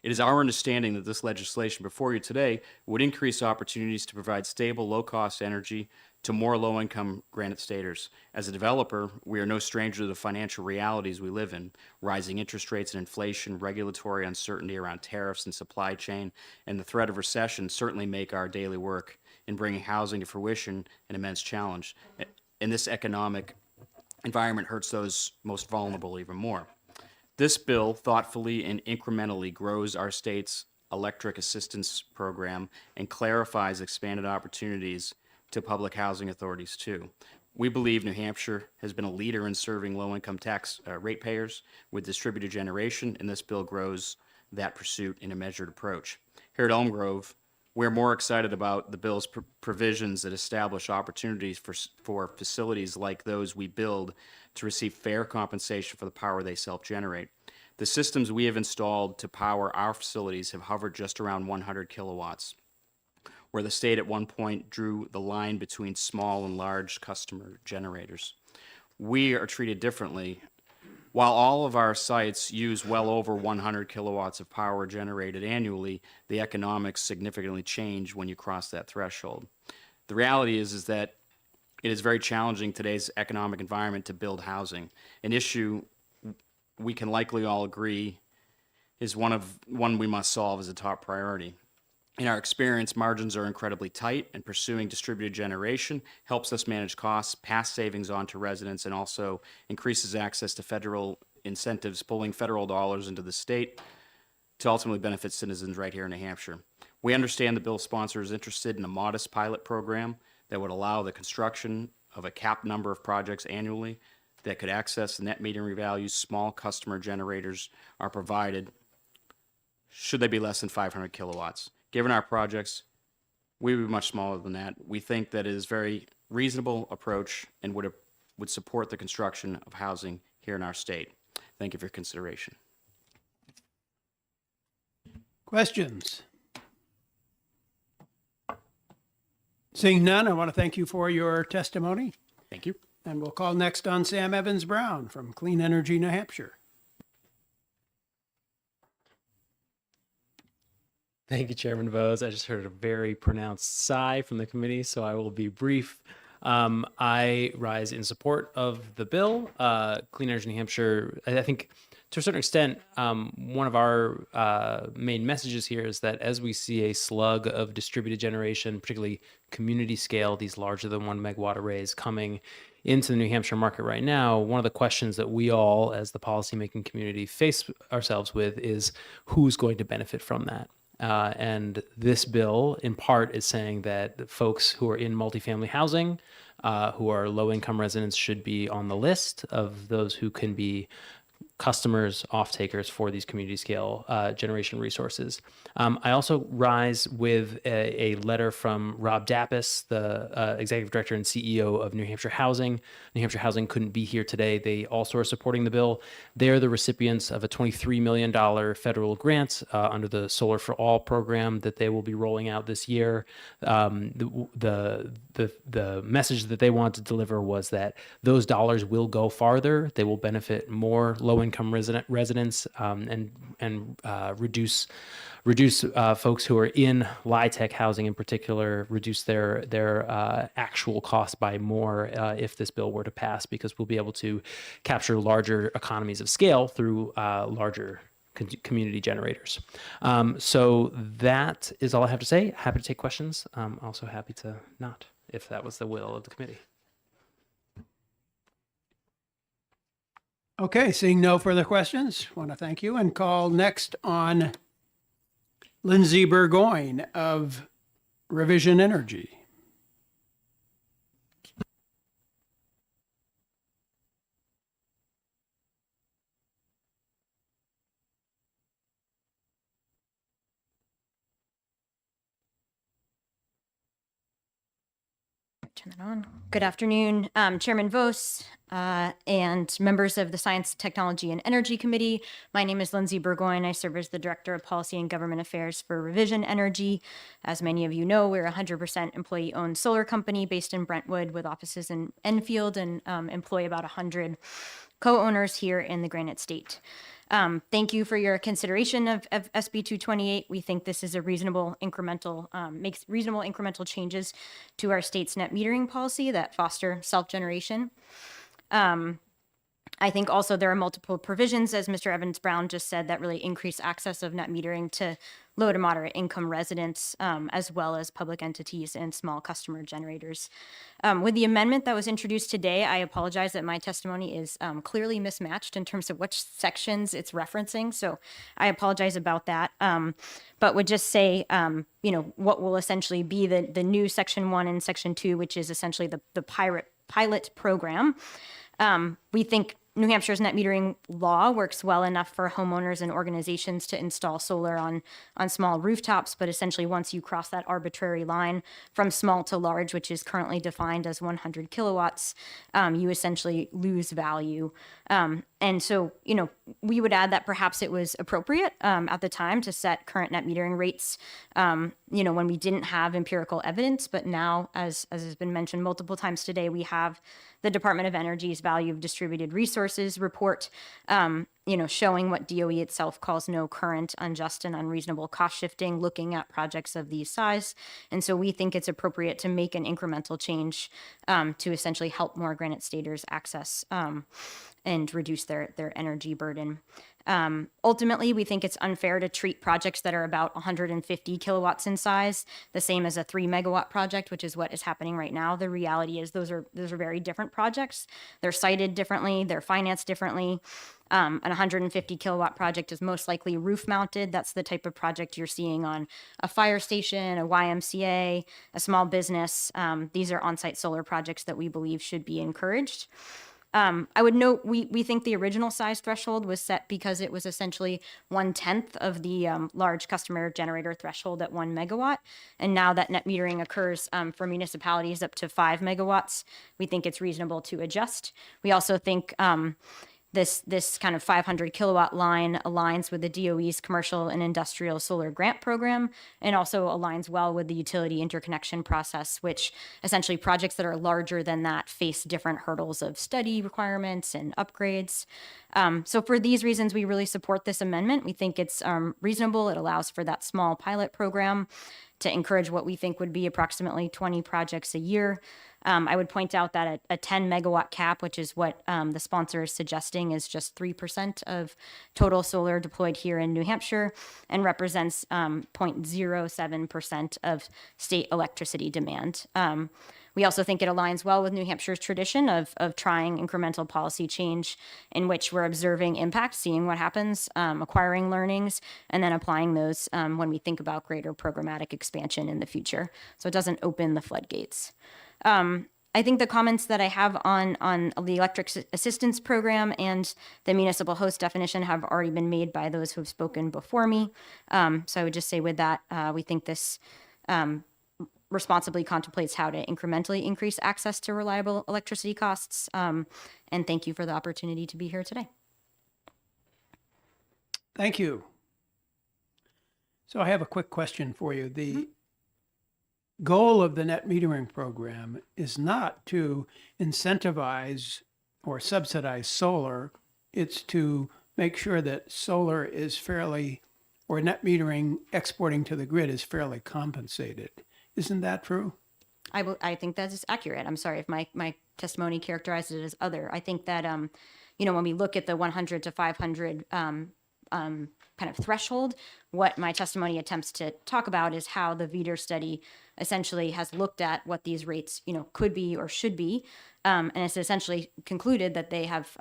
It is our understanding that this legislation before you today would increase opportunities to provide stable, low-cost energy to more low-income Granite Staters. As a developer, we are no stranger to the financial realities we live in: rising interest rates and inflation, regulatory uncertainty around tariffs and supply chain, and the threat of recession certainly make our daily work in bringing housing to fruition an immense challenge. And this economic environment hurts those most vulnerable even more. This bill thoughtfully and incrementally grows our state's electric assistance program and clarifies expanded opportunities to public housing authorities too. We believe New Hampshire has been a leader in serving low-income tax ratepayers with distributed generation, and this bill grows that pursuit in a measured approach. Here at Elm Grove, we're more excited about the bill's provisions that establish opportunities for facilities like those we build to receive fair compensation for the power they self-generate. The systems we have installed to power our facilities have hovered just around 100 kilowatts, where the state at one point drew the line between small and large customer generators. We are treated differently. While all of our sites use well over 100 kilowatts of power generated annually, the economics significantly change when you cross that threshold. The reality is that it is very challenging in today's economic environment to build housing. An issue we can likely all agree is one we must solve as a top priority. In our experience, margins are incredibly tight, and pursuing distributed generation helps us manage costs, pass savings on to residents, and also increases access to federal incentives, pulling federal dollars into the state to ultimately benefit citizens right here in New Hampshire. We understand the bill sponsor is interested in a modest pilot program that would allow the construction of a capped number of projects annually that could access the net metering values small customer generators are provided, should they be less than 500 kilowatts. Given our projects, we would be much smaller than that. We think that it is a very reasonable approach and would support the construction of housing here in our state. Thank you for your consideration. Questions? Seeing none, I want to thank you for your testimony. Thank you. And we'll call next on Sam Evans Brown from Clean Energy, New Hampshire. Thank you, Chairman Vose. I just heard a very pronounced sigh from the committee, so I will be brief. I rise in support of the bill. Clean Energy New Hampshire, I think to a certain extent, one of our main messages here is that as we see a slug of distributed generation, particularly community scale, these larger than 1 megawatt arrays coming into the New Hampshire market right now, one of the questions that we all as the policymaking community face ourselves with is who's going to benefit from that. And this bill, in part, is saying that folks who are in multifamily housing, who are low-income residents, should be on the list of those who can be customers, off-takers for these community scale generation resources. I also rise with a letter from Rob Dappis, the Executive Director and CEO of New Hampshire Housing. New Hampshire Housing couldn't be here today. They also are supporting the bill. They're the recipients of a $23 million federal grant under the Solar for All program that they will be rolling out this year. The message that they want to deliver was that those dollars will go farther. They will benefit more low-income residents and reduce folks who are in LIHTC housing in particular, reduce their actual costs by more if this bill were to pass, because we'll be able to capture larger economies of scale through larger community generators. So that is all I have to say. Happy to take questions. Also happy to not, if that was the will of the committee. Okay, seeing no further questions, want to thank you and call next on Lindsay Burgoyne of Revision Energy. Turn that on. Good afternoon, Chairman Vos and members of the Science, Technology, and Energy Committee. My name is Lindsay Burgoyne. I serve as the Director of Policy and Government Affairs for Revision Energy. As many of you know, we're a 100% employee-owned solar company based in Brentwood with offices in Enfield and employ about 100 co-owners here in the Granite State. Thank you for your consideration of SB 228. We think this is a reasonable incremental, makes reasonable incremental changes to our state's net metering policy that foster self-generation. I think also there are multiple provisions, as Mr. Evans Brown just said, that really increase access of net metering to low to moderate income residents, as well as public entities and small customer generators. With the amendment that was introduced today, I apologize that my testimony is clearly mismatched in terms of which sections it's referencing. So I apologize about that. But would just say, what will essentially be the new Section 1 and Section 2, which is essentially the pilot program. We think New Hampshire's net metering law works well enough for homeowners and organizations to install solar on small rooftops, but essentially once you cross that arbitrary line from small to large, which is currently defined as 100 kilowatts, you essentially lose value. And so, we would add that perhaps it was appropriate at the time to set current net metering rates, when we didn't have empirical evidence. But now, as has been mentioned multiple times today, we have the Department of Energy's Value of Distributed Resources report, showing what DOE itself calls no current, unjust, and unreasonable cost shifting, looking at projects of these size. And so we think it's appropriate to make an incremental change to essentially help more Granite Staters access and reduce their energy burden. Ultimately, we think it's unfair to treat projects that are about 150 kilowatts in size the same as a 3 megawatt project, which is what is happening right now. The reality is those are very different projects. They're sited differently, they're financed differently. An 150 kilowatt project is most likely roof mounted. That's the type of project you're seeing on a fire station, a YMCA, a small business. These are on-site solar projects that we believe should be encouraged. I would note we think the original size threshold was set because it was essentially 1/10 of the large customer generator threshold at 1 megawatt. And now that net metering occurs for municipalities up to 5 megawatts, we think it's reasonable to adjust. We also think this kind of 500 kilowatt line aligns with the DOE's commercial and industrial solar grant program, and also aligns well with the utility interconnection process, which essentially projects that are larger than that face different hurdles of study requirements and upgrades. So for these reasons, we really support this amendment. We think it's reasonable. It allows for that small pilot program to encourage what we think would be approximately 20 projects a year. I would point out that a 10 megawatt cap, which is what the sponsor is suggesting, is just 3% of total solar deployed here in New Hampshire and represents 0.07% of state electricity demand. We also think it aligns well with New Hampshire's tradition of trying incremental policy change in which we're observing impact, seeing what happens, acquiring learnings, and then applying those when we think about greater programmatic expansion in the future. So it doesn't open the floodgates. I think the comments that I have on the electric assistance program and the municipal host definition have already been made by those who have spoken before me. So I would just say with that, we think this responsibly contemplates how to incrementally increase access to reliable electricity costs. And thank you for the opportunity to be here today. Thank you. So I have a quick question for you. The goal of the net metering program is not to incentivize or subsidize solar. It's to make sure that solar is fairly, or net metering exporting to the grid is fairly compensated. Isn't that true? I think that is accurate. I'm sorry if my testimony characterized it as other. I think that, when we look at the 100 to 500 kind of threshold, what my testimony attempts to talk about is how the VEDR study essentially has looked at what these rates, could be or should be. And it's essentially concluded that they have,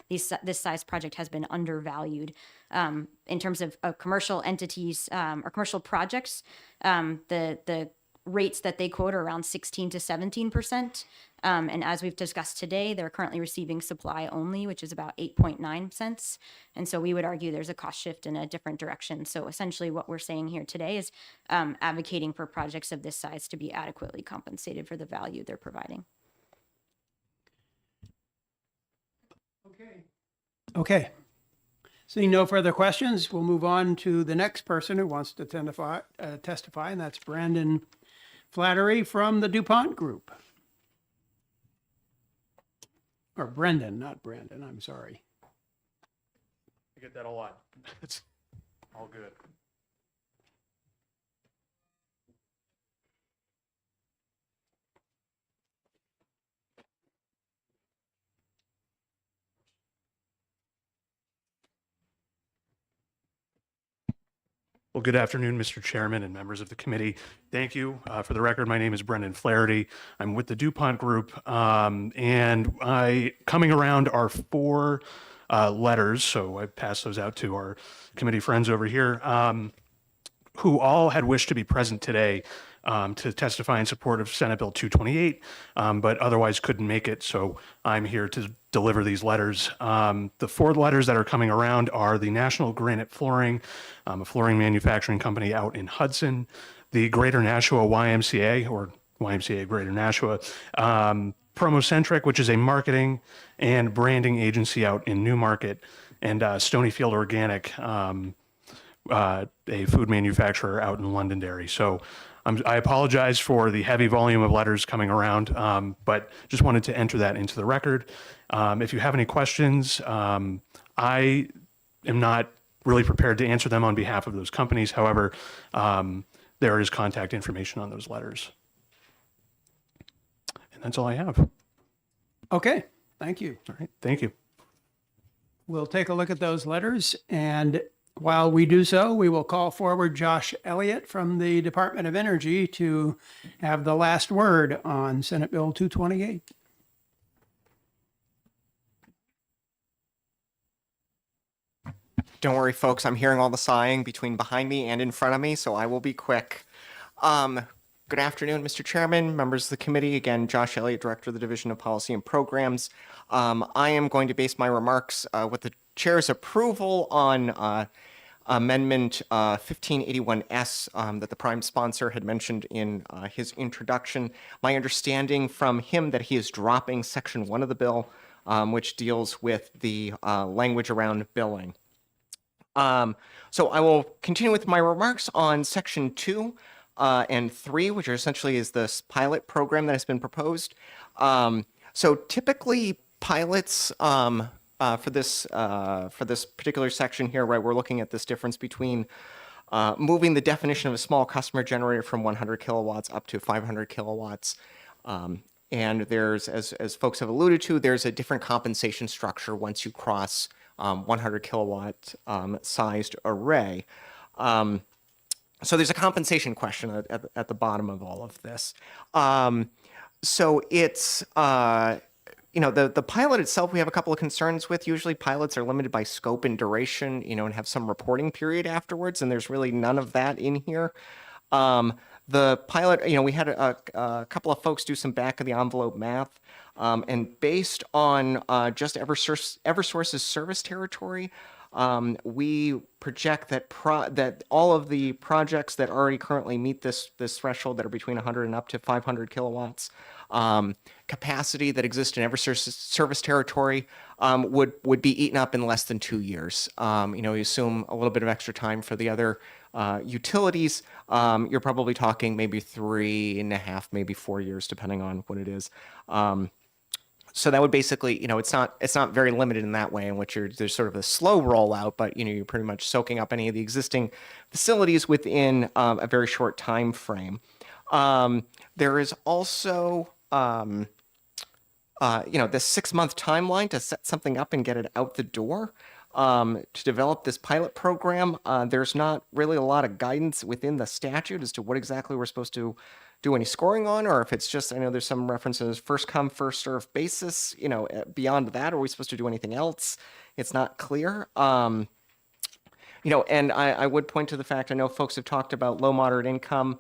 this size project has been undervalued. In terms of commercial entities or commercial projects, the rates that they quote are around 16 to 17%. And as we've discussed today, they're currently receiving supply only, which is about 8.9 cents. And so we would argue there's a cost shift in a different direction. So essentially what we're saying here today is advocating for projects of this size to be adequately compensated for the value they're providing. Okay. Seeing no further questions, we'll move on to the next person who wants to testify, and that's Brandon Flattery from the DuPont Group. Or Brendan, not Brandon, I'm sorry. I get that a lot. It's all good. Well, good afternoon, Mr. Chairman and members of the committee. Thank you. For the record, my name is Brendan Flaherty. I'm with the DuPont Group, and coming around are 4 letters, so I passed those out to our committee friends over here, who all had wished to be present today to testify in support of Senate Bill 228, but otherwise couldn't make it, so I'm here to deliver these letters. The 4 letters that are coming around are the National Granite Flooring, a flooring manufacturing company out in Hudson, the Greater Nashua YMCA, or YMCA Greater Nashua, Promocentric, which is a marketing and branding agency out in Newmarket, and Stonyfield Organic, a food manufacturer out in Londonderry. So I apologize for the heavy volume of letters coming around, but just wanted to enter that into the record. If you have any questions, I am not really prepared to answer them on behalf of those companies. However, there is contact information on those letters. And that's all I have. Okay, thank you. All right, thank you. We'll take a look at those letters, and while we do so, we will call forward Josh Elliott from the Department of Energy to have the last word on Senate Bill 228. Don't worry, folks. I'm hearing all the sighing between behind me and in front of me, so I will be quick. Good afternoon, Mr. Chairman, members of the committee. Again, Josh Elliott, Director of the Division of Policy and Programs. I am going to base my remarks with the chair's approval on Amendment 1581S that the prime sponsor had mentioned in his introduction. My understanding from him that he is dropping Section 1 of the bill, which deals with the language around billing. So I will continue with my remarks on Section 2 and 3, which are essentially is this pilot program that has been proposed. So typically pilots for this particular section here, right, we're looking at this difference between moving the definition of a small customer generator from 100 kilowatts up to 500 kilowatts. And there's, as folks have alluded to, there's a different compensation structure once you cross 100 kilowatt sized array. So there's a compensation question at the bottom of all of this. So it's the pilot itself we have a couple of concerns with. Usually pilots are limited by scope and duration, and have some reporting period afterwards, and there's really none of that in here. The pilot, we had a couple of folks do some back of the envelope math, and based on just Eversource's service territory, we project that all of the projects that already currently meet this threshold, that are between 100 and up to 500 kilowatts capacity, that exist in Eversource's service territory, would be eaten up in less than 2 years. You assume a little bit of extra time for the other utilities. You're probably talking maybe 3.5, maybe 4 years, depending on what it is. So that would basically, it's not very limited in that way, in which there's sort of a slow rollout, but you're pretty much soaking up any of the existing facilities within a very short time frame. There is also the 6-month timeline to set something up and get it out the door. To develop this pilot program, there's not really a lot of guidance within the statute as to what exactly we're supposed to do any scoring on, or if it's just, I know there's some references, first come, first serve basis. Beyond that, are we supposed to do anything else? It's not clear. And I would point to the fact, I know folks have talked about low, moderate income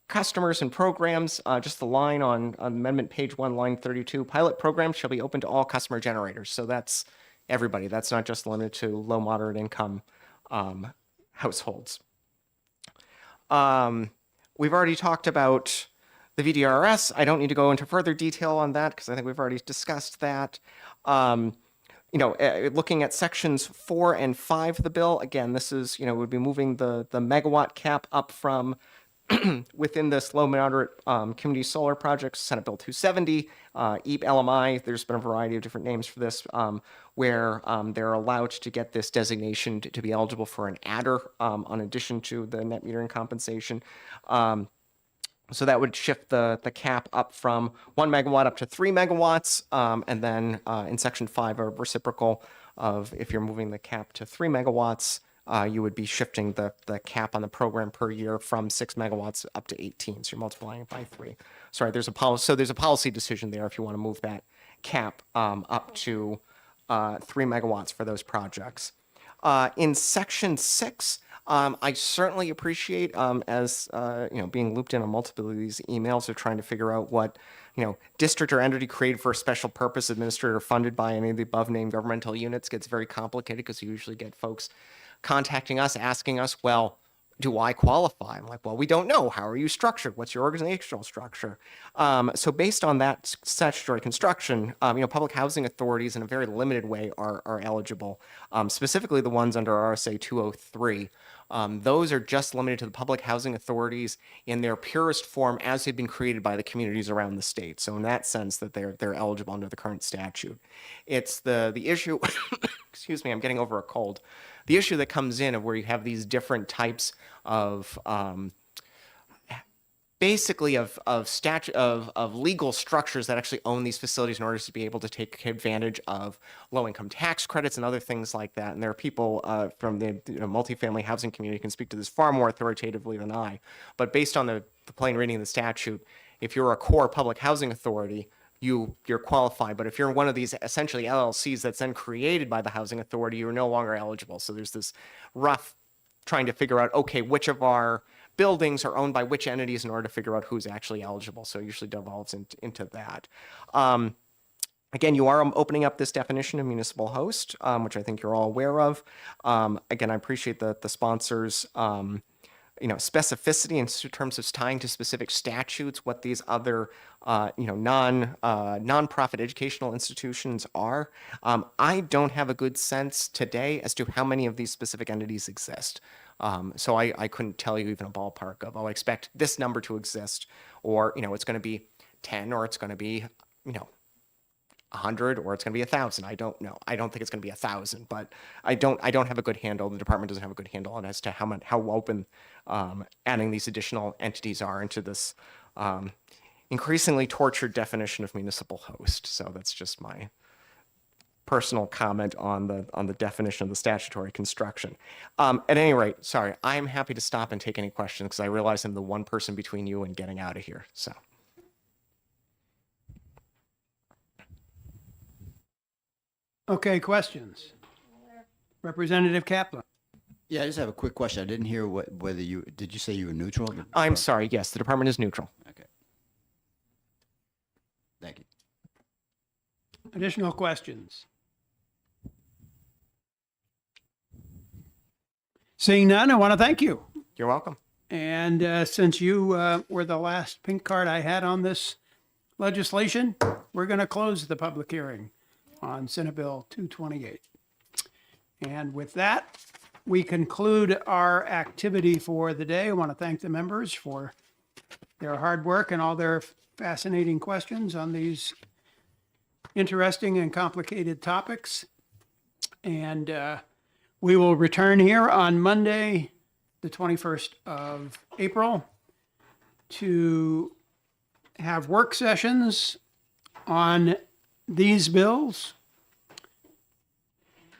customers and programs. Just the line on amendment page 1, line 32, pilot programs shall be open to all customer generators. So that's everybody. That's not just limited to low, moderate income households. We've already talked about the VDRS. I don't need to go into further detail on that because I think we've already discussed that. Looking at sections 4 and 5 of the bill, again, this is, would be moving the megawatt cap up from within this low moderate community solar projects, Senate Bill 270, EAP LMI. There's been a variety of different names for this, where they're allowed to get this designation to be eligible for an adder, in addition to the net metering compensation. So that would shift the cap up from 1 megawatt up to 3 megawatts, and then in section 5, a reciprocal of, if you're moving the cap to 3 megawatts, you would be shifting the cap on the program per year from 6 megawatts up to 18. So you're multiplying it by 3. Sorry, there's a policy decision there if you want to move that cap up to 3 megawatts for those projects. In section 6, I certainly appreciate, as being looped in on multiple of these emails of trying to figure out what, district or entity created for a special purpose, administered or funded by any of the above named governmental units gets very complicated, because you usually get folks contacting us, asking us, well, do I qualify? I'm like, well, we don't know. How are you structured? What's your organizational structure? So based on that statutory construction, public housing authorities in a very limited way are eligible, specifically the ones under RSA 203. Those are just limited to the public housing authorities in their purest form as they've been created by the communities around the state. So in that sense, that they're eligible under the current statute. It's the issue, excuse me, I'm getting over a cold. The issue that comes in of where you have these different types of basically of legal structures that actually own these facilities in order to be able to take advantage of low-income tax credits and other things like that. And there are people from the multifamily housing community who can speak to this far more authoritatively than I. But based on the plain reading of the statute, if you're a core public housing authority, you're qualified. But if you're one of these essentially LLCs that's then created by the housing authority, you're no longer eligible. So there's this rough trying to figure out, okay, which of our buildings are owned by which entities in order to figure out who's actually eligible. So it usually devolves into that. Again, you are opening up this definition of municipal host, which I think you're all aware of. Again, I appreciate the sponsors' specificity in terms of tying to specific statutes what these other nonprofit educational institutions are. I don't have a good sense today as to how many of these specific entities exist. So I couldn't tell you even a ballpark of, I expect this number to exist, or it's going to be 10, or it's going to be 100, or it's going to be 1,000. I don't know. I don't think it's going to be 1,000, but I don't have a good handle. The department doesn't have a good handle on as to how open adding these additional entities are into this increasingly tortured definition of municipal host. So that's just my personal comment on the definition of the statutory construction. At any rate, sorry, I'm happy to stop and take any questions because I realize I'm the one person between you and getting out of here. So. Okay, questions? Representative Kaplan. Yeah, I just have a quick question. I didn't hear whether did you say you were neutral? I'm sorry. Yes, the department is neutral. Okay. Thank you. Additional questions? Seeing none, I want to thank you. You're welcome. And since you were the last pink card I had on this legislation, we're going to close the public hearing on Senate Bill 228. And with that, we conclude our activity for the day. I want to thank the members for their hard work and all their fascinating questions on these interesting and complicated topics. And we will return here on Monday, the 21st of April, to have work sessions on these bills.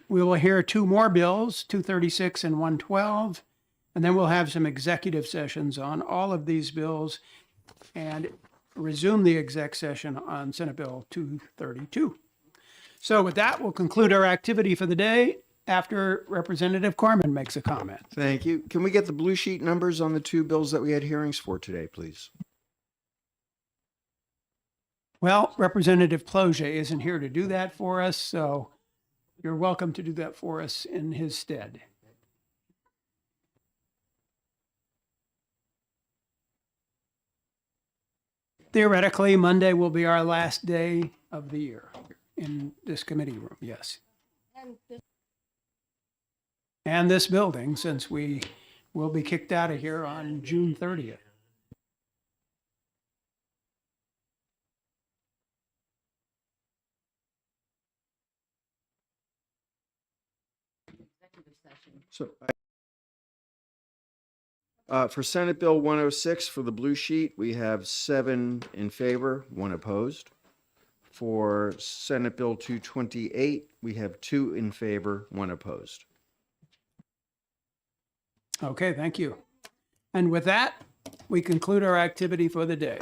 We will hear two more bills, 236 and 112, and then we'll have some executive sessions on all of these bills and resume the exec session on Senate Bill 232. So with that, we'll conclude our activity for the day after Representative Corman makes a comment. Thank you. Can we get the blue sheet numbers on the two bills that we had hearings for today, please? Well, Representative Ploje isn't here to do that for us, so you're welcome to do that for us in his stead. Theoretically, Monday will be our last day of the year in this committee room, yes. And this building, since we will be kicked out of here on June 30th. So, for Senate Bill 106, for the blue sheet, we have 7 in favor, 1 opposed. For Senate Bill 228, we have 2 in favor, 1 opposed. Okay, thank you. And with that, we conclude our activity for the day.